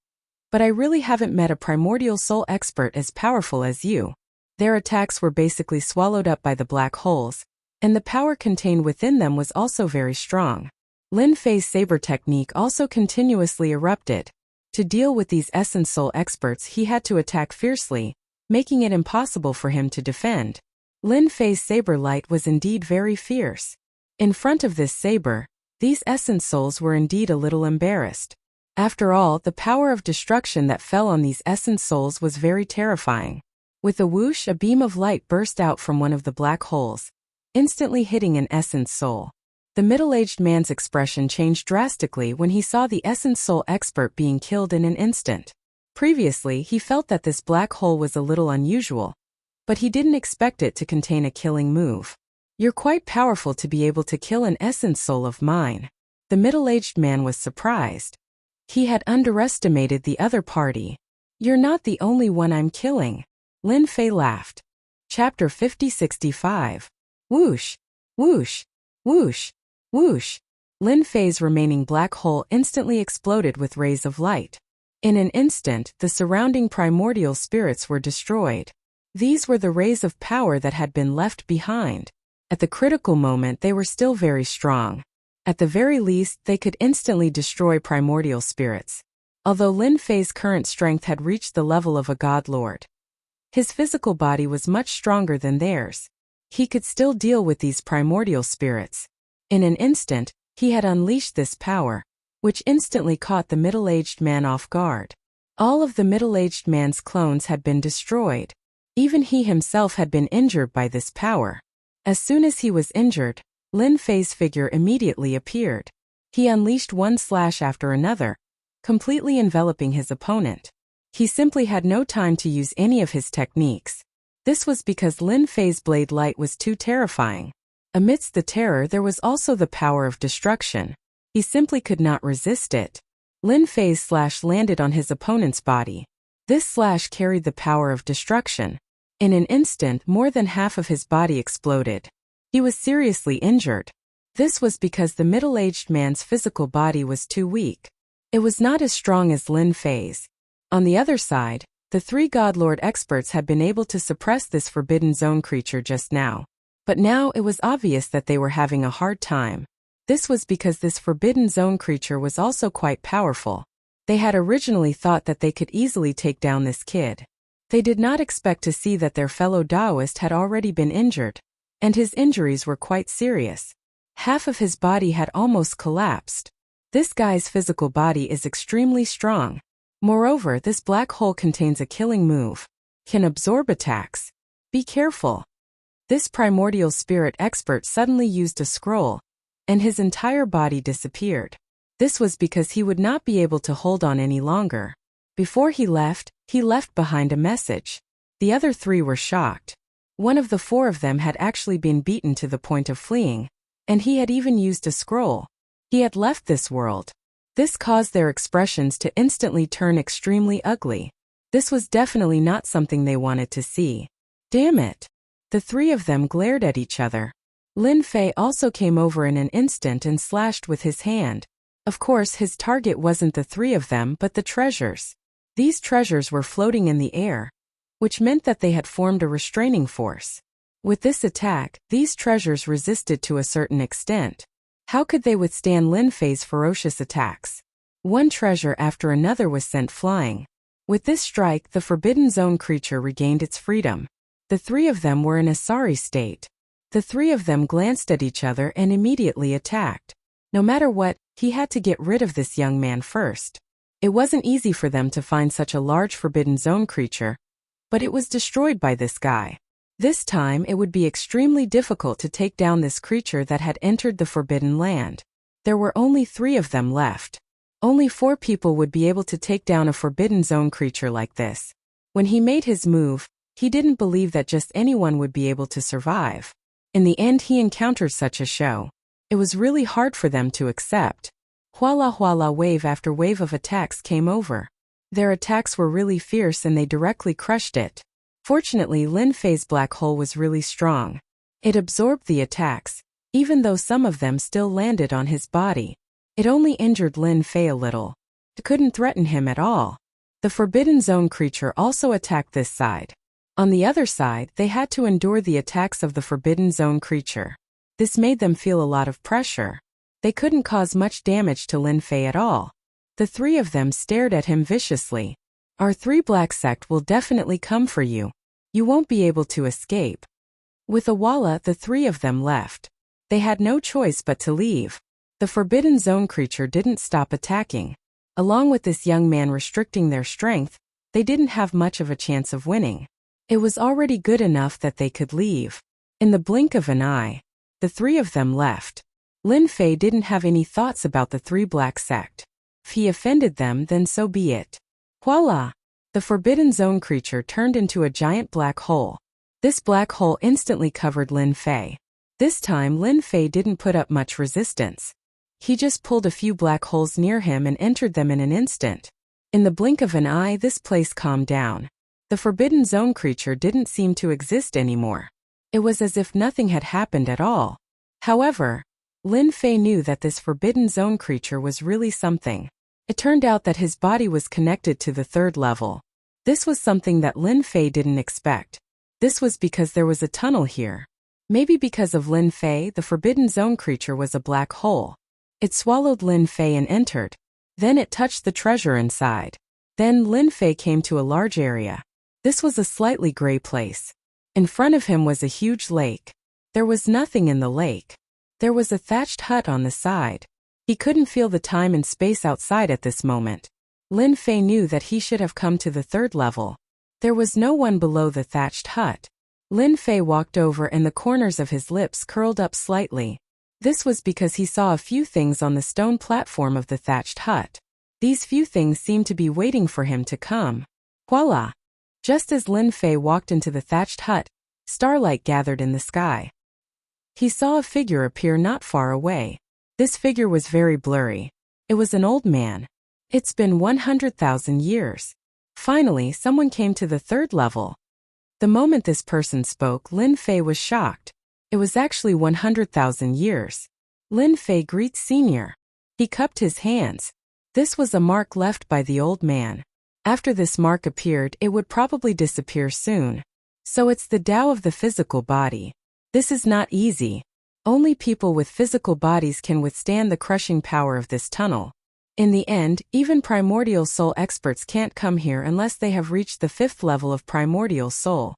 But I really haven't met a primordial soul expert as powerful as you. Their attacks were basically swallowed up by the black holes, and the power contained within them was also very strong. Lin Fei's saber technique also continuously erupted. To deal with these essence soul experts, he had to attack fiercely, making it impossible for him to defend. Lin Fei's saber light was indeed very fierce. In front of this saber, these essence souls were indeed a little embarrassed. After all, the power of destruction that fell on these essence souls was very terrifying. With a whoosh, a beam of light burst out from one of the black holes, instantly hitting an essence soul. The middle-aged man's expression changed drastically when he saw the essence soul expert being killed in an instant. Previously, he felt that this black hole was a little unusual, but he didn't expect it to contain a killing move. You're quite powerful to be able to kill an essence soul of mine. The middle-aged man was surprised. He had underestimated the other party. You're not the only one I'm killing. Lin Fei laughed. Chapter 50-65. Whoosh, whoosh, whoosh, whoosh. Lin Fei's remaining black hole instantly exploded with rays of light. In an instant, the surrounding primordial spirits were destroyed. These were the rays of power that had been left behind. At the critical moment, they were still very strong. At the very least, they could instantly destroy primordial spirits. Although Lin Fei's current strength had reached the level of a god lord, his physical body was much stronger than theirs. He could still deal with these primordial spirits. In an instant, he had unleashed this power, which instantly caught the middle-aged man off guard. All of the middle-aged man's clones had been destroyed. Even he himself had been injured by this power. As soon as he was injured, Lin Fei's figure immediately appeared. He unleashed one slash after another, completely enveloping his opponent. He simply had no time to use any of his techniques. This was because Lin Fei's blade light was too terrifying. Amidst the terror, there was also the power of destruction. He simply could not resist it. Lin Fei's slash landed on his opponent's body. This slash carried the power of destruction. In an instant, more than half of his body exploded. He was seriously injured. This was because the middle-aged man's physical body was too weak. It was not as strong as Lin Fei's. On the other side, the three Godlord experts had been able to suppress this Forbidden Zone creature just now. But now it was obvious that they were having a hard time. This was because this Forbidden Zone creature was also quite powerful. They had originally thought that they could easily take down this kid. They did not expect to see that their fellow Taoist had already been injured, and his injuries were quite serious. Half of his body had almost collapsed. This guy's physical body is extremely strong. Moreover, this black hole contains a killing move. Can absorb attacks. Be careful. This primordial spirit expert suddenly used a scroll, and his entire body disappeared. This was because he would not be able to hold on any longer. Before he left behind a message. The other three were shocked. One of the four of them had actually been beaten to the point of fleeing, and he had even used a scroll. He had left this world. This caused their expressions to instantly turn extremely ugly. This was definitely not something they wanted to see. Damn it! The three of them glared at each other. Lin Fei also came over in an instant and slashed with his hand. Of course, his target wasn't the three of them but the treasures. These treasures were floating in the air, which meant that they had formed a restraining force. With this attack, these treasures resisted to a certain extent. How could they withstand Lin Fei's ferocious attacks? One treasure after another was sent flying. With this strike, the Forbidden Zone creature regained its freedom. The three of them were in a sorry state. The three of them glanced at each other and immediately attacked. No matter what, he had to get rid of this young man first. It wasn't easy for them to find such a large Forbidden Zone creature, but it was destroyed by this guy. This time it would be extremely difficult to take down this creature that had entered the Forbidden Land. There were only 3 of them left. Only 4 people would be able to take down a Forbidden Zone creature like this. When he made his move, he didn't believe that just anyone would be able to survive. In the end, he encountered such a show. It was really hard for them to accept. Voila, wave after wave of attacks came over. Their attacks were really fierce and they directly crushed it. Fortunately, Lin Fei's black hole was really strong. It absorbed the attacks, even though some of them still landed on his body. It only injured Lin Fei a little. It couldn't threaten him at all. The Forbidden Zone creature also attacked this side. On the other side, they had to endure the attacks of the Forbidden Zone creature. This made them feel a lot of pressure. They couldn't cause much damage to Lin Fei at all. The three of them stared at him viciously. Our three black sect will definitely come for you. You won't be able to escape. With a walla, the three of them left. They had no choice but to leave. The Forbidden Zone creature didn't stop attacking. Along with this young man restricting their strength, they didn't have much of a chance of winning. It was already good enough that they could leave. In the blink of an eye, the three of them left. Lin Fei didn't have any thoughts about the three black sect. If he offended them, then so be it. Voila! The Forbidden Zone creature turned into a giant black hole. This black hole instantly covered Lin Fei. This time Lin Fei didn't put up much resistance. He just pulled a few black holes near him and entered them in an instant. In the blink of an eye, this place calmed down. The Forbidden Zone creature didn't seem to exist anymore. It was as if nothing had happened at all. However, Lin Fei knew that this Forbidden Zone creature was really something. It turned out that his body was connected to the third level. This was something that Lin Fei didn't expect. This was because there was a tunnel here. Maybe because of Lin Fei, the Forbidden Zone creature was a black hole. It swallowed Lin Fei and entered. Then it touched the treasure inside. Then Lin Fei came to a large area. This was a slightly gray place. In front of him was a huge lake. There was nothing in the lake. There was a thatched hut on the side. He couldn't feel the time and space outside at this moment. Lin Fei knew that he should have come to the third level. There was no one below the thatched hut. Lin Fei walked over and the corners of his lips curled up slightly. This was because he saw a few things on the stone platform of the thatched hut. These few things seemed to be waiting for him to come. Voila! Just as Lin Fei walked into the thatched hut, starlight gathered in the sky. He saw a figure appear not far away. This figure was very blurry. It was an old man. It's been 100,000 years. Finally, someone came to the third level. The moment this person spoke, Lin Fei was shocked. It was actually 100,000 years. Lin Fei greets Senior. He cupped his hands. This was a mark left by the old man. After this mark appeared, it would probably disappear soon. So it's the Tao of the physical body. This is not easy. Only people with physical bodies can withstand the crushing power of this tunnel. In the end, even primordial soul experts can't come here unless they have reached the 5th level of primordial soul.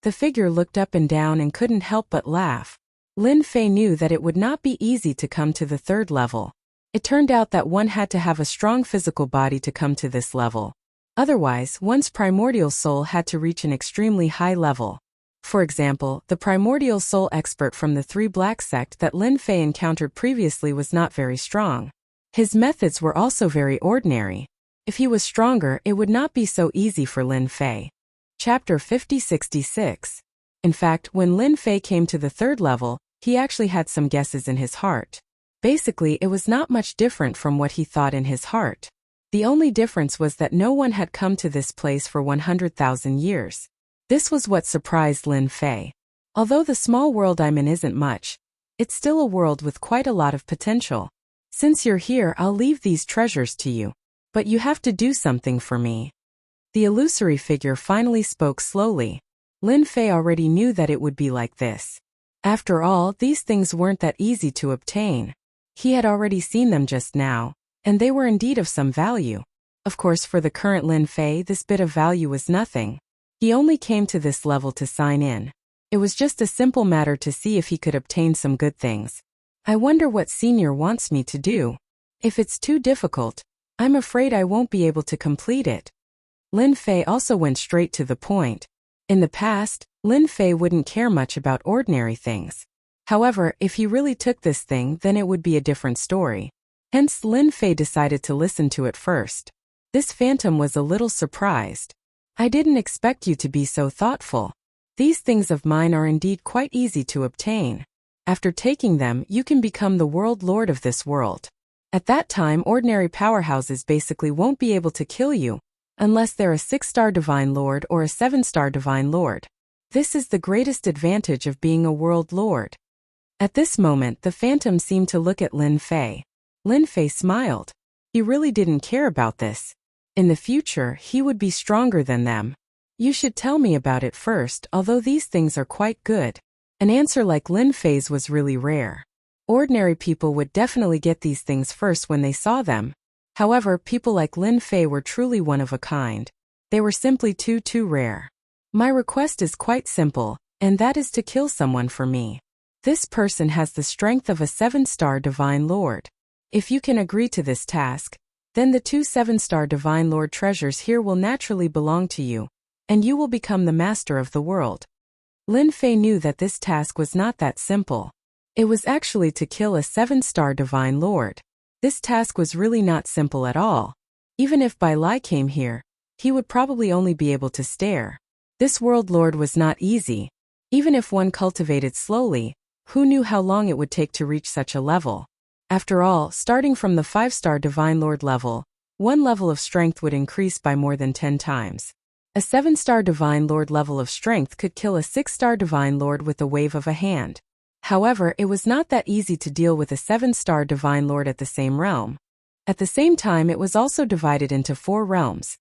The figure looked up and down and couldn't help but laugh. Lin Fei knew that it would not be easy to come to the 3rd level. It turned out that one had to have a strong physical body to come to this level. Otherwise, one's primordial soul had to reach an extremely high level. For example, the primordial soul expert from the 3 Black sect that Lin Fei encountered previously was not very strong. His methods were also very ordinary. If he was stronger, it would not be so easy for Lin Fei. Chapter 5066. In fact, when Lin Fei came to the 3rd level, he actually had some guesses in his heart. Basically, it was not much different from what he thought in his heart. The only difference was that no one had come to this place for 100,000 years. This was what surprised Lin Fei. Although the small world I'm in isn't much, it's still a world with quite a lot of potential. Since you're here, I'll leave these treasures to you. But you have to do something for me. The illusory figure finally spoke slowly. Lin Fei already knew that it would be like this. After all, these things weren't that easy to obtain. He had already seen them just now, and they were indeed of some value. Of course, for the current Lin Fei, this bit of value was nothing. He only came to this level to sign in. It was just a simple matter to see if he could obtain some good things. I wonder what Senior wants me to do. If it's too difficult, I'm afraid I won't be able to complete it. Lin Fei also went straight to the point. In the past, Lin Fei wouldn't care much about ordinary things. However, if he really took this thing, then it would be a different story. Hence, Lin Fei decided to listen to it first. This phantom was a little surprised. I didn't expect you to be so thoughtful. These things of mine are indeed quite easy to obtain. After taking them, you can become the world lord of this world. At that time, ordinary powerhouses basically won't be able to kill you, unless they're a 6-star Divine Lord or a 7-star Divine Lord. This is the greatest advantage of being a World Lord. At this moment, the Phantom seemed to look at Lin Fei. Lin Fei smiled. He really didn't care about this. In the future, he would be stronger than them. You should tell me about it first, although these things are quite good. An answer like Lin Fei's was really rare. Ordinary people would definitely get these things first when they saw them. However, people like Lin Fei were truly one of a kind. They were simply too rare. My request is quite simple, and that is to kill someone for me. This person has the strength of a 7-star Divine Lord. If you can agree to this task, then the 2 7-star Divine Lord treasures here will naturally belong to you, and you will become the master of the world. Lin Fei knew that this task was not that simple. It was actually to kill a 7-star Divine Lord. This task was really not simple at all. Even if Bai Lai came here, he would probably only be able to stare. This World Lord was not easy. Even if one cultivated slowly, who knew how long it would take to reach such a level? After all, starting from the 5-star Divine Lord level, one level of strength would increase by more than 10 times. A 7-star Divine Lord level of strength could kill a 6-star Divine Lord with a wave of a hand. However, it was not that easy to deal with a 7-star Divine Lord at the same realm. At the same time, it was also divided into 4 realms: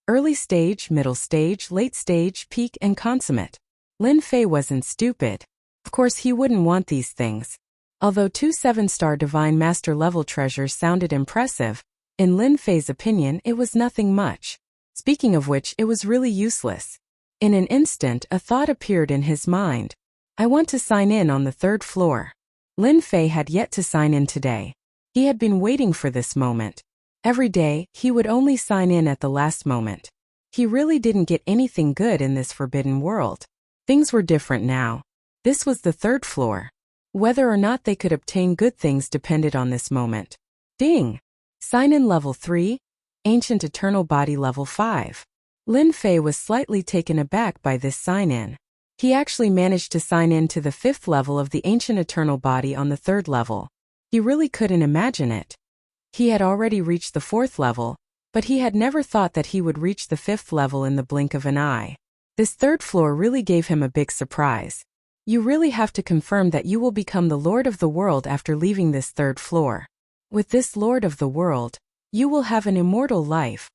early stage, middle stage, late stage, peak, and consummate. Lin Fei wasn't stupid. Of course, he wouldn't want these things. Although 2 7-star Divine Master level treasures sounded impressive, in Lin Fei's opinion, it was nothing much. Speaking of which, it was really useless. In an instant, a thought appeared in his mind. I want to sign in on the 3rd floor. Lin Fei had yet to sign in today. He had been waiting for this moment. Every day, he would only sign in at the last moment. He really didn't get anything good in this forbidden world. Things were different now. This was the 3rd floor. Whether or not they could obtain good things depended on this moment. Ding! Sign in level 3. Ancient Eternal Body level 5. Lin Fei was slightly taken aback by this sign-in. He actually managed to sign in to the 5th level of the Ancient Eternal Body on the 3rd level. He really couldn't imagine it. He had already reached the 4th level, but he had never thought that he would reach the 5th level in the blink of an eye. This 3rd floor really gave him a big surprise. You really have to confirm that you will become the Lord of the World after leaving this 3rd floor. With this Lord of the World, you will have an immortal life.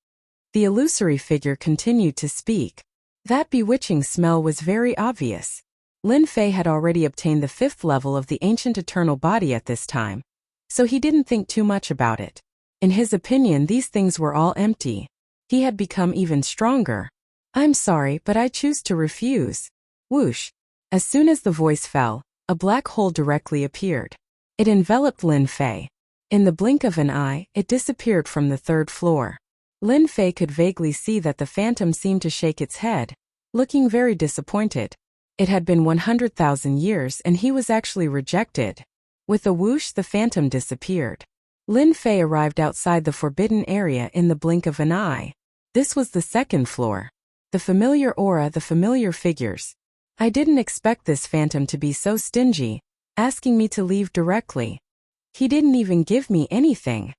The illusory figure continued to speak. That bewitching smell was very obvious. Lin Fei had already obtained the 5th level of the Ancient Eternal Body at this time, so he didn't think too much about it. In his opinion, these things were all empty. He had become even stronger. I'm sorry, but I choose to refuse. Whoosh! As soon as the voice fell, a black hole directly appeared. It enveloped Lin Fei. In the blink of an eye, it disappeared from the 3rd floor. Lin Fei could vaguely see that the phantom seemed to shake its head, looking very disappointed. It had been 100,000 years and he was actually rejected. With a whoosh, the phantom disappeared. Lin Fei arrived outside the forbidden area in the blink of an eye. This was the 2nd floor. The familiar aura, the familiar figures. I didn't expect this phantom to be so stingy, asking me to leave directly. He didn't even give me anything.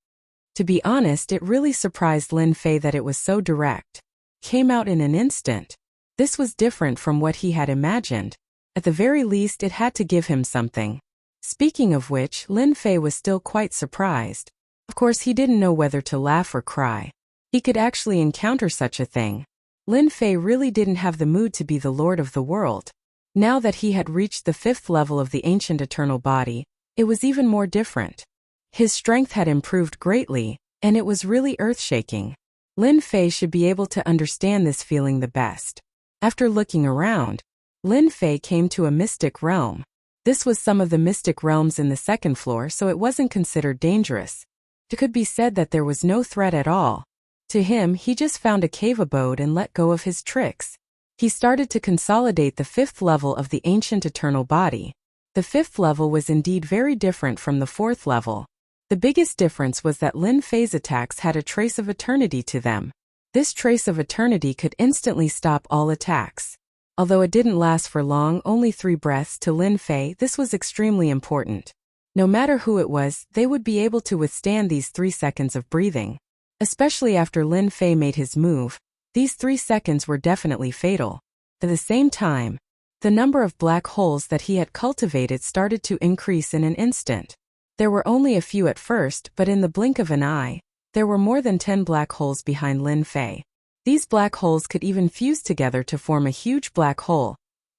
To be honest, it really surprised Lin Fei that it was so direct. Came out in an instant. This was different from what he had imagined. At the very least, it had to give him something. Speaking of which, Lin Fei was still quite surprised. Of course, he didn't know whether to laugh or cry. He could actually encounter such a thing. Lin Fei really didn't have the mood to be the Lord of the World. Now that he had reached the 5th level of the Ancient Eternal Body, it was even more different. His strength had improved greatly, and it was really earth-shaking. Lin Fei should be able to understand this feeling the best. After looking around, Lin Fei came to a mystic realm. This was some of the mystic realms in the 2nd floor, so it wasn't considered dangerous. It could be said that there was no threat at all. To him, he just found a cave abode and let go of his tricks. He started to consolidate the 5th level of the Ancient Eternal Body. The 5th level was indeed very different from the 4th level. The biggest difference was that Lin Fei's attacks had a trace of eternity to them. This trace of eternity could instantly stop all attacks. Although it didn't last for long, only 3 breaths to Lin Fei, this was extremely important. No matter who it was, they would be able to withstand these 3 seconds of breathing. Especially after Lin Fei made his move, these 3 seconds were definitely fatal. At the same time, the number of black holes that he had cultivated started to increase in an instant. There were only a few at first, but in the blink of an eye, there were more than 10 black holes behind Lin Fei. These black holes could even fuse together to form a huge black hole,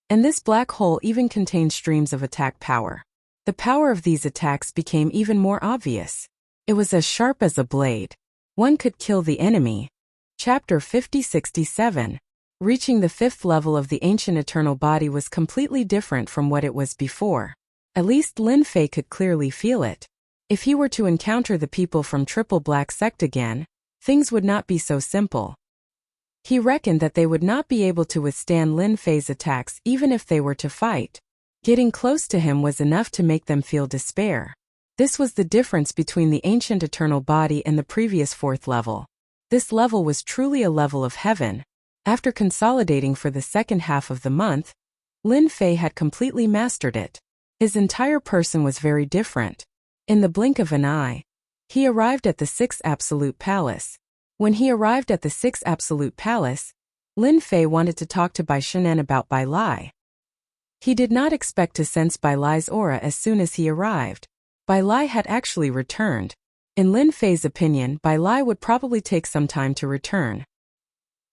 and this black hole even contained streams of attack power. The power of these attacks became even more obvious. It was as sharp as a blade. One could kill the enemy. Chapter 5067. Reaching the 5th level of the ancient eternal body was completely different from what it was before. At least Lin Fei could clearly feel it. If he were to encounter the people from Triple Black Sect again, things would not be so simple. He reckoned that they would not be able to withstand Lin Fei's attacks even if they were to fight. Getting close to him was enough to make them feel despair. This was the difference between the ancient eternal body and the previous 4th level. This level was truly a level of heaven. After consolidating for the second half of the month, Lin Fei had completely mastered it. His entire person was very different. In the blink of an eye, he arrived at the 6th Absolute Palace. When he arrived at the 6th Absolute Palace, Lin Fei wanted to talk to Bai Shinan about Bai Lai. He did not expect to sense Bai Lai's aura as soon as he arrived. Bai Lai had actually returned. In Lin Fei's opinion, Bai Lai would probably take some time to return.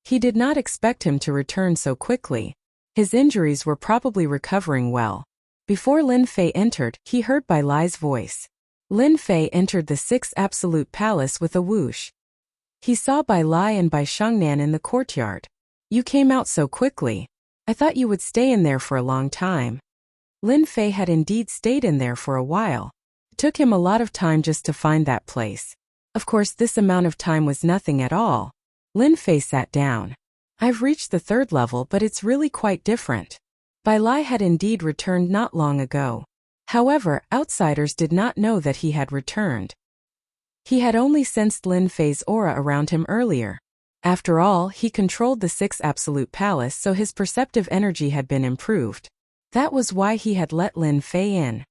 He did not expect him to return so quickly. His injuries were probably recovering well. Before Lin Fei entered, he heard Bai Lai's voice. Lin Fei entered the 6th Absolute Palace with a whoosh. He saw Bai Lai and Bai Shengnan in the courtyard. You came out so quickly. I thought you would stay in there for a long time. Lin Fei had indeed stayed in there for a while. It took him a lot of time just to find that place. Of course, this amount of time was nothing at all. Lin Fei sat down. I've reached the 3rd level, but it's really quite different. Bai Lai had indeed returned not long ago. However, outsiders did not know that he had returned. He had only sensed Lin Fei's aura around him earlier. After all, he controlled the 6th Absolute Palace, so his perceptive energy had been improved. That was why he had let Lin Fei in.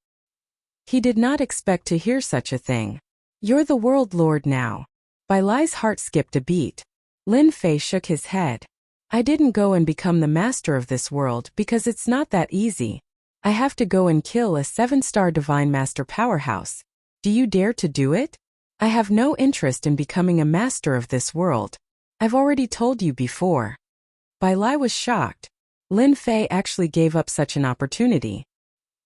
He did not expect to hear such a thing. You're the world lord now. Bai Lai's heart skipped a beat. Lin Fei shook his head. I didn't go and become the master of this world because it's not that easy. I have to go and kill a 7-star divine master powerhouse. Do you dare to do it? I have no interest in becoming a master of this world. I've already told you before. Bai Lai was shocked. Lin Fei actually gave up such an opportunity.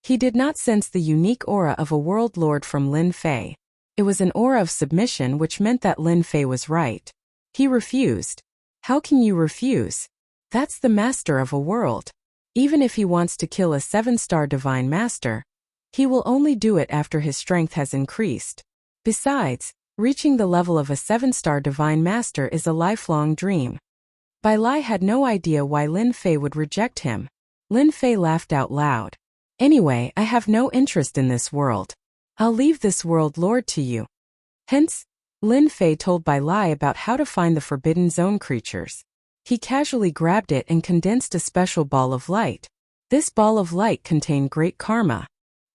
He did not sense the unique aura of a world lord from Lin Fei. It was an aura of submission, which meant that Lin Fei was right. He refused. How can you refuse? That's the master of a world. Even if he wants to kill a 7-star divine master, he will only do it after his strength has increased. Besides, reaching the level of a 7-star divine master is a lifelong dream. Bai Lai had no idea why Lin Fei would reject him. Lin Fei laughed out loud. Anyway, I have no interest in this world. I'll leave this world lord to you. Hence, Lin Fei told Bai Lai about how to find the Forbidden Zone creatures. He casually grabbed it and condensed a special ball of light. This ball of light contained great karma.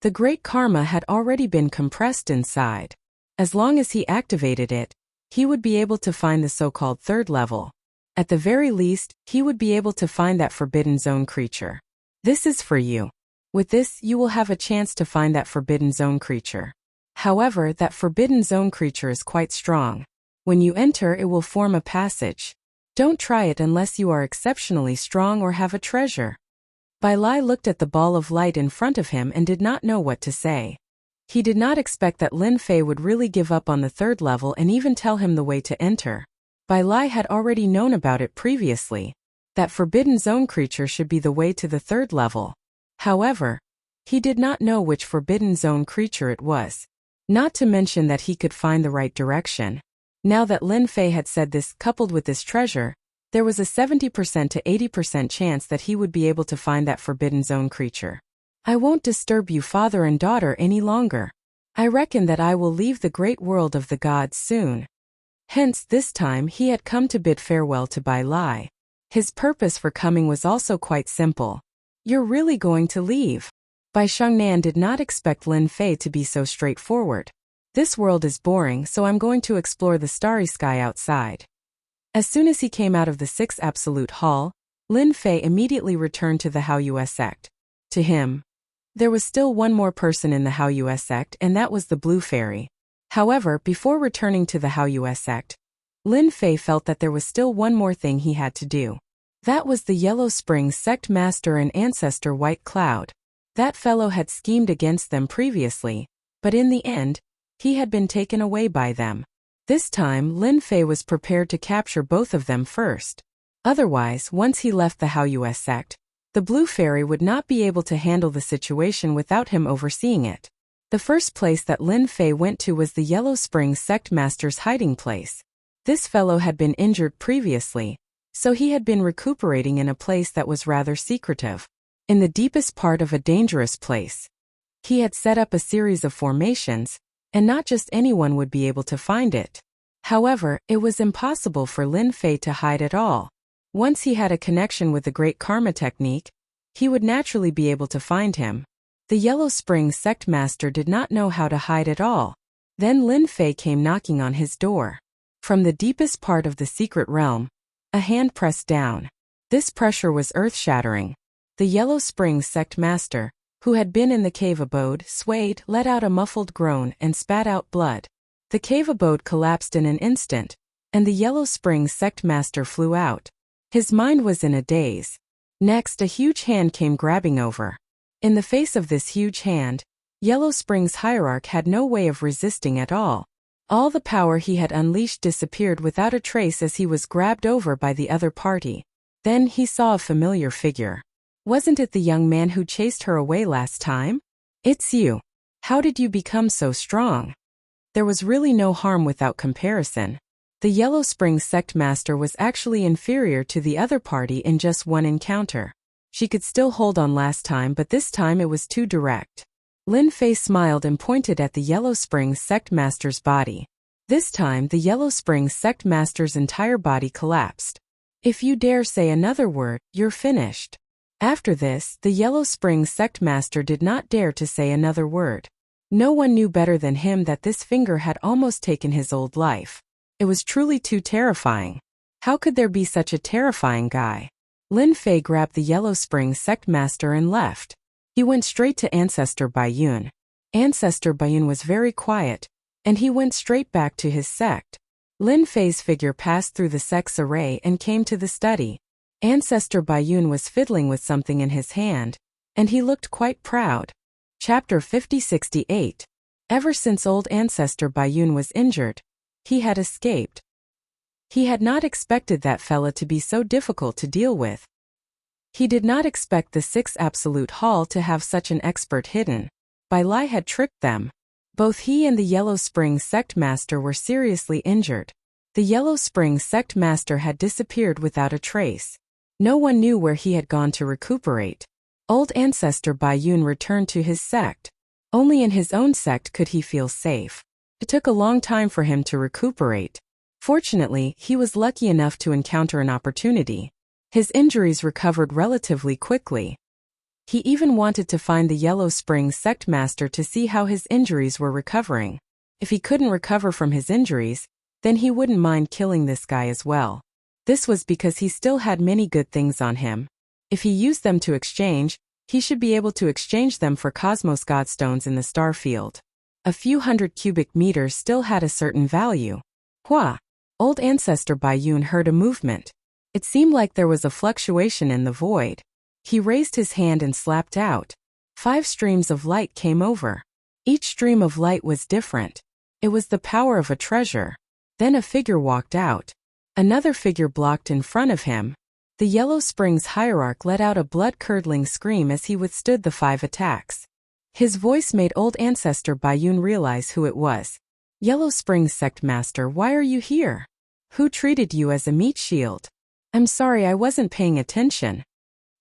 The great karma had already been compressed inside. As long as he activated it, he would be able to find the so-called 3rd level. At the very least, he would be able to find that Forbidden Zone creature. This is for you. With this, you will have a chance to find that Forbidden Zone creature. However, that Forbidden Zone creature is quite strong. When you enter, it will form a passage. Don't try it unless you are exceptionally strong or have a treasure. Bai Lai looked at the ball of light in front of him and did not know what to say. He did not expect that Lin Fei would really give up on the 3rd level and even tell him the way to enter. Bai Lai had already known about it previously. That Forbidden Zone creature should be the way to the 3rd level. However, he did not know which Forbidden Zone creature it was. Not to mention that he could find the right direction. Now that Lin Fei had said this, coupled with this treasure, there was a 70% to 80% chance that he would be able to find that Forbidden Zone creature. I won't disturb you father and daughter any longer. I reckon that I will leave the great world of the gods soon. Hence, this time he had come to bid farewell to Bai Lai. His purpose for coming was also quite simple. You're really going to leave? Bai Shangnan did not expect Lin Fei to be so straightforward. This world is boring, so I'm going to explore the starry sky outside. As soon as he came out of the Sixth Absolute Hall, Lin Fei immediately returned to the Haoyue sect. To him, there was still one more person in the Haoyue sect, and that was the Blue Fairy. However, before returning to the Haoyue sect, Lin Fei felt that there was still one more thing he had to do. That was the Yellow Springs sect master and ancestor White Cloud. That fellow had schemed against them previously, but in the end, he had been taken away by them. This time, Lin Fei was prepared to capture both of them first. Otherwise, once he left the Haoyue sect, the Blue Fairy would not be able to handle the situation without him overseeing it. The first place that Lin Fei went to was the Yellow Springs sect master's hiding place. This fellow had been injured previously, so he had been recuperating in a place that was rather secretive, in the deepest part of a dangerous place. He had set up a series of formations, and not just anyone would be able to find it. However, it was impossible for Lin Fei to hide at all. Once he had a connection with the Great Karma Technique, he would naturally be able to find him. The Yellow Springs sect master did not know how to hide at all. Then Lin Fei came knocking on his door. From the deepest part of the secret realm, a hand pressed down. This pressure was earth-shattering. The Yellow Springs sect master, who had been in the cave abode, swayed, let out a muffled groan, and spat out blood. The cave abode collapsed in an instant, and the Yellow Springs sect master flew out. His mind was in a daze. Next, a huge hand came grabbing over. In the face of this huge hand, Yellow Springs Hierarch had no way of resisting at all. All the power he had unleashed disappeared without a trace as he was grabbed over by the other party. Then he saw a familiar figure. Wasn't it the young man who chased her away last time? It's you. How did you become so strong? There was really no harm without comparison. The Yellow Springs sect master was actually inferior to the other party in just one encounter. She could still hold on last time, but this time it was too direct. Lin Fei smiled and pointed at the Yellow Springs sect master's body. This time, the Yellow Springs sect master's entire body collapsed. If you dare say another word, you're finished. After this, the Yellow Springs sect master did not dare to say another word. No one knew better than him that this finger had almost taken his old life. It was truly too terrifying. How could there be such a terrifying guy? Lin Fei grabbed the Yellow Springs sect master and left. He went straight to Ancestor Baiyun. Ancestor Baiyun was very quiet, and he went straight back to his sect. Lin Fei's figure passed through the sect's array and came to the study. Ancestor Baiyun was fiddling with something in his hand, and he looked quite proud. Chapter 5068. Ever since old Ancestor Baiyun was injured, he had escaped. He had not expected that fella to be so difficult to deal with. He did not expect the Sixth Absolute Hall to have such an expert hidden. Bai Lai had tricked them. Both he and the Yellow Springs sect master were seriously injured. The Yellow Springs sect master had disappeared without a trace. No one knew where he had gone to recuperate. Old Ancestor Baiyun returned to his sect. Only in his own sect could he feel safe. It took a long time for him to recuperate. Fortunately, he was lucky enough to encounter an opportunity. His injuries recovered relatively quickly. He even wanted to find the Yellow Springs sect master to see how his injuries were recovering. If he couldn't recover from his injuries, then he wouldn't mind killing this guy as well. This was because he still had many good things on him. If he used them to exchange, he should be able to exchange them for Cosmos Godstones in the star field. A few hundred cubic meters still had a certain value. Hua! Old Ancestor Baiyun heard a movement. It seemed like there was a fluctuation in the void. He raised his hand and slapped out. 5 streams of light came over. Each stream of light was different. It was the power of a treasure. Then a figure walked out. Another figure blocked in front of him. The Yellow Springs Hierarch let out a blood-curdling scream as he withstood the 5 attacks. His voice made old Ancestor Baiyun realize who it was. Yellow Springs Sect Master, why are you here? Who treated you as a meat shield? I'm sorry, I wasn't paying attention.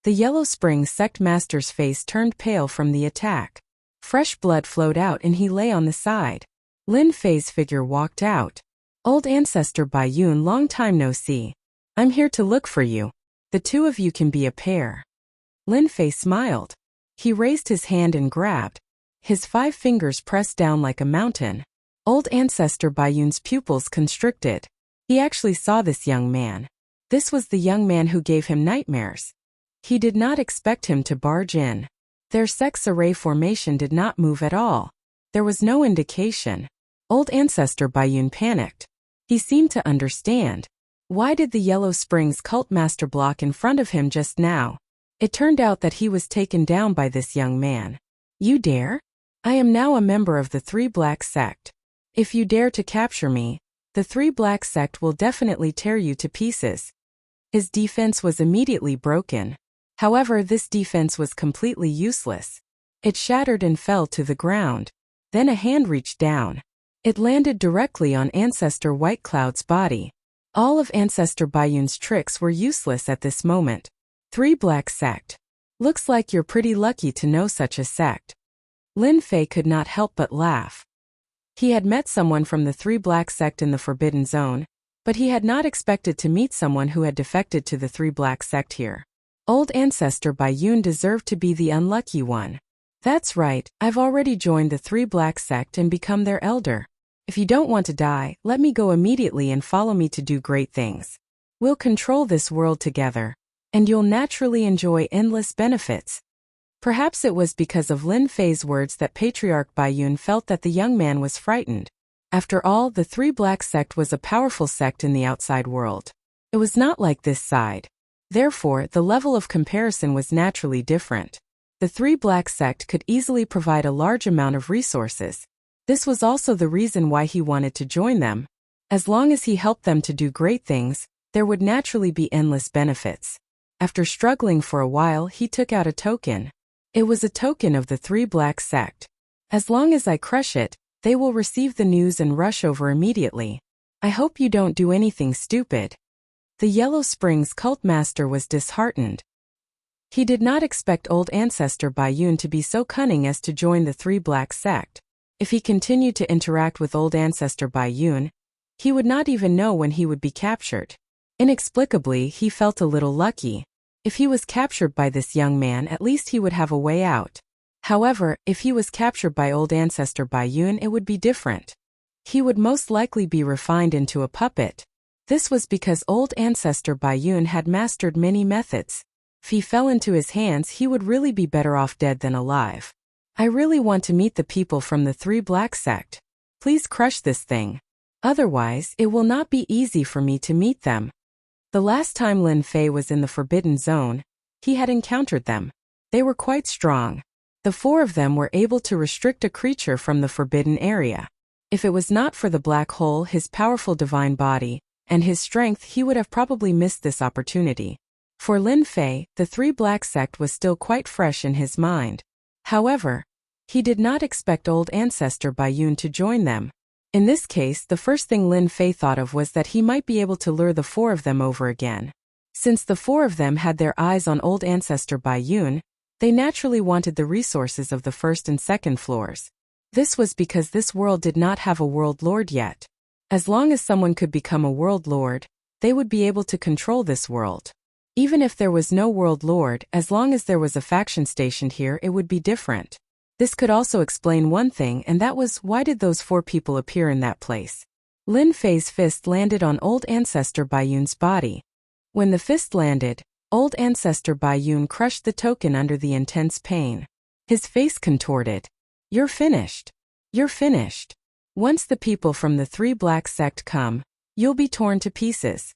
The Yellow Springs Sect Master's face turned pale from the attack. Fresh blood flowed out and he lay on the side. Lin Fei's figure walked out. Old Ancestor Baiyun, long time no see. I'm here to look for you. The two of you can be a pair. Lin Fei smiled. He raised his hand and grabbed. His 5 fingers pressed down like a mountain. Old Ancestor Baiyun's pupils constricted. He actually saw this young man. This was the young man who gave him nightmares. He did not expect him to barge in. Their sex array formation did not move at all. There was no indication. Old Ancestor Baiyun panicked. He seemed to understand. Why did the Yellow Springs cult master block in front of him just now? It turned out that he was taken down by this young man. You dare? I am now a member of the Three Black Sect. If you dare to capture me, the Three Black Sect will definitely tear you to pieces. His defense was immediately broken. However, this defense was completely useless. It shattered and fell to the ground. Then a hand reached down. It landed directly on Ancestor White Cloud's body. All of Ancestor Baiyun's tricks were useless at this moment. Three Black Sect. Looks like you're pretty lucky to know such a sect. Lin Fei could not help but laugh. He had met someone from the Three Black Sect in the Forbidden Zone, but he had not expected to meet someone who had defected to the Three Black Sect here. Old Ancestor Baiyun deserved to be the unlucky one. That's right, I've already joined the Three Black Sect and become their elder. If you don't want to die, let me go immediately and follow me to do great things. We'll control this world together, and you'll naturally enjoy endless benefits. Perhaps it was because of Lin Fei's words that Patriarch Baiyun felt that the young man was frightened. After all, the Three Black Sect was a powerful sect in the outside world. It was not like this side. Therefore, the level of comparison was naturally different. The Three Black Sect could easily provide a large amount of resources. This was also the reason why he wanted to join them. As long as he helped them to do great things, there would naturally be endless benefits. After struggling for a while, he took out a token. It was a token of the Three Black Sect. As long as I crush it, they will receive the news and rush over immediately. I hope you don't do anything stupid. The Yellow Springs cult master was disheartened. He did not expect Old Ancestor Baiyun to be so cunning as to join the Three Black Sect. If he continued to interact with Old Ancestor Baiyun, he would not even know when he would be captured. Inexplicably, he felt a little lucky. If he was captured by this young man, at least he would have a way out. However, if he was captured by Old Ancestor Baiyun, it would be different. He would most likely be refined into a puppet. This was because Old Ancestor Baiyun had mastered many methods. If he fell into his hands, he would really be better off dead than alive. I really want to meet the people from the Three Black Sect. Please crush this thing. Otherwise, it will not be easy for me to meet them. The last time Lin Fei was in the Forbidden Zone, he had encountered them. They were quite strong. The 4 of them were able to restrict a creature from the forbidden area. If it was not for the black hole, his powerful divine body, and his strength, he would have probably missed this opportunity. For Lin Fei, the Three Black Sect was still quite fresh in his mind. However, he did not expect Old Ancestor Baiyun to join them. In this case, the first thing Lin Fei thought of was that he might be able to lure the 4 of them over again. Since the 4 of them had their eyes on Old Ancestor Baiyun, they naturally wanted the resources of the first and second floors. This was because this world did not have a world lord yet. As long as someone could become a world lord, they would be able to control this world. Even if there was no world lord, as long as there was a faction stationed here, it would be different. This could also explain one thing, and that was, why did those 4 people appear in that place? Lin Fei's fist landed on Old Ancestor Baiyun's body. When the fist landed, Old Ancestor Baiyun crushed the token under the intense pain. His face contorted. You're finished. You're finished. Once the people from the Three Black Sect come, you'll be torn to pieces.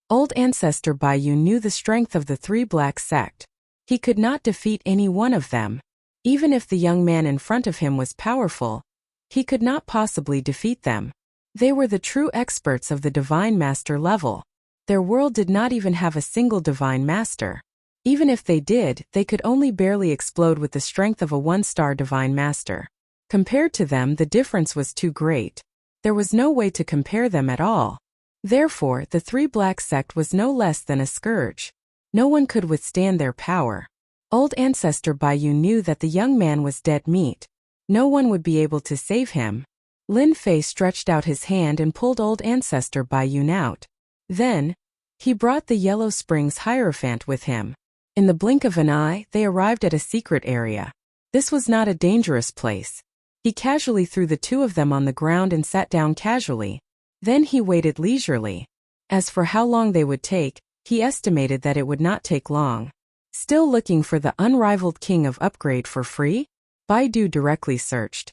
Old Ancestor Baiyun knew the strength of the Three Black Sect. He could not defeat any one of them. Even if the young man in front of him was powerful, he could not possibly defeat them. They were the true experts of the Divine Master level. Their world did not even have a single Divine Master. Even if they did, they could only barely explode with the strength of a 1-star Divine Master. Compared to them, the difference was too great. There was no way to compare them at all. Therefore, the Three Black Sect was no less than a scourge. No one could withstand their power. Old Ancestor Baiyun knew that the young man was dead meat. No one would be able to save him. Lin Fei stretched out his hand and pulled Old Ancestor Baiyun out. Then, he brought the Yellow Springs Hierophant with him. In the blink of an eye, they arrived at a secret area. This was not a dangerous place. He casually threw the two of them on the ground and sat down casually. Then he waited leisurely. As for how long they would take, he estimated that it would not take long. Still looking for the unrivaled king of upgrade for free? Baidu directly searched.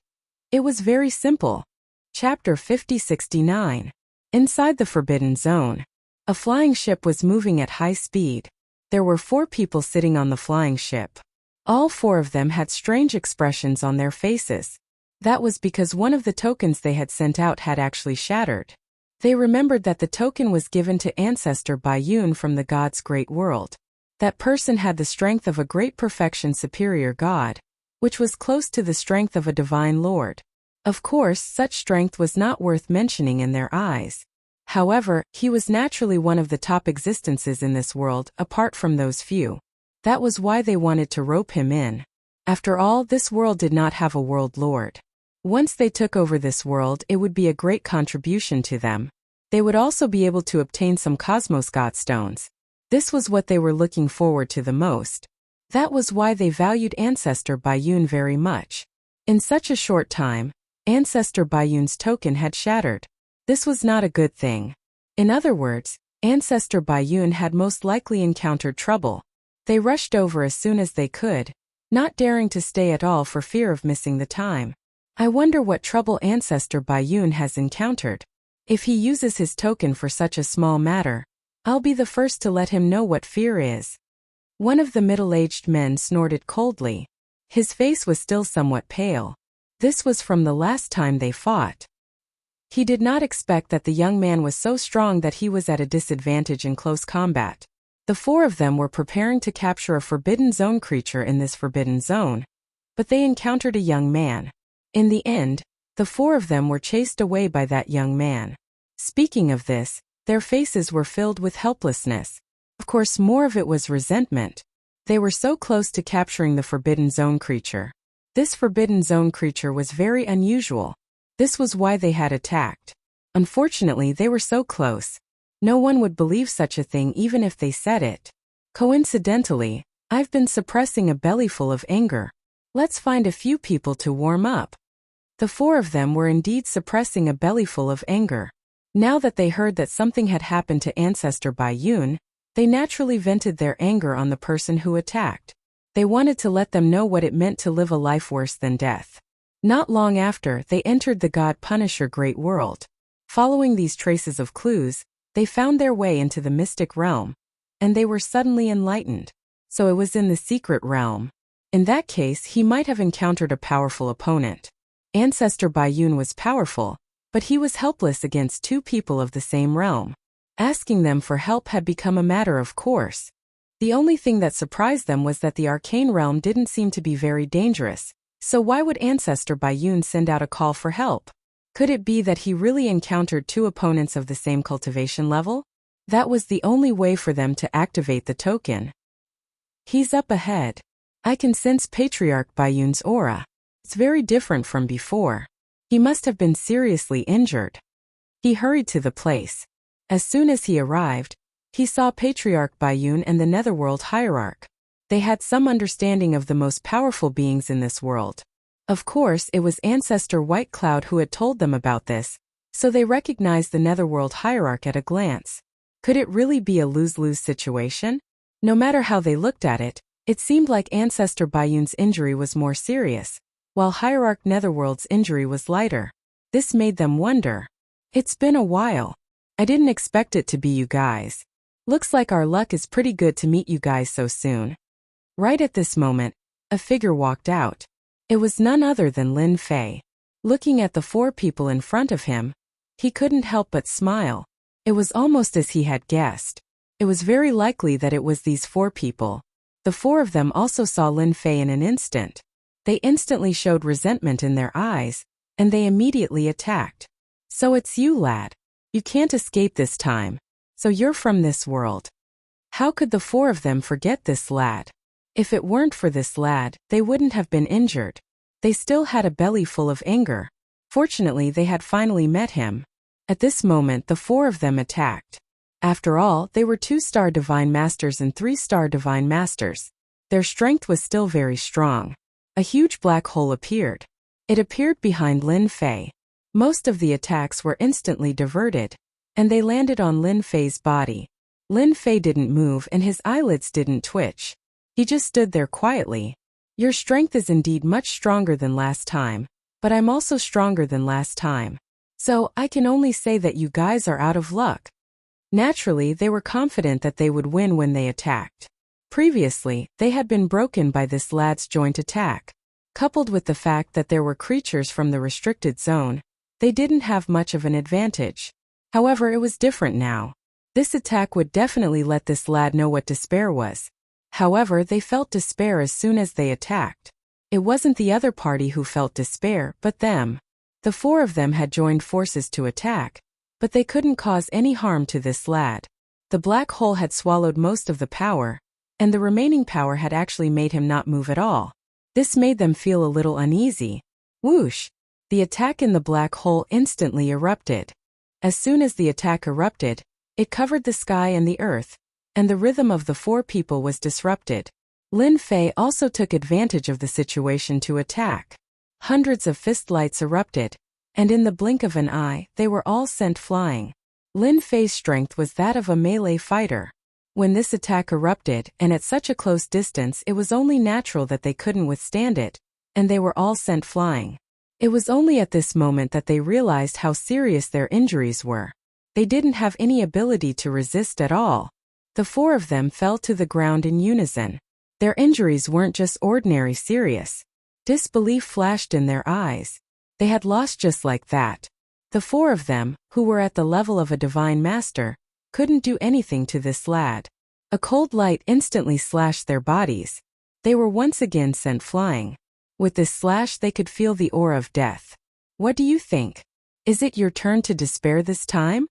It was very simple. Chapter 5069. Inside the Forbidden Zone. A flying ship was moving at high speed. There were 4 people sitting on the flying ship. All 4 of them had strange expressions on their faces. That was because one of the tokens they had sent out had actually shattered. They remembered that the token was given to Ancestor Baiyun from the God's great world. That person had the strength of a great perfection superior God, which was close to the strength of a divine lord. Of course, such strength was not worth mentioning in their eyes. However, he was naturally one of the top existences in this world, apart from those few. That was why they wanted to rope him in. After all, this world did not have a world lord. Once they took over this world, it would be a great contribution to them. They would also be able to obtain some Cosmos God stones. This was what they were looking forward to the most. That was why they valued Ancestor Baiyun very much. In such a short time, Ancestor Baiyun's token had shattered. This was not a good thing. In other words, Ancestor Baiyun had most likely encountered trouble. They rushed over as soon as they could, not daring to stay at all for fear of missing the time. I wonder what trouble Ancestor Baiyun has encountered. If he uses his token for such a small matter, I'll be the first to let him know what fear is. One of the middle-aged men snorted coldly. His face was still somewhat pale. This was from the last time they fought. He did not expect that the young man was so strong that he was at a disadvantage in close combat. The 4 of them were preparing to capture a Forbidden Zone creature in this Forbidden Zone, but they encountered a young man. In the end, the 4 of them were chased away by that young man. Speaking of this, their faces were filled with helplessness. Of course, more of it was resentment. They were so close to capturing the Forbidden Zone creature. This Forbidden Zone creature was very unusual. This was why they had attacked. Unfortunately, they were so close. No one would believe such a thing even if they said it. Coincidentally, I've been suppressing a bellyful of anger. Let's find a few people to warm up. The 4 of them were indeed suppressing a bellyful of anger. Now that they heard that something had happened to Ancestor Baiyun, they naturally vented their anger on the person who attacked. They wanted to let them know what it meant to live a life worse than death. Not long after, they entered the God Punisher Great World. Following these traces of clues, they found their way into the mystic realm, and they were suddenly enlightened. So it was in the secret realm. In that case, he might have encountered a powerful opponent. Ancestor Baiyun was powerful, but he was helpless against 2 people of the same realm. Asking them for help had become a matter of course. The only thing that surprised them was that the arcane realm didn't seem to be very dangerous, so why would Ancestor Baiyun send out a call for help? Could it be that he really encountered 2 opponents of the same cultivation level? That was the only way for them to activate the token. He's up ahead. I can sense Patriarch Baiyun's aura. It's very different from before. He must have been seriously injured. He hurried to the place. As soon as he arrived, he saw Patriarch Baiyun and the Netherworld Hierarch. They had some understanding of the most powerful beings in this world. Of course, it was Ancestor White Cloud who had told them about this, so they recognized the Netherworld Hierarch at a glance. Could it really be a lose-lose situation? No matter how they looked at it, it seemed like Ancestor Baiyun's injury was more serious, while Hierarch Netherworld's injury was lighter. This made them wonder. It's been a while. I didn't expect it to be you guys. Looks like our luck is pretty good to meet you guys so soon. Right at this moment, a figure walked out. It was none other than Lin Fei. Looking at the 4 people in front of him, he couldn't help but smile. It was almost as he had guessed. It was very likely that it was these 4 people. The 4 of them also saw Lin Fei in an instant. They instantly showed resentment in their eyes, and they immediately attacked. So it's you, lad. You can't escape this time. So you're from this world. How could the 4 of them forget this lad? If it weren't for this lad, they wouldn't have been injured. They still had a belly full of anger. Fortunately, they had finally met him. At this moment, the 4 of them attacked. After all, they were 2-star Divine Masters and 3-star Divine Masters. Their strength was still very strong. A huge black hole appeared. It appeared behind Lin Fei. Most of the attacks were instantly diverted, and they landed on Lin Fei's body. Lin Fei didn't move and his eyelids didn't twitch. He just stood there quietly. Your strength is indeed much stronger than last time, but I'm also stronger than last time. So, I can only say that you guys are out of luck. Naturally, they were confident that they would win when they attacked. Previously, they had been broken by this lad's joint attack. Coupled with the fact that there were creatures from the restricted zone, they didn't have much of an advantage. However, it was different now. This attack would definitely let this lad know what despair was. However, they felt despair as soon as they attacked. It wasn't the other party who felt despair, but them. The 4 of them had joined forces to attack, but they couldn't cause any harm to this lad. The black hole had swallowed most of the power, and the remaining power had actually made him not move at all. This made them feel a little uneasy. Whoosh! The attack in the black hole instantly erupted. As soon as the attack erupted, it covered the sky and the earth, and the rhythm of the 4 people was disrupted. Lin Fei also took advantage of the situation to attack. Hundreds of fist lights erupted, and in the blink of an eye, they were all sent flying. Lin Fei's strength was that of a melee fighter. When this attack erupted, and at such a close distance, it was only natural that they couldn't withstand it, and they were all sent flying. It was only at this moment that they realized how serious their injuries were. They didn't have any ability to resist at all. The 4 of them fell to the ground in unison. Their injuries weren't just ordinary serious. Disbelief flashed in their eyes. They had lost just like that. The 4 of them, who were at the level of a divine master, couldn't do anything to this lad. A cold light instantly slashed their bodies. They were once again sent flying. With this slash they could feel the aura of death. What do you think? Is it your turn to despair this time?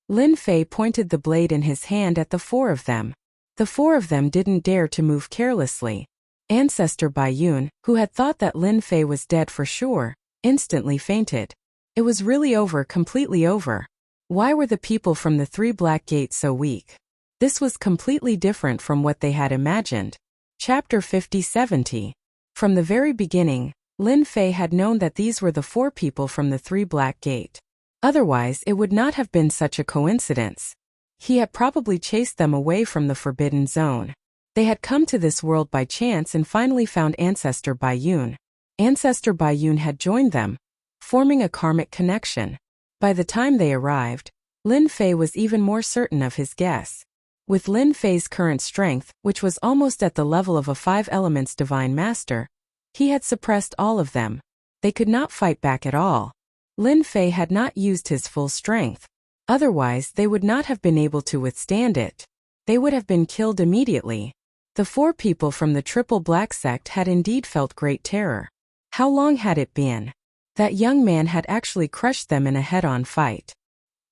Lin Fei pointed the blade in his hand at the 4 of them. The 4 of them didn't dare to move carelessly. Ancestor Baiyun, who had thought that Lin Fei was dead for sure, instantly fainted. It was really over, completely over. Why were the people from the 3 Black Gates so weak? This was completely different from what they had imagined. Chapter 50-70. From the very beginning, Lin Fei had known that these were the 4 people from the 3 Black Gate. Otherwise, it would not have been such a coincidence. He had probably chased them away from the Forbidden Zone. They had come to this world by chance and finally found Ancestor Baiyun. Ancestor Baiyun had joined them, forming a karmic connection. By the time they arrived, Lin Fei was even more certain of his guess. With Lin Fei's current strength, which was almost at the level of a 5 elements divine master, he had suppressed all of them. They could not fight back at all. Lin Fei had not used his full strength. Otherwise, they would not have been able to withstand it. They would have been killed immediately. The 4 people from the Triple Black Sect had indeed felt great terror. How long had it been? That young man had actually crushed them in a head-on fight.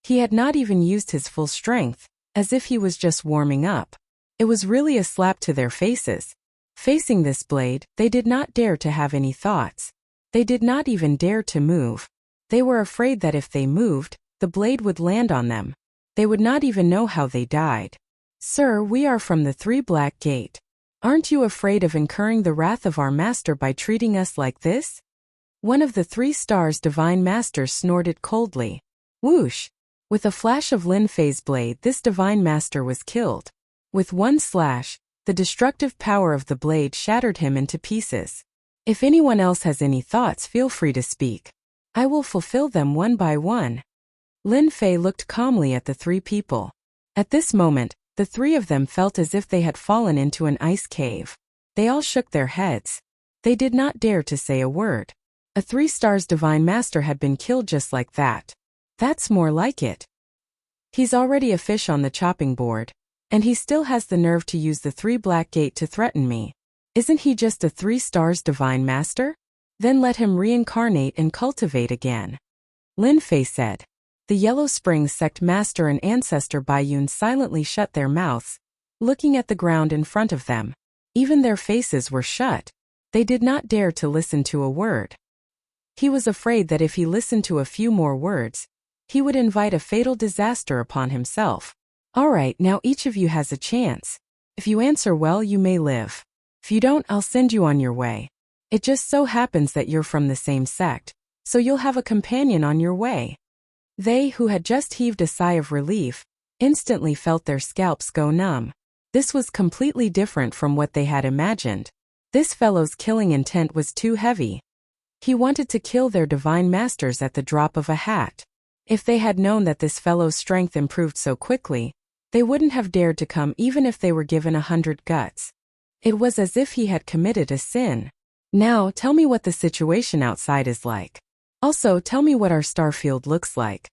He had not even used his full strength, as if he was just warming up. It was really a slap to their faces. Facing this blade, they did not dare to have any thoughts. They did not even dare to move. They were afraid that if they moved, the blade would land on them. They would not even know how they died. Sir, we are from the 3 Black Gate. Aren't you afraid of incurring the wrath of our master by treating us like this? One of the 3 stars divine masters snorted coldly. Whoosh! With a flash of Lin Fei's blade, this divine master was killed. With one slash, the destructive power of the blade shattered him into pieces. If anyone else has any thoughts, feel free to speak. I will fulfill them one by one. Lin Fei looked calmly at the 3 people. At this moment, the 3 of them felt as if they had fallen into an ice cave. They all shook their heads. They did not dare to say a word. A 3 stars divine master had been killed just like that. That's more like it. He's already a fish on the chopping board, and he still has the nerve to use the 3 Black Gate to threaten me. Isn't he just a 3 stars divine master? Then let him reincarnate and cultivate again. Lin Fei said. The Yellow Springs Sect Master and Ancestor Baiyun silently shut their mouths, looking at the ground in front of them. Even their faces were shut. They did not dare to listen to a word. He was afraid that if he listened to a few more words, he would invite a fatal disaster upon himself. Alright, now each of you has a chance. If you answer well, you may live. If you don't, I'll send you on your way. It just so happens that you're from the same sect, so you'll have a companion on your way. They, who had just heaved a sigh of relief, instantly felt their scalps go numb. This was completely different from what they had imagined. This fellow's killing intent was too heavy. He wanted to kill their divine masters at the drop of a hat. If they had known that this fellow's strength improved so quickly, they wouldn't have dared to come even if they were given 100 guts. It was as if he had committed a sin. Now, tell me what the situation outside is like. Also, tell me what our starfield looks like.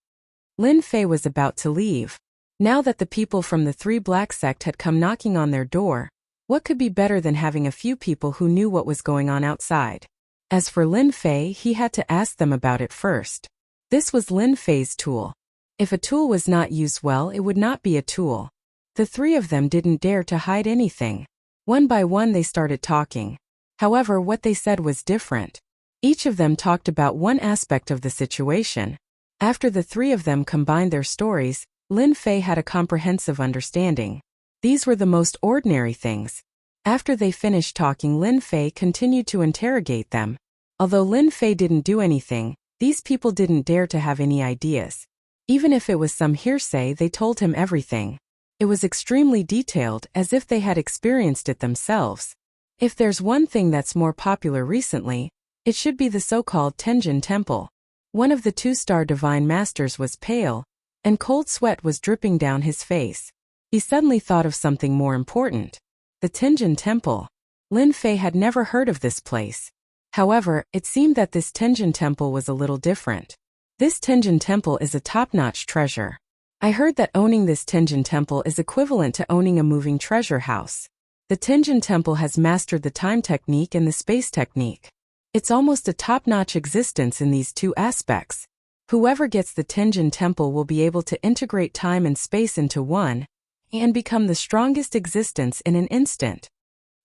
Lin Fei was about to leave. Now that the people from the Three Black sect had come knocking on their door, what could be better than having a few people who knew what was going on outside? As for Lin Fei, he had to ask them about it first. This was Lin Fei's tool. If a tool was not used well, it would not be a tool. The three of them didn't dare to hide anything. One by one they started talking. However, what they said was different. Each of them talked about one aspect of the situation. After the three of them combined their stories, Lin Fei had a comprehensive understanding. These were the most ordinary things. After they finished talking, Lin Fei continued to interrogate them. Although Lin Fei didn't do anything, these people didn't dare to have any ideas. Even if it was some hearsay, they told him everything. It was extremely detailed, as if they had experienced it themselves. If there's one thing that's more popular recently, it should be the so-called Tenjin Temple. One of the two-star divine masters was pale, and cold sweat was dripping down his face. He suddenly thought of something more important. The Tenjin Temple. Lin Fei had never heard of this place. However, it seemed that this Tenjin Temple was a little different. This Tenjin Temple is a top-notch treasure. I heard that owning this Tenjin Temple is equivalent to owning a moving treasure house. The Tenjin Temple has mastered the time technique and the space technique. It's almost a top-notch existence in these two aspects. Whoever gets the Tenjin Temple will be able to integrate time and space into one, and become the strongest existence in an instant.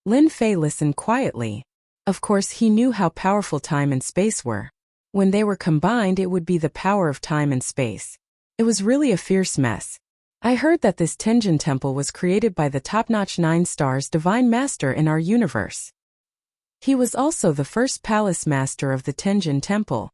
Lin Fei listened quietly. Of course, he knew how powerful time and space were. When they were combined, it would be the power of time and space. It was really a fierce mess. I heard that this Tenjin Temple was created by the top-notch 9 stars divine master in our universe. He was also the first palace master of the Tenjin Temple.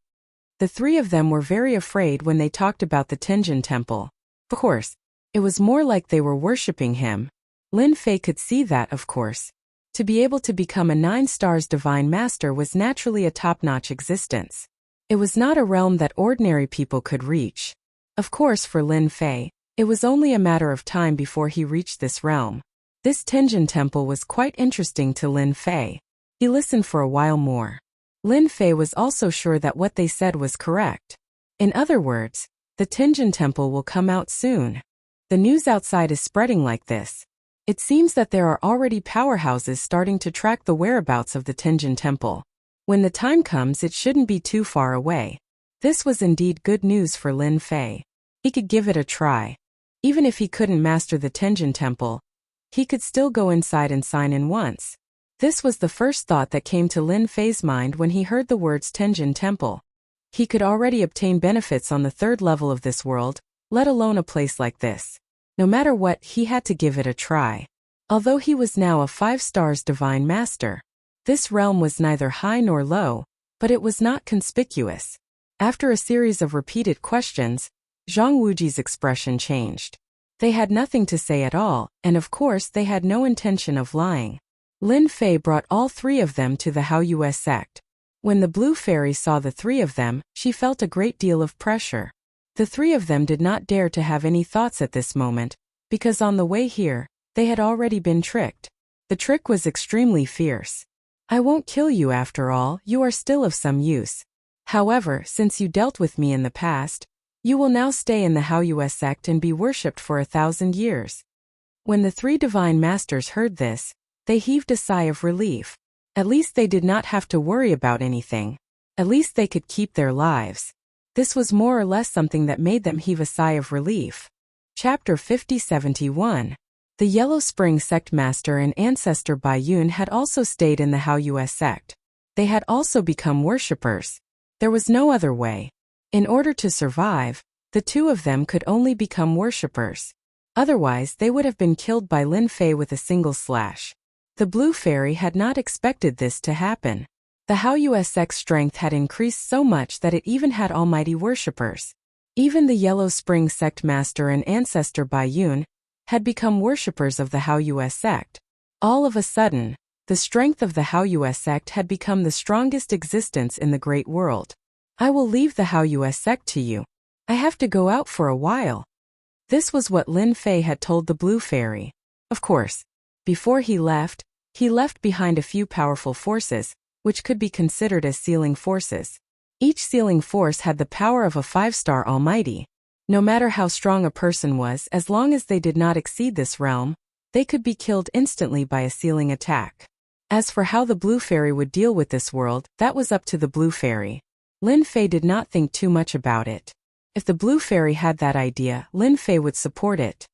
The three of them were very afraid when they talked about the Tenjin Temple. Of course, it was more like they were worshipping him. Lin Fei could see that, of course. To be able to become a 9 stars divine master was naturally a top-notch existence. It was not a realm that ordinary people could reach. Of course, for Lin Fei, it was only a matter of time before he reached this realm. This Tenjin Temple was quite interesting to Lin Fei. He listened for a while more. Lin Fei was also sure that what they said was correct. In other words, the Tenjin Temple will come out soon. The news outside is spreading like this. It seems that there are already powerhouses starting to track the whereabouts of the Tenjin Temple. When the time comes, it shouldn't be too far away. This was indeed good news for Lin Fei. He could give it a try. Even if he couldn't master the Tenjin Temple, he could still go inside and sign in once. This was the first thought that came to Lin Fei's mind when he heard the words Tenjin Temple. He could already obtain benefits on the 3rd level of this world, let alone a place like this. No matter what, he had to give it a try. Although he was now a 5 stars divine master, this realm was neither high nor low, but it was not conspicuous. After a series of repeated questions, Zhang Wuji's expression changed. They had nothing to say at all, and of course they had no intention of lying. Lin Fei brought all 3 of them to the Haoyue sect. When the blue fairy saw the 3 of them, she felt a great deal of pressure. The 3 of them did not dare to have any thoughts at this moment, because on the way here, they had already been tricked. The trick was extremely fierce. I won't kill you after all, you are still of some use. However, since you dealt with me in the past, you will now stay in the Haoyue sect and be worshipped for 1,000 years. When the 3 divine masters heard this, they heaved a sigh of relief. At least they did not have to worry about anything. At least they could keep their lives. This was more or less something that made them heave a sigh of relief. Chapter 50-71. The Yellow Spring sect master and ancestor Baiyun had also stayed in the Haoyue sect. They had also become worshippers. There was no other way. In order to survive, the 2 of them could only become worshippers. Otherwise, they would have been killed by Lin Fei with a single slash. The Blue Fairy had not expected this to happen. The Hao Yu's strength had increased so much that it even had almighty worshippers. Even the Yellow Spring sect master and ancestor Bai Yun had become worshippers of the Hao Yu sect. All of a sudden, the strength of the Hao Yu sect had become the strongest existence in the great world. I will leave the Hao Yu sect to you. I have to go out for a while. This was what Lin Fei had told the Blue Fairy. Of course, before he left behind a few powerful forces, which could be considered as sealing forces. Each sealing force had the power of a 5-star almighty. No matter how strong a person was, as long as they did not exceed this realm, they could be killed instantly by a sealing attack. As for how the Blue Fairy would deal with this world, that was up to the Blue Fairy. Lin Fei did not think too much about it. If the Blue Fairy had that idea, Lin Fei would support it.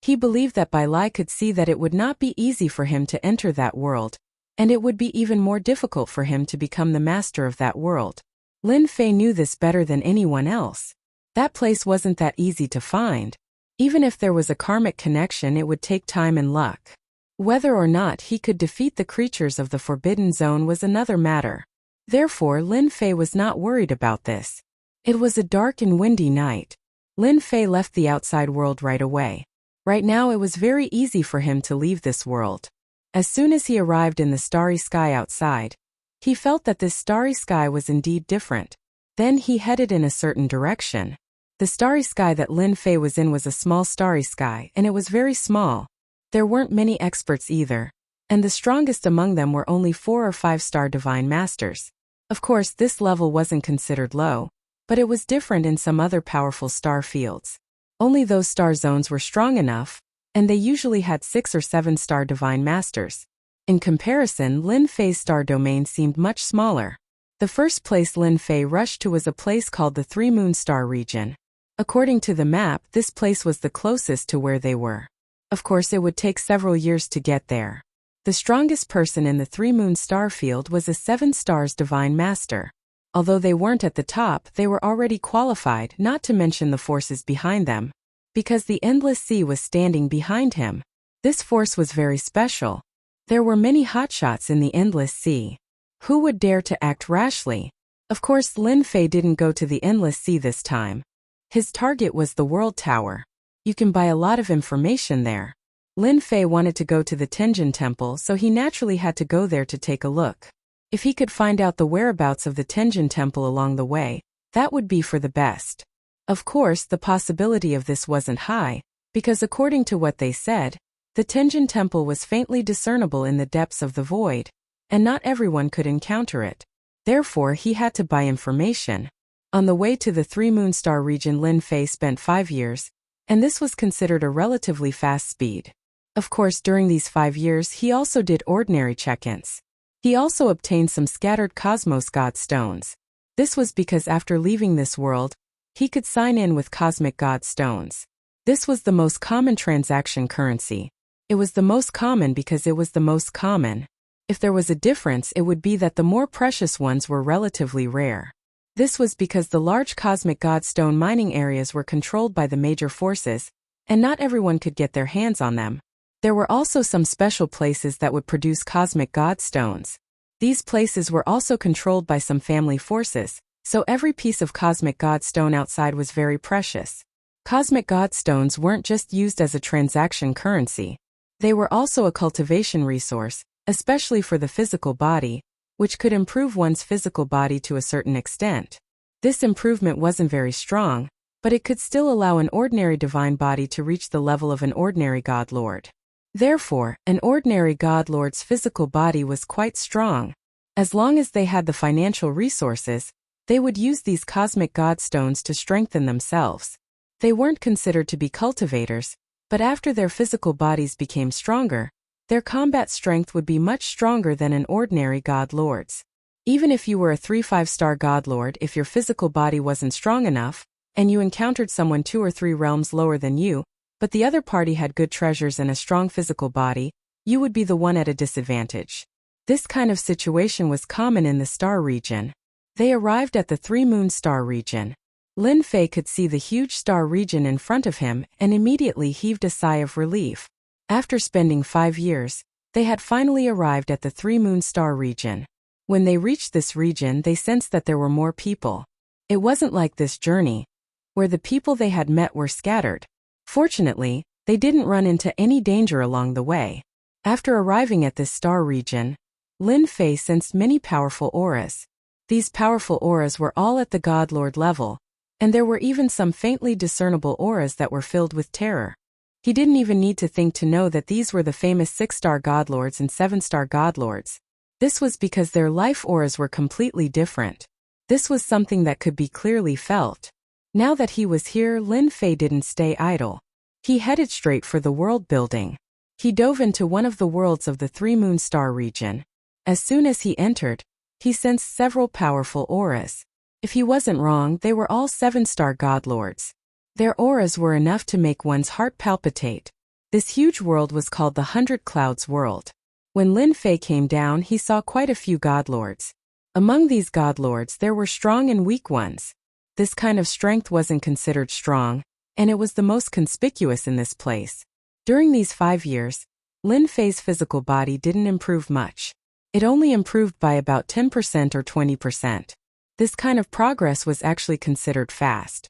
He believed that Bai Lai could see that it would not be easy for him to enter that world, and it would be even more difficult for him to become the master of that world. Lin Fei knew this better than anyone else. That place wasn't that easy to find. Even if there was a karmic connection, it would take time and luck. Whether or not he could defeat the creatures of the Forbidden Zone was another matter. Therefore, Lin Fei was not worried about this. It was a dark and windy night. Lin Fei left the outside world right away. Right now it was very easy for him to leave this world. As soon as he arrived in the starry sky outside, he felt that this starry sky was indeed different. Then he headed in a certain direction. The starry sky that Lin Fei was in was a small starry sky, and it was very small. There weren't many experts either, and the strongest among them were only 4 or 5-star divine masters. Of course, this level wasn't considered low, but it was different in some other powerful star fields. Only those star zones were strong enough, and they usually had 6 or 7-star divine masters. In comparison, Lin Fei's star domain seemed much smaller. The first place Lin Fei rushed to was a place called the 3 Moon Star region. According to the map, this place was the closest to where they were. Of course, it would take several years to get there. The strongest person in the 3 Moon Star field was a 7 stars divine master. Although they weren't at the top, they were already qualified, not to mention the forces behind them. Because the Endless Sea was standing behind him. This force was very special. There were many hotshots in the Endless Sea. Who would dare to act rashly? Of course, Lin Fei didn't go to the Endless Sea this time. His target was the World Tower. You can buy a lot of information there. Lin Fei wanted to go to the Tenjin Temple, so he naturally had to go there to take a look. If he could find out the whereabouts of the Tenjin Temple along the way, that would be for the best. Of course, the possibility of this wasn't high, because according to what they said, the Tenjin Temple was faintly discernible in the depths of the void, and not everyone could encounter it. Therefore, he had to buy information. On the way to the 3 Moon Star region, Lin Fei spent 5 years, and this was considered a relatively fast speed. Of course, during these 5 years, he also did ordinary check-ins. He also obtained some scattered Cosmos God Stones. This was because after leaving this world, he could sign in with Cosmic God Stones. This was the most common transaction currency. It was the most common because it was the most common. If there was a difference, it would be that the more precious ones were relatively rare. This was because the large Cosmic God Stone mining areas were controlled by the major forces, and not everyone could get their hands on them. There were also some special places that would produce Cosmic God Stones. These places were also controlled by some family forces, so every piece of Cosmic God Stone outside was very precious. Cosmic God Stones weren't just used as a transaction currency. They were also a cultivation resource, especially for the physical body, which could improve one's physical body to a certain extent. This improvement wasn't very strong, but it could still allow an ordinary divine body to reach the level of an ordinary God Lord. Therefore, an ordinary God Lord's physical body was quite strong. As long as they had the financial resources, they would use these Cosmic God Stones to strengthen themselves. They weren't considered to be cultivators, but after their physical bodies became stronger, their combat strength would be much stronger than an ordinary God Lord's. Even if you were a 3-5-star God Lord, if your physical body wasn't strong enough, and you encountered someone 2 or 3 realms lower than you, but the other party had good treasures and a strong physical body, you would be the one at a disadvantage. This kind of situation was common in the star region. They arrived at the 3 Moon Star region. Lin Fei could see the huge star region in front of him and immediately heaved a sigh of relief. After spending 5 years, they had finally arrived at the three-moon star region. When they reached this region, they sensed that there were more people. It wasn't like this journey, where the people they had met were scattered. Fortunately, they didn't run into any danger along the way. After arriving at this star region, Lin Fei sensed many powerful auras. These powerful auras were all at the God Lord level, and there were even some faintly discernible auras that were filled with terror. He didn't even need to think to know that these were the famous 6-star godlords and 7-star godlords. This was because their life auras were completely different. This was something that could be clearly felt. Now that he was here, Lin Fei didn't stay idle. He headed straight for the world building. He dove into one of the worlds of the three-moon star region. As soon as he entered, he sensed several powerful auras. If he wasn't wrong, they were all 7-star godlords. Their auras were enough to make one's heart palpitate. This huge world was called the 100 Clouds World. When Lin Fei came down, he saw quite a few godlords. Among these godlords, there were strong and weak ones. This kind of strength wasn't considered strong, and it was the most conspicuous in this place. During these 5 years, Lin Fei's physical body didn't improve much. It only improved by about 10% or 20%. This kind of progress was actually considered fast.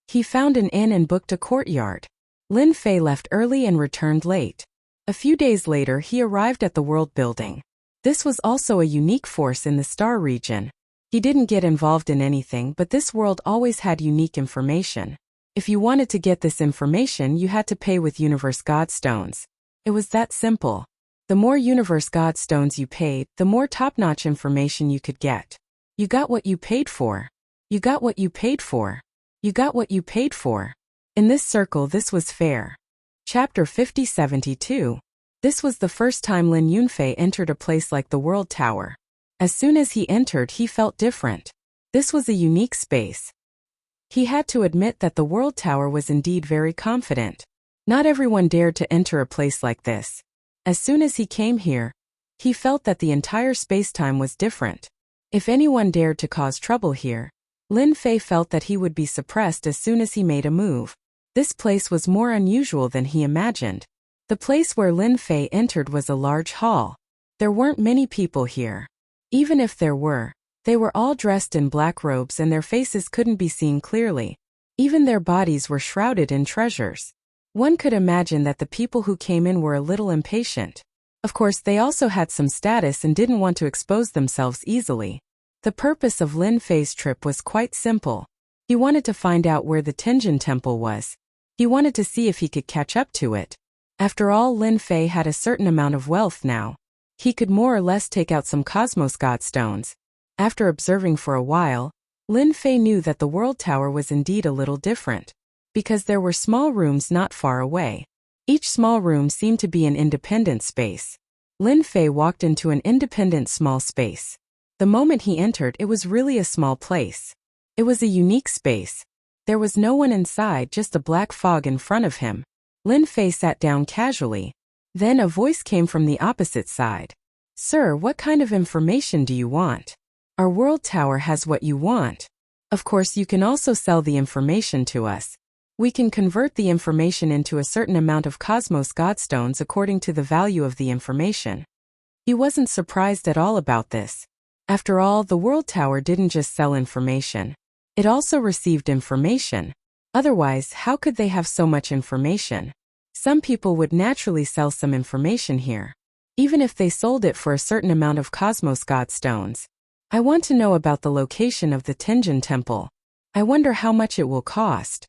He found an inn and booked a courtyard. Lin Fei left early and returned late. A few days later, he arrived at the world building. This was also a unique force in the star region. He didn't get involved in anything, but this world always had unique information. If you wanted to get this information, you had to pay with Universe Godstones. It was that simple. The more Universe Godstones you paid, the more top-notch information you could get. You got what you paid for. You got what you paid for. You got what you paid for. In this circle, this was fair. Chapter 5072. This was the first time Lin Yunfei entered a place like the World Tower. As soon as he entered, he felt different. This was a unique space. He had to admit that the World Tower was indeed very confident. Not everyone dared to enter a place like this. As soon as he came here, he felt that the entire space-time was different. If anyone dared to cause trouble here, Lin Fei felt that he would be suppressed as soon as he made a move. This place was more unusual than he imagined. The place where Lin Fei entered was a large hall. There weren't many people here. Even if there were, they were all dressed in black robes and their faces couldn't be seen clearly. Even their bodies were shrouded in treasures. One could imagine that the people who came in were a little impatient. Of course, they also had some status and didn't want to expose themselves easily. The purpose of Lin Fei's trip was quite simple. He wanted to find out where the Tenjin Temple was. He wanted to see if he could catch up to it. After all, Lin Fei had a certain amount of wealth now. He could more or less take out some Cosmos Godstones. After observing for a while, Lin Fei knew that the World Tower was indeed a little different, because there were small rooms not far away. Each small room seemed to be an independent space. Lin Fei walked into an independent small space. The moment he entered, it was really a small place. It was a unique space. There was no one inside, just a black fog in front of him. Lin Fei sat down casually. Then a voice came from the opposite side. "Sir, what kind of information do you want? Our World Tower has what you want. Of course, you can also sell the information to us. We can convert the information into a certain amount of Cosmos Godstones according to the value of the information." He wasn't surprised at all about this. After all, the World Tower didn't just sell information. It also received information. Otherwise, how could they have so much information? Some people would naturally sell some information here, even if they sold it for a certain amount of Cosmos Godstones. "I want to know about the location of the Tenjin Temple. I wonder how much it will cost."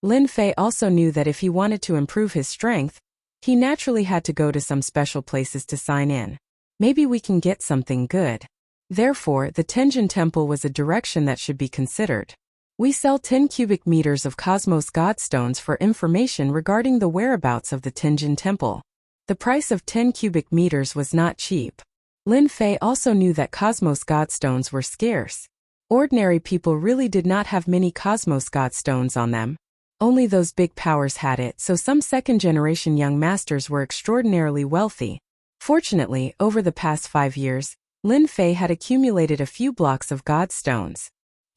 Lin Fei also knew that if he wanted to improve his strength, he naturally had to go to some special places to sign in. Maybe we can get something good. Therefore, the Tenjin Temple was a direction that should be considered. We sell 10 cubic meters of Cosmos Godstones for information regarding the whereabouts of the Tenjin Temple. The price of 10 cubic meters was not cheap. Lin Fei also knew that Cosmos Godstones were scarce. Ordinary people really did not have many Cosmos Godstones on them. Only those big powers had it, so some second-generation young masters were extraordinarily wealthy. Fortunately, over the past 5 years, Lin Fei had accumulated a few blocks of Godstones.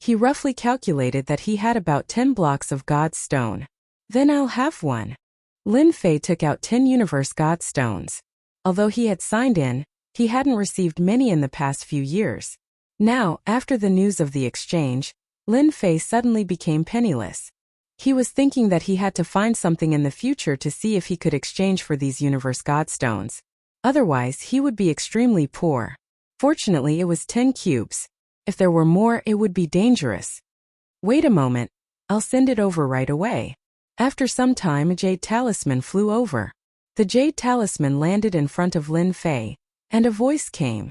He roughly calculated that he had about 10 blocks of God's stone. Then I'll have one. Lin Fei took out 10 universe God stones. Although he had signed in, he hadn't received many in the past few years. Now, after the news of the exchange, Lin Fei suddenly became penniless. He was thinking that he had to find something in the future to see if he could exchange for these universe God stones. Otherwise, he would be extremely poor. Fortunately, it was 10 cubes. If there were more, it would be dangerous. Wait a moment. I'll send it over right away. After some time, a jade talisman flew over. The jade talisman landed in front of Lin Fei, and a voice came.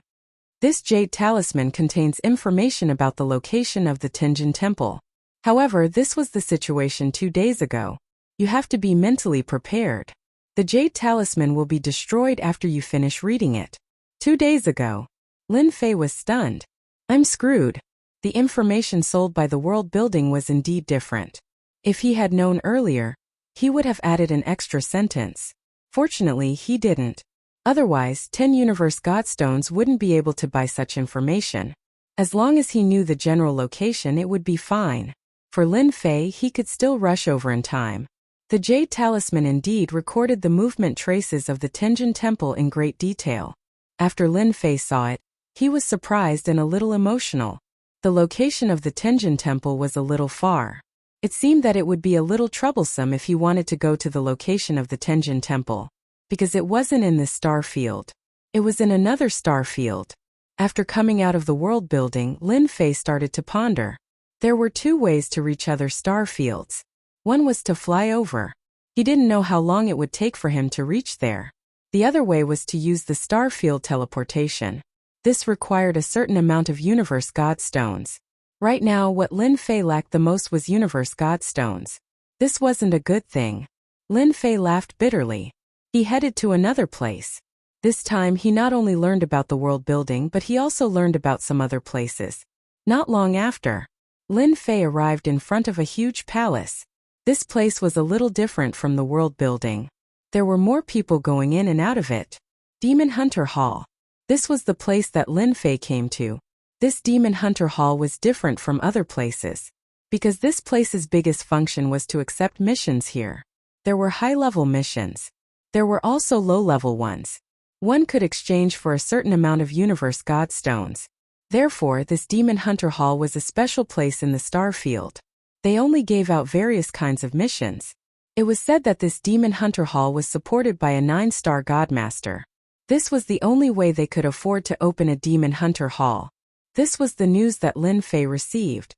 This jade talisman contains information about the location of the Tenjin Temple. However, this was the situation 2 days ago. You have to be mentally prepared. The jade talisman will be destroyed after you finish reading it. 2 days ago. Lin Fei was stunned. I'm screwed. The information sold by the world building was indeed different. If he had known earlier, he would have added an extra sentence. Fortunately, he didn't. Otherwise, 10 universe godstones wouldn't be able to buy such information. As long as he knew the general location, it would be fine. For Lin Fei, he could still rush over in time. The jade talisman indeed recorded the movement traces of the Tenjin Temple in great detail. After Lin Fei saw it, he was surprised and a little emotional. The location of the Tenjin Temple was a little far. It seemed that it would be a little troublesome if he wanted to go to the location of the Tenjin Temple, because it wasn't in this star field. It was in another star field. After coming out of the world building, Lin Fei started to ponder. There were 2 ways to reach other star fields. One was to fly over. He didn't know how long it would take for him to reach there. The other way was to use the star field teleportation. This required a certain amount of universe God stones. Right now, what Lin Fei lacked the most was universe God stones. This wasn't a good thing. Lin Fei laughed bitterly. He headed to another place. This time, he not only learned about the world building, but he also learned about some other places. Not long after, Lin Fei arrived in front of a huge palace. This place was a little different from the world building. There were more people going in and out of it. Demon Hunter Hall. This was the place that Lin Fei came to. This Demon Hunter Hall was different from other places, because this place's biggest function was to accept missions here. There were high-level missions. There were also low-level ones. One could exchange for a certain amount of universe God stones. Therefore, this Demon Hunter Hall was a special place in the star field. They only gave out various kinds of missions. It was said that this Demon Hunter Hall was supported by a 9-star Godmaster. This was the only way they could afford to open a Demon Hunter Hall. This was the news that Lin Fei received.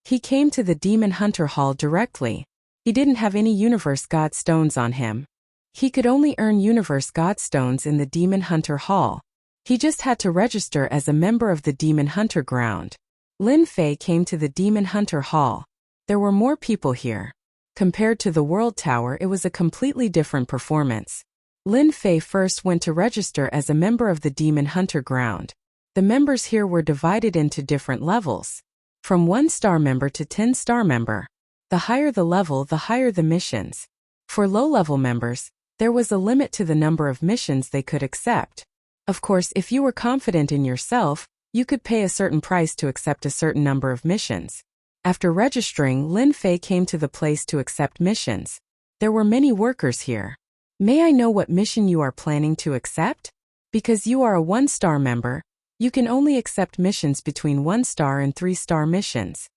He came to the Demon Hunter Hall directly. He didn't have any universe God stones on him. He could only earn universe God stones in the Demon Hunter Hall. He just had to register as a member of the Demon Hunter Ground. Lin Fei came to the Demon Hunter Hall. There were more people here. Compared to the World Tower, it was a completely different performance. Lin Fei first went to register as a member of the Demon Hunter Ground. The members here were divided into different levels. From 1-star member to 10-star member. The higher the level, the higher the missions. For low-level members, there was a limit to the number of missions they could accept. Of course, if you were confident in yourself, you could pay a certain price to accept a certain number of missions. After registering, Lin Fei came to the place to accept missions. There were many workers here. May I know what mission you are planning to accept? Because you are a 1-star member, you can only accept missions between 1-star and 3-star missions.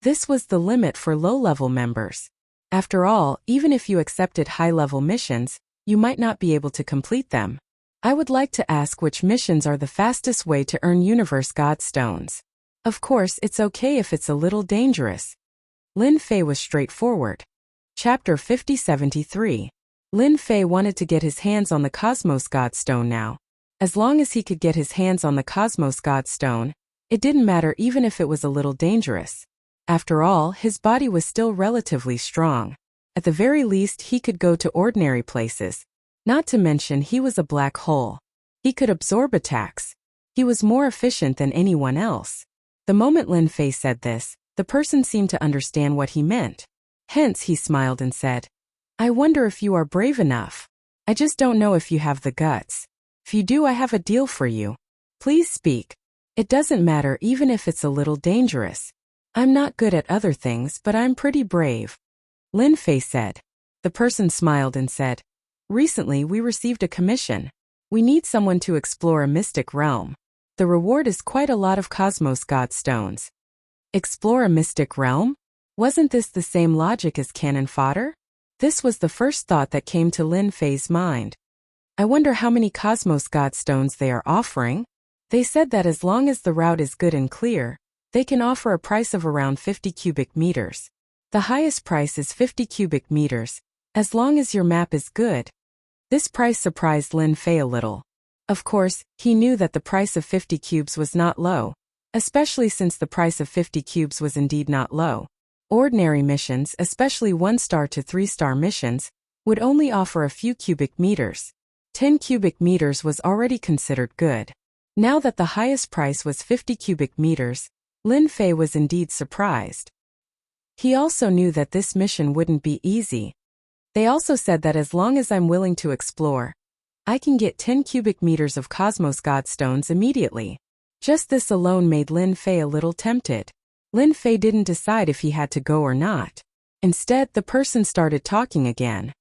This was the limit for low-level members. After all, even if you accepted high-level missions, you might not be able to complete them. I would like to ask which missions are the fastest way to earn universe God stones. Of course, it's okay if it's a little dangerous. Lin Fei was straightforward. Chapter 5073. Lin Fei wanted to get his hands on the Cosmos God Stone now. As long as he could get his hands on the Cosmos God Stone, it didn't matter even if it was a little dangerous. After all, his body was still relatively strong. At the very least, he could go to ordinary places. Not to mention he was a black hole. He could absorb attacks. He was more efficient than anyone else. The moment Lin Fei said this, the person seemed to understand what he meant. Hence, he smiled and said, I wonder if you are brave enough. I just don't know if you have the guts. If you do, I have a deal for you. Please speak. It doesn't matter even if it's a little dangerous. I'm not good at other things, but I'm pretty brave, Lin Fei said. The person smiled and said, recently we received a commission. We need someone to explore a mystic realm. The reward is quite a lot of Cosmos God Stones. Explore a mystic realm? Wasn't this the same logic as cannon fodder? This was the first thought that came to Lin Fei's mind. I wonder how many Cosmos God Stones they are offering? They said that as long as the route is good and clear, they can offer a price of around 50 cubic meters. The highest price is 50 cubic meters, as long as your map is good. This price surprised Lin Fei a little. Of course, he knew that the price of 50 cubes was not low, especially since the price of 50 cubes was indeed not low. Ordinary missions, especially 1-star to 3-star missions, would only offer a few cubic meters. 10 cubic meters was already considered good. Now that the highest price was 50 cubic meters, Lin Fei was indeed surprised. He also knew that this mission wouldn't be easy. They also said that as long as I'm willing to explore, I can get 10 cubic meters of Cosmos God Stones immediately. Just this alone made Lin Fei a little tempted. Lin Fei didn't decide if he had to go or not. Instead, the person started talking again.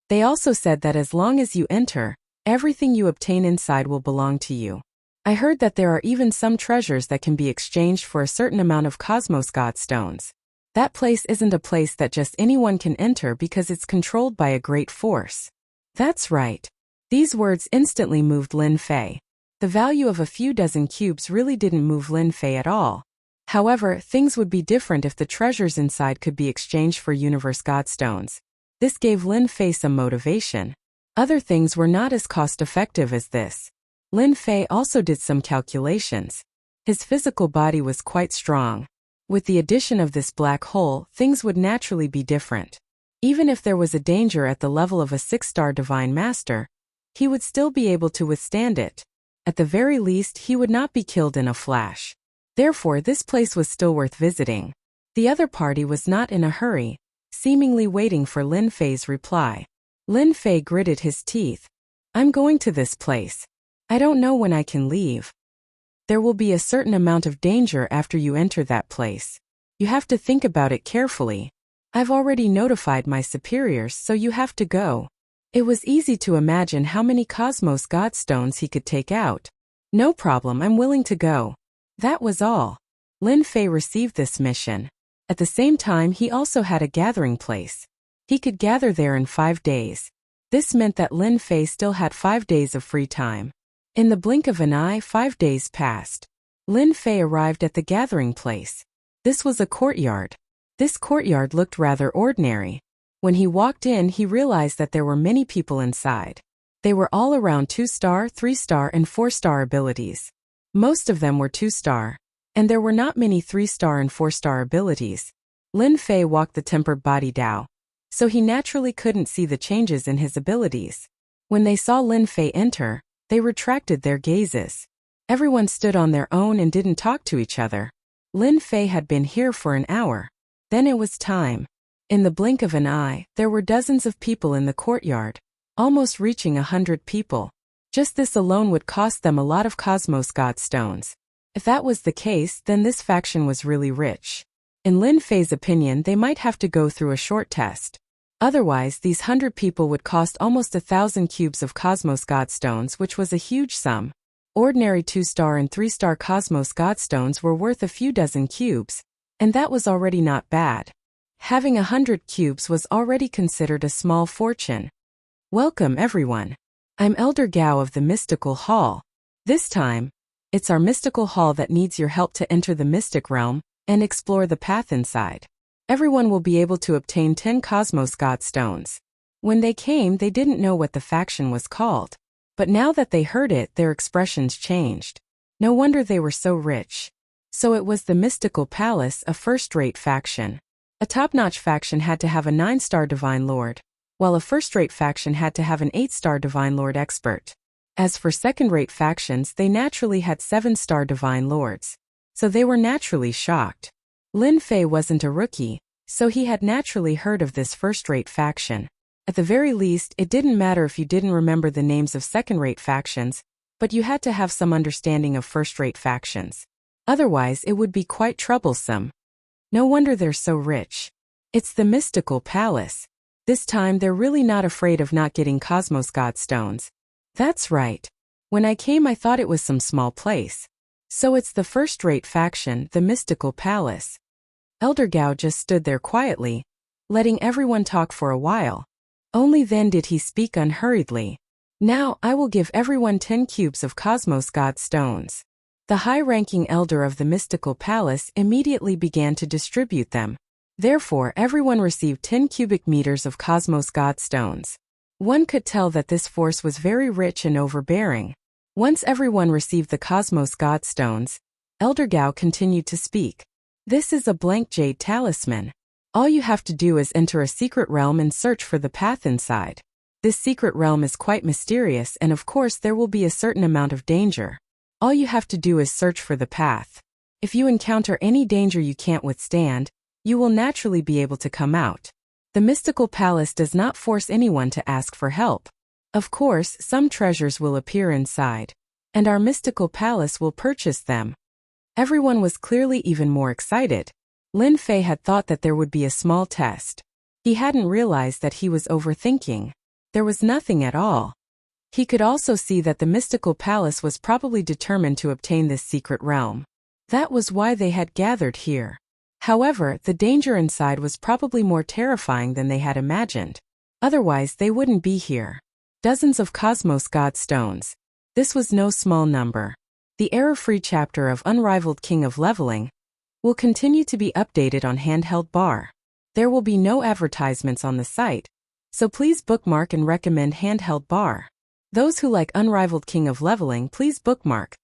They also said that as long as you enter, everything you obtain inside will belong to you. I heard that there are even some treasures that can be exchanged for a certain amount of Cosmos God Stones. That place isn't a place that just anyone can enter because it's controlled by a great force. That's right. These words instantly moved Lin Fei. The value of a few dozen cubes really didn't move Lin Fei at all. However, things would be different if the treasures inside could be exchanged for Universe God Stones. This gave Lin Fei some motivation. Other things were not as cost-effective as this. Lin Fei also did some calculations. His physical body was quite strong. With the addition of this black hole, things would naturally be different. Even if there was a danger at the level of a 6-star Divine Master, he would still be able to withstand it. At the very least, he would not be killed in a flash. Therefore, this place was still worth visiting. The other party was not in a hurry, seemingly waiting for Lin Fei's reply. Lin Fei gritted his teeth. I'm going to this place. I don't know when I can leave. There will be a certain amount of danger after you enter that place. You have to think about it carefully. I've already notified my superiors, so you have to go. It was easy to imagine how many Cosmos God Stones he could take out. No problem, I'm willing to go. That was all. Lin Fei received this mission. At the same time, he also had a gathering place. He could gather there in 5 days. This meant that Lin Fei still had 5 days of free time. In the blink of an eye, 5 days passed. Lin Fei arrived at the gathering place. This was a courtyard. This courtyard looked rather ordinary. When he walked in, he realized that there were many people inside. They were all around 2-star, 3-star, and 4-star abilities. Most of them were 2-star, and there were not many 3-star and 4-star abilities. Lin Fei walked the tempered body Dao, so he naturally couldn't see the changes in his abilities. When they saw Lin Fei enter, they retracted their gazes. Everyone stood on their own and didn't talk to each other. Lin Fei had been here for an hour. Then it was time. In the blink of an eye, there were dozens of people in the courtyard, almost reaching 100 people. Just this alone would cost them a lot of Cosmos God Stones. If that was the case, then this faction was really rich. In Lin Fei's opinion, they might have to go through a short test. Otherwise, these 100 people would cost almost 1,000 cubes of Cosmos God Stones, which was a huge sum. Ordinary 2-star and 3-star Cosmos God Stones were worth a few dozen cubes, and that was already not bad. Having 100 cubes was already considered a small fortune. Welcome everyone. I'm Elder Gao of the Mystical Hall. This time, it's our mystical hall that needs your help to enter the mystic realm and explore the path inside. Everyone will be able to obtain 10 Cosmos God Stones. When they came, they didn't know what the faction was called. But now that they heard it, their expressions changed. No wonder they were so rich. So it was the Mystical Palace, a first-rate faction. A top-notch faction had to have a 9-star Divine Lord, while a first-rate faction had to have an 8-star Divine Lord expert. As for second-rate factions, they naturally had 7-star Divine Lords. So they were naturally shocked. Lin Fei wasn't a rookie, so he had naturally heard of this first-rate faction. At the very least, it didn't matter if you didn't remember the names of second-rate factions, but you had to have some understanding of first-rate factions. Otherwise, it would be quite troublesome. No wonder they're so rich. It's the mystical palace. This time they're really not afraid of not getting Cosmos God Stones. That's right. When I came I thought it was some small place. So it's the first-rate faction, the mystical palace. Elder Gao just stood there quietly, letting everyone talk for a while. Only then did he speak unhurriedly. Now, I will give everyone 10 cubes of Cosmos God Stones. The high-ranking elder of the mystical palace immediately began to distribute them. Therefore, everyone received 10 cubic meters of Cosmos God Stones. One could tell that this force was very rich and overbearing. Once everyone received the Cosmos God Stones, Elder Gao continued to speak. This is a blank jade talisman. All you have to do is enter a secret realm and search for the path inside. This secret realm is quite mysterious and of course there will be a certain amount of danger. All you have to do is search for the path. If you encounter any danger you can't withstand, you will naturally be able to come out. The mystical palace does not force anyone to ask for help. Of course, some treasures will appear inside, and our mystical palace will purchase them. Everyone was clearly even more excited. Lin Fei had thought that there would be a small test. He hadn't realized that he was overthinking. There was nothing at all. He could also see that the mystical palace was probably determined to obtain this secret realm. That was why they had gathered here. However, the danger inside was probably more terrifying than they had imagined. Otherwise, they wouldn't be here. Dozens of Cosmos God Stones. This was no small number. The error-free chapter of Unrivaled King of Leveling will continue to be updated on Handheld Bar. There will be no advertisements on the site, so please bookmark and recommend Handheld Bar. Those who like Unrivaled King of Leveling, please bookmark.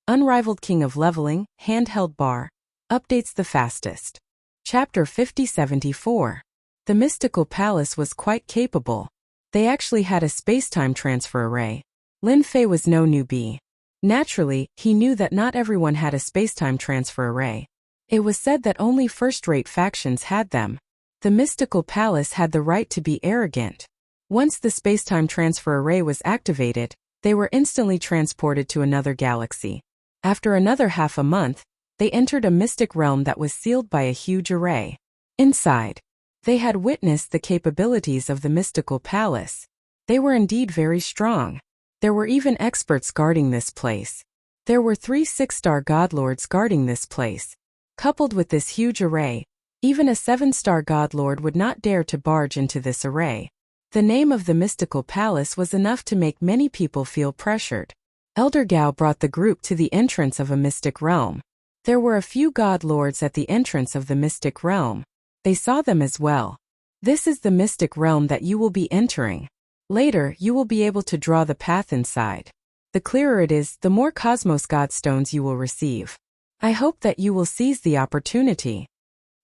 Unrivaled King of Leveling, Handheld Bar, updates the fastest. Chapter 5074. The Mystical Palace was quite capable. They actually had a space-time transfer array. Lin Fei was no newbie. Naturally, he knew that not everyone had a space-time transfer array. It was said that only first-rate factions had them. The Mystical Palace had the right to be arrogant. Once the space-time transfer array was activated, they were instantly transported to another galaxy. After another half a month, they entered a mystic realm that was sealed by a huge array. Inside, they had witnessed the capabilities of the Mystical Palace. They were indeed very strong. There were even experts guarding this place. There were 3 6-star godlords guarding this place. Coupled with this huge array, even a 7-star godlord would not dare to barge into this array. The name of the Mystical Palace was enough to make many people feel pressured. Elder Gao brought the group to the entrance of a mystic realm. There were a few god lords at the entrance of the mystic realm. They saw them as well. This is the mystic realm that you will be entering. Later, you will be able to draw the path inside. The clearer it is, the more Cosmos God Stones you will receive. I hope that you will seize the opportunity.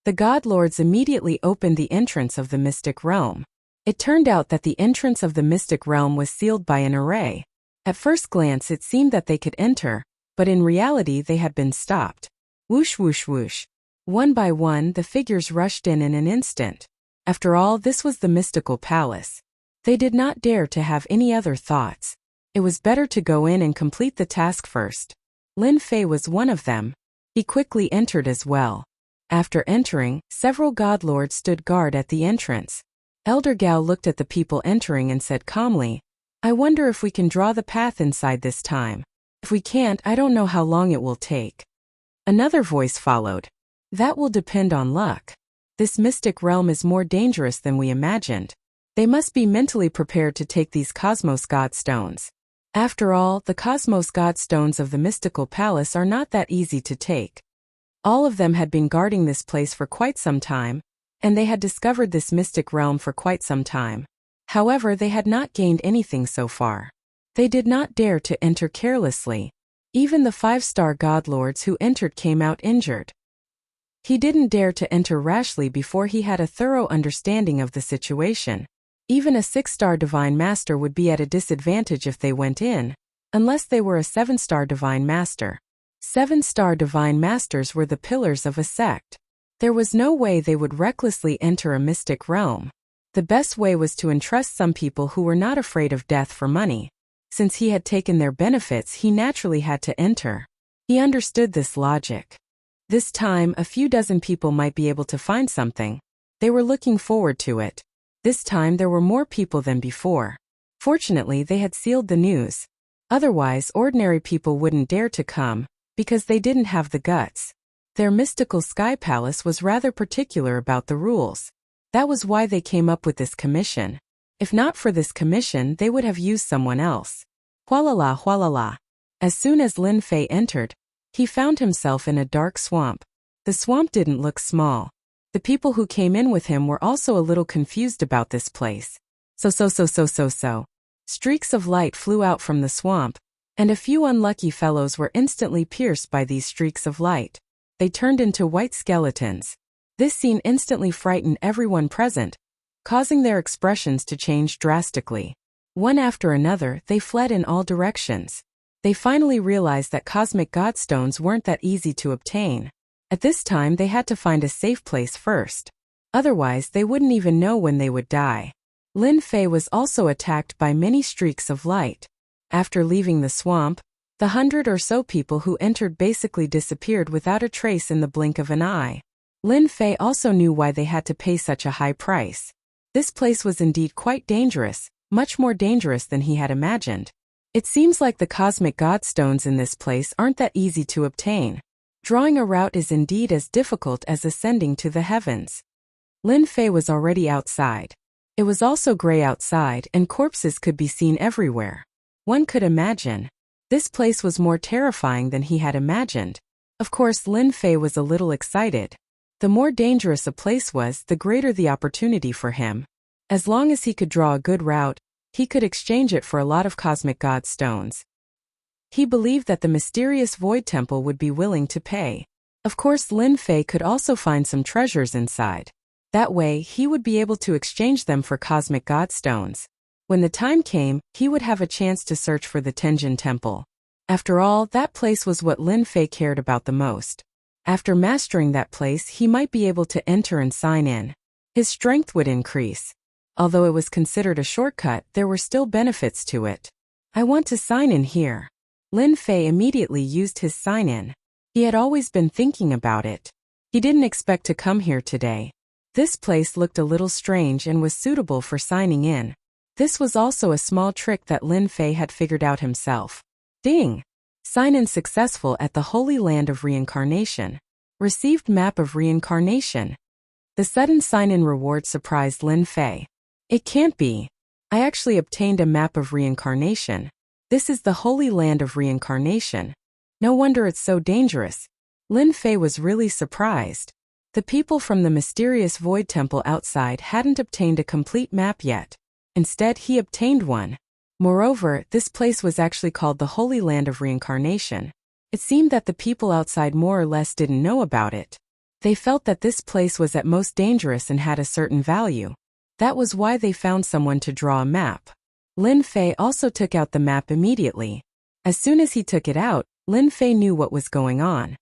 The god lords immediately opened the entrance of the mystic realm. It turned out that the entrance of the mystic realm was sealed by an array. At first glance it seemed that they could enter, but in reality they had been stopped. Whoosh whoosh whoosh. One by one the figures rushed in an instant. After all, this was the Mystical Palace. They did not dare to have any other thoughts. It was better to go in and complete the task first. Lin Fei was one of them. He quickly entered as well. After entering, several god lords stood guard at the entrance. Elder Gao looked at the people entering and said calmly, I wonder if we can draw the path inside this time. If we can't, I don't know how long it will take. Another voice followed. That will depend on luck. This mystic realm is more dangerous than we imagined. They must be mentally prepared to take these Cosmos God Stones. After all, the Cosmos God Stones of the Mystical Palace are not that easy to take. All of them had been guarding this place for quite some time, and they had discovered this mystic realm for quite some time. However, they had not gained anything so far. They did not dare to enter carelessly. Even the 5-star godlords who entered came out injured. He didn't dare to enter rashly before he had a thorough understanding of the situation. Even a 6-star Divine Master would be at a disadvantage if they went in, unless they were a 7-star Divine Master. 7-star Divine Masters were the pillars of a sect. There was no way they would recklessly enter a mystic realm. The best way was to entrust some people who were not afraid of death for money. Since he had taken their benefits, he naturally had to enter. He understood this logic. This time, a few dozen people might be able to find something. They were looking forward to it. This time there were more people than before. Fortunately, they had sealed the news. Otherwise, ordinary people wouldn't dare to come, because they didn't have the guts. Their mystical sky palace was rather particular about the rules. That was why they came up with this commission. If not for this commission, they would have used someone else. Hualala hualala. As soon as Lin Fei entered, he found himself in a dark swamp. The swamp didn't look small. The people who came in with him were also a little confused about this place. So. Streaks of light flew out from the swamp, and a few unlucky fellows were instantly pierced by these streaks of light. They turned into white skeletons. This scene instantly frightened everyone present, causing their expressions to change drastically. One after another, they fled in all directions. They finally realized that cosmic godstones weren't that easy to obtain. At this time, they had to find a safe place first. Otherwise, they wouldn't even know when they would die. Lin Fei was also attacked by many streaks of light. After leaving the swamp, the 100 or so people who entered basically disappeared without a trace in the blink of an eye. Lin Fei also knew why they had to pay such a high price. This place was indeed quite dangerous, much more dangerous than he had imagined. It seems like the cosmic godstones in this place aren't that easy to obtain. Drawing a route is indeed as difficult as ascending to the heavens. Lin Fei was already outside. It was also gray outside and corpses could be seen everywhere. One could imagine. This place was more terrifying than he had imagined. Of course, Lin Fei was a little excited. The more dangerous a place was, the greater the opportunity for him. As long as he could draw a good route, he could exchange it for a lot of cosmic godstones. He believed that the mysterious Void Temple would be willing to pay. Of course, Lin Fei could also find some treasures inside. That way, he would be able to exchange them for cosmic godstones. When the time came, he would have a chance to search for the Tenjin Temple. After all, that place was what Lin Fei cared about the most. After mastering that place, he might be able to enter and sign in. His strength would increase. Although it was considered a shortcut, there were still benefits to it. I want to sign in here. Lin Fei immediately used his sign-in. He had always been thinking about it. He didn't expect to come here today. This place looked a little strange and was suitable for signing in. This was also a small trick that Lin Fei had figured out himself. Ding! Sign-in successful at the Holy Land of Reincarnation. Received map of reincarnation. The sudden sign-in reward surprised Lin Fei. It can't be. I actually obtained a map of reincarnation. This is the Holy Land of Reincarnation. No wonder it's so dangerous. Lin Fei was really surprised. The people from the mysterious Void Temple outside hadn't obtained a complete map yet. Instead, he obtained one. Moreover, this place was actually called the Holy Land of Reincarnation. It seemed that the people outside more or less didn't know about it. They felt that this place was at most dangerous and had a certain value. That was why they found someone to draw a map. Lin Fei also took out the map immediately. As soon as he took it out, Lin Fei knew what was going on.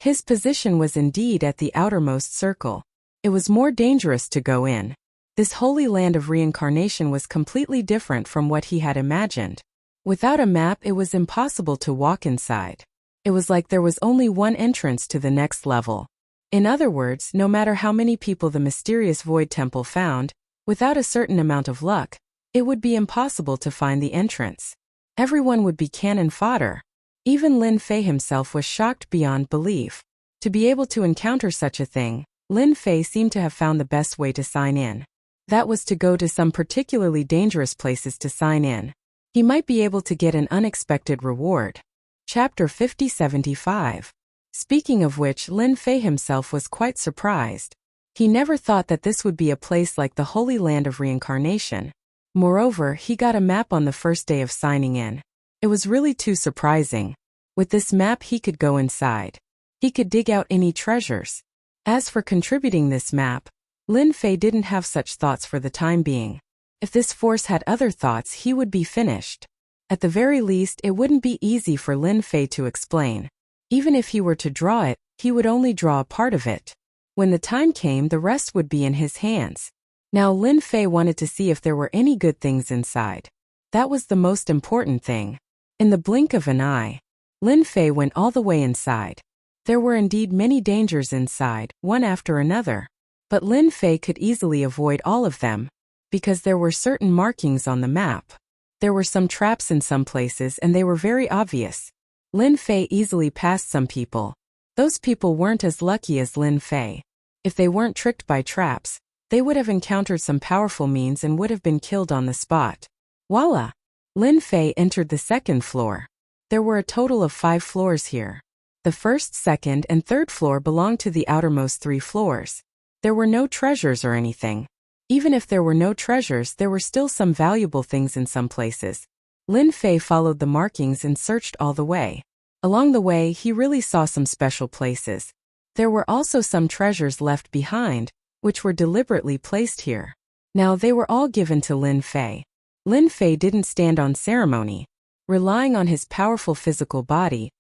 His position was indeed at the outermost circle. It was more dangerous to go in. This Holy Land of Reincarnation was completely different from what he had imagined. Without a map, it was impossible to walk inside. It was like there was only one entrance to the next level. In other words, no matter how many people the mysterious Void Temple found, without a certain amount of luck, it would be impossible to find the entrance. Everyone would be cannon fodder. Even Lin Fei himself was shocked beyond belief. To be able to encounter such a thing, Lin Fei seemed to have found the best way to sign in. That was to go to some particularly dangerous places to sign in. He might be able to get an unexpected reward. Chapter 5075. Speaking of which, Lin Fei himself was quite surprised. He never thought that this would be a place like the Holy Land of Reincarnation. Moreover, he got a map on the first day of signing in. It was really too surprising. With this map he could go inside. He could dig out any treasures. As for contributing this map, Lin Fei didn't have such thoughts for the time being. If this force had other thoughts, he would be finished. At the very least, it wouldn't be easy for Lin Fei to explain. Even if he were to draw it, he would only draw a part of it. When the time came, the rest would be in his hands. Now Lin Fei wanted to see if there were any good things inside. That was the most important thing. In the blink of an eye, Lin Fei went all the way inside. There were indeed many dangers inside, one after another. But Lin Fei could easily avoid all of them, because there were certain markings on the map. There were some traps in some places and they were very obvious. Lin Fei easily passed some people. Those people weren't as lucky as Lin Fei. If they weren't tricked by traps, they would have encountered some powerful means and would have been killed on the spot. Voila! Lin Fei entered the second floor. There were a total of 5 floors here. The first, second, and third floor belonged to the outermost 3 floors. There were no treasures or anything. Even if there were no treasures, there were still some valuable things in some places. Lin Fei followed the markings and searched all the way. Along the way, he really saw some special places. There were also some treasures left behind, which were deliberately placed here. Now they were all given to Lin Fei. Lin Fei didn't stand on ceremony. Relying on his powerful physical body,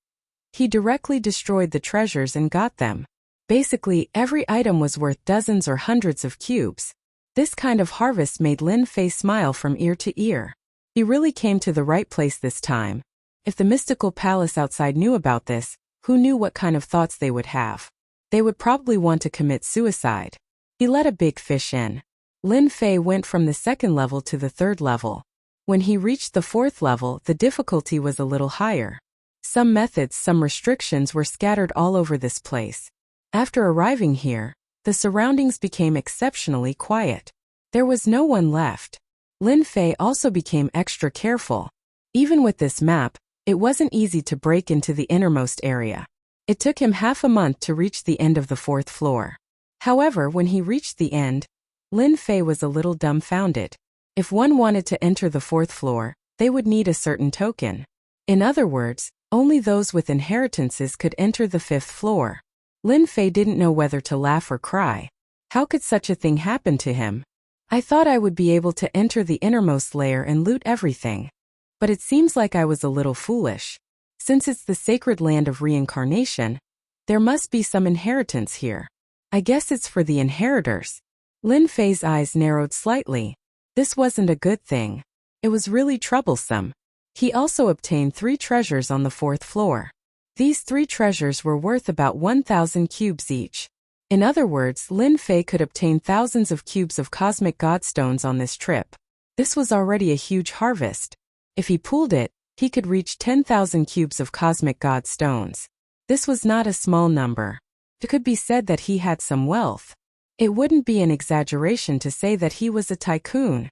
he directly destroyed the treasures and got them. Basically, every item was worth dozens or hundreds of cubes. This kind of harvest made Lin Fei smile from ear to ear. He really came to the right place this time. If the mystical palace outside knew about this, who knew what kind of thoughts they would have? They would probably want to commit suicide. He let a big fish in. Lin Fei went from the second level to the third level. When he reached the fourth level, the difficulty was a little higher. Some methods, some restrictions were scattered all over this place. After arriving here, the surroundings became exceptionally quiet. There was no one left. Lin Fei also became extra careful. Even with this map, it wasn't easy to break into the innermost area. It took him half a month to reach the end of the 4th floor. However, when he reached the end, Lin Fei was a little dumbfounded. If one wanted to enter the 4th floor, they would need a certain token. In other words, only those with inheritances could enter the 5th floor. Lin Fei didn't know whether to laugh or cry. How could such a thing happen to him? I thought I would be able to enter the innermost layer and loot everything. But it seems like I was a little foolish. Since it's the sacred land of reincarnation, there must be some inheritance here. I guess it's for the inheritors. Lin Fei's eyes narrowed slightly. This wasn't a good thing. It was really troublesome. He also obtained 3 treasures on the 4th floor. These 3 treasures were worth about 1,000 cubes each. In other words, Lin Fei could obtain thousands of cubes of cosmic godstones on this trip. This was already a huge harvest. If he pooled it, he could reach 10,000 cubes of cosmic godstones. This was not a small number. It could be said that he had some wealth. It wouldn't be an exaggeration to say that he was a tycoon.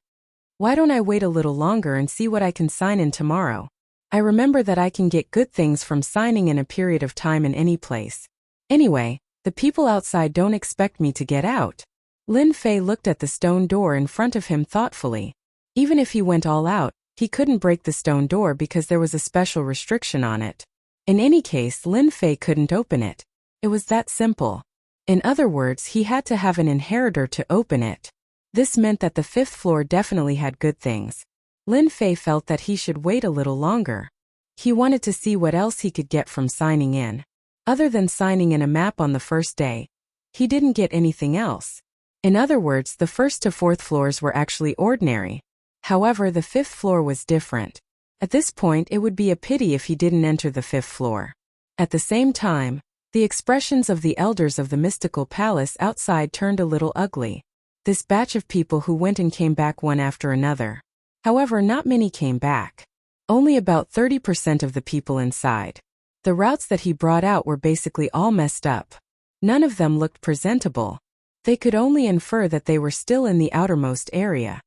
Why don't I wait a little longer and see what I can sign in tomorrow? I remember that I can get good things from signing in a period of time in any place. Anyway, the people outside don't expect me to get out. Lin Fei looked at the stone door in front of him thoughtfully. Even if he went all out, he couldn't break the stone door because there was a special restriction on it. In any case, Lin Fei couldn't open it. It was that simple. In other words, he had to have an inheritor to open it. This meant that the 5th floor definitely had good things. Lin Fei felt that he should wait a little longer. He wanted to see what else he could get from signing in. Other than signing in a map on the first day, he didn't get anything else. In other words, the 1st to 4th floors were actually ordinary. However, the 5th floor was different. At this point, it would be a pity if he didn't enter the 5th floor. At the same time, the expressions of the elders of the mystical palace outside turned a little ugly. This batch of people who went and came back one after another. However, not many came back. Only about 30% of the people inside. The routes that he brought out were basically all messed up. None of them looked presentable. They could only infer that they were still in the outermost area.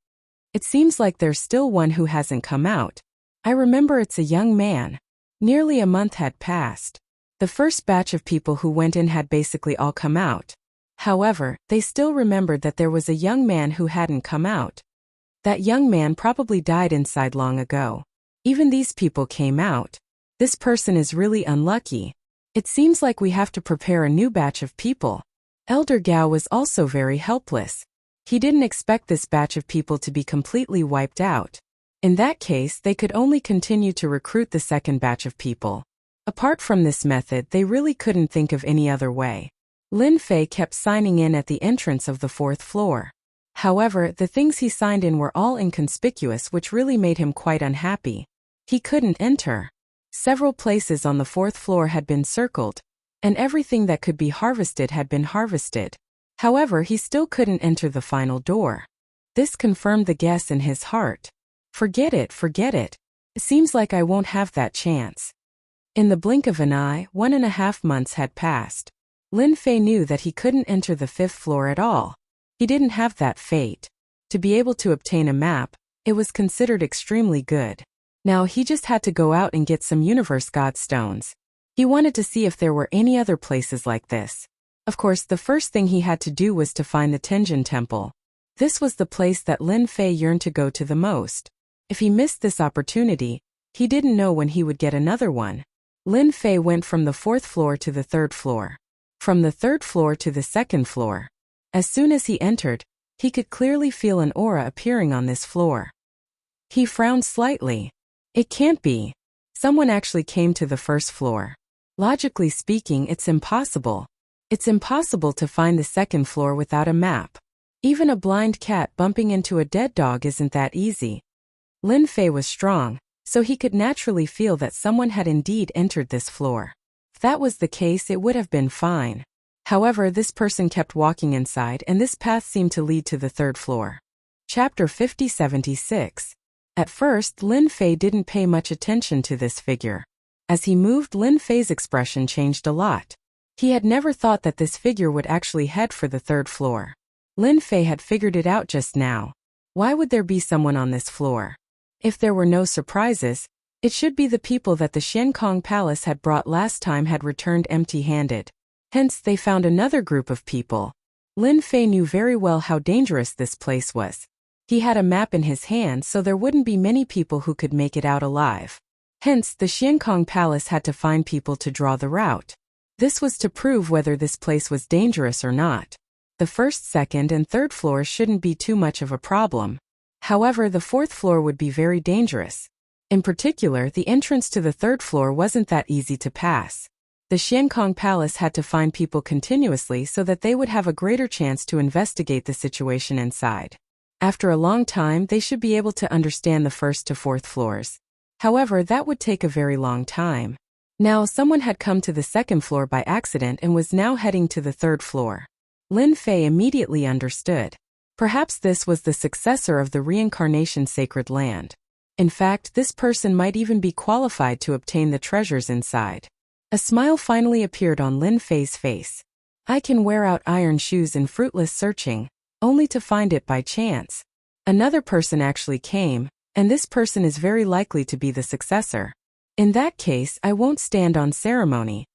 It seems like there's still one who hasn't come out. I remember it's a young man. Nearly a month had passed. The first batch of people who went in had basically all come out. However, they still remembered that there was a young man who hadn't come out. That young man probably died inside long ago. Even these people came out. This person is really unlucky. It seems like we have to prepare a new batch of people. Elder Gao was also very helpless. He didn't expect this batch of people to be completely wiped out. In that case, they could only continue to recruit the second batch of people. Apart from this method, they really couldn't think of any other way. Lin Fei kept signing in at the entrance of the 4th floor. However, the things he signed in were all inconspicuous, which really made him quite unhappy. He couldn't enter. Several places on the 4th floor had been circled, and everything that could be harvested had been harvested. However, he still couldn't enter the final door. This confirmed the guess in his heart. Forget it, forget it. It seems like I won't have that chance. In the blink of an eye, 1.5 months had passed. Lin Fei knew that he couldn't enter the 5th floor at all. He didn't have that fate. To be able to obtain a map, it was considered extremely good. Now he just had to go out and get some Universe God stones. He wanted to see if there were any other places like this. Of course, the first thing he had to do was to find the Tenjin Temple. This was the place that Lin Fei yearned to go to the most. If he missed this opportunity, he didn't know when he would get another one. Lin Fei went from the 4th floor to the 3rd floor. From the 3rd floor to the 2nd floor. As soon as he entered, he could clearly feel an aura appearing on this floor. He frowned slightly. It can't be. Someone actually came to the 1st floor. Logically speaking, it's impossible. It's impossible to find the 2nd floor without a map. Even a blind cat bumping into a dead dog isn't that easy. Lin Fei was strong, so he could naturally feel that someone had indeed entered this floor. If that was the case, it would have been fine. However, this person kept walking inside, and this path seemed to lead to the 3rd floor. Chapter 5076. At first, Lin Fei didn't pay much attention to this figure. As he moved, Lin Fei's expression changed a lot. He had never thought that this figure would actually head for the 3rd floor. Lin Fei had figured it out just now. Why would there be someone on this floor? If there were no surprises, it should be the people that the Xiankong Palace had brought last time had returned empty-handed. Hence, they found another group of people. Lin Fei knew very well how dangerous this place was. He had a map in his hand, so there wouldn't be many people who could make it out alive. Hence, the Xiankong Palace had to find people to draw the route. This was to prove whether this place was dangerous or not. The 1st, 2nd, and 3rd floors shouldn't be too much of a problem. However, the 4th floor would be very dangerous. In particular, the entrance to the 3rd floor wasn't that easy to pass. The Xiankong Palace had to find people continuously so that they would have a greater chance to investigate the situation inside. After a long time, they should be able to understand the 1st to 4th floors. However, that would take a very long time. Now, someone had come to the 2nd floor by accident and was now heading to the 3rd floor. Lin Fei immediately understood. Perhaps this was the successor of the reincarnation sacred land. In fact, this person might even be qualified to obtain the treasures inside. A smile finally appeared on Lin Fei's face. I can wear out iron shoes in fruitless searching, only to find it by chance. Another person actually came, and this person is very likely to be the successor. In that case, I won't stand on ceremony.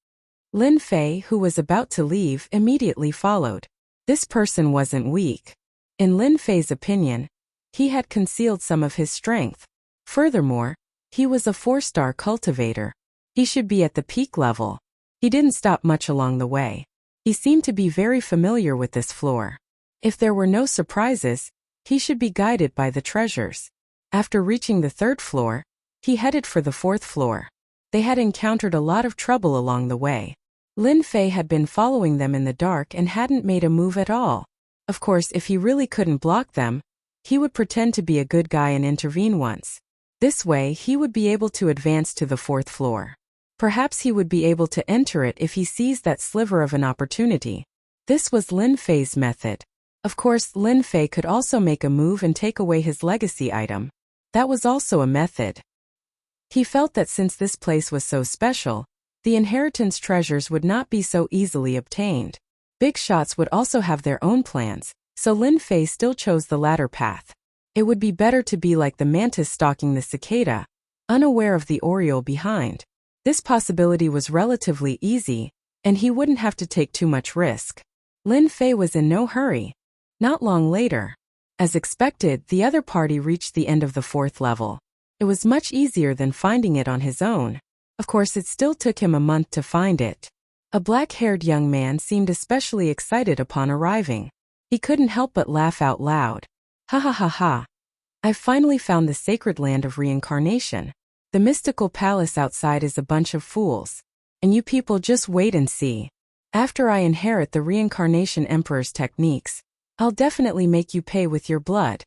Lin Fei, who was about to leave, immediately followed. This person wasn't weak. In Lin Fei's opinion, he had concealed some of his strength. Furthermore, he was a 4-star cultivator. He should be at the peak level. He didn't stop much along the way. He seemed to be very familiar with this floor. If there were no surprises, he should be guided by the treasures. After reaching the 3rd floor, he headed for the 4th floor. They had encountered a lot of trouble along the way. Lin Fei had been following them in the dark and hadn't made a move at all. Of course, if he really couldn't block them, he would pretend to be a good guy and intervene once. This way, he would be able to advance to the 4th floor. Perhaps he would be able to enter it if he seized that sliver of an opportunity. This was Lin Fei's method. Of course, Lin Fei could also make a move and take away his legacy item. That was also a method. He felt that since this place was so special, the inheritance treasures would not be so easily obtained. Big shots would also have their own plans, so Lin Fei still chose the latter path. It would be better to be like the mantis stalking the cicada, unaware of the oriole behind. This possibility was relatively easy, and he wouldn't have to take too much risk. Lin Fei was in no hurry. Not long later. As expected, the other party reached the end of the 4th level. It was much easier than finding it on his own. Of course, it still took him a month to find it. A black-haired young man seemed especially excited upon arriving. He couldn't help but laugh out loud. Ha ha ha ha. I've finally found the sacred land of reincarnation. The mystical palace outside is a bunch of fools. And you people just wait and see. After I inherit the reincarnation emperor's techniques, I'll definitely make you pay with your blood.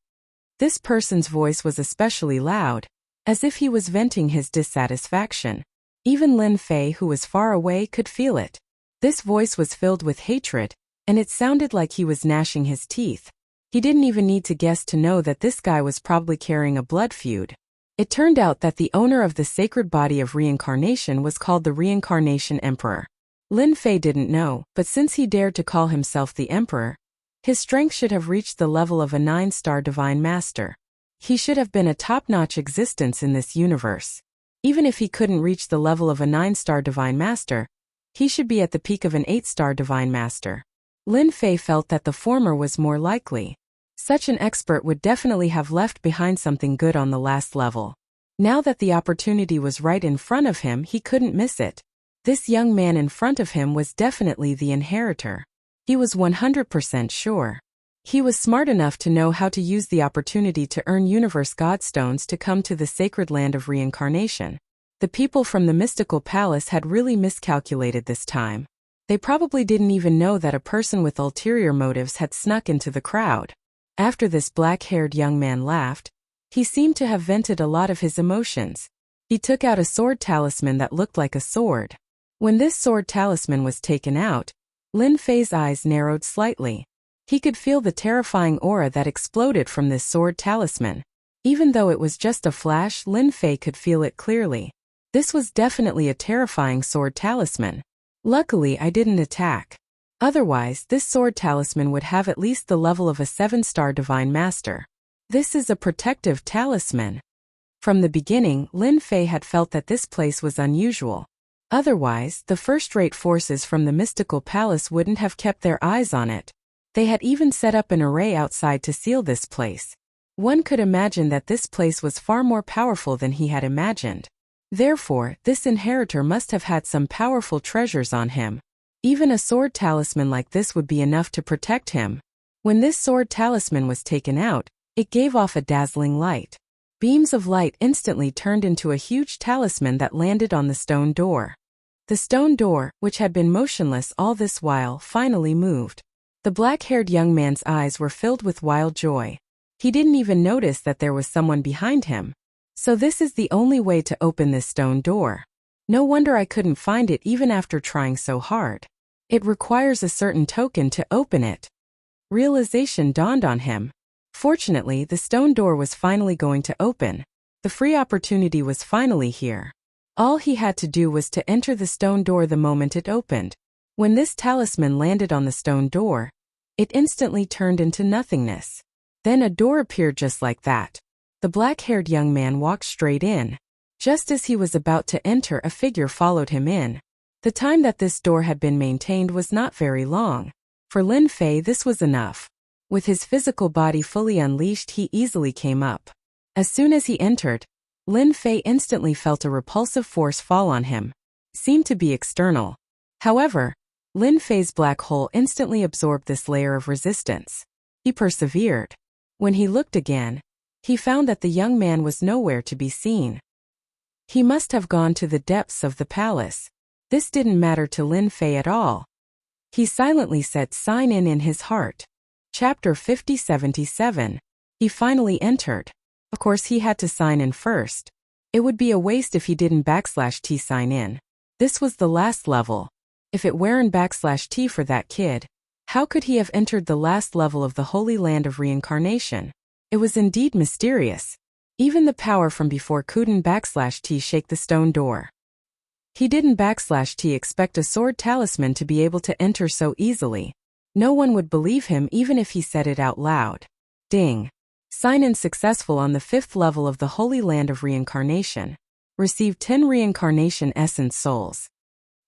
This person's voice was especially loud, as if he was venting his dissatisfaction. Even Lin Fei, who was far away, could feel it. This voice was filled with hatred, and it sounded like he was gnashing his teeth. He didn't even need to guess to know that this guy was probably carrying a blood feud. It turned out that the owner of the sacred body of reincarnation was called the Reincarnation Emperor. Lin Fei didn't know, but since he dared to call himself the Emperor, his strength should have reached the level of a 9-star Divine Master. He should have been a top-notch existence in this universe. Even if he couldn't reach the level of a 9-star Divine Master, he should be at the peak of an 8-star Divine Master. Lin Fei felt that the former was more likely. Such an expert would definitely have left behind something good on the last level. Now that the opportunity was right in front of him, he couldn't miss it. This young man in front of him was definitely the inheritor. He was 100% sure. He was smart enough to know how to use the opportunity to earn universe godstones to come to the sacred land of reincarnation. The people from the mystical palace had really miscalculated this time. They probably didn't even know that a person with ulterior motives had snuck into the crowd. After this black-haired young man laughed, he seemed to have vented a lot of his emotions. He took out a sword talisman that looked like a sword. When this sword talisman was taken out, Lin Fei's eyes narrowed slightly. He could feel the terrifying aura that exploded from this sword talisman. Even though it was just a flash, Lin Fei could feel it clearly. This was definitely a terrifying sword talisman. Luckily, I didn't attack. Otherwise, this sword talisman would have at least the level of a 7-star Divine Master. This is a protective talisman. From the beginning, Lin Fei had felt that this place was unusual. Otherwise, the first-rate forces from the mystical palace wouldn't have kept their eyes on it. They had even set up an array outside to seal this place. One could imagine that this place was far more powerful than he had imagined. Therefore, this inheritor must have had some powerful treasures on him. Even a sword talisman like this would be enough to protect him. When this sword talisman was taken out, it gave off a dazzling light. Beams of light instantly turned into a huge talisman that landed on the stone door. The stone door, which had been motionless all this while, finally moved. The black-haired young man's eyes were filled with wild joy. He didn't even notice that there was someone behind him. So this is the only way to open this stone door. No wonder I couldn't find it even after trying so hard. It requires a certain token to open it. Realization dawned on him. Fortunately, the stone door was finally going to open. The free opportunity was finally here. All he had to do was to enter the stone door the moment it opened. When this talisman landed on the stone door, it instantly turned into nothingness. Then a door appeared just like that. The black-haired young man walked straight in. Just as he was about to enter, a figure followed him in. The time that this door had been maintained was not very long. For Lin Fei, this was enough. With his physical body fully unleashed, he easily came up. As soon as he entered, Lin Fei instantly felt a repulsive force fall on him. Seemed to be external. However, Lin Fei's black hole instantly absorbed this layer of resistance. He persevered. When he looked again, he found that the young man was nowhere to be seen. He must have gone to the depths of the palace. This didn't matter to Lin Fei at all. He silently said sign in his heart. Chapter 5077. He finally entered. Of course he had to sign in first. It would be a waste if he didn't /T sign in. This was the last level. If it weren't /T for that kid, how could he have entered the last level of the Holy Land of Reincarnation? It was indeed mysterious. Even the power from before couldn't /T shake the stone door. He didn't /T expect a sword talisman to be able to enter so easily. No one would believe him even if he said it out loud. Ding. Sign-in successful on the 5th level of the Holy Land of Reincarnation. Received 10 Reincarnation Essence Souls.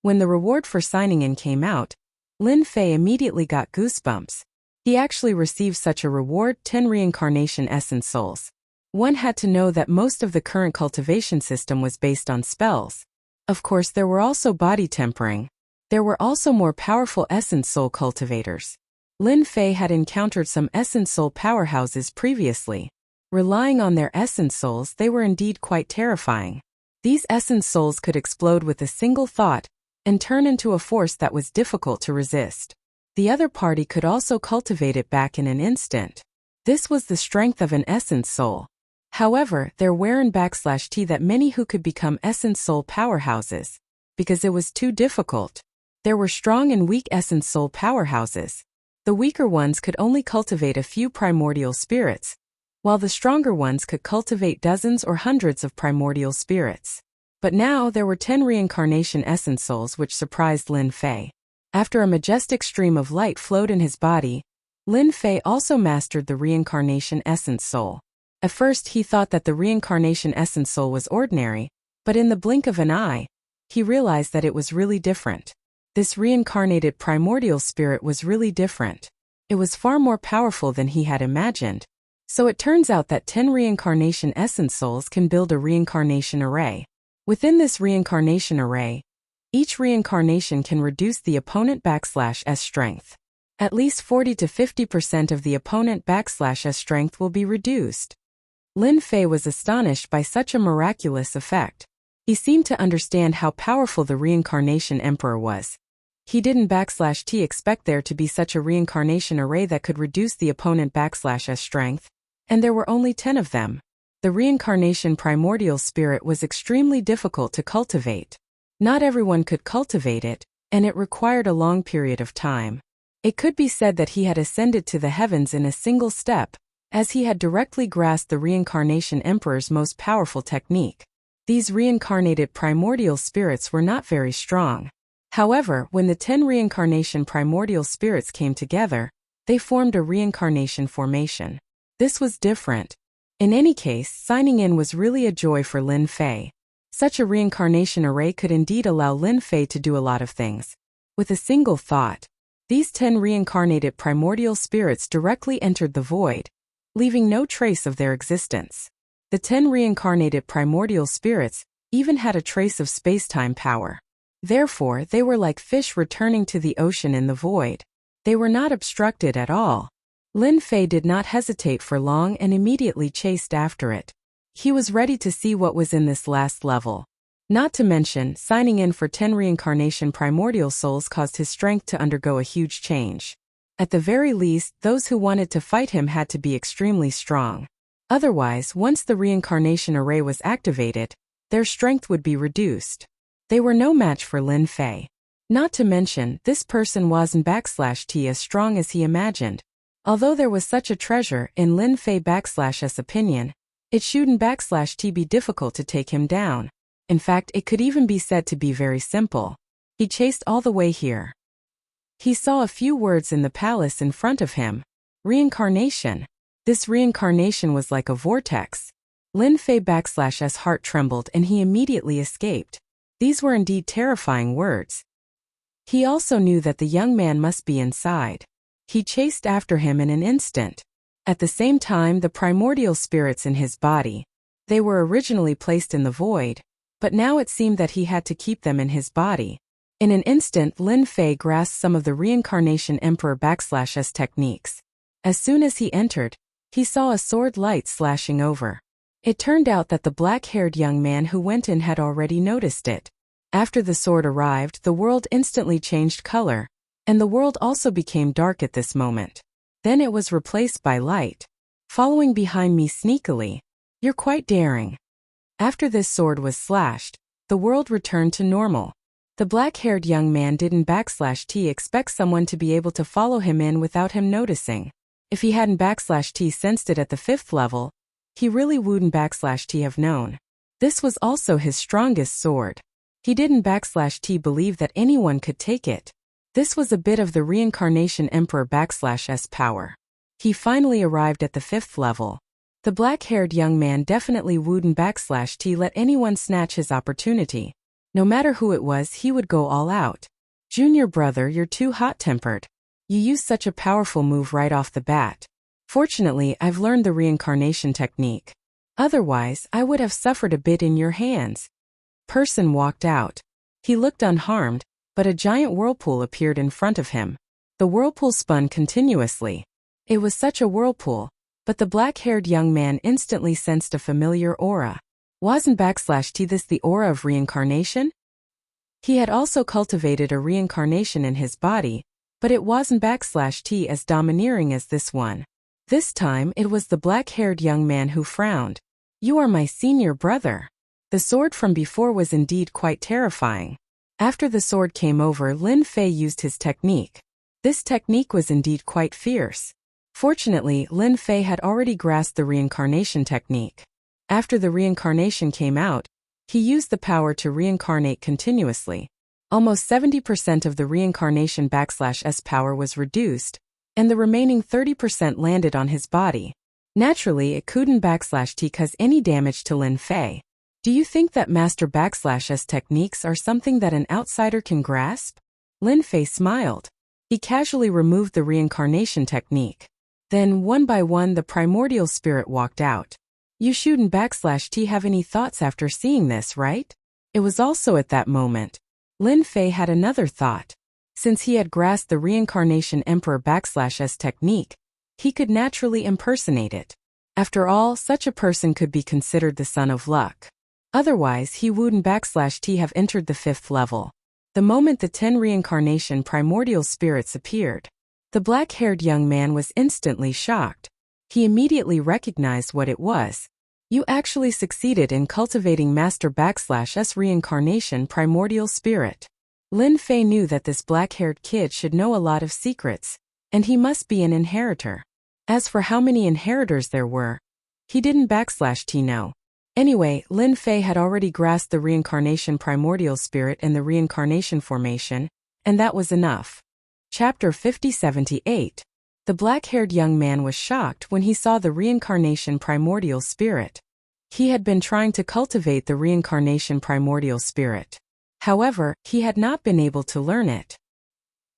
When the reward for signing in came out, Lin Fei immediately got goosebumps. He actually received such a reward, 10 Reincarnation Essence Souls. One had to know that most of the current cultivation system was based on spells. Of course, there were also body tempering. There were also more powerful Essence Soul cultivators. Lin Fei had encountered some Essence Soul powerhouses previously. Relying on their Essence Souls, they were indeed quite terrifying. These Essence Souls could explode with a single thought and turn into a force that was difficult to resist. The other party could also cultivate it back in an instant. This was the strength of an Essence Soul. However, there weren't /T that many who could become Essence Soul powerhouses, because it was too difficult. There were strong and weak essence soul powerhouses. The weaker ones could only cultivate a few primordial spirits, while the stronger ones could cultivate dozens or hundreds of primordial spirits. But now there were 10 reincarnation essence souls, which surprised Lin Fei. After a majestic stream of light flowed in his body, Lin Fei also mastered the reincarnation essence soul. At first he thought that the reincarnation essence soul was ordinary, but in the blink of an eye, he realized that it was really different. This reincarnated primordial spirit was really different. It was far more powerful than he had imagined. So it turns out that 10 reincarnation essence souls can build a reincarnation array. Within this reincarnation array, each reincarnation can reduce the opponent /S strength. At least 40 to 50% of the opponent /S strength will be reduced. Lin Fei was astonished by such a miraculous effect. He seemed to understand how powerful the reincarnation emperor was. He didn't /T expect there to be such a reincarnation array that could reduce the opponent /S strength, and there were only 10 of them. The reincarnation primordial spirit was extremely difficult to cultivate. Not everyone could cultivate it, and it required a long period of time. It could be said that he had ascended to the heavens in a single step, as he had directly grasped the reincarnation emperor's most powerful technique. These reincarnated primordial spirits were not very strong. However, when the 10 reincarnation primordial spirits came together, they formed a reincarnation formation. This was different. In any case, signing in was really a joy for Lin Fei. Such a reincarnation array could indeed allow Lin Fei to do a lot of things. With a single thought, these 10 reincarnated primordial spirits directly entered the void, leaving no trace of their existence. The 10 reincarnated primordial spirits even had a trace of space-time power. Therefore, they were like fish returning to the ocean in the void. They were not obstructed at all. Lin Fei did not hesitate for long and immediately chased after it. He was ready to see what was in this last level. Not to mention, signing in for 10 reincarnation primordial souls caused his strength to undergo a huge change. At the very least, those who wanted to fight him had to be extremely strong. Otherwise, once the reincarnation array was activated, their strength would be reduced. They were no match for Lin Fei. Not to mention, this person wasn't /T as strong as he imagined. Although there was such a treasure in Lin Fei /S opinion, it shouldn't /T be difficult to take him down. In fact, it could even be said to be very simple. He chased all the way here. He saw a few words in the palace in front of him. Reincarnation. This reincarnation was like a vortex. Lin Fei /S heart trembled and he immediately escaped. These were indeed terrifying words. He also knew that the young man must be inside. He chased after him in an instant. At the same time, the primordial spirits in his body. They were originally placed in the void, but now it seemed that he had to keep them in his body. In an instant, Lin Fei grasped some of the reincarnation emperor /S techniques. As soon as he entered, he saw a sword light slashing over. It turned out that the black-haired young man who went in had already noticed it. After the sword arrived, the world instantly changed color, and the world also became dark at this moment. Then it was replaced by light. Following behind me sneakily. You're quite daring. After this sword was slashed, the world returned to normal. The black-haired young man didn't /T expect someone to be able to follow him in without him noticing. If he hadn't /T sensed it at the 5th level, he really wouldn't /T have known. This was also his strongest sword. He didn't /T believe that anyone could take it. This was a bit of the reincarnation emperor /S power. He finally arrived at the 5th level. The black-haired young man definitely wouldn't /T let anyone snatch his opportunity. No matter who it was, he would go all out. Junior brother, you're too hot-tempered. You used such a powerful move right off the bat. Fortunately, I've learned the reincarnation technique. Otherwise, I would have suffered a bit in your hands. Person walked out. He looked unharmed, but a giant whirlpool appeared in front of him. The whirlpool spun continuously. It was such a whirlpool, but the black-haired young man instantly sensed a familiar aura. Wasn't /T this the aura of reincarnation? He had also cultivated a reincarnation in his body, but it wasn't /T as domineering as this one. This time it was the black-haired young man who frowned. You are my senior brother. The sword from before was indeed quite terrifying. After the sword came over, Lin Fei used his technique. This technique was indeed quite fierce. Fortunately, Lin Fei had already grasped the reincarnation technique. After the reincarnation came out, he used the power to reincarnate continuously. Almost 70% of the reincarnation /S power was reduced, and the remaining 30% landed on his body. Naturally, it couldn't /T cause any damage to Lin Fei. Do you think that Master /S techniques are something that an outsider can grasp? Lin Fei smiled. He casually removed the reincarnation technique. Then, one by one, the primordial spirit walked out. You shouldn't /T have any thoughts after seeing this, right? It was also at that moment Lin Fei had another thought. Since he had grasped the reincarnation emperor /S technique, he could naturally impersonate it. After all, such a person could be considered the son of luck. Otherwise, he wouldn't /T have entered the 5th level. The moment the 10 reincarnation primordial spirits appeared, the black-haired young man was instantly shocked. He immediately recognized what it was. You actually succeeded in cultivating Master /S reincarnation primordial spirit. Lin Fei knew that this black-haired kid should know a lot of secrets, and he must be an inheritor. As for how many inheritors there were, he didn't /T know. Anyway, Lin Fei had already grasped the reincarnation primordial spirit and the reincarnation formation, and that was enough. Chapter 5078. The black-haired young man was shocked when he saw the reincarnation primordial spirit. He had been trying to cultivate the reincarnation primordial spirit. However, he had not been able to learn it.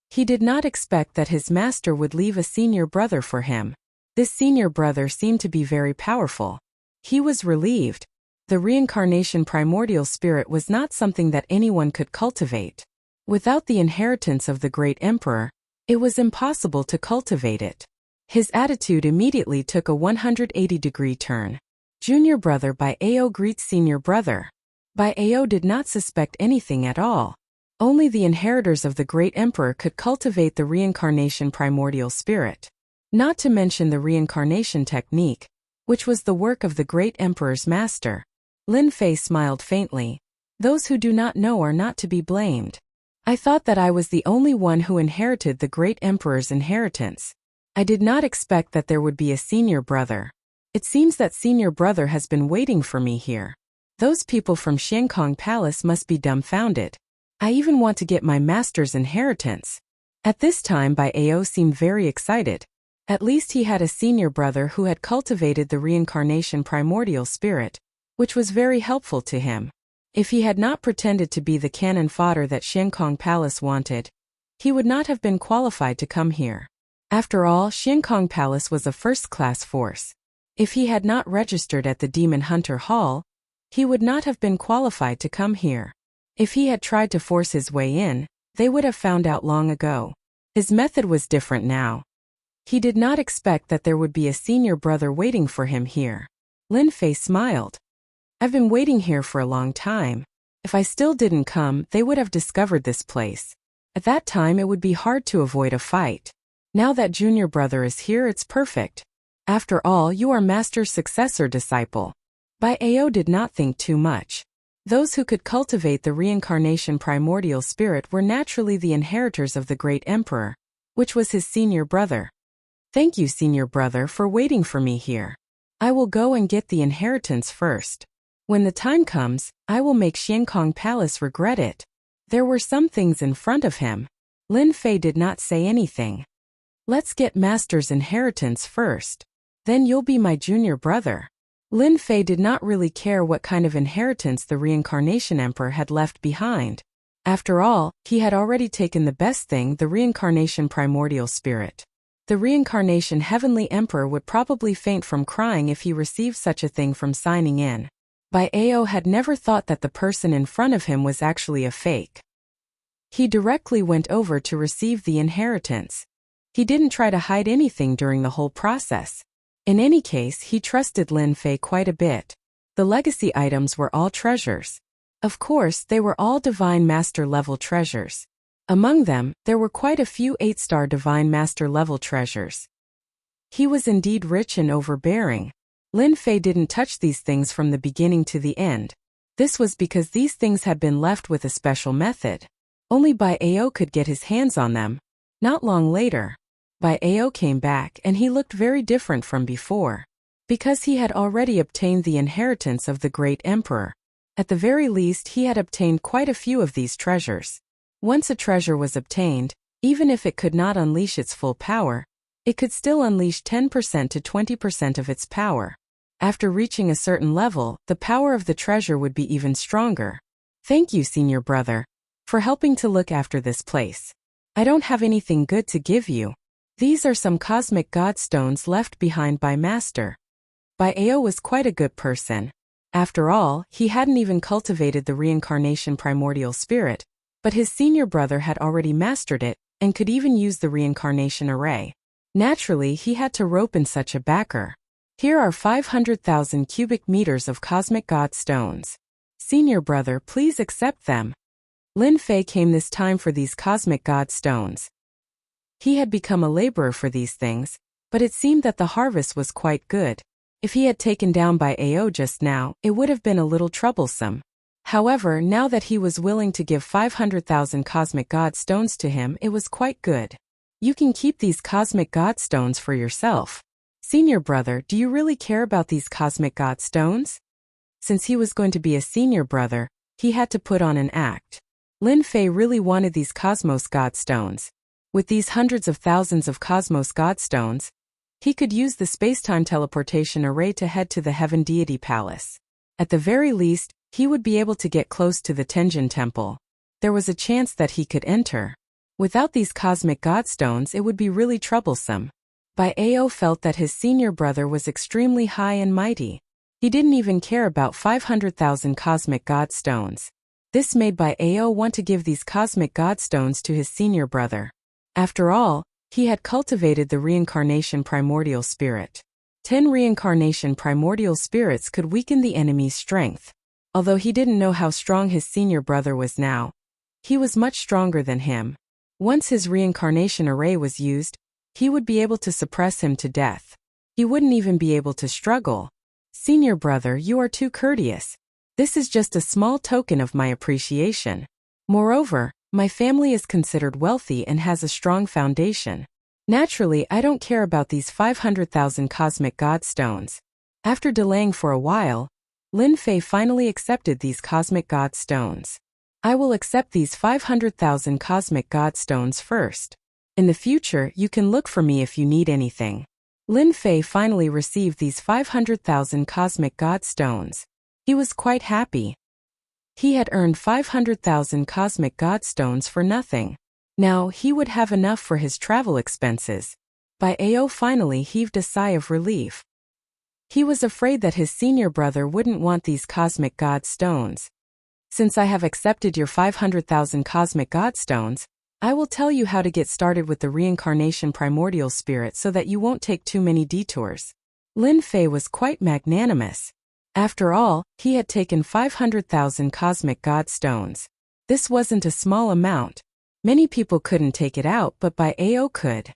He did not expect that his master would leave a senior brother for him. This senior brother seemed to be very powerful. He was relieved. The reincarnation primordial spirit was not something that anyone could cultivate. Without the inheritance of the great emperor, it was impossible to cultivate it. His attitude immediately took a 180-degree turn. Junior brother by Ao greets senior brother. By Ao did not suspect anything at all. Only the inheritors of the great emperor could cultivate the reincarnation primordial spirit. Not to mention the reincarnation technique, which was the work of the great emperor's master. Lin Fei smiled faintly. Those who do not know are not to be blamed. I thought that I was the only one who inherited the great emperor's inheritance. I did not expect that there would be a senior brother. It seems that senior brother has been waiting for me here. Those people from Xiankong Palace must be dumbfounded. I even want to get my master's inheritance. At this time, Bai Ao seemed very excited. At least he had a senior brother who had cultivated the reincarnation primordial spirit, which was very helpful to him. If he had not pretended to be the cannon fodder that Xiankong Palace wanted, he would not have been qualified to come here. After all, Xiankong Palace was a first-class force. If he had not registered at the Demon Hunter Hall, he would not have been qualified to come here. If he had tried to force his way in, they would have found out long ago. His method was different now. He did not expect that there would be a senior brother waiting for him here. Lin Fei smiled. I've been waiting here for a long time. If I still didn't come, they would have discovered this place. At that time it would be hard to avoid a fight. Now that junior brother is here, it's perfect. After all, you are master's successor disciple. Bai Ao did not think too much. Those who could cultivate the reincarnation primordial spirit were naturally the inheritors of the great emperor, which was his senior brother. Thank you, senior brother, for waiting for me here. I will go and get the inheritance first. When the time comes, I will make Xiankong Palace regret it. There were some things in front of him. Lin Fei did not say anything. Let's get master's inheritance first. Then you'll be my junior brother. Lin Fei did not really care what kind of inheritance the reincarnation emperor had left behind. After all, he had already taken the best thing, the reincarnation primordial spirit. The reincarnation heavenly emperor would probably faint from crying if he received such a thing from signing in. Bai Ao had never thought that the person in front of him was actually a fake. He directly went over to receive the inheritance. He didn't try to hide anything during the whole process. In any case, he trusted Lin Fei quite a bit. The legacy items were all treasures. Of course, they were all Divine Master level treasures. Among them, there were quite a few 8-star Divine Master level treasures. He was indeed rich and overbearing. Lin Fei didn't touch these things from the beginning to the end. This was because these things had been left with a special method. Only Bai Ao could get his hands on them. Not long later, Bai Ao came back and he looked very different from before. Because he had already obtained the inheritance of the great emperor. At the very least he had obtained quite a few of these treasures. Once a treasure was obtained, even if it could not unleash its full power, it could still unleash 10% to 20% of its power. After reaching a certain level, the power of the treasure would be even stronger. Thank you, senior brother, for helping to look after this place. I don't have anything good to give you. These are some cosmic god stones left behind by Master. Bai Ao was quite a good person. After all, he hadn't even cultivated the reincarnation primordial spirit, but his senior brother had already mastered it, and could even use the reincarnation array. Naturally, he had to rope in such a backer. Here are 500,000 cubic meters of cosmic god stones. Senior brother, please accept them. Lin Fei came this time for these cosmic god stones. He had become a laborer for these things, but it seemed that the harvest was quite good. If he had taken down Bai Ao just now, it would have been a little troublesome. However, now that he was willing to give 500,000 cosmic god stones to him, it was quite good. You can keep these cosmic god stones for yourself. Senior brother, do you really care about these cosmic god stones? Since he was going to be a senior brother, he had to put on an act. Lin Fei really wanted these cosmos god stones. With these hundreds of thousands of cosmos god stones, he could use the spacetime teleportation array to head to the Heaven Deity Palace. At the very least, he would be able to get close to the Tenjin Temple. There was a chance that he could enter. Without these cosmic god stones, it would be really troublesome. Bai Ao felt that his senior brother was extremely high and mighty. He didn't even care about 500,000 cosmic god stones. This made Bai Ao want to give these cosmic god stones to his senior brother. After all, he had cultivated the reincarnation primordial spirit. 10 reincarnation primordial spirits could weaken the enemy's strength. Although he didn't know how strong his senior brother was now, he was much stronger than him. Once his reincarnation array was used, he would be able to suppress him to death. He wouldn't even be able to struggle. Senior brother, you are too courteous. This is just a small token of my appreciation. Moreover, my family is considered wealthy and has a strong foundation. Naturally, I don't care about these 500,000 cosmic god stones. After delaying for a while, Lin Fei finally accepted these cosmic god stones. I will accept these 500,000 cosmic god stones first. In the future, you can look for me if you need anything. Lin Fei finally received these 500,000 cosmic god stones. He was quite happy. He had earned 500,000 cosmic god stones for nothing. Now, he would have enough for his travel expenses. Bai Ao finally heaved a sigh of relief. He was afraid that his senior brother wouldn't want these cosmic god stones. Since I have accepted your 500,000 cosmic god stones, I will tell you how to get started with the reincarnation primordial spirit so that you won't take too many detours. Lin Fei was quite magnanimous. After all, he had taken 500,000 cosmic god stones. This wasn't a small amount. Many people couldn't take it out, but Bai Ao could.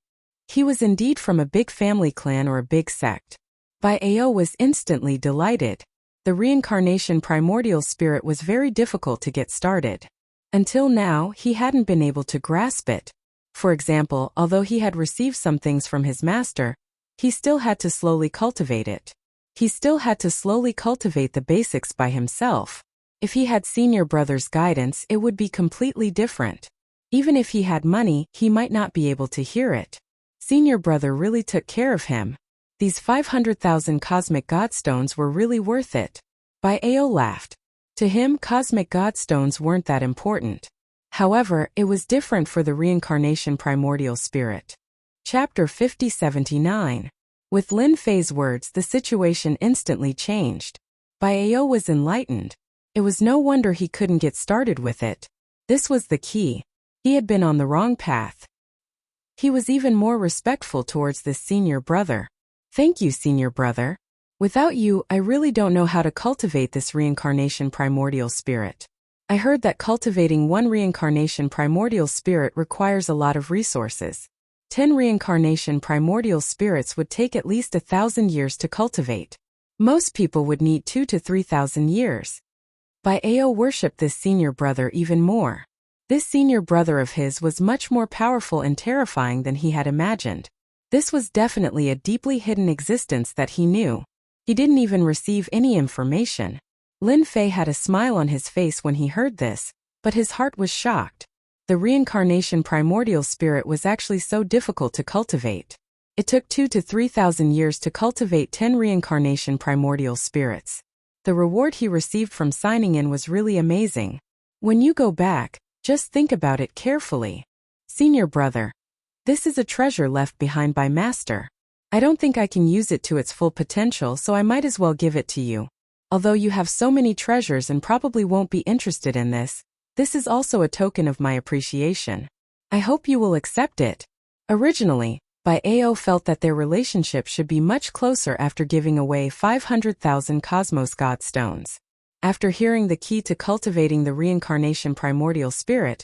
He was indeed from a big family clan or a big sect. Bai Ao was instantly delighted. The reincarnation primordial spirit was very difficult to get started. Until now, he hadn't been able to grasp it. For example, although he had received some things from his master, he still had to slowly cultivate it. He still had to slowly cultivate the basics by himself. If he had senior brother's guidance, it would be completely different. Even if he had money, he might not be able to hear it. Senior brother really took care of him. These 500,000 cosmic god stones were really worth it. Bai Ao laughed. To him, cosmic god stones weren't that important. However, it was different for the reincarnation primordial spirit. Chapter 50-79. With Lin Fei's words, the situation instantly changed. Bai Ao was enlightened. It was no wonder he couldn't get started with it. This was the key. He had been on the wrong path. He was even more respectful towards this senior brother. Thank you, senior brother. Without you, I really don't know how to cultivate this reincarnation primordial spirit. I heard that cultivating one reincarnation primordial spirit requires a lot of resources. 10 reincarnation primordial spirits would take at least 1,000 years to cultivate. Most people would need 2,000 to 3,000 years. Bai Ao worshipped this senior brother even more. This senior brother of his was much more powerful and terrifying than he had imagined. This was definitely a deeply hidden existence that he knew. He didn't even receive any information. Lin Fei had a smile on his face when he heard this, but his heart was shocked. The reincarnation primordial spirit was actually so difficult to cultivate. It took 2,000 to 3,000 years to cultivate 10 reincarnation primordial spirits. The reward he received from signing in was really amazing. When you go back, just think about it carefully. Senior brother. This is a treasure left behind by Master. I don't think I can use it to its full potential, so I might as well give it to you. Although you have so many treasures and probably won't be interested in this, this is also a token of my appreciation. I hope you will accept it. Originally, Bai Ao felt that their relationship should be much closer after giving away 500,000 Cosmos God Stones. After hearing the key to cultivating the reincarnation primordial spirit,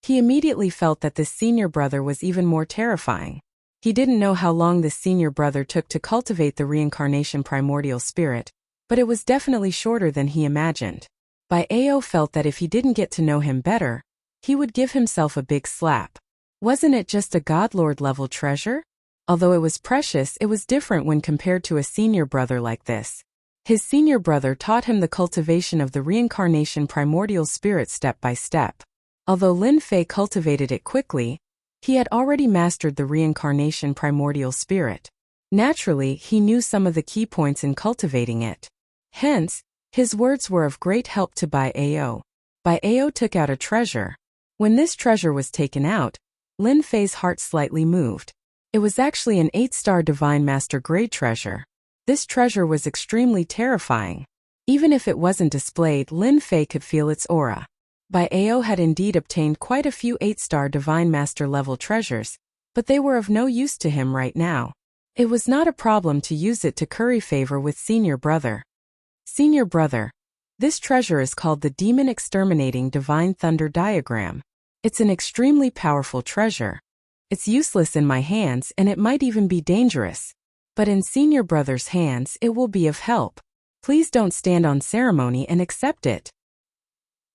he immediately felt that this senior brother was even more terrifying. He didn't know how long this senior brother took to cultivate the reincarnation primordial spirit, but it was definitely shorter than he imagined. Bai Ao felt that if he didn't get to know him better, he would give himself a big slap. Wasn't it just a Godlord level treasure? Although it was precious, it was different when compared to a senior brother like this. His senior brother taught him the cultivation of the reincarnation primordial spirit step by step. Although Lin Fei cultivated it quickly, he had already mastered the reincarnation primordial spirit. Naturally, he knew some of the key points in cultivating it. Hence, his words were of great help to Bai Ao. Bai Ao took out a treasure. When this treasure was taken out, Lin Fei's heart slightly moved. It was actually an 8-star Divine Master grade treasure. This treasure was extremely terrifying. Even if it wasn't displayed, Lin Fei could feel its aura. Bai Ao had indeed obtained quite a few 8-star Divine Master level treasures, but they were of no use to him right now. It was not a problem to use it to curry favor with senior brother. Senior brother. This treasure is called the Demon Exterminating Divine Thunder Diagram. It's an extremely powerful treasure. It's useless in my hands and it might even be dangerous. But in senior brother's hands it will be of help. Please don't stand on ceremony and accept it.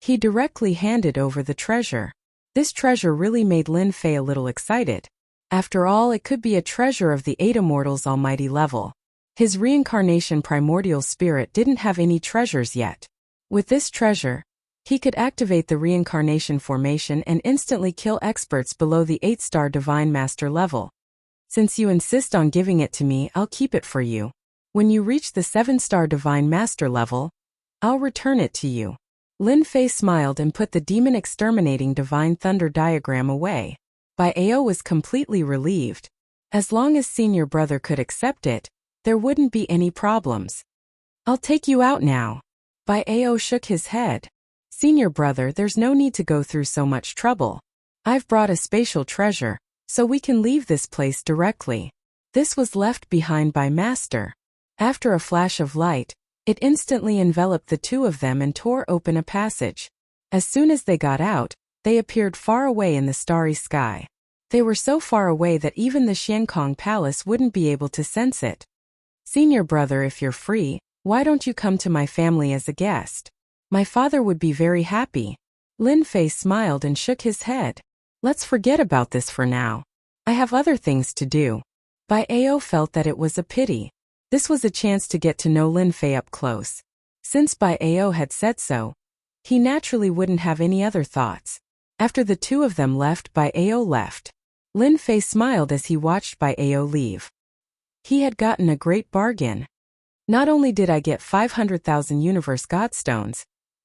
He directly handed over the treasure. This treasure really made Lin Fei a little excited. After all, it could be a treasure of the 8 Immortals almighty level. His reincarnation primordial spirit didn't have any treasures yet. With this treasure, he could activate the reincarnation formation and instantly kill experts below the 8-star Divine Master level. Since you insist on giving it to me, I'll keep it for you. When you reach the 7-star Divine Master level, I'll return it to you. Lin Fei smiled and put the Demon Exterminating Divine Thunder Diagram away. Bai Ao was completely relieved. As long as senior brother could accept it, there wouldn't be any problems. I'll take you out now. Bai Ao shook his head. Senior brother, there's no need to go through so much trouble. I've brought a spatial treasure, so we can leave this place directly. This was left behind by Master. After a flash of light, it instantly enveloped the two of them and tore open a passage. As soon as they got out, they appeared far away in the starry sky. They were so far away that even the Xiankong Palace wouldn't be able to sense it. Senior brother, if you're free, why don't you come to my family as a guest? My father would be very happy. Lin Fei smiled and shook his head. Let's forget about this for now. I have other things to do. Bai Ao felt that it was a pity. This was a chance to get to know Lin Fei up close. Since Bai Ao had said so, he naturally wouldn't have any other thoughts. After the two of them left, Bai Ao left. Lin Fei smiled as he watched Bai Ao leave. He had gotten a great bargain. Not only did I get 500,000 Universe Godstones,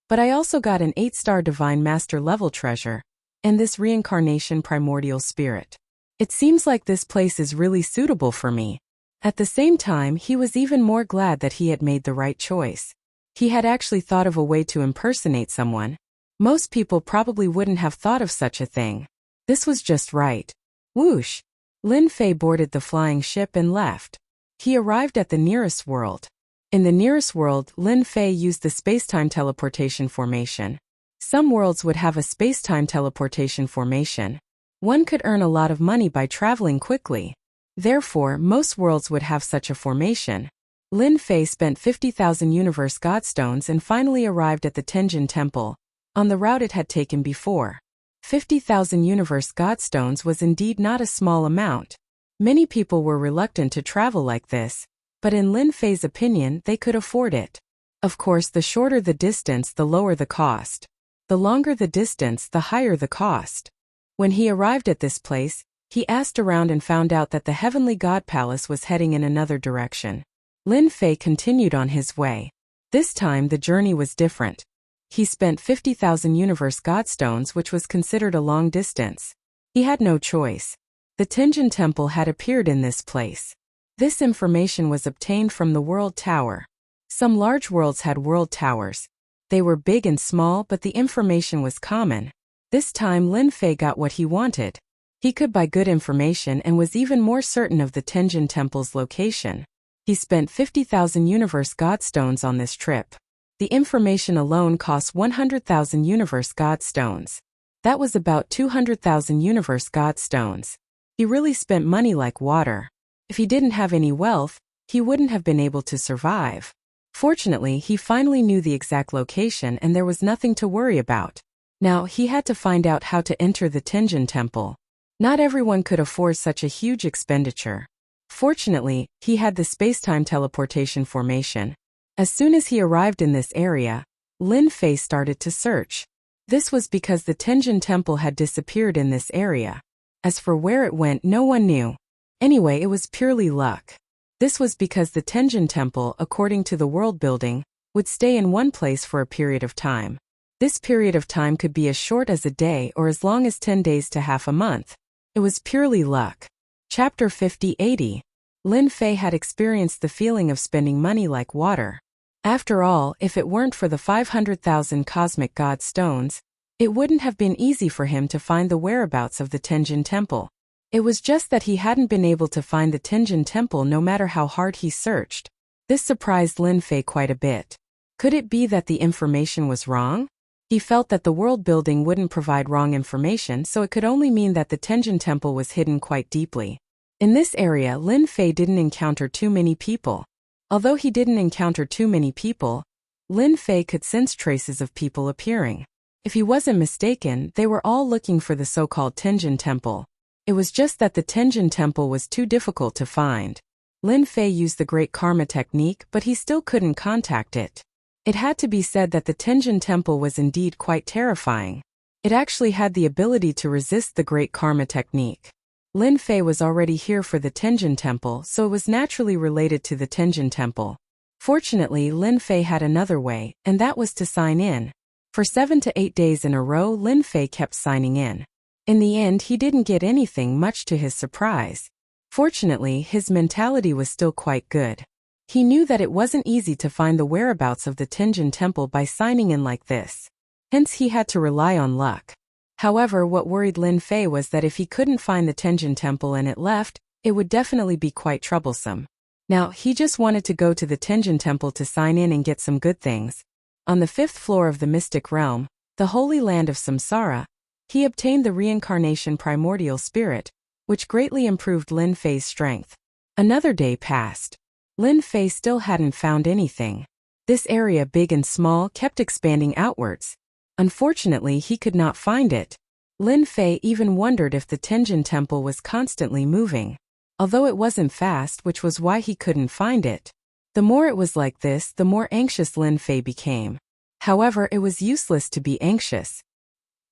but I also got an 8-star Divine Master level treasure, and this reincarnation primordial spirit. It seems like this place is really suitable for me. At the same time, he was even more glad that he had made the right choice. He had actually thought of a way to impersonate someone. Most people probably wouldn't have thought of such a thing. This was just right. Whoosh! Lin Fei boarded the flying ship and left. He arrived at the nearest world. In the nearest world, Lin Fei used the space-time teleportation formation. Some worlds would have a space-time teleportation formation. One could earn a lot of money by traveling quickly. Therefore, most worlds would have such a formation. Lin Fei spent 50,000 universe godstones and finally arrived at the Tenjin Temple, on the route it had taken before. 50,000 universe godstones was indeed not a small amount. Many people were reluctant to travel like this, but in Lin Fei's opinion they could afford it. Of course, the shorter the distance, the lower the cost. The longer the distance, the higher the cost. When he arrived at this place, he asked around and found out that the Heavenly God Palace was heading in another direction. Lin Fei continued on his way. This time the journey was different. He spent 50,000 universe godstones, which was considered a long distance. He had no choice. The Tenjin Temple had appeared in this place. This information was obtained from the World Tower. Some large worlds had world towers. They were big and small, but the information was common. This time Lin Fei got what he wanted. He could buy good information and was even more certain of the Tenjin Temple's location. He spent 50,000 universe godstones on this trip. The information alone cost 100,000 universe godstones. That was about 200,000 universe godstones. He really spent money like water. If he didn't have any wealth, he wouldn't have been able to survive. Fortunately, he finally knew the exact location and there was nothing to worry about. Now, he had to find out how to enter the Tenjin Temple. Not everyone could afford such a huge expenditure. Fortunately, he had the space-time teleportation formation. As soon as he arrived in this area, Lin Fei started to search. This was because the Tenjin Temple had disappeared in this area. As for where it went, no one knew. Anyway, it was purely luck. This was because the Tenjin Temple, according to the world building, would stay in one place for a period of time. This period of time could be as short as a day or as long as 10 days to half a month. It was purely luck. Chapter 50-80. Lin Fei had experienced the feeling of spending money like water. After all, if it weren't for the 500,000 cosmic god stones, it wouldn't have been easy for him to find the whereabouts of the Tenjin Temple. It was just that he hadn't been able to find the Tenjin Temple no matter how hard he searched. This surprised Lin Fei quite a bit. Could it be that the information was wrong? He felt that the world building wouldn't provide wrong information, so it could only mean that the Tenjin Temple was hidden quite deeply. In this area, Lin Fei didn't encounter too many people. Although he didn't encounter too many people, Lin Fei could sense traces of people appearing. If he wasn't mistaken, they were all looking for the so-called Tenjin Temple. It was just that the Tenjin Temple was too difficult to find. Lin Fei used the Great Karma technique, but he still couldn't contact it. It had to be said that the Tenjin Temple was indeed quite terrifying. It actually had the ability to resist the Great Karma technique. Lin Fei was already here for the Tenjin Temple, so it was naturally related to the Tenjin Temple. Fortunately, Lin Fei had another way, and that was to sign in. For 7 to 8 days in a row, Lin Fei kept signing in. In the end, he didn't get anything, much to his surprise. Fortunately, his mentality was still quite good. He knew that it wasn't easy to find the whereabouts of the Tenjin Temple by signing in like this. Hence, he had to rely on luck. However, what worried Lin Fei was that if he couldn't find the Tenjin Temple and it left, it would definitely be quite troublesome. Now, he just wanted to go to the Tenjin Temple to sign in and get some good things. On the 5th floor of the Mystic Realm, the Holy Land of Samsara, he obtained the Reincarnation Primordial Spirit, which greatly improved Lin Fei's strength. Another day passed. Lin Fei still hadn't found anything. This area, big and small, kept expanding outwards. Unfortunately, he could not find it. Lin Fei even wondered if the Tenjin Temple was constantly moving. Although it wasn't fast, which was why he couldn't find it. The more it was like this, the more anxious Lin Fei became. However, it was useless to be anxious.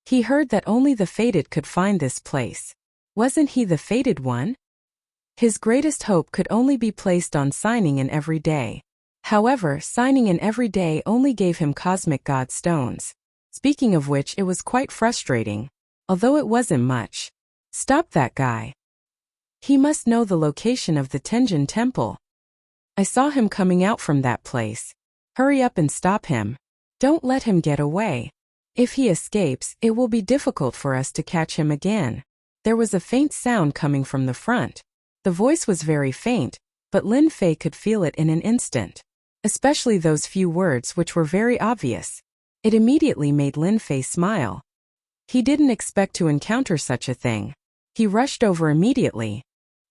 He heard that only the fated could find this place. Wasn't he the fated one? His greatest hope could only be placed on signing in every day. However, signing in every day only gave him cosmic god stones. Speaking of which, it was quite frustrating. Although it wasn't much. Stop that guy. He must know the location of the Tenjin Temple. I saw him coming out from that place. Hurry up and stop him. Don't let him get away. If he escapes, it will be difficult for us to catch him again. There was a faint sound coming from the front. The voice was very faint, but Lin Fei could feel it in an instant. Especially those few words, which were very obvious. It immediately made Lin Fei smile. He didn't expect to encounter such a thing. He rushed over immediately.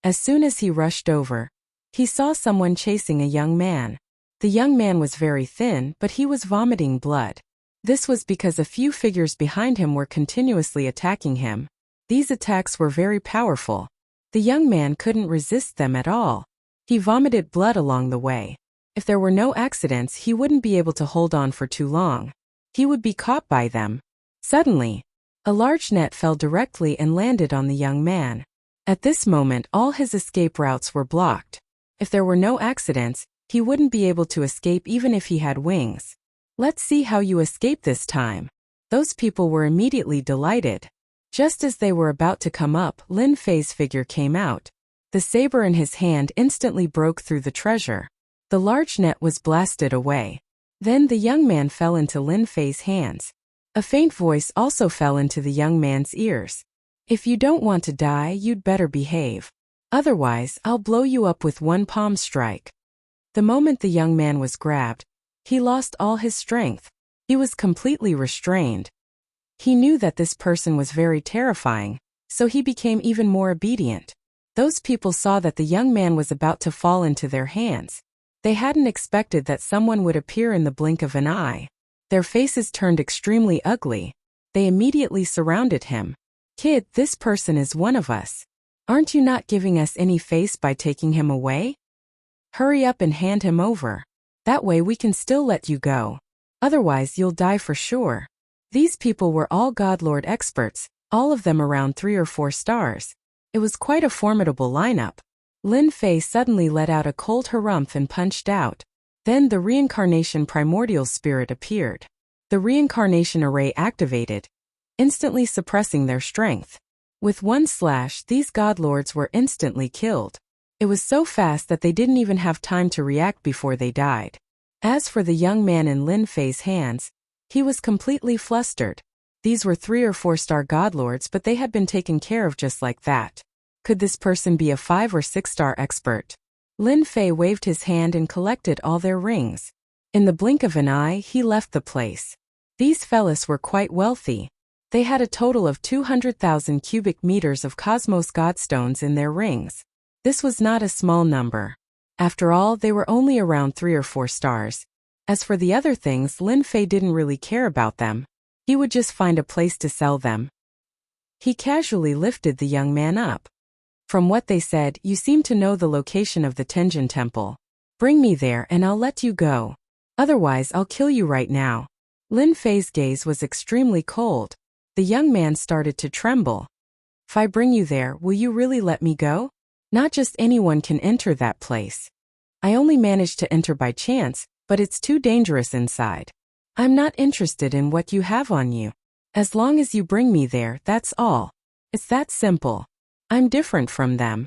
As soon as he rushed over, He saw someone chasing a young man. The young man was very thin, but he was vomiting blood. This was because a few figures behind him were continuously attacking him. These attacks were very powerful. The young man couldn't resist them at all. He vomited blood along the way. If there were no accidents, he wouldn't be able to hold on for too long. He would be caught by them. Suddenly, a large net fell directly and landed on the young man. At this moment, all his escape routes were blocked. If there were no accidents, he wouldn't be able to escape even if he had wings. Let's see how you escape this time. Those people were immediately delighted. Just as they were about to come up, Lin Fei's figure came out. The saber in his hand instantly broke through the treasure. The large net was blasted away. Then the young man fell into Lin Fei's hands. A faint voice also fell into the young man's ears. If you don't want to die, you'd better behave. Otherwise, I'll blow you up with one palm strike. The moment the young man was grabbed, he lost all his strength. He was completely restrained. He knew that this person was very terrifying, so he became even more obedient. Those people saw that the young man was about to fall into their hands. They hadn't expected that someone would appear in the blink of an eye. Their faces turned extremely ugly. They immediately surrounded him. Kid, this person is one of us. Aren't you not giving us any face by taking him away? Hurry up and hand him over. That way we can still let you go. Otherwise you'll die for sure. These people were all Godlord experts, all of them around 3 or 4 stars. It was quite a formidable lineup. Lin Fei suddenly let out a cold harumph and punched out. Then the reincarnation primordial spirit appeared. The reincarnation array activated, instantly suppressing their strength. With one slash, these godlords were instantly killed. It was so fast that they didn't even have time to react before they died. As for the young man in Lin Fei's hands, he was completely flustered. These were 3 or 4 star godlords, but they had been taken care of just like that. Could this person be a 5 or 6 star expert? Lin Fei waved his hand and collected all their rings. In the blink of an eye, he left the place. These fellas were quite wealthy. They had a total of 200,000 cubic meters of cosmos godstones in their rings. This was not a small number. After all, they were only around 3 or 4 stars. As for the other things, Lin Fei didn't really care about them. He would just find a place to sell them. He casually lifted the young man up. From what they said, you seem to know the location of the Tenjin Temple. Bring me there and I'll let you go. Otherwise I'll kill you right now. Lin Fei's gaze was extremely cold. The young man started to tremble. If I bring you there, will you really let me go? Not just anyone can enter that place. I only managed to enter by chance, but it's too dangerous inside. I'm not interested in what you have on you. As long as you bring me there, that's all. It's that simple. I'm different from them.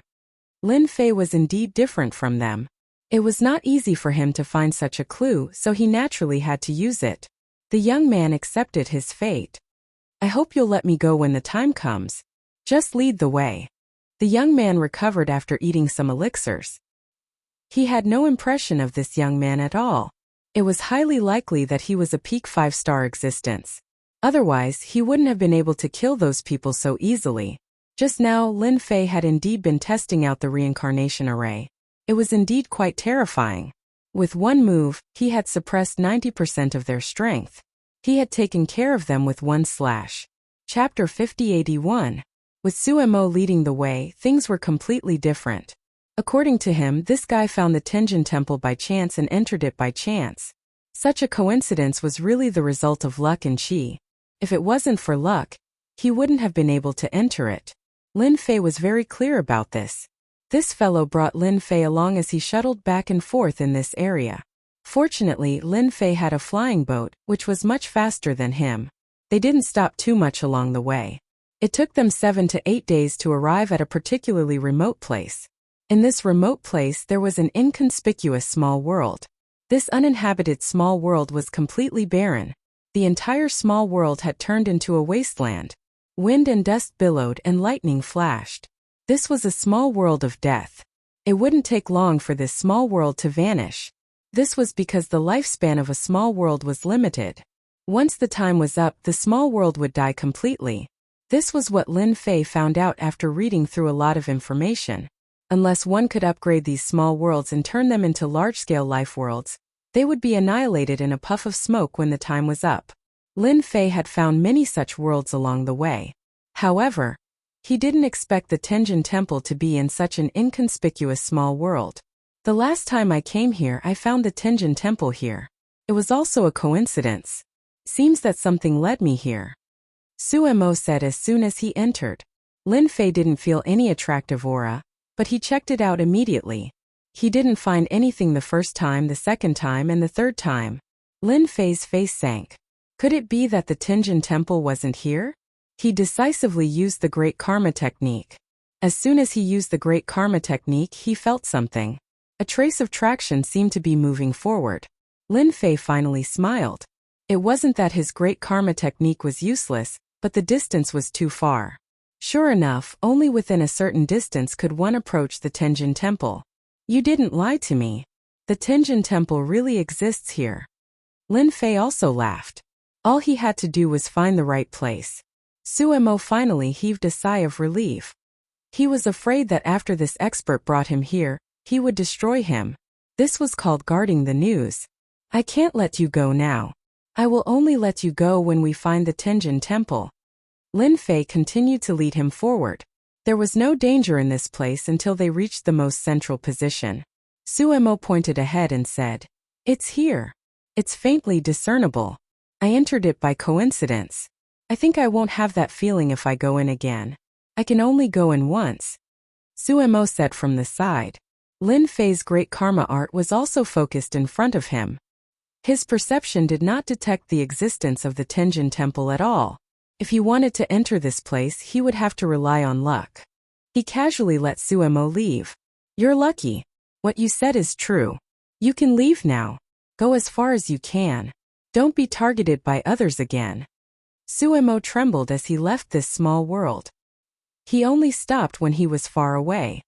Lin Fei was indeed different from them. It was not easy for him to find such a clue, so he naturally had to use it. The young man accepted his fate. I hope you'll let me go when the time comes. Just lead the way. The young man recovered after eating some elixirs. He had no impression of this young man at all. It was highly likely that he was a peak 5-star existence. Otherwise, he wouldn't have been able to kill those people so easily. Just now, Lin Fei had indeed been testing out the reincarnation array. It was indeed quite terrifying. With one move, he had suppressed 90% of their strength. He had taken care of them with one slash. Chapter 5081. With Suemo leading the way, things were completely different. According to him, this guy found the Tenjin Temple by chance and entered it by chance. Such a coincidence was really the result of luck and chi. If it wasn't for luck, he wouldn't have been able to enter it. Lin Fei was very clear about this. This fellow brought Lin Fei along as he shuttled back and forth in this area. Fortunately, Lin Fei had a flying boat, which was much faster than him. They didn't stop too much along the way. It took them 7 to 8 days to arrive at a particularly remote place. In this remote place there was an inconspicuous small world. This uninhabited small world was completely barren. The entire small world had turned into a wasteland. Wind and dust billowed and lightning flashed. This was a small world of death. It wouldn't take long for this small world to vanish. This was because the lifespan of a small world was limited. Once the time was up, the small world would die completely. This was what Lin Fei found out after reading through a lot of information. Unless one could upgrade these small worlds and turn them into large-scale life worlds, they would be annihilated in a puff of smoke when the time was up. Lin Fei had found many such worlds along the way. However, he didn't expect the Tenjin Temple to be in such an inconspicuous small world. The last time I came here, I found the Tenjin Temple here. It was also a coincidence. Seems that something led me here, Suemo said as soon as he entered. Lin Fei didn't feel any attractive aura, but he checked it out immediately. He didn't find anything the first time, the second time, and the third time. Lin Fei's face sank. Could it be that the Tenjin Temple wasn't here? He decisively used the Great Karma Technique. As soon as he used the Great Karma Technique, he felt something. A trace of traction seemed to be moving forward. Lin Fei finally smiled. It wasn't that his Great Karma Technique was useless, but the distance was too far. Sure enough, only within a certain distance could one approach the Tenjin Temple. You didn't lie to me. The Tenjin Temple really exists here. Lin Fei also laughed. All he had to do was find the right place. Suemo finally heaved a sigh of relief. He was afraid that after this expert brought him here, he would destroy him. This was called guarding the news. I can't let you go now. I will only let you go when we find the Tenjin Temple. Lin Fei continued to lead him forward. There was no danger in this place until they reached the most central position. Suemo pointed ahead and said, "It's here. It's faintly discernible. I entered it by coincidence. I think I won't have that feeling if I go in again. I can only go in once," Suemo said from the side. Lin Fei's Great Karma art was also focused in front of him. His perception did not detect the existence of the Tenjin Temple at all. If he wanted to enter this place, he would have to rely on luck. He casually let Suemo leave. "You're lucky. What you said is true. You can leave now. Go as far as you can. Don't be targeted by others again." Suemo trembled as he left this small world. He only stopped when he was far away.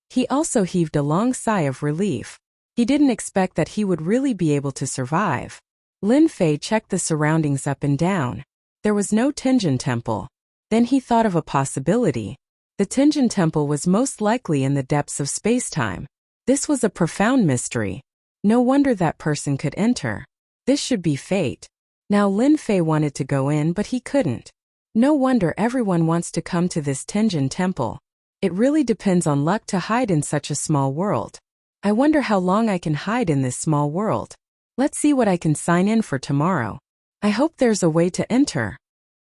He also heaved a long sigh of relief. He didn't expect that he would really be able to survive. Lin Fei checked the surroundings up and down. There was no Tenjin Temple. Then he thought of a possibility. The Tenjin Temple was most likely in the depths of space-time. This was a profound mystery. No wonder that person could enter. This should be fate. Now Lin Fei wanted to go in, but he couldn't. No wonder everyone wants to come to this Tenjin Temple. It really depends on luck to hide in such a small world. I wonder how long I can hide in this small world. Let's see what I can sign in for tomorrow. I hope there's a way to enter.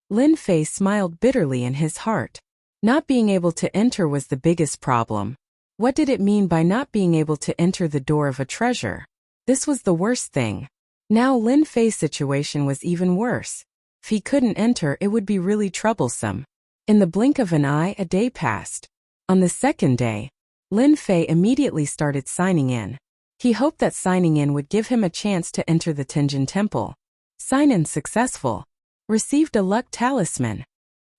Lin Fei smiled bitterly in his heart. Not being able to enter was the biggest problem. What did it mean by not being able to enter the door of a treasure? This was the worst thing. Now Lin Fei's situation was even worse. If he couldn't enter, it would be really troublesome. In the blink of an eye, a day passed. On the second day, Lin Fei immediately started signing in. He hoped that signing in would give him a chance to enter the Tenjin Temple. Sign-in successful. Received a luck talisman.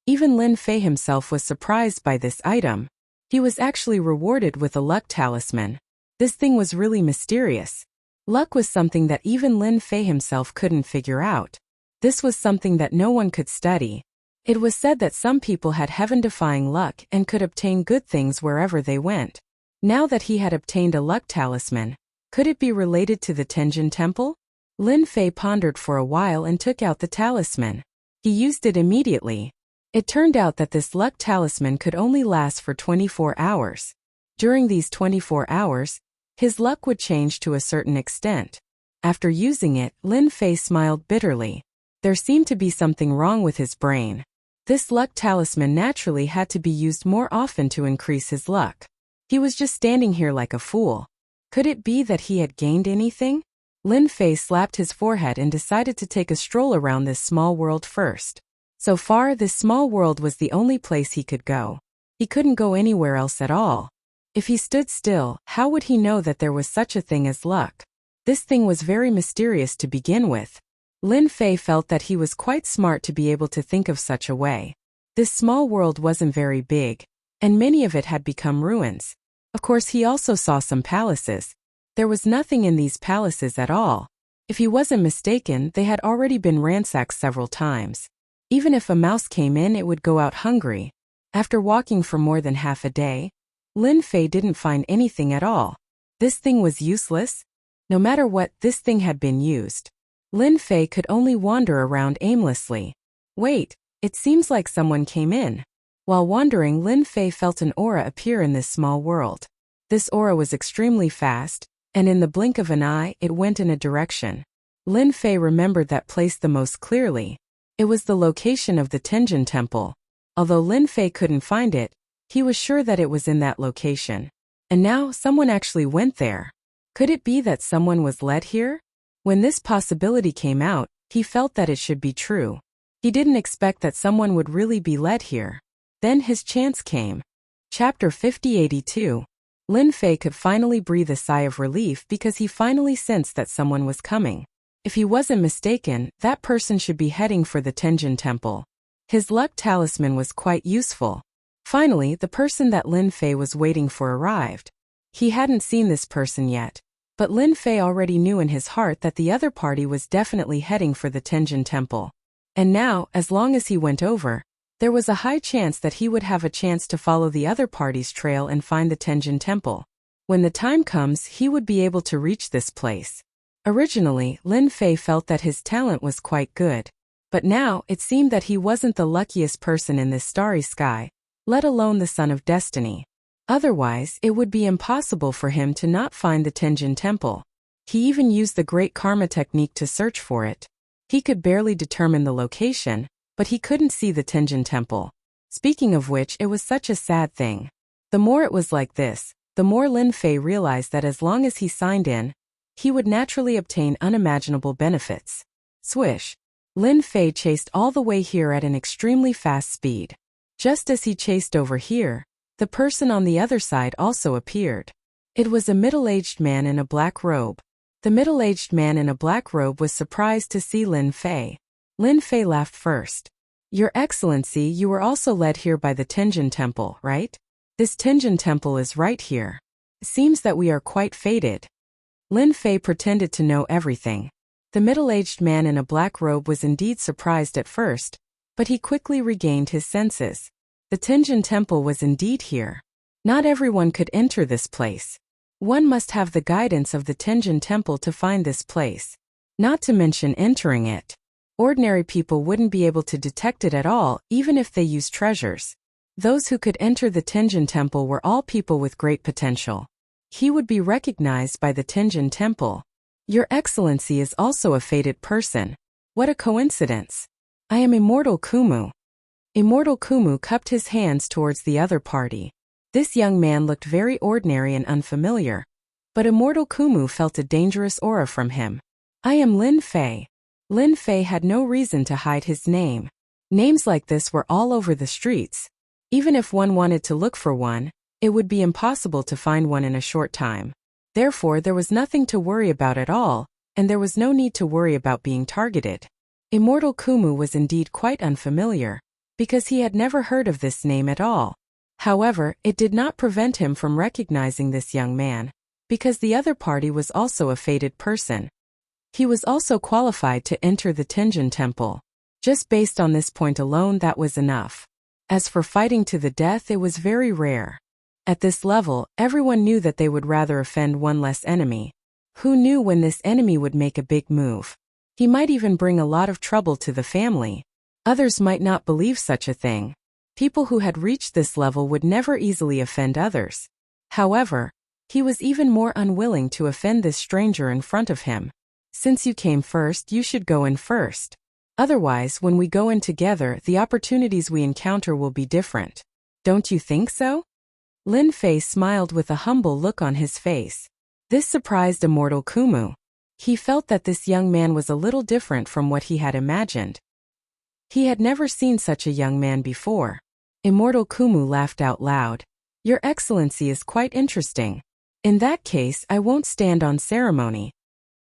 Even Lin Fei himself was surprised by this item. He was actually rewarded with a luck talisman. This thing was really mysterious. Luck was something that even Lin Fei himself couldn't figure out. This was something that no one could study. It was said that some people had heaven-defying luck and could obtain good things wherever they went. Now that he had obtained a luck talisman, could it be related to the Tenjin Temple? Lin Fei pondered for a while and took out the talisman. He used it immediately. It turned out that this luck talisman could only last for 24 hours. During these 24 hours, his luck would change to a certain extent. After using it, Lin Fei smiled bitterly. There seemed to be something wrong with his brain. This luck talisman naturally had to be used more often to increase his luck. He was just standing here like a fool. Could it be that he had gained anything? Lin Fei slapped his forehead and decided to take a stroll around this small world first. So far, this small world was the only place he could go. He couldn't go anywhere else at all. If he stood still, how would he know that there was such a thing as luck? This thing was very mysterious to begin with. Lin Fei felt that he was quite smart to be able to think of such a way. This small world wasn't very big, and many of it had become ruins. Of course, he also saw some palaces. There was nothing in these palaces at all. If he wasn't mistaken, they had already been ransacked several times. Even if a mouse came in, it would go out hungry. After walking for more than half a day, Lin Fei didn't find anything at all. This thing was useless? No matter what, this thing had been used. Lin Fei could only wander around aimlessly. Wait, it seems like someone came in. While wandering, Lin Fei felt an aura appear in this small world. This aura was extremely fast, and in the blink of an eye, it went in a direction. Lin Fei remembered that place the most clearly. It was the location of the Tenjin Temple. Although Lin Fei couldn't find it, he was sure that it was in that location. And now, someone actually went there. Could it be that someone was led here? When this possibility came out, he felt that it should be true. He didn't expect that someone would really be led here. Then his chance came. Chapter 5082. Lin Fei could finally breathe a sigh of relief because he finally sensed that someone was coming. If he wasn't mistaken, that person should be heading for the Tenjin Temple. His luck talisman was quite useful. Finally, the person that Lin Fei was waiting for arrived. He hadn't seen this person yet, but Lin Fei already knew in his heart that the other party was definitely heading for the Tenjin Temple. And now, as long as he went over, there was a high chance that he would have a chance to follow the other party's trail and find the Tenjin Temple. When the time comes, he would be able to reach this place. Originally, Lin Fei felt that his talent was quite good. But now, it seemed that he wasn't the luckiest person in this starry sky, let alone the son of destiny. Otherwise, it would be impossible for him to not find the Tenjin Temple. He even used the Great Karma technique to search for it. He could barely determine the location, but he couldn't see the Tenjin Temple. Speaking of which, it was such a sad thing. The more it was like this, the more Lin Fei realized that as long as he signed in, he would naturally obtain unimaginable benefits. Swish. Lin Fei chased all the way here at an extremely fast speed. Just as he chased over here, the person on the other side also appeared. It was a middle-aged man in a black robe. The middle-aged man in a black robe was surprised to see Lin Fei. Lin Fei laughed first. Your Excellency, you were also led here by the Tenjin Temple, right? This Tenjin Temple is right here. Seems that we are quite fated. Lin Fei pretended to know everything. The middle-aged man in a black robe was indeed surprised at first, but he quickly regained his senses. The Tenjin Temple was indeed here. Not everyone could enter this place. One must have the guidance of the Tenjin Temple to find this place. Not to mention entering it. Ordinary people wouldn't be able to detect it at all, even if they used treasures. Those who could enter the Tenjin Temple were all people with great potential. He would be recognized by the Tenjin Temple. Your Excellency is also a fated person. What a coincidence. I am Immortal Kumu. Immortal Kumu cupped his hands towards the other party. This young man looked very ordinary and unfamiliar, but Immortal Kumu felt a dangerous aura from him. I am Lin Fei. Lin Fei had no reason to hide his name. Names like this were all over the streets. Even if one wanted to look for one, it would be impossible to find one in a short time. Therefore, there was nothing to worry about at all, and there was no need to worry about being targeted. Immortal Kumu was indeed quite unfamiliar, because he had never heard of this name at all. However, it did not prevent him from recognizing this young man, because the other party was also a fated person. He was also qualified to enter the Tenjin Temple. Just based on this point alone, that was enough. As for fighting to the death, it was very rare. At this level, everyone knew that they would rather offend one less enemy. Who knew when this enemy would make a big move? He might even bring a lot of trouble to the family. Others might not believe such a thing. People who had reached this level would never easily offend others. However, he was even more unwilling to offend this stranger in front of him. Since you came first, you should go in first. Otherwise, when we go in together, the opportunities we encounter will be different. Don't you think so? Lin Fei smiled with a humble look on his face. This surprised Immortal Kumu. He felt that this young man was a little different from what he had imagined. He had never seen such a young man before. Immortal Kumu laughed out loud. Your Excellency is quite interesting. In that case, I won't stand on ceremony.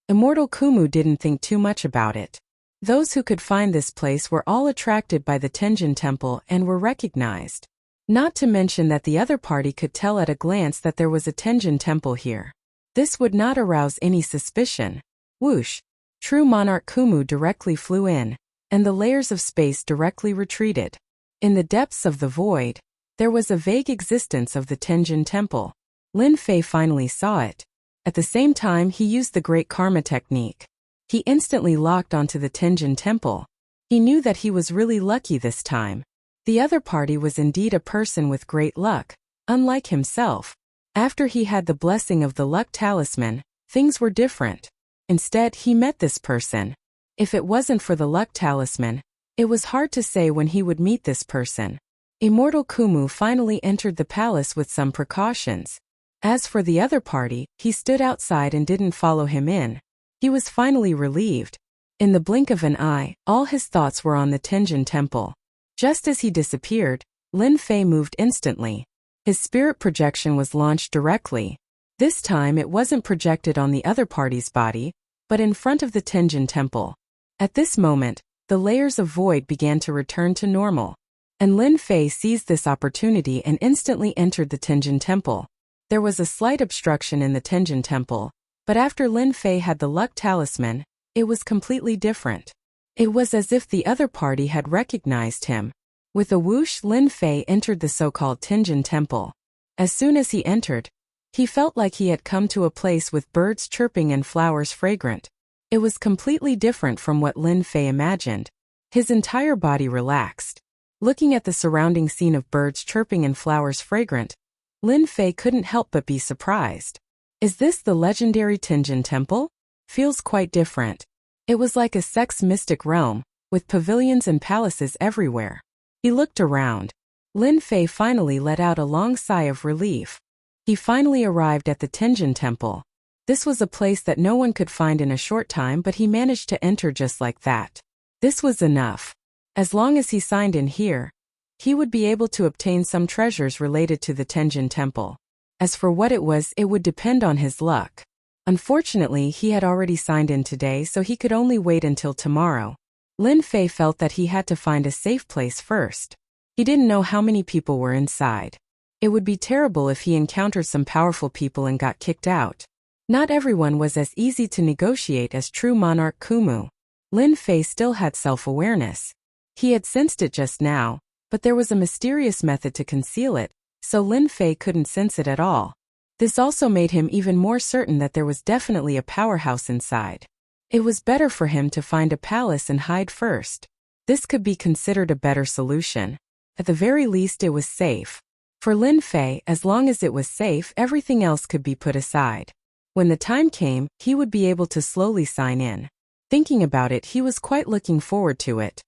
Immortal Kumu didn't think too much about it. Those who could find this place were all attracted by the Tenjin Temple and were recognized. Not to mention that the other party could tell at a glance that there was a Tenjin Temple here. This would not arouse any suspicion. Whoosh! True Monarch Kumu directly flew in, and the layers of space directly retreated. In the depths of the void, There was a vague existence of the Tenjin Temple. Lin Fei finally saw it. At the same time, he used the Great Karma technique. He instantly locked onto the Tenjin Temple. He knew that he was really lucky this time. The other party was indeed a person with great luck, unlike himself. After he had the blessing of the luck talisman, things were different. Instead, he met this person. If it wasn't for the luck talisman, it was hard to say when he would meet this person. Immortal Kumu finally entered the palace with some precautions. As for the other party, he stood outside and didn't follow him in. He was finally relieved. In the blink of an eye, all his thoughts were on the Tenjin Temple. Just as he disappeared, Lin Fei moved instantly. His spirit projection was launched directly. This time it wasn't projected on the other party's body, but in front of the Tenjin Temple. At this moment, the layers of void began to return to normal. And Lin Fei seized this opportunity and instantly entered the Tenjin Temple. There was a slight obstruction in the Tenjin Temple, but after Lin Fei had the luck talisman, it was completely different. It was as if the other party had recognized him. With a whoosh, Lin Fei entered the so-called Tenjin Temple. As soon as he entered, he felt like he had come to a place with birds chirping and flowers fragrant. It was completely different from what Lin Fei imagined. His entire body relaxed. Looking at the surrounding scene of birds chirping and flowers fragrant, Lin Fei couldn't help but be surprised. Is this the legendary Tenjin Temple? Feels quite different. It was like a sex-mystic realm, with pavilions and palaces everywhere. He looked around. Lin Fei finally let out a long sigh of relief. He finally arrived at the Tenjin Temple. This was a place that no one could find in a short time, but he managed to enter just like that. This was enough. As long as he signed in here, he would be able to obtain some treasures related to the Tenjin Temple. As for what it would depend on his luck. Unfortunately, he had already signed in today, so he could only wait until tomorrow. Lin Fei felt that he had to find a safe place first. He didn't know how many people were inside. It would be terrible if he encountered some powerful people and got kicked out. Not everyone was as easy to negotiate as true monarch Kumu. Lin Fei still had self-awareness. He had sensed it just now, but there was a mysterious method to conceal it, so Lin Fei couldn't sense it at all. This also made him even more certain that there was definitely a powerhouse inside. It was better for him to find a palace and hide first. This could be considered a better solution. At the very least, it was safe. For Lin Fei, as long as it was safe, everything else could be put aside. When the time came, he would be able to slowly sign in. Thinking about it, he was quite looking forward to it.